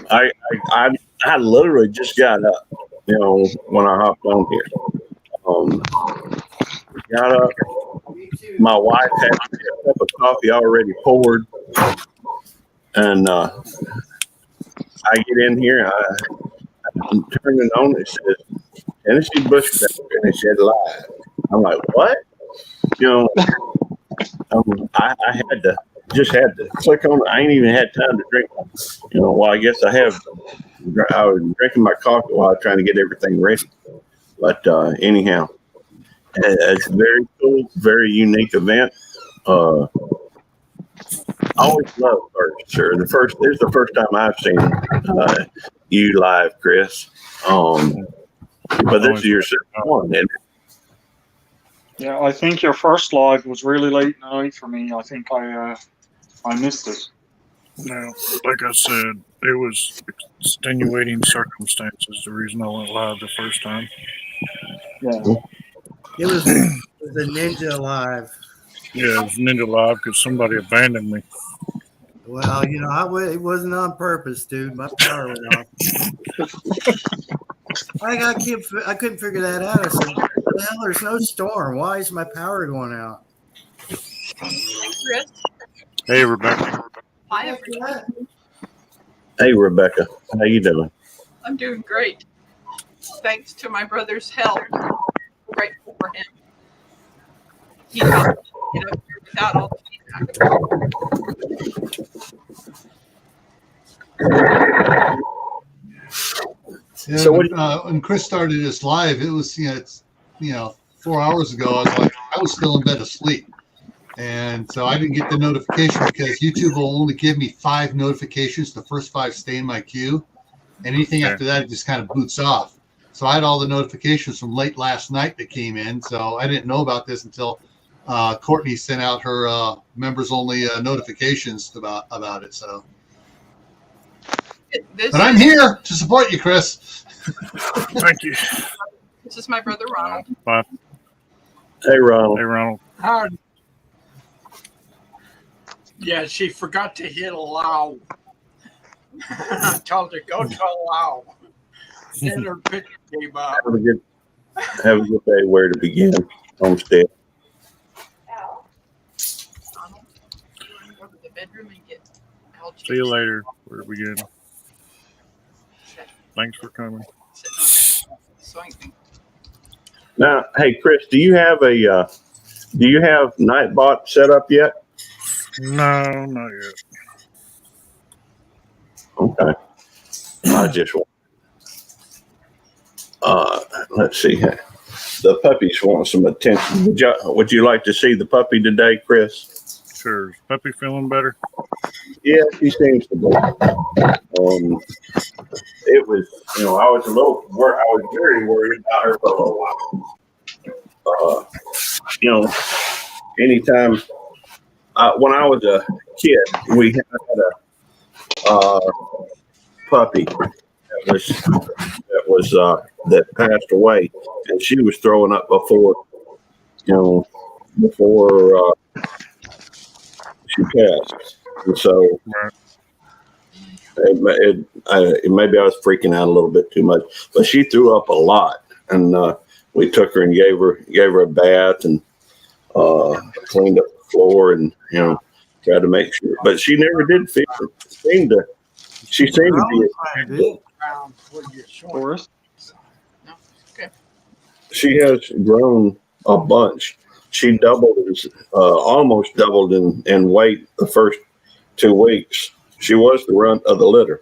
I literally just got up, when I hopped on here. Got up. My wife had a cup of coffee already poured, and I get in here. I'm turning it on. It says Tennessee Bushcraft, and it said live. I'm like, what? I had to click on it. I ain't even had time to drink. Well, I guess I was drinking my coffee while I was trying to get everything ready. But anyhow, it's a very cool, very unique event. I always love first, sir. This is the first time I've seen you live, Chris. But this is your second one, isn't it? Yeah, I think your first live was really late in the night for me. I think I missed it. Now, like I said, it was extenuating circumstances. The reason I went live the first time. Yeah. It was a Ninja Live. Yeah, it was Ninja Live because somebody abandoned me. Well, it wasn't on purpose, dude. My power went off. I couldn't figure that out. I said, "What the hell? There's no storm. Why is my power going out?" Chris. Hey, Rebecca. Hi, everyone. Hey, Rebecca. How you doing? I'm doing great. Thanks to my brother's help. I'm grateful for him. He helped me get up here without all the Yeah, So when Chris started this live, it was 4 hours ago. I was like, I was still in bed asleep, and so I didn't get the notification because YouTube will only give me 5 notifications. The first 5 stay in my queue, and anything after that it just kind of boots off. So I had all the notifications from late last night that came in. So I didn't know about this until Courtney sent out her members only notifications about it. So. But I'm here to support you, Chris. Thank you. This is my brother Ronald. Bye. Hey, Ronald. Hey, Ronald. Yeah, she forgot to hit allow. I told her go to allow. And her picture came up. Have a good day. Where to begin? Homestead. Go to the bedroom and get See you later. Where to begin? Thanks for coming. swing. Now, hey Chris, do you have Nightbot set up yet? No, not yet. Okay. I just want. Let's see. The puppies want some attention. Would you like to see the puppy today, Chris? Sure. Is Puppy feeling better? Yeah, she seems to be. It was, I was I was very worried about her for a little while. Anytime when I was a kid, we had a puppy that passed away, and she was throwing up before she passed, and so maybe I was freaking out a little bit too much, but she threw up a lot, and we took her and gave her a bath and cleaned up the floor, and tried to make sure, but she never did feel it. She seemed to be. Forrest? She has grown a bunch. She almost doubled in weight the first 2 weeks. She was the runt of the litter.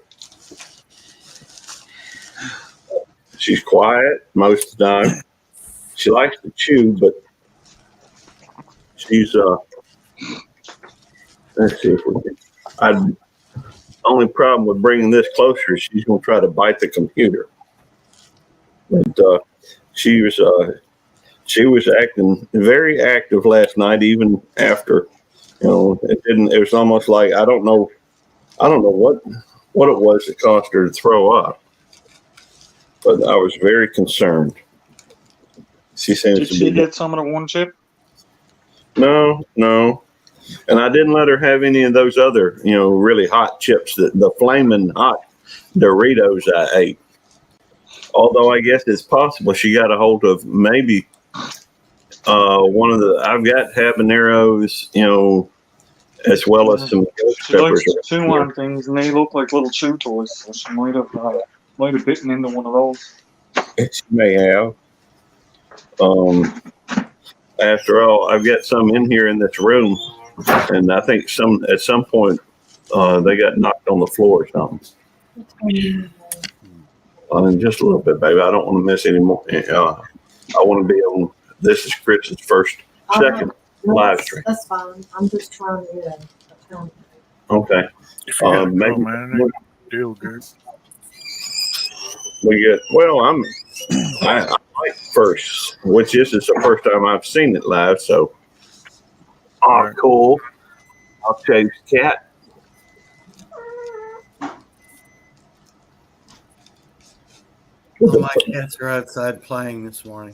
She's quiet most of the time. She likes to chew, but she's let's see if we can. Only problem with bringing this closer is she's going to try to bite the computer. But she was acting very active last night, even after it didn't. It was almost like I don't know what it was that caused her to throw up. But I was very concerned. She seems Did to she be. get some of the one chip? No. And I didn't let her have any of those other, really hot chips, the flaming hot Doritos I ate. Although I guess it's possible she got a hold of maybe one of I've got habaneros, as well as some ghost She likes peppers. to chew on things, and they look like little chew toys. So she might have bitten into one of those. She may have. After all, I've got some in here in this room, and I think at some point they got knocked on the floor or something. And just a little bit, baby. I don't want to miss any more. I want to be on. This is Chris's second live stream. That's fine. I'm just trying to get a account. Okay. Maybe Deal good. we get. Well, I like first, which this is the first time I've seen it live. So, cool. I'll chase cat. All my cats are outside playing this morning.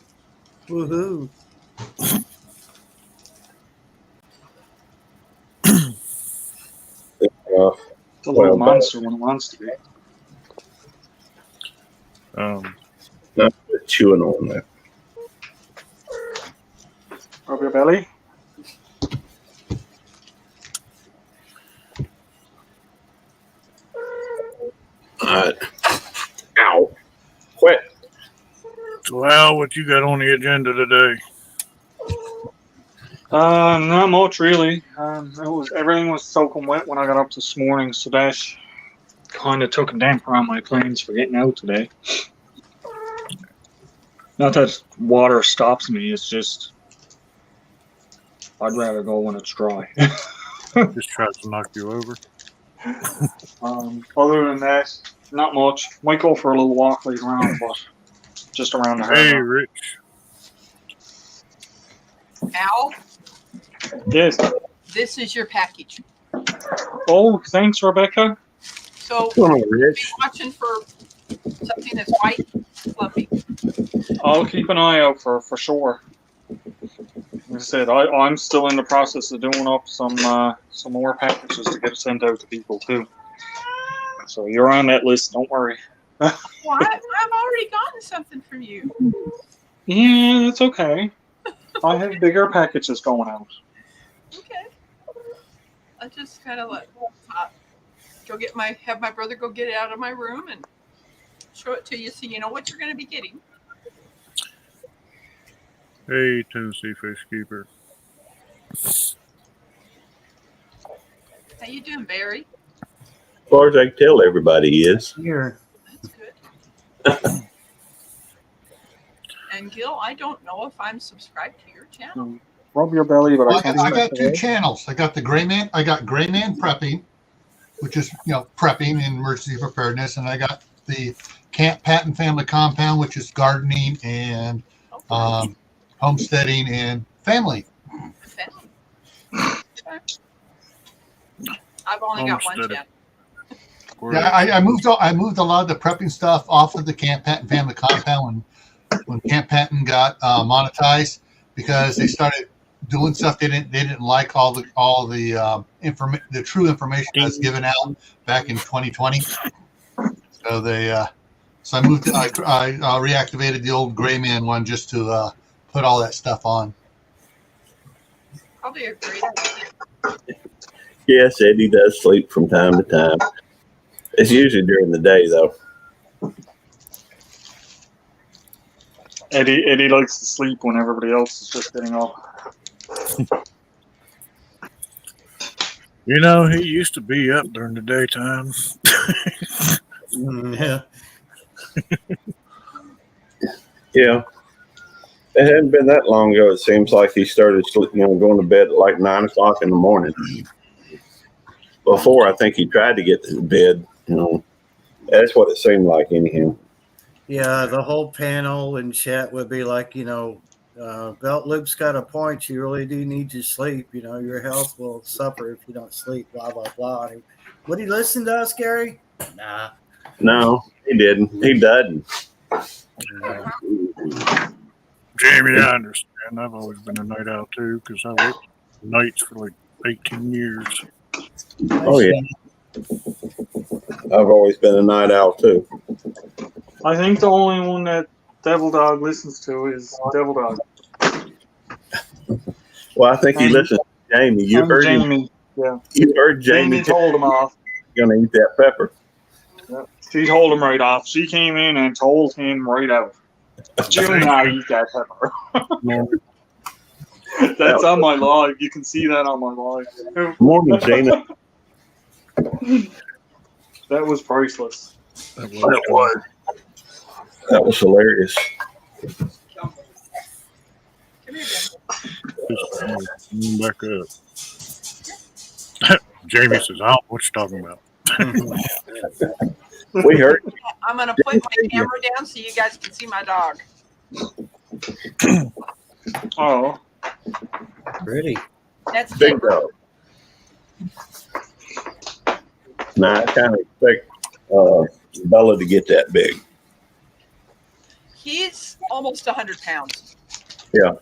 Woohoo! It's a little monster when it wants to be. Not chewing on that. Rub your belly. Ow. Quit. So, Al, what you got on the agenda today? Not much really. Everything was soaking wet when I got up this morning, so that kind of took a damper on my plans for getting out today. Not that water stops me, it's just I'd rather go when it's dry. Just tries to knock you over. Other than that, not much. Might go for a little walk later on, but just around the house. Hey, Rich. Al, Yes. this is your package. Oh, thanks, Rebecca. So, Come on, be Rich. watching for something that's white, fluffy. I'll keep an eye out for sure. Like I said, I'm still in the process of doing up some more packages to get sent out to people too. So you're on that list. Don't worry. Well, I've already gotten something from you. Yeah, that's okay. I have bigger packages going out. Okay. I just kind of like have my brother go get it out of my room and show it to you so you know what you're going to be getting. Hey, Tennessee Fish Keeper. How you doing, Barry? As far as I can tell, everybody is. Here. That's good. And Gil, I don't know if I'm subscribed to your channel. Rub your belly, but Well, I can't. I got two channels. I got Grayman Prepping, which is prepping and emergency preparedness, and I got the Camp Patton Family Compound, which is gardening and homesteading and family. I've only got one channel. Yeah, I moved a lot of the prepping stuff off of the Camp Patton Family Compound when Camp Patton got monetized, because they started doing stuff they didn't like all the true information that was given out back in 2020. So I moved. I reactivated the old Grayman one just to put all that stuff on. Probably a great idea. Yes, Eddie does sleep from time to time. It's usually during the day, though. Eddie likes to sleep when everybody else is just getting up. You know, he used to be up during the daytime. Yeah. Yeah. It hadn't been that long ago. It seems like he started going to bed at like 9 o'clock in the morning. Before, I think he tried to get to bed. That's what it seemed like anyhow. Yeah, the whole panel and chat would be like, Belt Luke's got a point. You really do need to sleep. Your health will suffer if you don't sleep, blah, blah, blah. Would he listen to us, Gary? Nah. No, he didn't. He doesn't. Jamie, I understand. I've always been a night owl too, because I worked nights for like 18 years. Oh, yeah. I've always been a night owl too. I think the only one that Devil Dog listens to is Devil Dog. Well, I think he listens to Jamie. You heard Jamie. him. Yeah. You heard Jamie. told him off. You're gonna eat that pepper. Yeah. She told him right off. She came in and told him right out. Do not eat that pepper. That's on my live. You can see that on my live. Morning, Gina. That was priceless. That was hilarious. Just back up. Jamie says, I don't know what you're talking about. We heard. I'm going to put my camera down so you guys can see my dog. Oh. Pretty. That's Big dog. Now, I kind of expect Bella to get that big. He's almost 100 pounds. Yeah.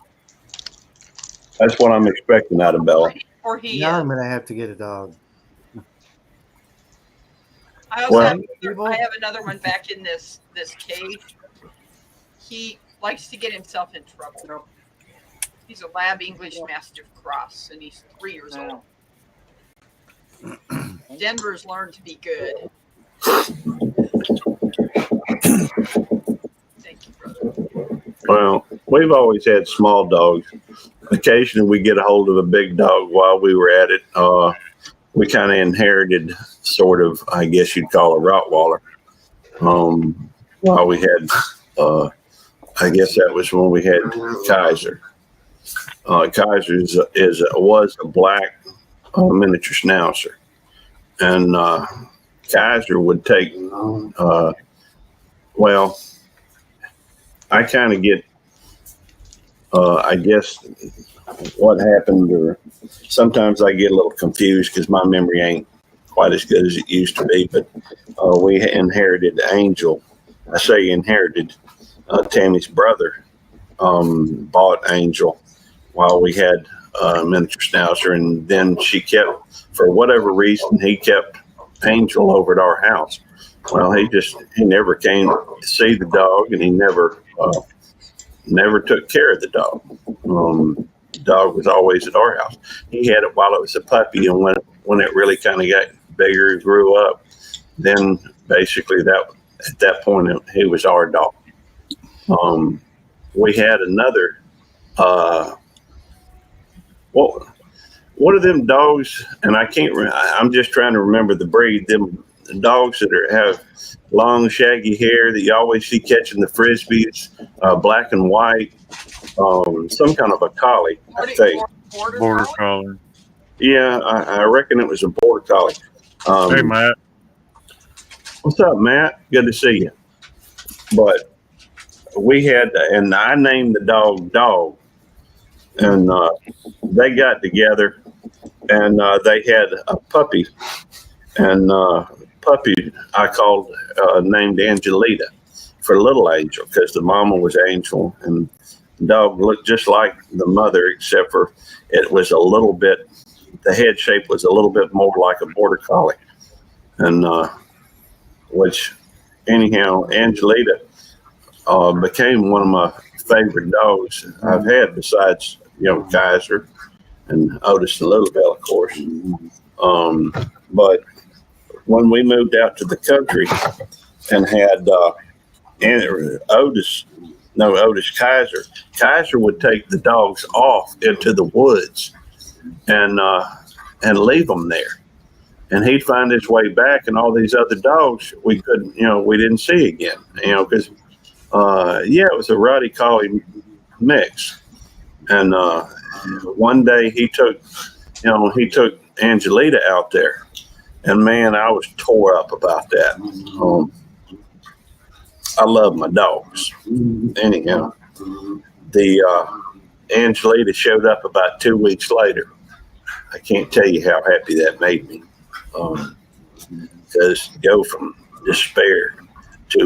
That's what I'm expecting out of Bella. Or he Now I'm going to have to get a dog. I also Well- have another one back in this cage. He likes to get himself in trouble. He's a Lab English Mastiff Cross, and he's 3 years old. Denver's learned to be good. Thank you, brother. Well, we've always had small dogs. Occasionally we get a hold of a big dog while we were at it. We kind of inherited sort of, I guess you'd call a Rottweiler. While we had, I guess that was when we had Kaiser. Kaiser was a black miniature schnauzer. And Kaiser would take, well, I kind of get, I guess what happened, or sometimes I get a little confused because my memory ain't quite as good as it used to be, but we inherited Angel. I say inherited. Tammy's brother bought Angel while we had miniature schnauzer, and then she kept, for whatever reason, he kept Angel over at our house. Well, he never came to see the dog, and he never took care of the dog. The dog was always at our house. He had it while it was a puppy, and when it really kind of got bigger and grew up, then basically at that point he was our dog. We had another What are them dogs? And I can't. I'm just trying to remember the breed. Them dogs that have long, shaggy hair that you always see catching the frisbees, black and white. Some kind of a collie, I think. Border collie. Yeah, I reckon it was a border collie. Hey, Matt. What's up, Matt? Good to see you. But we had, and I named the dog, and they got together, and they had a puppy, and puppy I called named Angelita for Little Angel because the mama was Angel, and the dog looked just like the mother except for it was a little bit. The head shape was a little bit more like a border collie, and which anyhow, Angelita became one of my favorite dogs I've had besides, Kaiser and Otis and Little Bell, of course. But when we moved out to the country and had Kaiser would take the dogs off into the woods and leave them there. And he'd find his way back, and all these other dogs we couldn't, we didn't see again, because, it was a Ruddy Collie mix. And one day he took Angelita out there, and man, I was tore up about that. I love my dogs. Anyhow, the Angelita showed up about 2 weeks later. I can't tell you how happy that made me. Because go from despair to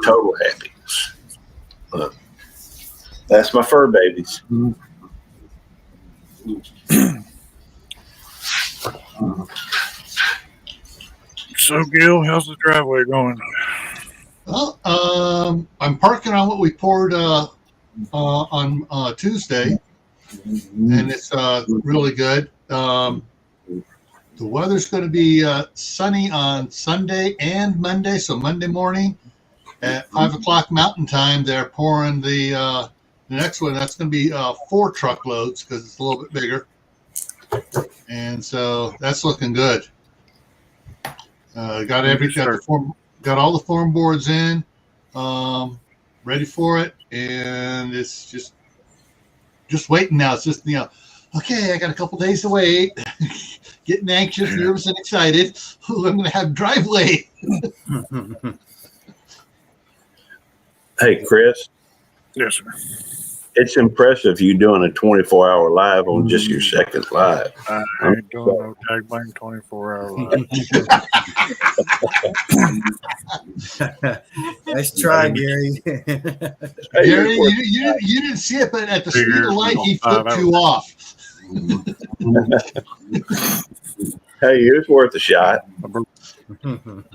total happiness. That's my fur babies. So, Gil, how's the driveway going? Well, I'm parking on what we poured on Tuesday, and it's really good. The weather's going to be sunny on Sunday and Monday. So Monday morning at 5 o'clock Mountain Time, they're pouring the next one. That's going to be 4 truckloads because it's a little bit bigger. And so that's looking good. Got all the form boards in, ready for it. And it's just waiting now. It's just, okay, I got a couple days to wait. Getting anxious, nervous, and excited. Ooh, I'm going to have driveway. Hey, Chris. Yes, sir. It's impressive you doing a 24-hour live on just your second live. I ain't doing no tag bang 24-hour live. Nice try, Gary. Gary, you didn't see it, but at the speed of light, he flipped you off. Hey, it was worth a shot. I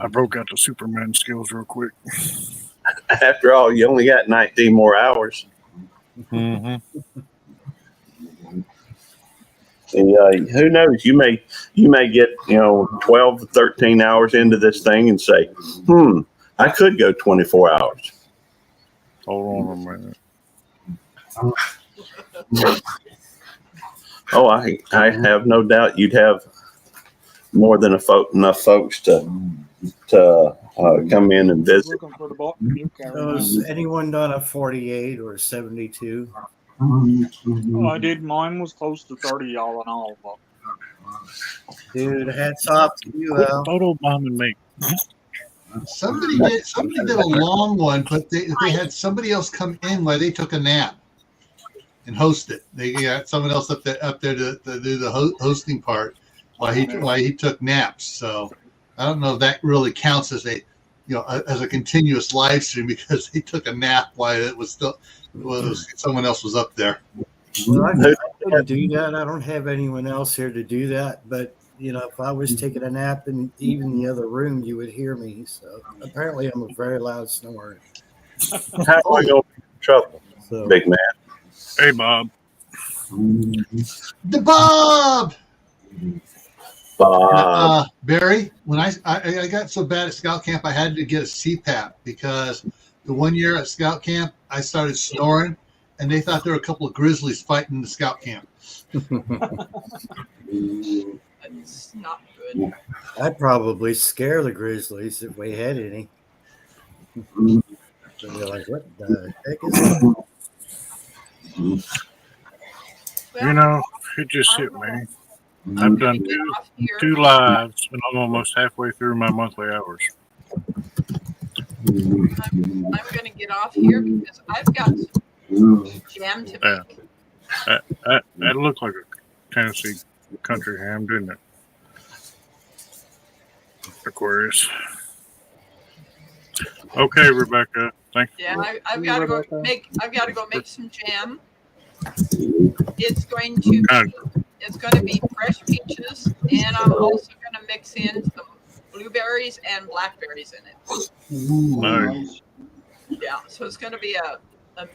broke out the Superman skills real quick. After all, you only got 19 more hours. Mm-hmm. And who knows? You may get 12, 13 hours into this thing and say, I could go 24 hours. Hold on a minute. Oh, I have no doubt you'd have more than enough folks to come in and visit. Has anyone done a 48 or a 72? I did. Mine was close to 30 all in all. But... Dude, hats off to you, Al. Photo bombing me. Somebody did a long one, but they had somebody else come in while they took a nap and host it. They got someone else up there to do the hosting part while he took naps. So I don't know if that really counts as a continuous live stream because he took a nap while it was still someone else was up there. Well, I'm not going to do that. I don't have anyone else here to do that. But if I was taking a nap in even the other room, you would hear me. So apparently, I'm a very loud snorer. How do I go in trouble, Big man? Hey, Bob. The Bob. Barry, when I got so bad at Scout Camp, I had to get a CPAP because the one year at Scout Camp, I started snoring and they thought there were a couple of grizzlies fighting in the scout camp. That's not good. I'd probably scare the grizzlies if we had any. They'd be like, what the heck is that? You know, it just hit me. I've done two lives, and I'm almost halfway through my monthly hours. I'm going to get off here because I've got jam to Yeah. That looked like a Tennessee country ham, didn't it? Aquarius. Okay, Rebecca. Thank you. Yeah, I've got to go make. I've got to go make some jam. It's going to be fresh peaches, and I'm also going to mix in some blueberries and blackberries in it. Nice. Yeah, so it's going to be a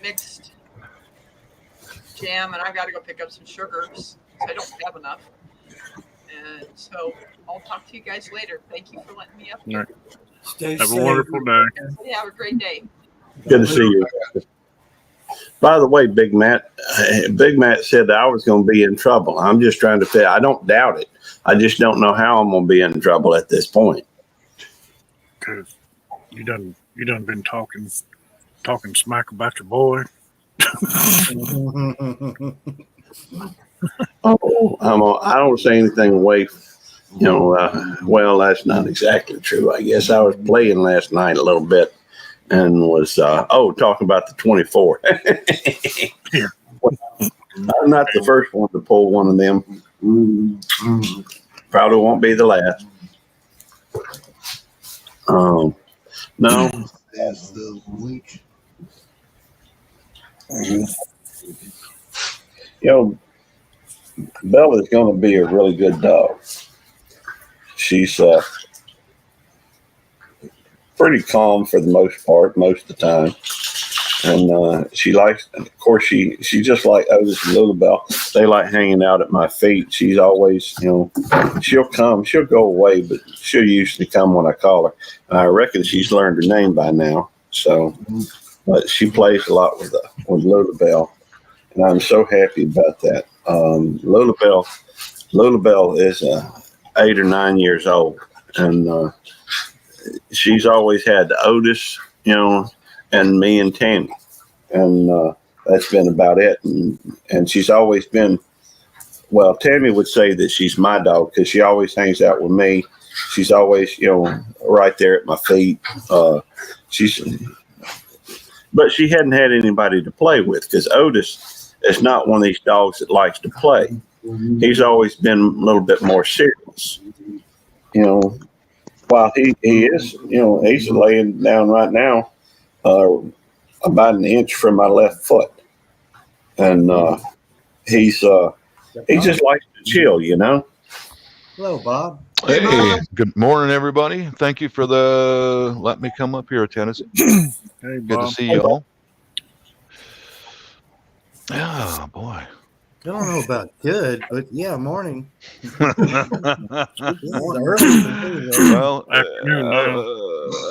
mixed jam, and I've got to go pick up some sugars. I don't have enough, and so I'll talk to you guys later. Thank you for letting me up here. Have a wonderful day. Have a great day. Good to see you. By the way, Big Matt said that I was going to be in trouble. I'm just trying to say I don't doubt it. I just don't know how I'm going to be in trouble at this point. Because you done been talking smack about your boy. I don't say anything away. Well, that's not exactly true. I guess I was playing last night a little bit and was talking about the 24. I'm not the first one to pull one of them. Probably won't be the last. No. That's the link. Bella's going to be a really good dog. She's pretty calm for the most part, most of the time. And she likes, of course, she's just like Otis and Lulabelle. They like hanging out at my feet. She's always, she'll go away, but she'll usually come when I call her. And I reckon she's learned her name by now. So, but she plays a lot with Lulabelle. And I'm so happy about that. Lulabelle is 8 or 9 years old, and she's always had Otis, and me and Tammy, and that's been about it. And she's always been, well, Tammy would say that she's my dog because she always hangs out with me. She's always, right there at my feet. But she hadn't had anybody to play with because Otis is not one of these dogs that likes to play. He's always been a little bit more serious, while he is, he's laying down right now, about an inch from my left foot. And, he just likes to chill, Hello, Bob. Hey, good morning, everybody. Thank you for let me come up here, Tennessee. Hey, Good Bob. to see you all. Oh, boy. I don't know about good, but yeah, morning. Well,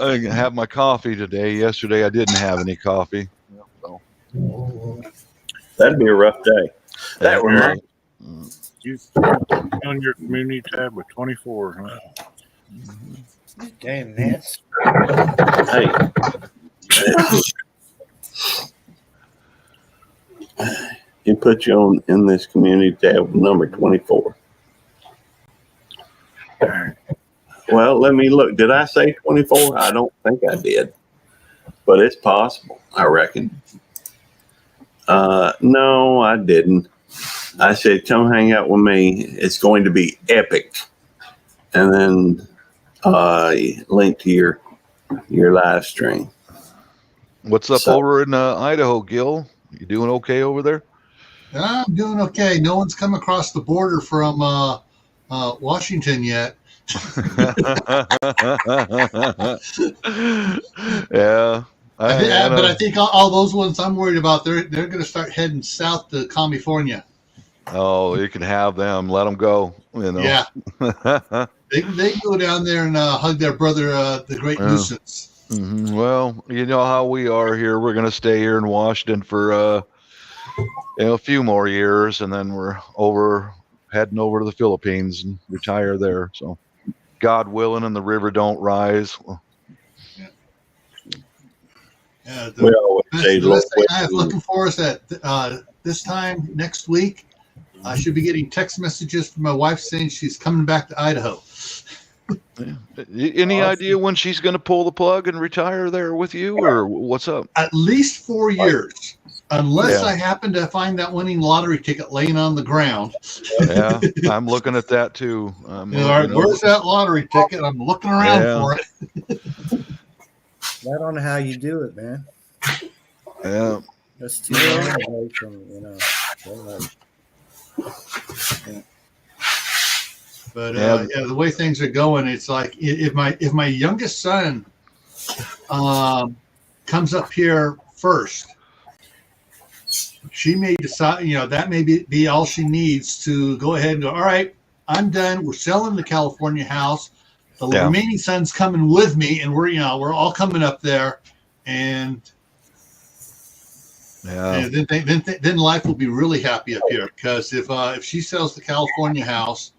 I have my coffee today. Yesterday, I didn't have any coffee. So. That'd be a rough day. That reminds You on your community tab with 24, huh? Damn, that's. Hey. He put you in this community tab number 24. Well, let me look. Did I say 24? I don't think I did, but it's possible, I reckon. No, I didn't. I said, come hang out with me. It's going to be epic. And then link to your live stream. What's up over in Idaho, Gil? You doing okay over there? I'm doing okay. No one's come across the border from Washington yet. Yeah. But I think all those ones I'm worried about, they're going to start heading south to California. Oh, you can have them. Let them go. Yeah. They can go down there and hug their brother, the Great Nuisance. Mm-hmm. Well, you know how we are here. We're going to stay here in Washington for a few more years, and then we're heading over to the Philippines and retire there. So, God willing, and the river don't rise. Yeah, We always say, the best thing look, I have looking for is that this time next week, I should be getting text messages from my wife saying she's coming back to Idaho. Any idea when she's going to pull the plug and retire there with you, or what's up? At least 4 years, unless Yeah. I happen to find that winning lottery ticket laying on the ground. Yeah, I'm looking at that too. All right, where's that lottery ticket? I'm looking around Yeah. for it. I don't know how you do it, man. Yeah. That's too long away from, But Yeah. the way things are going, it's like if my youngest son comes up here first, she may decide, that may be all she needs to go ahead and go, all right, I'm done. We're selling the California house. The Yeah. remaining son's coming with me, and we're all coming up there, and Yeah. then life will be really happy up here, because if she sells the California house,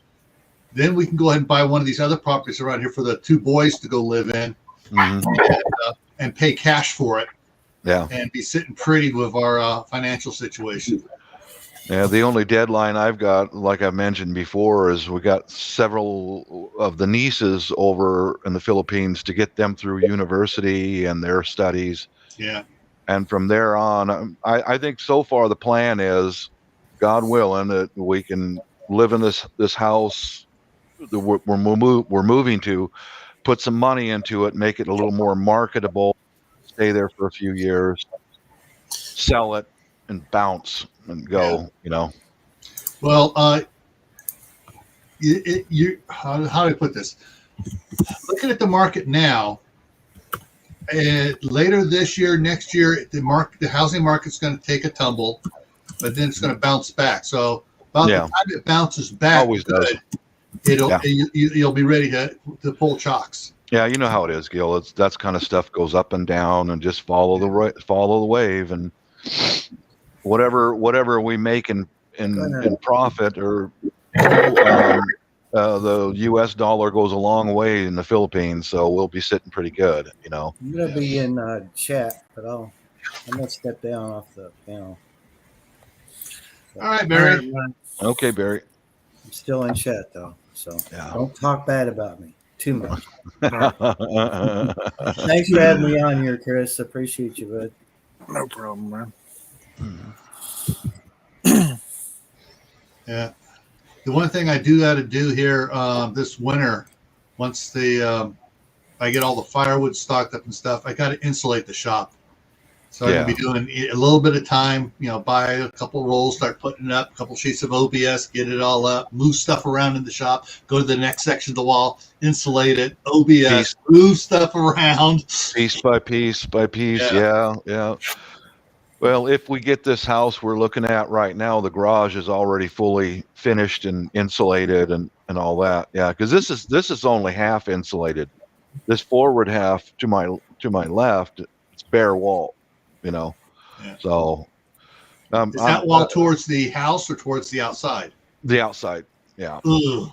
then we can go ahead and buy one of these other properties around here for the two boys to go live in, and pay cash for it, Yeah. and be sitting pretty with our financial situation. Yeah, the only deadline I've got, like I mentioned before, is we got several of the nieces over in the Philippines to get them through university and their studies. Yeah. And from there on, I think so far the plan is, God willing, that we can live in this house that we're moving to, put some money into it, make it a little more marketable, stay there for a few years, sell it, and bounce and go. Well, how do I put this? Looking at the market now, later this year, next year, the housing market's going to take a tumble, but then it's going to bounce back. So about the time it bounces back, Always does. You'll be ready to pull chocks. Yeah, you know how it is, Gil. That kind of stuff goes up and down, and just follow the wave, and whatever we make in profit, or the U.S. dollar goes a long way in the Philippines, so we'll be sitting pretty good. I'm gonna be in chat, but I'm gonna step down off the panel. All right, Barry. Okay, Barry. I'm still in chat though, so don't talk bad about me too much. Thanks for having me on here, Chris. Appreciate you, bud. No problem, man. Yeah. The one thing I do got to do here this winter, once I get all the firewood stocked up and stuff, I got to insulate the shop. So I'm going to be doing a little bit of time, buy a couple rolls, start putting it up, a couple sheets of OBS, get it all up, move stuff around in the shop, go to the next section of the wall, insulate it, OBS, move stuff around. Piece by piece by piece. Yeah. Well, if we get this house we're looking at right now, the garage is already fully finished and insulated and all that. Yeah, because this is only half insulated. This forward half to my left, it's bare wall. So is that wall towards the house or towards the outside? The outside. Yeah. Ugh.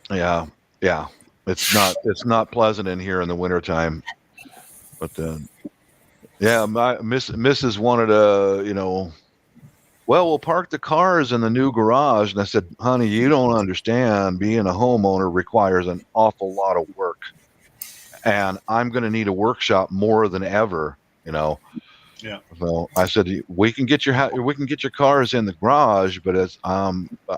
Yeah. It's not pleasant in here in the wintertime. But my Mrs. wanted we'll park the cars in the new garage. And I said, honey, you don't understand. Being a homeowner requires an awful lot of work. And I'm going to need a workshop more than ever, Yeah. So I said, we can get your cars in the garage, but it's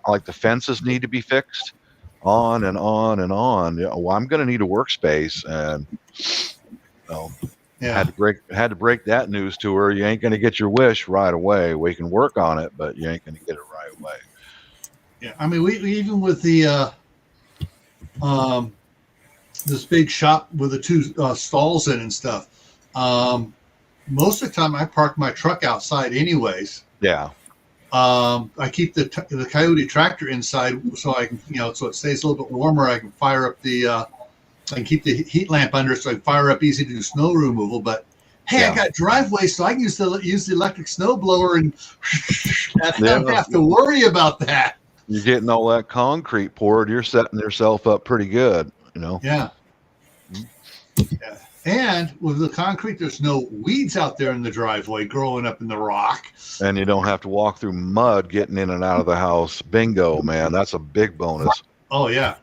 like the fences need to be fixed, on and on and on. I'm going to need a workspace, and had to break that news to her. You ain't going to get your wish right away. We can work on it, but you ain't going to get it right away. Yeah, I mean, we even with the this big shop with the two stalls in and stuff. Most of the time, I park my truck outside, anyways. Yeah. I keep the Coyote tractor inside, so I can, so it stays a little bit warmer. I can fire up I can keep the heat lamp under, so I can fire up easy to do snow removal. But hey, Yeah. I got driveway, so I can use the electric snow blower, and I Yeah. don't have to worry about that. You're getting all that concrete poured. You're setting yourself up pretty good, Yeah. Yeah. And with the concrete, there's no weeds out there in the driveway growing up in the rock. And you don't have to walk through mud getting in and out of the house. Bingo, man. That's a big bonus. Oh yeah,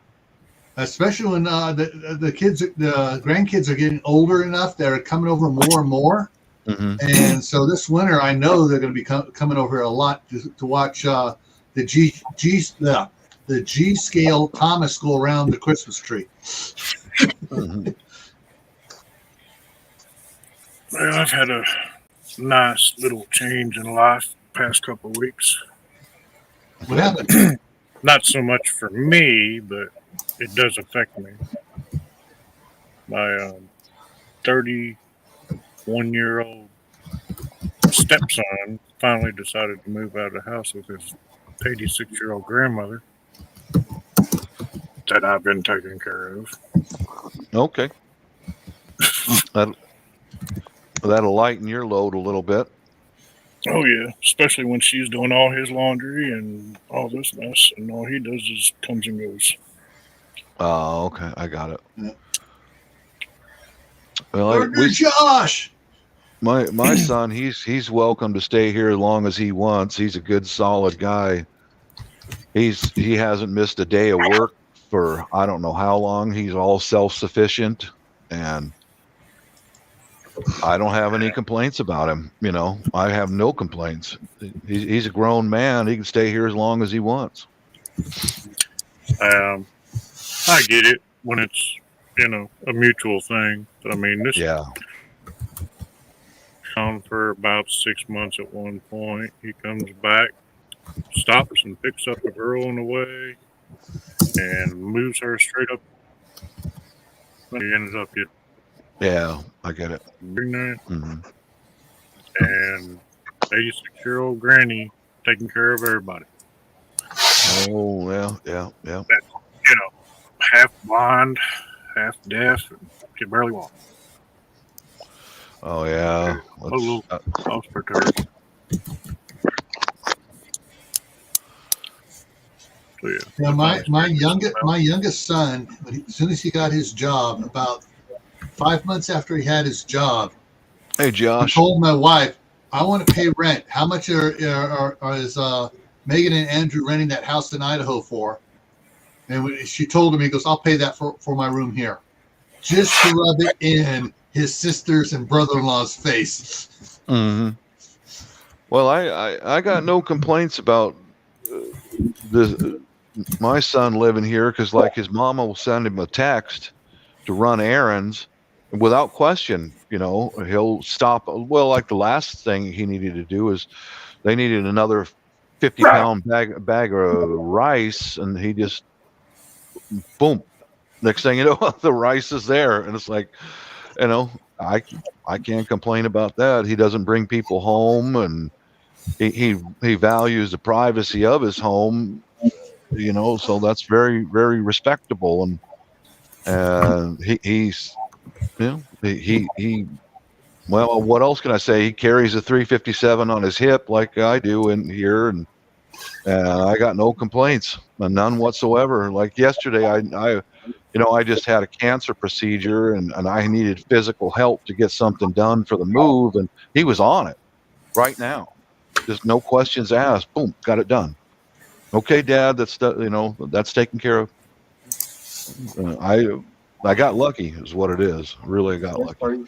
especially when the kids, the grandkids are getting older enough. They're coming over more and more. Mhm. And so this winter, I know they're going to be coming over here a lot to watch the G scale Thomas go around the Christmas tree. Mhm. Well, I've had a nice little change in life the past couple of weeks. What happened? Not so much for me, but it does affect me. My 31-year-old stepson finally decided to move out of the house with his 86-year-old grandmother that I've been taking care of. Okay. That'll lighten your load a little bit. Oh yeah, especially when she's doing all his laundry and all this mess, and all he does is comes and goes. Oh, okay. I got it. Yeah. Well, Josh. my son, he's welcome to stay here as long as he wants. He's a good, solid guy. He hasn't missed a day of work for I don't know how long. He's all self-sufficient, and I don't have any complaints about him. I have no complaints. He's a grown man. He can stay here as long as he wants. I get it when it's a mutual thing, but I mean this. Yeah. On for about 6 months at one point. He comes back, stops and picks up a girl on the way, and moves her straight up. He ends up getting Yeah, I get it. pregnant, Hmm. and 86-year-old granny taking care of everybody. Oh, yeah. That, half blind, half deaf, and can barely walk. Oh, yeah. A little perturbed. So, yeah. Yeah, my youngest son, as soon as he got his job, about 5 months after he had his job, Hey, he Josh. told my wife, "I want to pay rent. How much is Megan and Andrew renting that house in Idaho for?" And when she told him, he goes, "I'll pay that for my room here," just to rub it in his sisters and brother-in-law's face. Hmm. Well, I got no complaints about my son living here because, like, his mama will send him a text to run errands without question. He'll stop. Well, like the last thing he needed to do is they needed another 50-pound bag of rice, and he just boom. Next thing you know, the rice is there, and it's like, I can't complain about that. He doesn't bring people home, and he values the privacy of his home, so that's very, very respectable. And he's well, what else can I say? He carries a 357 on his hip like I do in here, and I got no complaints, none whatsoever. Like yesterday, I just had a cancer procedure, and I needed physical help to get something done for the move, and he was on it right now. Just no questions asked. Boom, got it done. Okay, Dad, that's taken care of. I got lucky, is what it is. Really got lucky.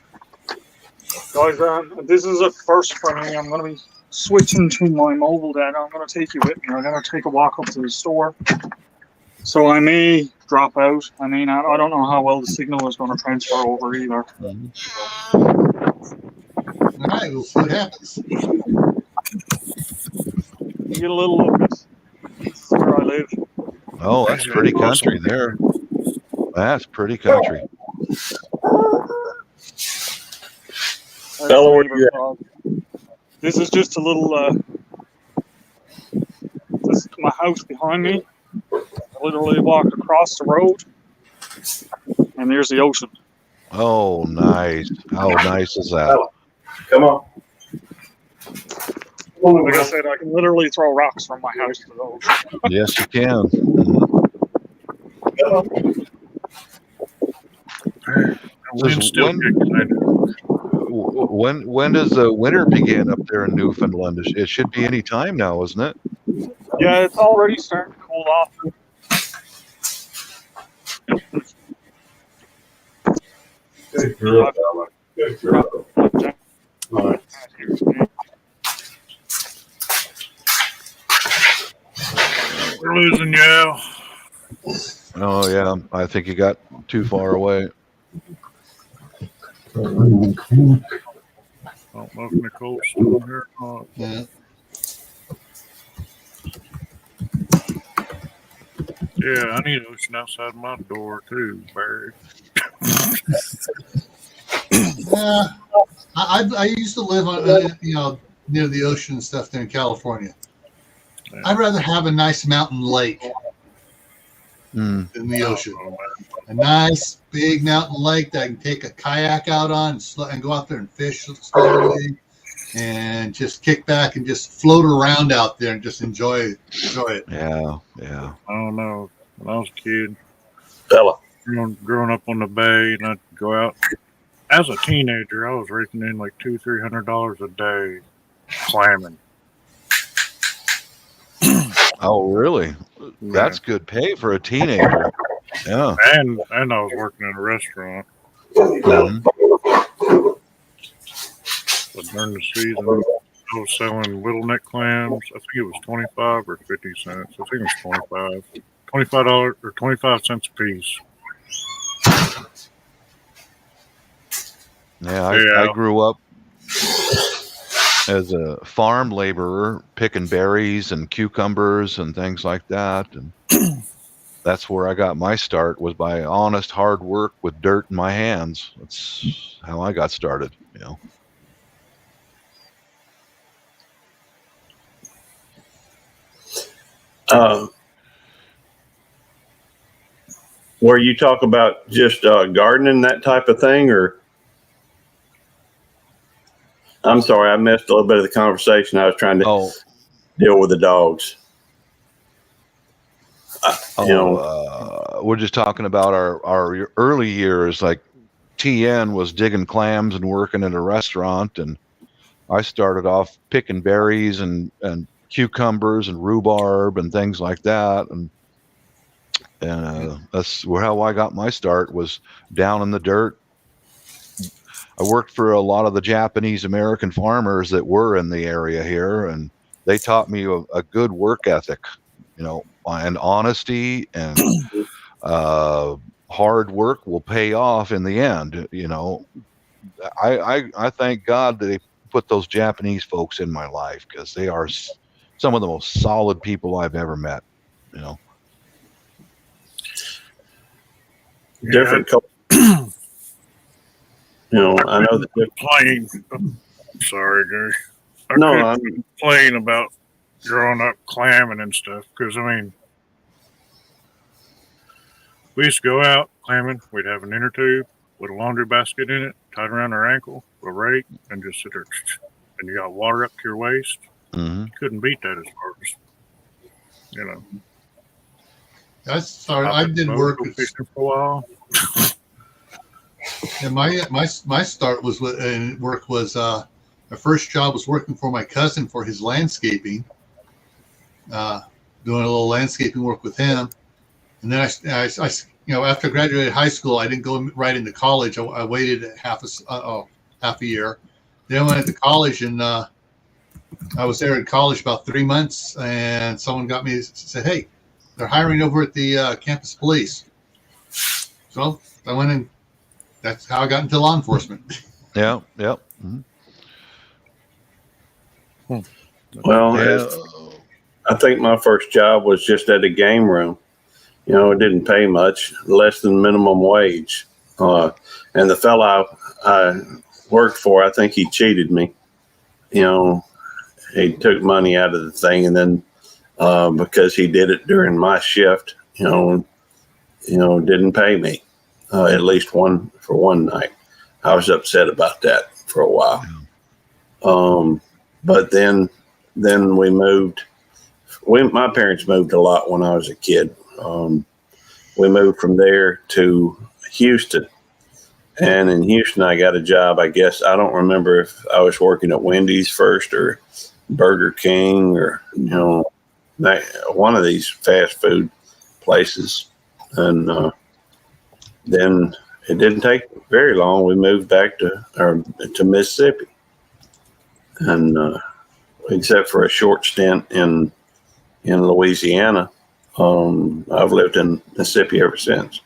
Guys, this is a first for me. I'm going to be switching to my mobile data. I'm going to take you with me. I'm going to take a walk up to the store. So I may drop out. I may not. I don't know how well the signal is going to transfer over either. All right, we'll see what happens. You get a little look at where I live. Oh, that's pretty country there. That's pretty country. This is just a little. This is my house behind me. I literally walk across the road, and there's the ocean. Oh, nice. How nice is that? Come on. Like I said, I can literally throw rocks from my house to those. Yes, you can. Says, when does the winter begin up there in Newfoundland? It should be any time now, isn't it? Yeah, it's already starting to cool off. Good girl, Bella. Good girl. All right. We're losing you. Oh yeah, I think you got too far away. I don't know if Nicole's still here or not. Yeah. Yeah, I need ocean outside my door too, Barry. I used to live on near the ocean and stuff there in California. I'd rather have a nice mountain lake than the ocean. A nice big mountain lake that I can take a kayak out on and go out there and fish slowly and just kick back and just float around out there and just enjoy it. Yeah. I don't know. When I was a kid, Bella. growing up on the bay, and I'd go out. As a teenager, I was raking in like $200-300 a day clamming. Oh, really? That's good pay for a teenager. Yeah. And I was working in a restaurant. Mhm. But during the season, I was selling little neck clams. I think it was 25 or 50 cents. I think it was 25. $25 or 25 cents a piece. Yeah, I grew up as a farm laborer, picking berries and cucumbers and things like that, and that's where I got my start, was by honest hard work with dirt in my hands. That's how I got started, Where you talk about just gardening, that type of thing, or I'm sorry, I missed a little bit of the conversation. I was trying to deal with the dogs. We're just talking about our early years. Like TN was digging clams and working in a restaurant, and I started off picking berries and cucumbers and rhubarb and things like that, and that's how I got my start, was down in the dirt. I worked for a lot of the Japanese American farmers that were in the area here, and they taught me a good work ethic, and honesty, and hard work will pay off in the end. I thank God that they put those Japanese folks in my life, because they are some of the most solid people I've ever met. Different culture. I know that Complain. Sorry, Gary. No, I could complain about growing up clamming and stuff, because we used to go out clamming. We'd have an inner tube with a laundry basket in it, tied around our ankle, a rake, and just sit there. And you got water up to your waist. Mm-hmm. You couldn't beat that as far as, That's sorry. I did work fishing for a while. And my start was in work was my first job was working for my cousin for his landscaping, doing a little landscaping work with him. And then I after I graduated high school, I didn't go right into college. I waited half a year. Then I went into college, and I was there in college about 3 months, and someone got me, said, "Hey, they're hiring over at the campus police." So I went in. That's how I got into law enforcement. Yeah. Mm-hmm. Well, I think my first job was just at a game room. It didn't pay much, less than minimum wage. And the fella I worked for, I think he cheated me. He took money out of the thing, and then because he did it during my shift, didn't pay me at least for one night. I was upset about that for a while. But then we moved. My parents moved a lot when I was a kid. We moved from there to Houston. And in Houston, I got a job. I guess I don't remember if I was working at Wendy's first or Burger King or, one of these fast food places. And then it didn't take very long. We moved back to Mississippi. And except for a short stint in Louisiana, I've lived in Mississippi ever since.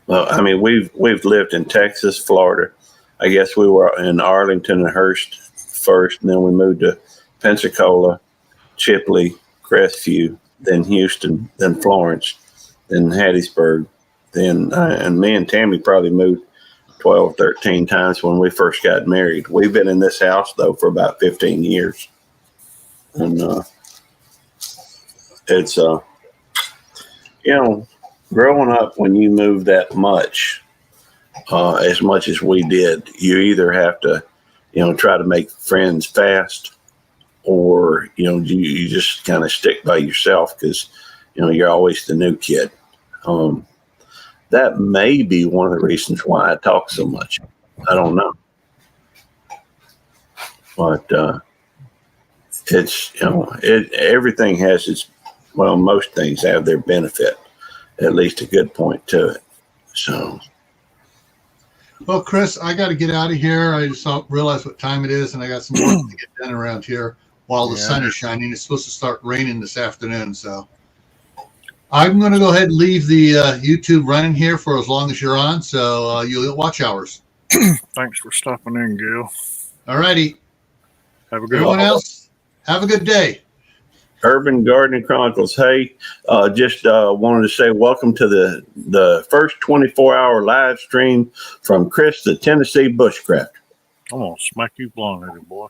I mean, we've lived in Texas, Florida. I guess we were in Arlington and Hearst first, and then we moved to Pensacola, Chipley, Crestview, then Houston, then Florence, then Hattiesburg. Then, and me and Tammy probably moved 12, 13 times when we first got married. We've been in this house, though, for about 15 years. And it's, growing up when you move that much, as much as we did, you either have to, try to make friends fast, or, you just kind of stick by yourself because, you're always the new kid. That may be one of the reasons why I talk so much. I don't know. But it's, everything has its, most things have their benefit, at least a good point to it. So. Well, Chris, I got to get out of here. I just realized what time it is, and I got some work to get done around here while the sun is shining. It's supposed to start raining this afternoon, so I'm going to go ahead and leave the YouTube running here for as long as you're on, so you'll get watch hours. Thanks for stopping in, Gil. All righty. Have a good Everyone one. else, have a good day. Urban Gardening Chronicles. Hey, just wanted to say welcome to the first 24-hour live stream from Chris, the Tennessee Bushcraft. I'm going to smack you blonde-headed, boy.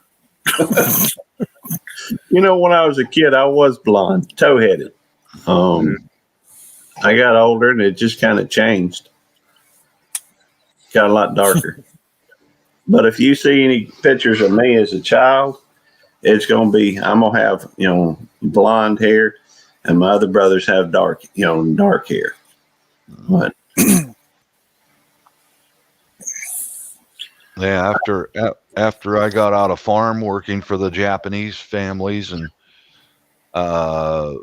When I was a kid, I was blonde, toe-headed. I got older and it just kind of changed. Got a lot darker. But if you see any pictures of me as a child, it's going to be, I'm going to have, blonde hair, and my other brothers have dark hair. But yeah, after I got out of farm working for the Japanese families, and I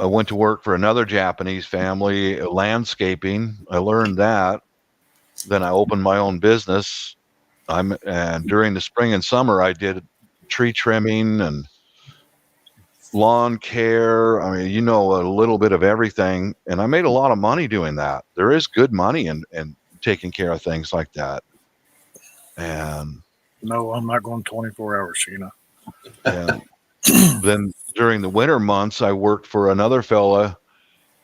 went to work for another Japanese family, landscaping. I learned that. Then I opened my own business. And during the spring and summer, I did tree trimming and lawn care. I mean, a little bit of everything. And I made a lot of money doing that. There is good money in taking care of things like that. And no, I'm not going 24 hours, And then during the winter months, I worked for another fella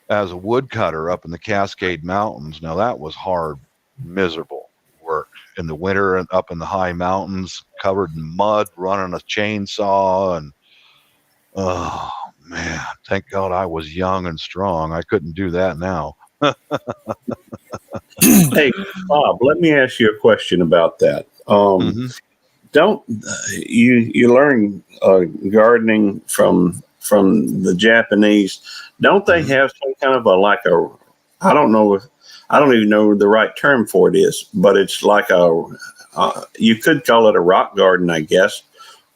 as a woodcutter up in the Cascade Mountains. Now that was hard, miserable work in the winter and up in the high mountains, covered in mud, running a chainsaw. And oh man, thank God I was young and strong. I couldn't do that now. Hey, Bob, let me ask you a question about that. Don't you learn gardening from the Japanese? Don't they have some kind of I don't even know the right term for it is, but it's like you could call it a rock garden, I guess.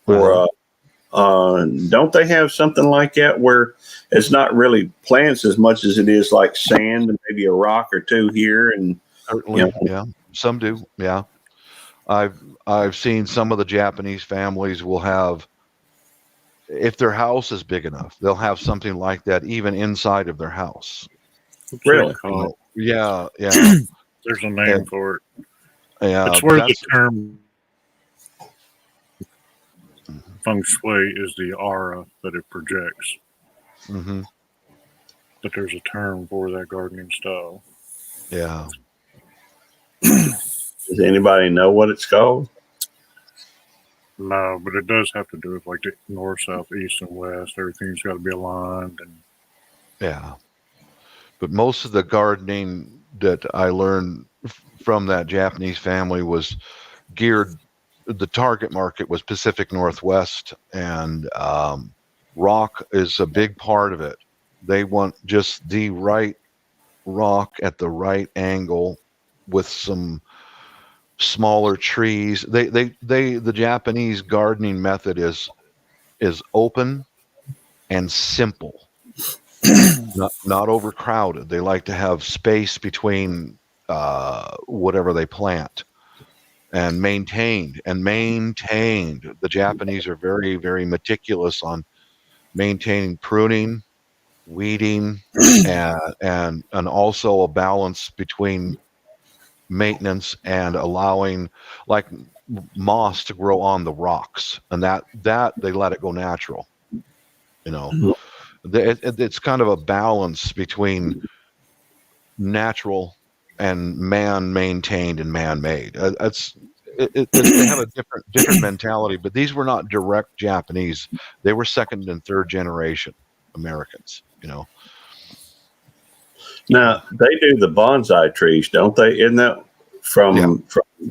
Or don't they have something like that where it's not really plants as much as it is like sand and maybe a rock or two here? And certainly, yeah, some do. Yeah, I've seen some of the Japanese families will have, if their house is big enough, they'll have something like that even inside of their house. Really? Yeah. There's a name for it. Yeah, it's where the term feng shui is the aura that it projects. But there's a term for that gardening style. Yeah. Does anybody know what it's called? No, but it does have to do with like the north, south, east, and west. Everything's got to be aligned. And yeah. But most of the gardening that I learned from that Japanese family was geared the target market was Pacific Northwest, and rock is a big part of it. They want just the right rock at the right angle with some smaller trees. The Japanese gardening method is open and simple, not overcrowded. They like to have space between whatever they plant, and maintained. The Japanese are very, very meticulous on maintaining pruning, weeding, and also a balance between maintenance and allowing like moss to grow on the rocks, and that they let it go natural. It's kind of a balance between natural and man maintained and man made. They have a different mentality, but these were not direct Japanese. They were second and third generation Americans. Now they do the bonsai trees, don't they? Isn't that from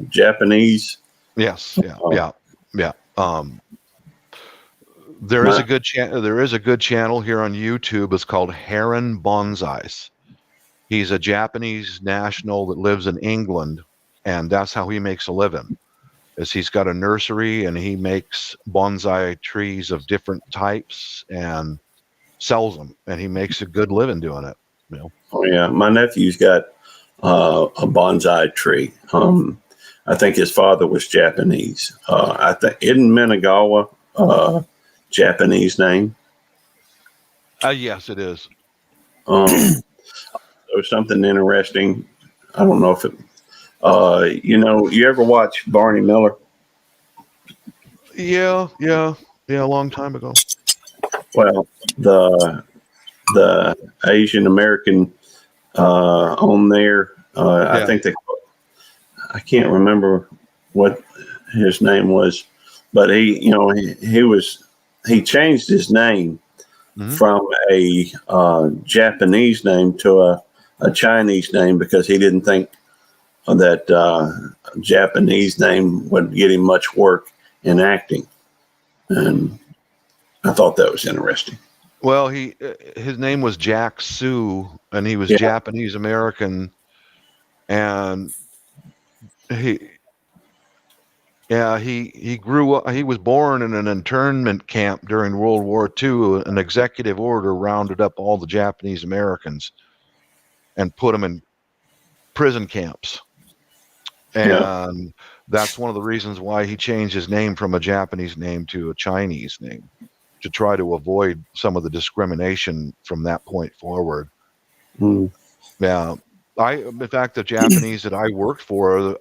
Japanese? Yes. Yeah. There is a good channel here on YouTube. It's called Heron Bonsais. He's a Japanese national that lives in England, and that's how he makes a living. He's got a nursery and he makes bonsai trees of different types and sells them, and he makes a good living doing it. Oh yeah, my nephew's got a bonsai tree. I think his father was Japanese. I think isn't Minagawa Japanese name? Yes, it is. There was something interesting. I don't know if it. You ever watch Barney Miller? Yeah, a long time ago. Well, the Asian American on there, I think I can't remember what his name was, but he changed his name from a Japanese name to a Chinese name because he didn't think that Japanese name would get him much work in acting, and I thought that was interesting. Well, his name was Jack Sue, and he was Japanese American, and he grew up. He was born in an internment camp during World War II. An executive order rounded up all the Japanese Americans and put them in prison camps, and that's one of the reasons why he changed his name from a Japanese name to a Chinese name, to try to avoid some of the discrimination from that point forward. Yeah, in fact, the Japanese that I worked for,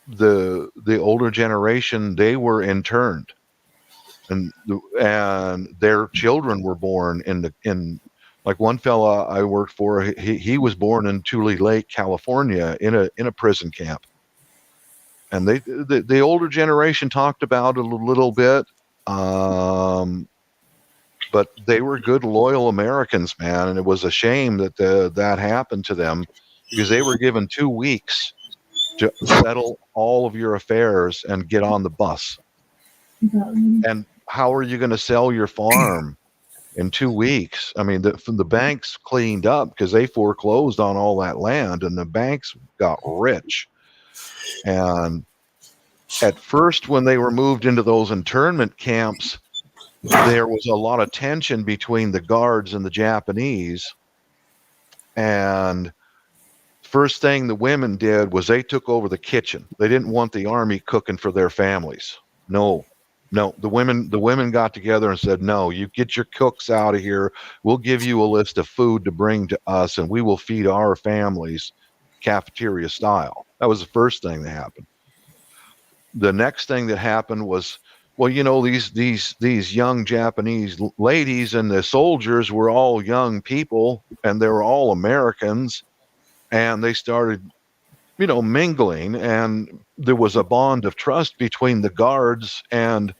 the older generation, they were interned, and their children were born in like one fella I worked for, he was born in Tule Lake, California, in a prison camp, and the older generation talked about it a little bit. But they were good, loyal Americans, man, and it was a shame that that happened to them, because they were given 2 weeks to settle all of your affairs and get on the bus. And how are you going to sell your farm in 2 weeks? I mean, the banks cleaned up because they foreclosed on all that land, and the banks got rich. And at first, when they were moved into those internment camps, there was a lot of tension between the guards and the Japanese. And first thing the women did was they took over the kitchen. They didn't want the army cooking for their families. No. The women got together and said, no, you get your cooks out of here. We'll give you a list of food to bring to us, and we will feed our families cafeteria style. That was the first thing that happened. The next thing that happened was, well, these young Japanese ladies and the soldiers were all young people, and they were all Americans, and they started, mingling, and there was a bond of trust between the guards and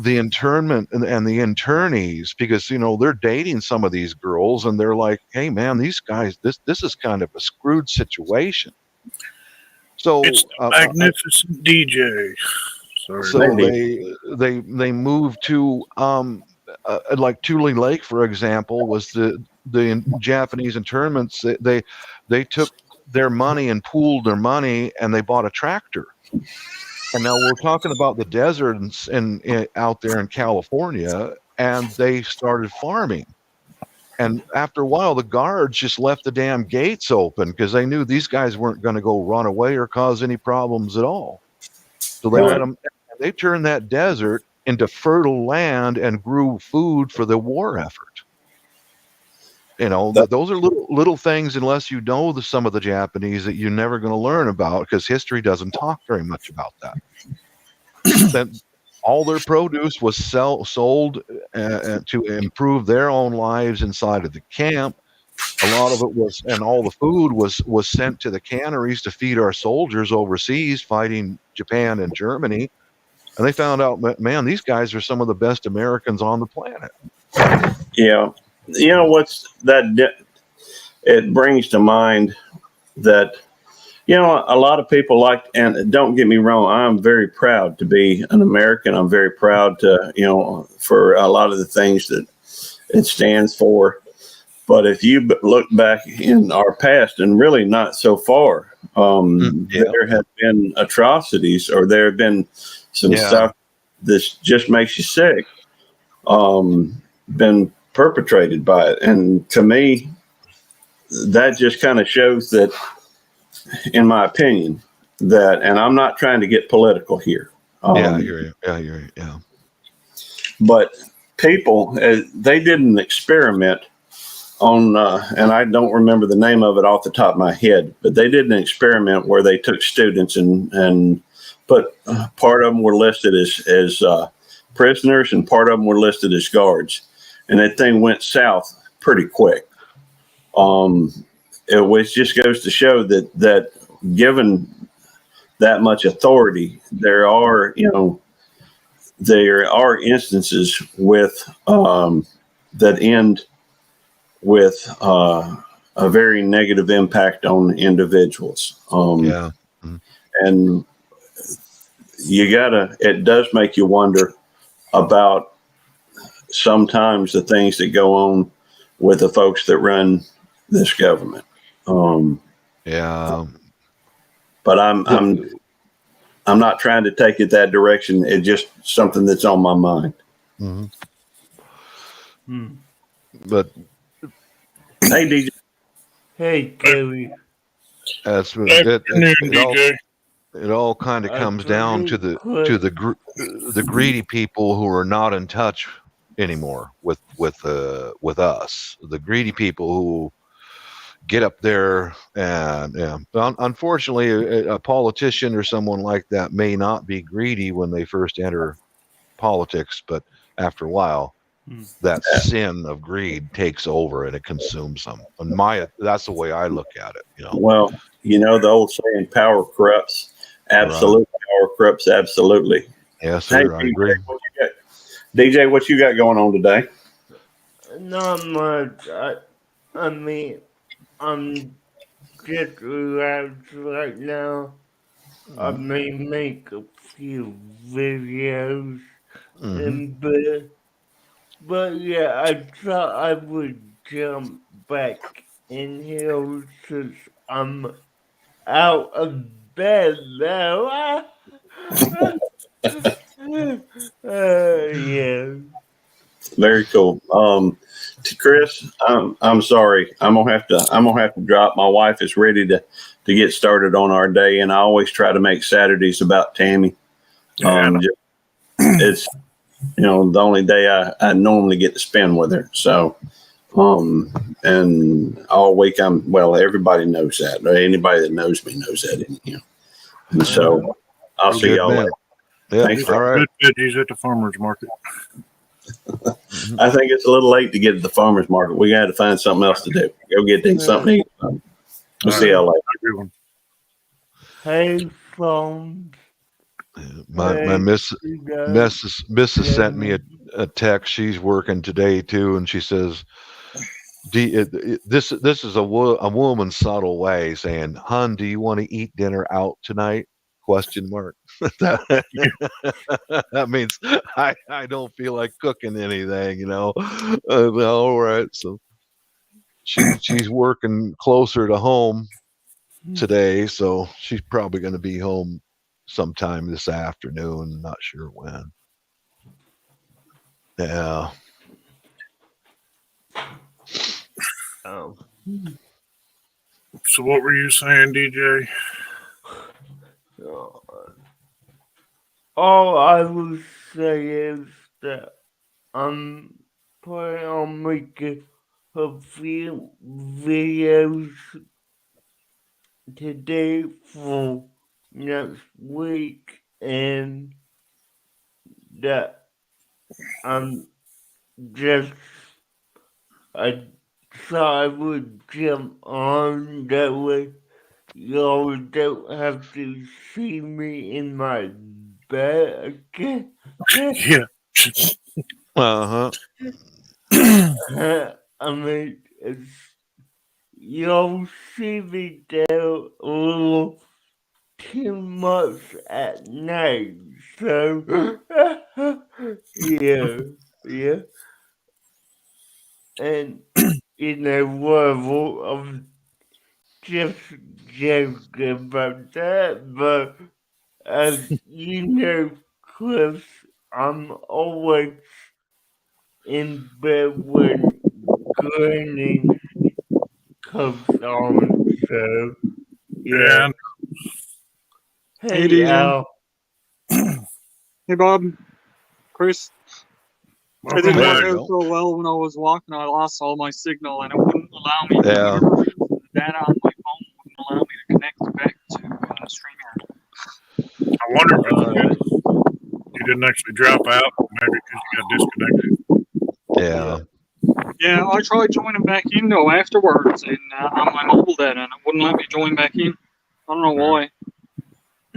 the internment and the internees, because they're dating some of these girls, and they're like, hey man, these guys, this is kind of a screwed situation. So It's the magnificent DJ. Sorry. so they moved to like Tule Lake, for example, was the Japanese internments. They took their money and pooled their money, and they bought a tractor. And now we're talking about the deserts in out there in California, and they started farming. And after a while, the guards just left the damn gates open because they knew these guys weren't going to go run away or cause any problems at all. So they let them. They turned that desert into fertile land and grew food for the war effort. You know, those are little things, unless you know some of the Japanese, that you're never going to learn about, because history doesn't talk very much about that. Then all their produce was sold to improve their own lives inside of the camp. A lot of it was, and all the food was sent to the canneries to feed our soldiers overseas fighting Japan and Germany. And they found out, man, these guys are some of the best Americans on the planet. Yeah. You know what's that? It brings to mind that, you know, a lot of people like, and don't get me wrong, I'm very proud to be an American. I'm very proud to, you know, for a lot of the things that it stands for. But if you look back in our past, and really not so far, there have been atrocities, or there have been some stuff that just makes you sick, been perpetrated by it. And to me, that just kind of shows that, in my opinion, that, and I'm not trying to get political here. I hear you. Yeah. But people, they did an experiment on, and I don't remember the name of it off the top of my head, but they did an experiment where they took students and put, part of them were listed as prisoners, and part of them were listed as guards. And that thing went south pretty quick. It just goes to show that given that much authority, there are instances with that end with a very negative impact on individuals. And it does make you wonder about sometimes the things that go on with the folks that run this government. But I'm not trying to take it that direction. It's just something that's on my mind. But hey, DJ. Hey, Gary. It all kind of comes down to the greedy people who are not in touch anymore with us. The greedy people who get up there and unfortunately, a politician or someone like that may not be greedy when they first enter politics, but after a while, that sin of greed takes over and it consumes them. And that's the way I look at it. You know. Well, you know the old saying, "Power corrupts." Absolutely, right. Power corrupts. Absolutely. Yes, sir. Hey, I agree. DJ, what you got going on today? Not much. I mean, I'm just relaxed right now. I may make a few videos, but yeah, I thought I would jump back in here since I'm out of bed now. Yeah. Very cool. To Chris, I'm sorry. I'm gonna have to drop. My wife is ready to get started on our day, and I always try to make Saturdays about Tammy. It's the only day I normally get to spend with her. So, and all week everybody knows that. Or anybody that knows me knows that. And so I'll see y'all later. Yeah, thanks. all right. Good veggies at the farmer's market. I think it's a little late to get to the farmer's market. We got to find something else to do. Go get things something to eat. We'll see y'all later. Hey, phone. My missus sent me a text. She's working today too, and she says, This is a woman's subtle way saying, "Hun, do you want to eat dinner out tonight?" Question mark. That means I don't feel like cooking anything, you know. All right, so she's working closer to home today, so she's probably going to be home sometime this afternoon. Not sure when. Yeah. Oh. So what were you saying, DJ? All I will say is that I'm planning on making a few videos today for next week, and that I'm just I thought I would jump on that way. Y'all don't have to see me in my bed again. Yeah. Uh-huh. I mean, y'all see me down a little too much at night, so yeah. And in a level of just joking about that, but as you know, Chris, I'm always in bed when grinning comes on, so yeah. Hey, Hey, DJ. Al. Hey, Bob. Chris. I Welcome didn't work back. out so well when I was walking. I lost all my signal and it wouldn't allow me to Yeah. the data on my phone wouldn't allow me to connect back to StreamYard. I wonder if it's you didn't actually drop out, maybe because you got disconnected. Yeah. Yeah, I tried joining back in though afterwards and on my mobile data and it wouldn't let me join back in. I don't know why.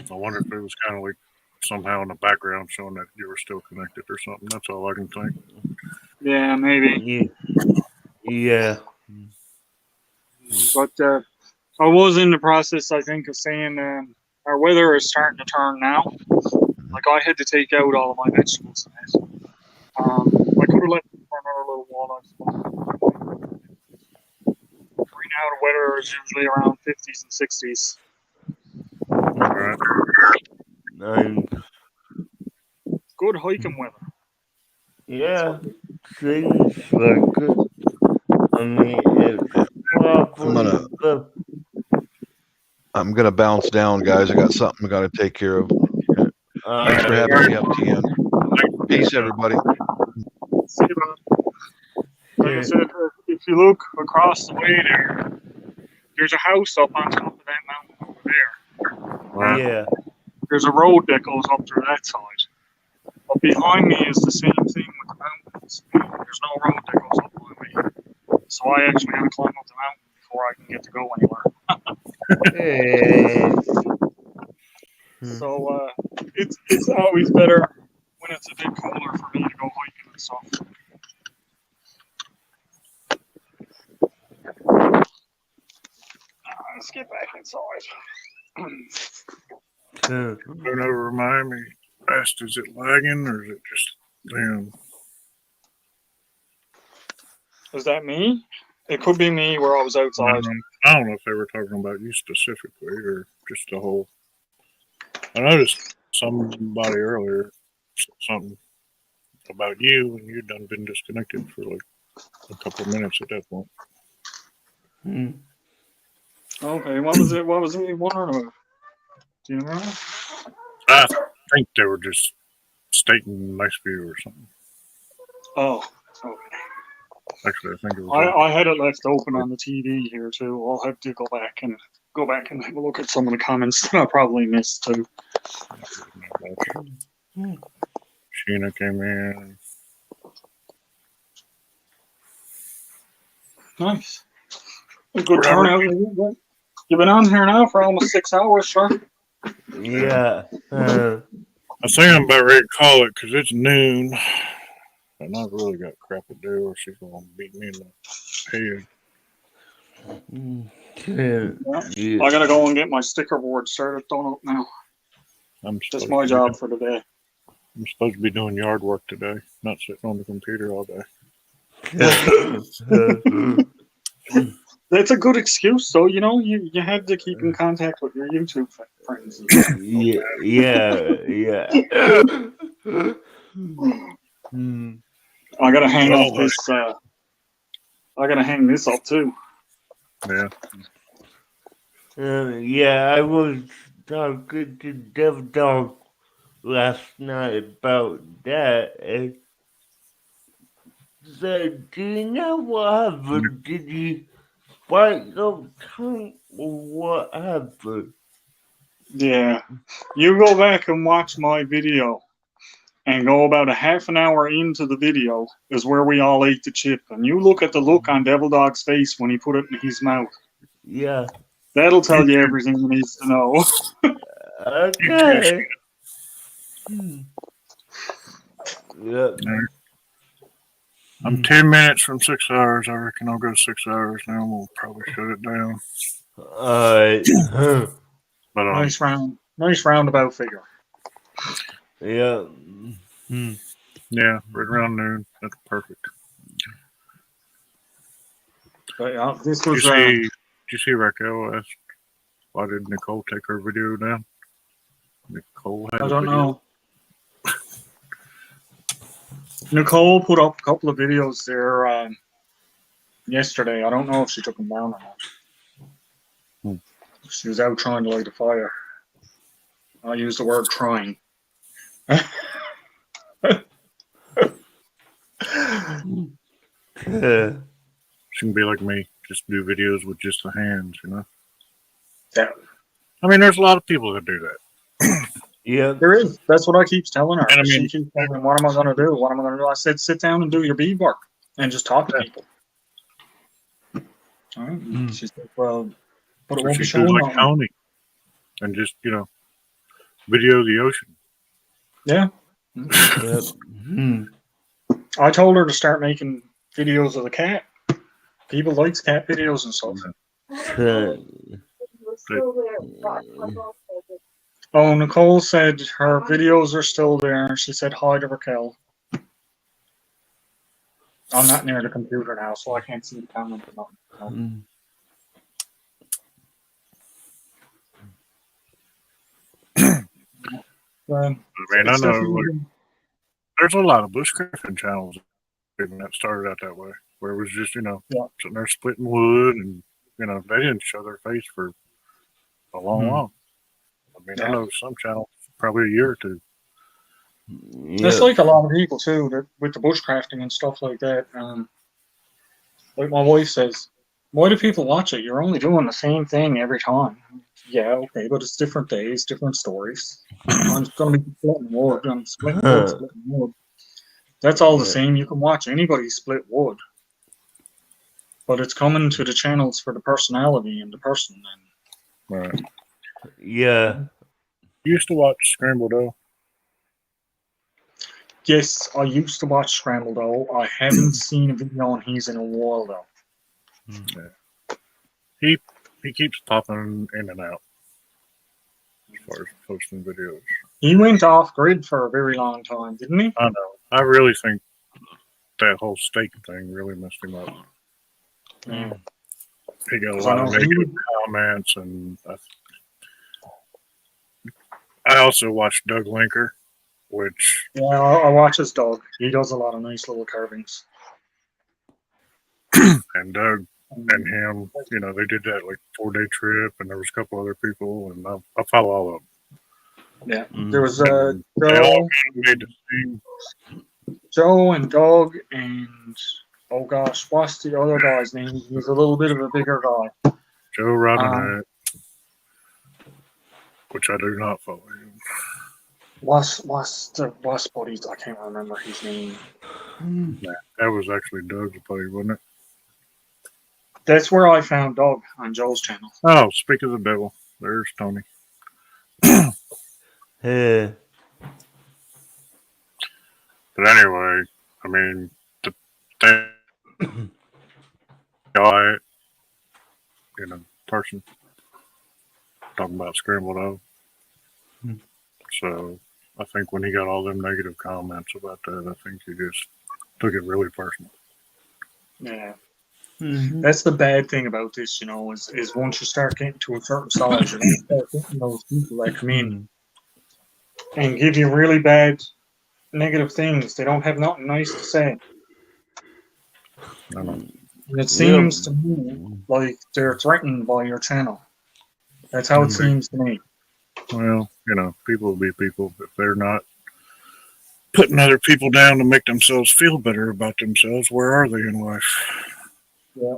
I wonder if it was kind of like somehow in the background showing that you were still connected or something. That's all I can think. Yeah, maybe. Yeah. But I was in the process, I think, of saying our weather is starting to turn now. Like I had to take out all of my vegetables. I could have left them for another little while, I suppose. Right now, the weather is usually around 50s and 60s. Right. And Good hiking weather. yeah, seems like it. I mean, it's probably I'm gonna bounce down, guys. I got something I got to take care of. Thanks for having me up, TN. Peace, everybody. See you, Bob. Like I said, if you look across the way there's a house up on top of that mountain over there. Yeah. There's a road that goes up through that side. But behind me is the same thing with the mountains. There's no road that goes up my way. So I actually have to climb up the mountain before I can get to go anywhere. So it's always better when it's a bit cooler for me to go hiking and stuff. Let's get back inside. Don't ever remind me. Fast, is it lagging or is it just them? Is that me? It could be me where I was outside. I don't know if they were talking about you specifically or just the whole. I noticed somebody earlier said something about you, and you'd done been disconnected for like a couple of minutes at that point. Okay, what was it? What was he wondering about? Do you remember? I think they were just stating nice view or something. Oh, okay. Actually, I think it was. I had it left open on the TV here too. I'll have to go back and have a look at some of the comments that I probably missed too. Sheena came in. Nice. A good turnout. You've been on here now for almost 6 hours, sir. Yeah. I think I'm about ready to call it because it's noon. and I've really got crap to do, or she's gonna beat me in the head. Yeah. I gotta go and get my sticker board started done up now. I'm That's supposed my to be job for the day. I'm supposed to be doing yard work today, not sitting on the computer all day. That's a good excuse, though. You know, you had to keep in contact with your YouTube friends. Yeah. I gotta hang up this. I gotta hang this up too. Yeah. Yeah, I was talking to Dev Dog last night about that. And said, do you know what happened? Did you bite your tongue or what happened? Yeah, you go back and watch my video, and go about a half an hour into the video is where we all ate the chip, and you look at the look on Devil Dog's face when he put it in his mouth. Yeah. That'll tell you everything you need to know. Okay. Yep. I'm 10 minutes from 6 hours. I reckon I'll go 6 hours now. We'll probably shut it down. But Nice roundabout figure. Yeah. Yeah, right around noon. That's perfect. But yeah, this Did was. you see Raquel asked why did Nicole take her video down? Nicole had I a don't video. know. Nicole put up a couple of videos there yesterday. I don't know if she took them down or not. She was out trying to light a fire. I use the word trying. She can be like me, just do videos with just the hands, you know? Yeah. I mean, there's a lot of people that do that. Yeah. There is. That's what I keep telling her. And I She mean- keeps telling me, what am I going to do? What am I going to do? I said, sit down and do your beadwork and just talk to people. All right. She said, well, but it Or won't be she do showing like on. Tony and just, video the ocean. Yeah. I told her to start making videos of the cat. People likes cat videos and stuff. Oh, Nicole said her videos are still there. She said hi to Raquel. I'm not near the computer now, so I can't see the comment or nothing. I mean, I know like, there's a lot of bushcrafting channels that started out that way, where it was just, sitting there splitting wood and, they didn't show their face for a long while. I mean, I know some channels, probably a year or two. It's like a lot of people too, that with the bushcrafting and stuff like that. Like my wife says, why do people watch it? You're only doing the same thing every time. Yeah, okay, but it's different days, different stories. I'm going to be splitting wood. I'm splitting wood. That's all the same. You can watch anybody split wood. But it's coming to the channels for the personality and the person. Right. Yeah. You used to watch Scrambled O? Yes, I used to watch Scrambled O. I haven't seen a video on his in a while though. Yeah. He keeps popping in and out as far as posting videos. He went off grid for a very long time, didn't he? I know. I really think that whole steak thing really messed him up. Yeah. He got a 'Cause lot I of know he negative comments, and I also watched Doug Linker, which Yeah, I watch his dog. He does a lot of nice little carvings. and Doug and him, they did that like 4-day trip, and there was a couple other people, and I follow all of them. Yeah, there was They all Joe, made the same. Joe and Doug, and oh gosh, what's the other guy's name? He's a little bit of a bigger guy. Joe Robinette, which I do not follow him. What's buddies? I can't remember his name. Yeah, that was actually Doug's buddy, wasn't it? That's where I found Doug on Joe's channel. Oh, speak of the devil, there's Tony. But anyway, I mean, the thing, diet, person talking about scrambled egg. So I think when he got all them negative comments about that, I think he just took it really personal. Yeah. That's the bad thing about this, is once you start getting to a certain size, you're going to start getting those people that come in and give you really bad negative things. They don't have nothing nice to say. And it seems to me like they're threatened by your channel. That's how it seems to me. Well, people will be people. If they're not putting other people down to make themselves feel better about themselves, where are they in life? Yeah.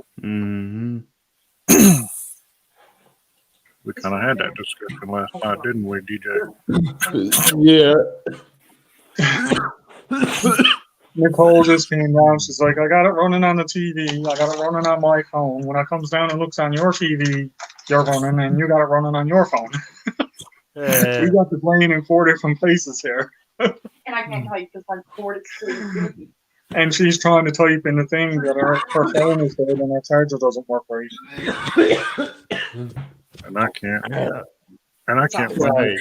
We kind of had that discussion last night, didn't we, DJ? Yeah. Nicole just came down. She's like, I got it running on the TV. I got it running on my phone. When I comes down and looks on your TV, you're running, and you got it running on your phone. We got the playing in 4 different places here. And I can't tell you because my cord is pretty. And she's trying to type in the thing that her phone is dead and her charger doesn't work right. And I can't. And I can't find it.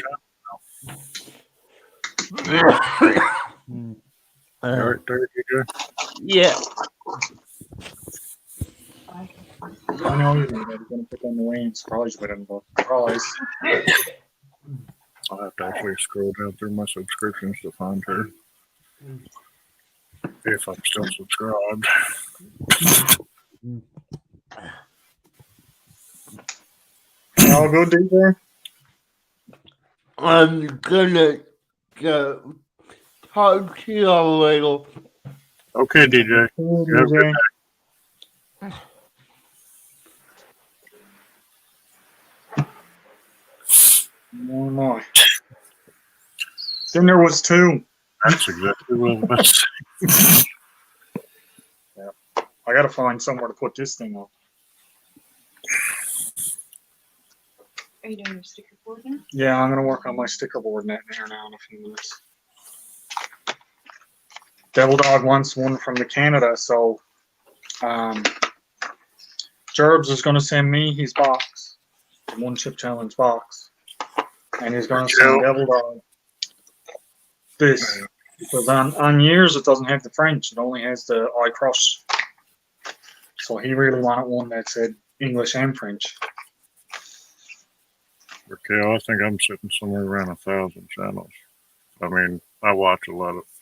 All right, there you go. Yeah. I know you're going to put on the way and surprise with him, but surprise. I'll have to actually scroll down through my subscriptions to find her. If I'm still subscribed. All good, DJ? I'm gonna go talk to you all later. Okay, DJ. You have a good day. Oh my. Then there was 2. That's exactly what I was about to say. Yeah. I gotta find somewhere to put this thing up. Are you doing your sticker board now? Yeah, I'm gonna work on my sticker board net here now in a few minutes. Devil Dog wants one from the Canada, so Gerbs is gonna send me his box, the One Chip Challenge box, and he's gonna send Devil Dog this, because on yours it doesn't have the French, it only has the I cross. So he really wanted one that said English and French. Okay, I think I'm sitting somewhere around 1,000 channels. I mean, I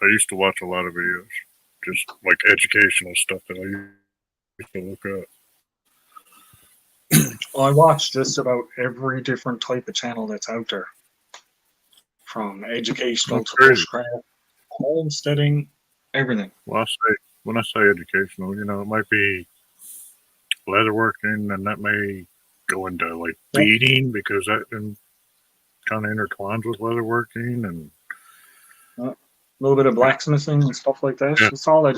used to watch a lot of videos, just like educational stuff that I used to look up. Well, I watch just about every different type of channel that's out there. From educational to bushcraft, homesteading, everything. Well, when I say educational, it might be leatherworking, and that may go into like beading because that kind of intertwines with leatherworking and a little bit of blacksmithing and stuff like that. Yeah, It's all that.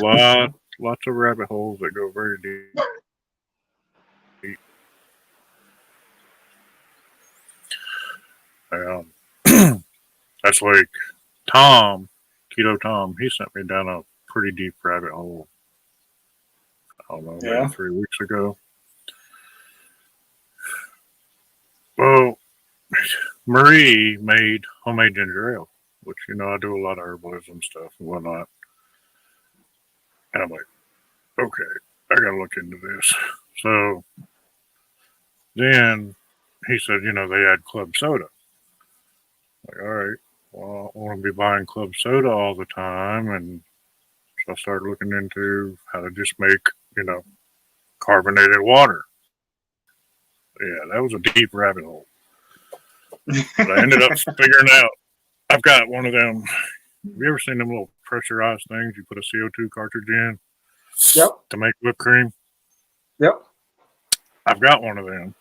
lots of rabbit holes that go very deep. That's like Keto Tom. He sent me down a pretty deep rabbit hole. I don't know, maybe 3 weeks ago. Well, Marie made homemade ginger ale, which, I do a lot of herbalism stuff and whatnot. And I'm like, okay, I got to look into this. So then he said, they add club soda. Like, all right, well, I want to be buying club soda all the time. And so I started looking into how to just make, carbonated water. Yeah, that was a deep rabbit hole. But I ended up figuring out, I've got one of them. Have you ever seen them little pressurized things you put a CO2 cartridge in? Yep. To make whipped cream? Yep. I've got one of them,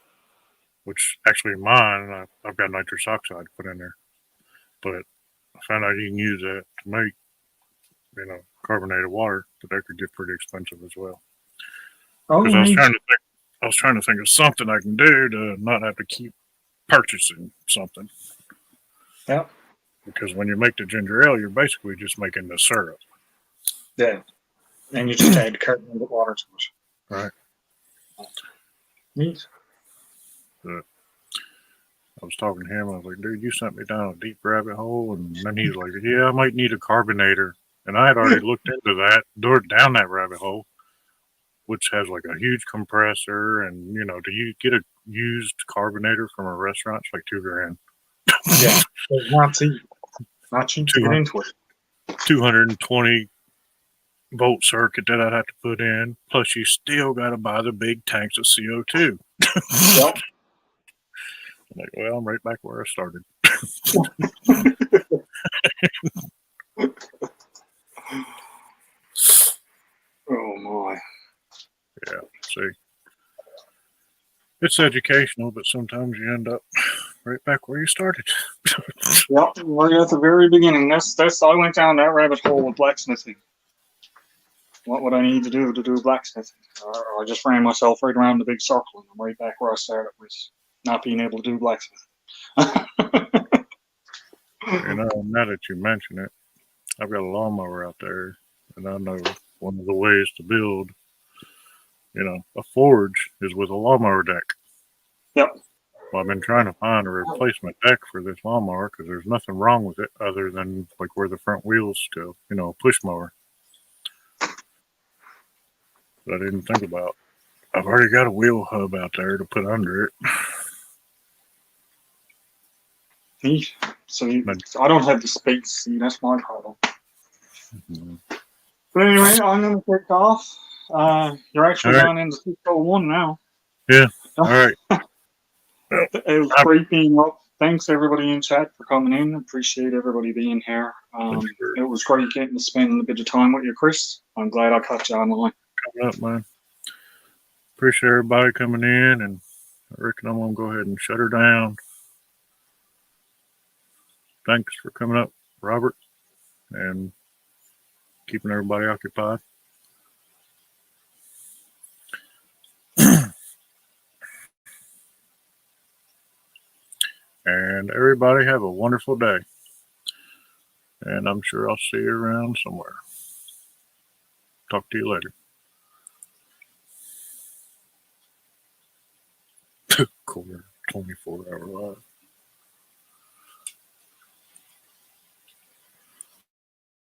which actually mine, I've got nitrous oxide put in there. But I found out you can use that to make, carbonated water, but that could get pretty expensive as well. Oh, because I was trying to think of something I can do to not have to keep purchasing something. Yeah. Because when you make the ginger ale, you're basically just making the syrup. Yeah. And you just add carbonated water to it. Right. Neat. But I was talking to him. I was like, dude, you sent me down a deep rabbit hole. And then he's like, yeah, I might need a carbonator. And I had already looked into that, down that rabbit hole, which has like a huge compressor. And, you know, do you get a used carbonator from a restaurant? It's like $2,000. Yeah. It's not cheap. Not cheap to get into it. 220 volt circuit that I'd have to put in. Plus, you still got to buy the big tanks of CO2. Yep. I'm like, well, I'm right back where I started. Oh my. Yeah, see. It's educational, but sometimes you end up right back where you started. Yep, right at the very beginning. That's I went down that rabbit hole with blacksmithing. What would I need to do blacksmithing? I just ran myself right around the big circle, and I'm right back where I started with not being able to do blacksmithing. You know, now that you mention it, I've got a lawnmower out there, and I know one of the ways to build, you know, a forge is with a lawnmower deck. Yep. Well, I've been trying to find a replacement deck for this lawnmower because there's nothing wrong with it other than like where the front wheels go, you know, a push mower. But I didn't think about. I've already got a wheel hub out there to put under it. Neat. So I don't have the space. See, that's my problem. Mm-hmm. But anyway, I'm going to take off. You're actually All right. down into 601 now. Yeah. All right. It was great being up. Thanks everybody in chat for coming in. Appreciate everybody being here. It was great getting to spend a bit of time with you, Chris. I'm glad I caught you online. Coming up, man. Appreciate everybody coming in, and I reckon I'm gonna go ahead and shut her down. Thanks for coming up, Robert, and keeping everybody occupied. And everybody have a wonderful day. And I'm sure I'll see you around somewhere. Talk to you later. Quarter 24-hour live.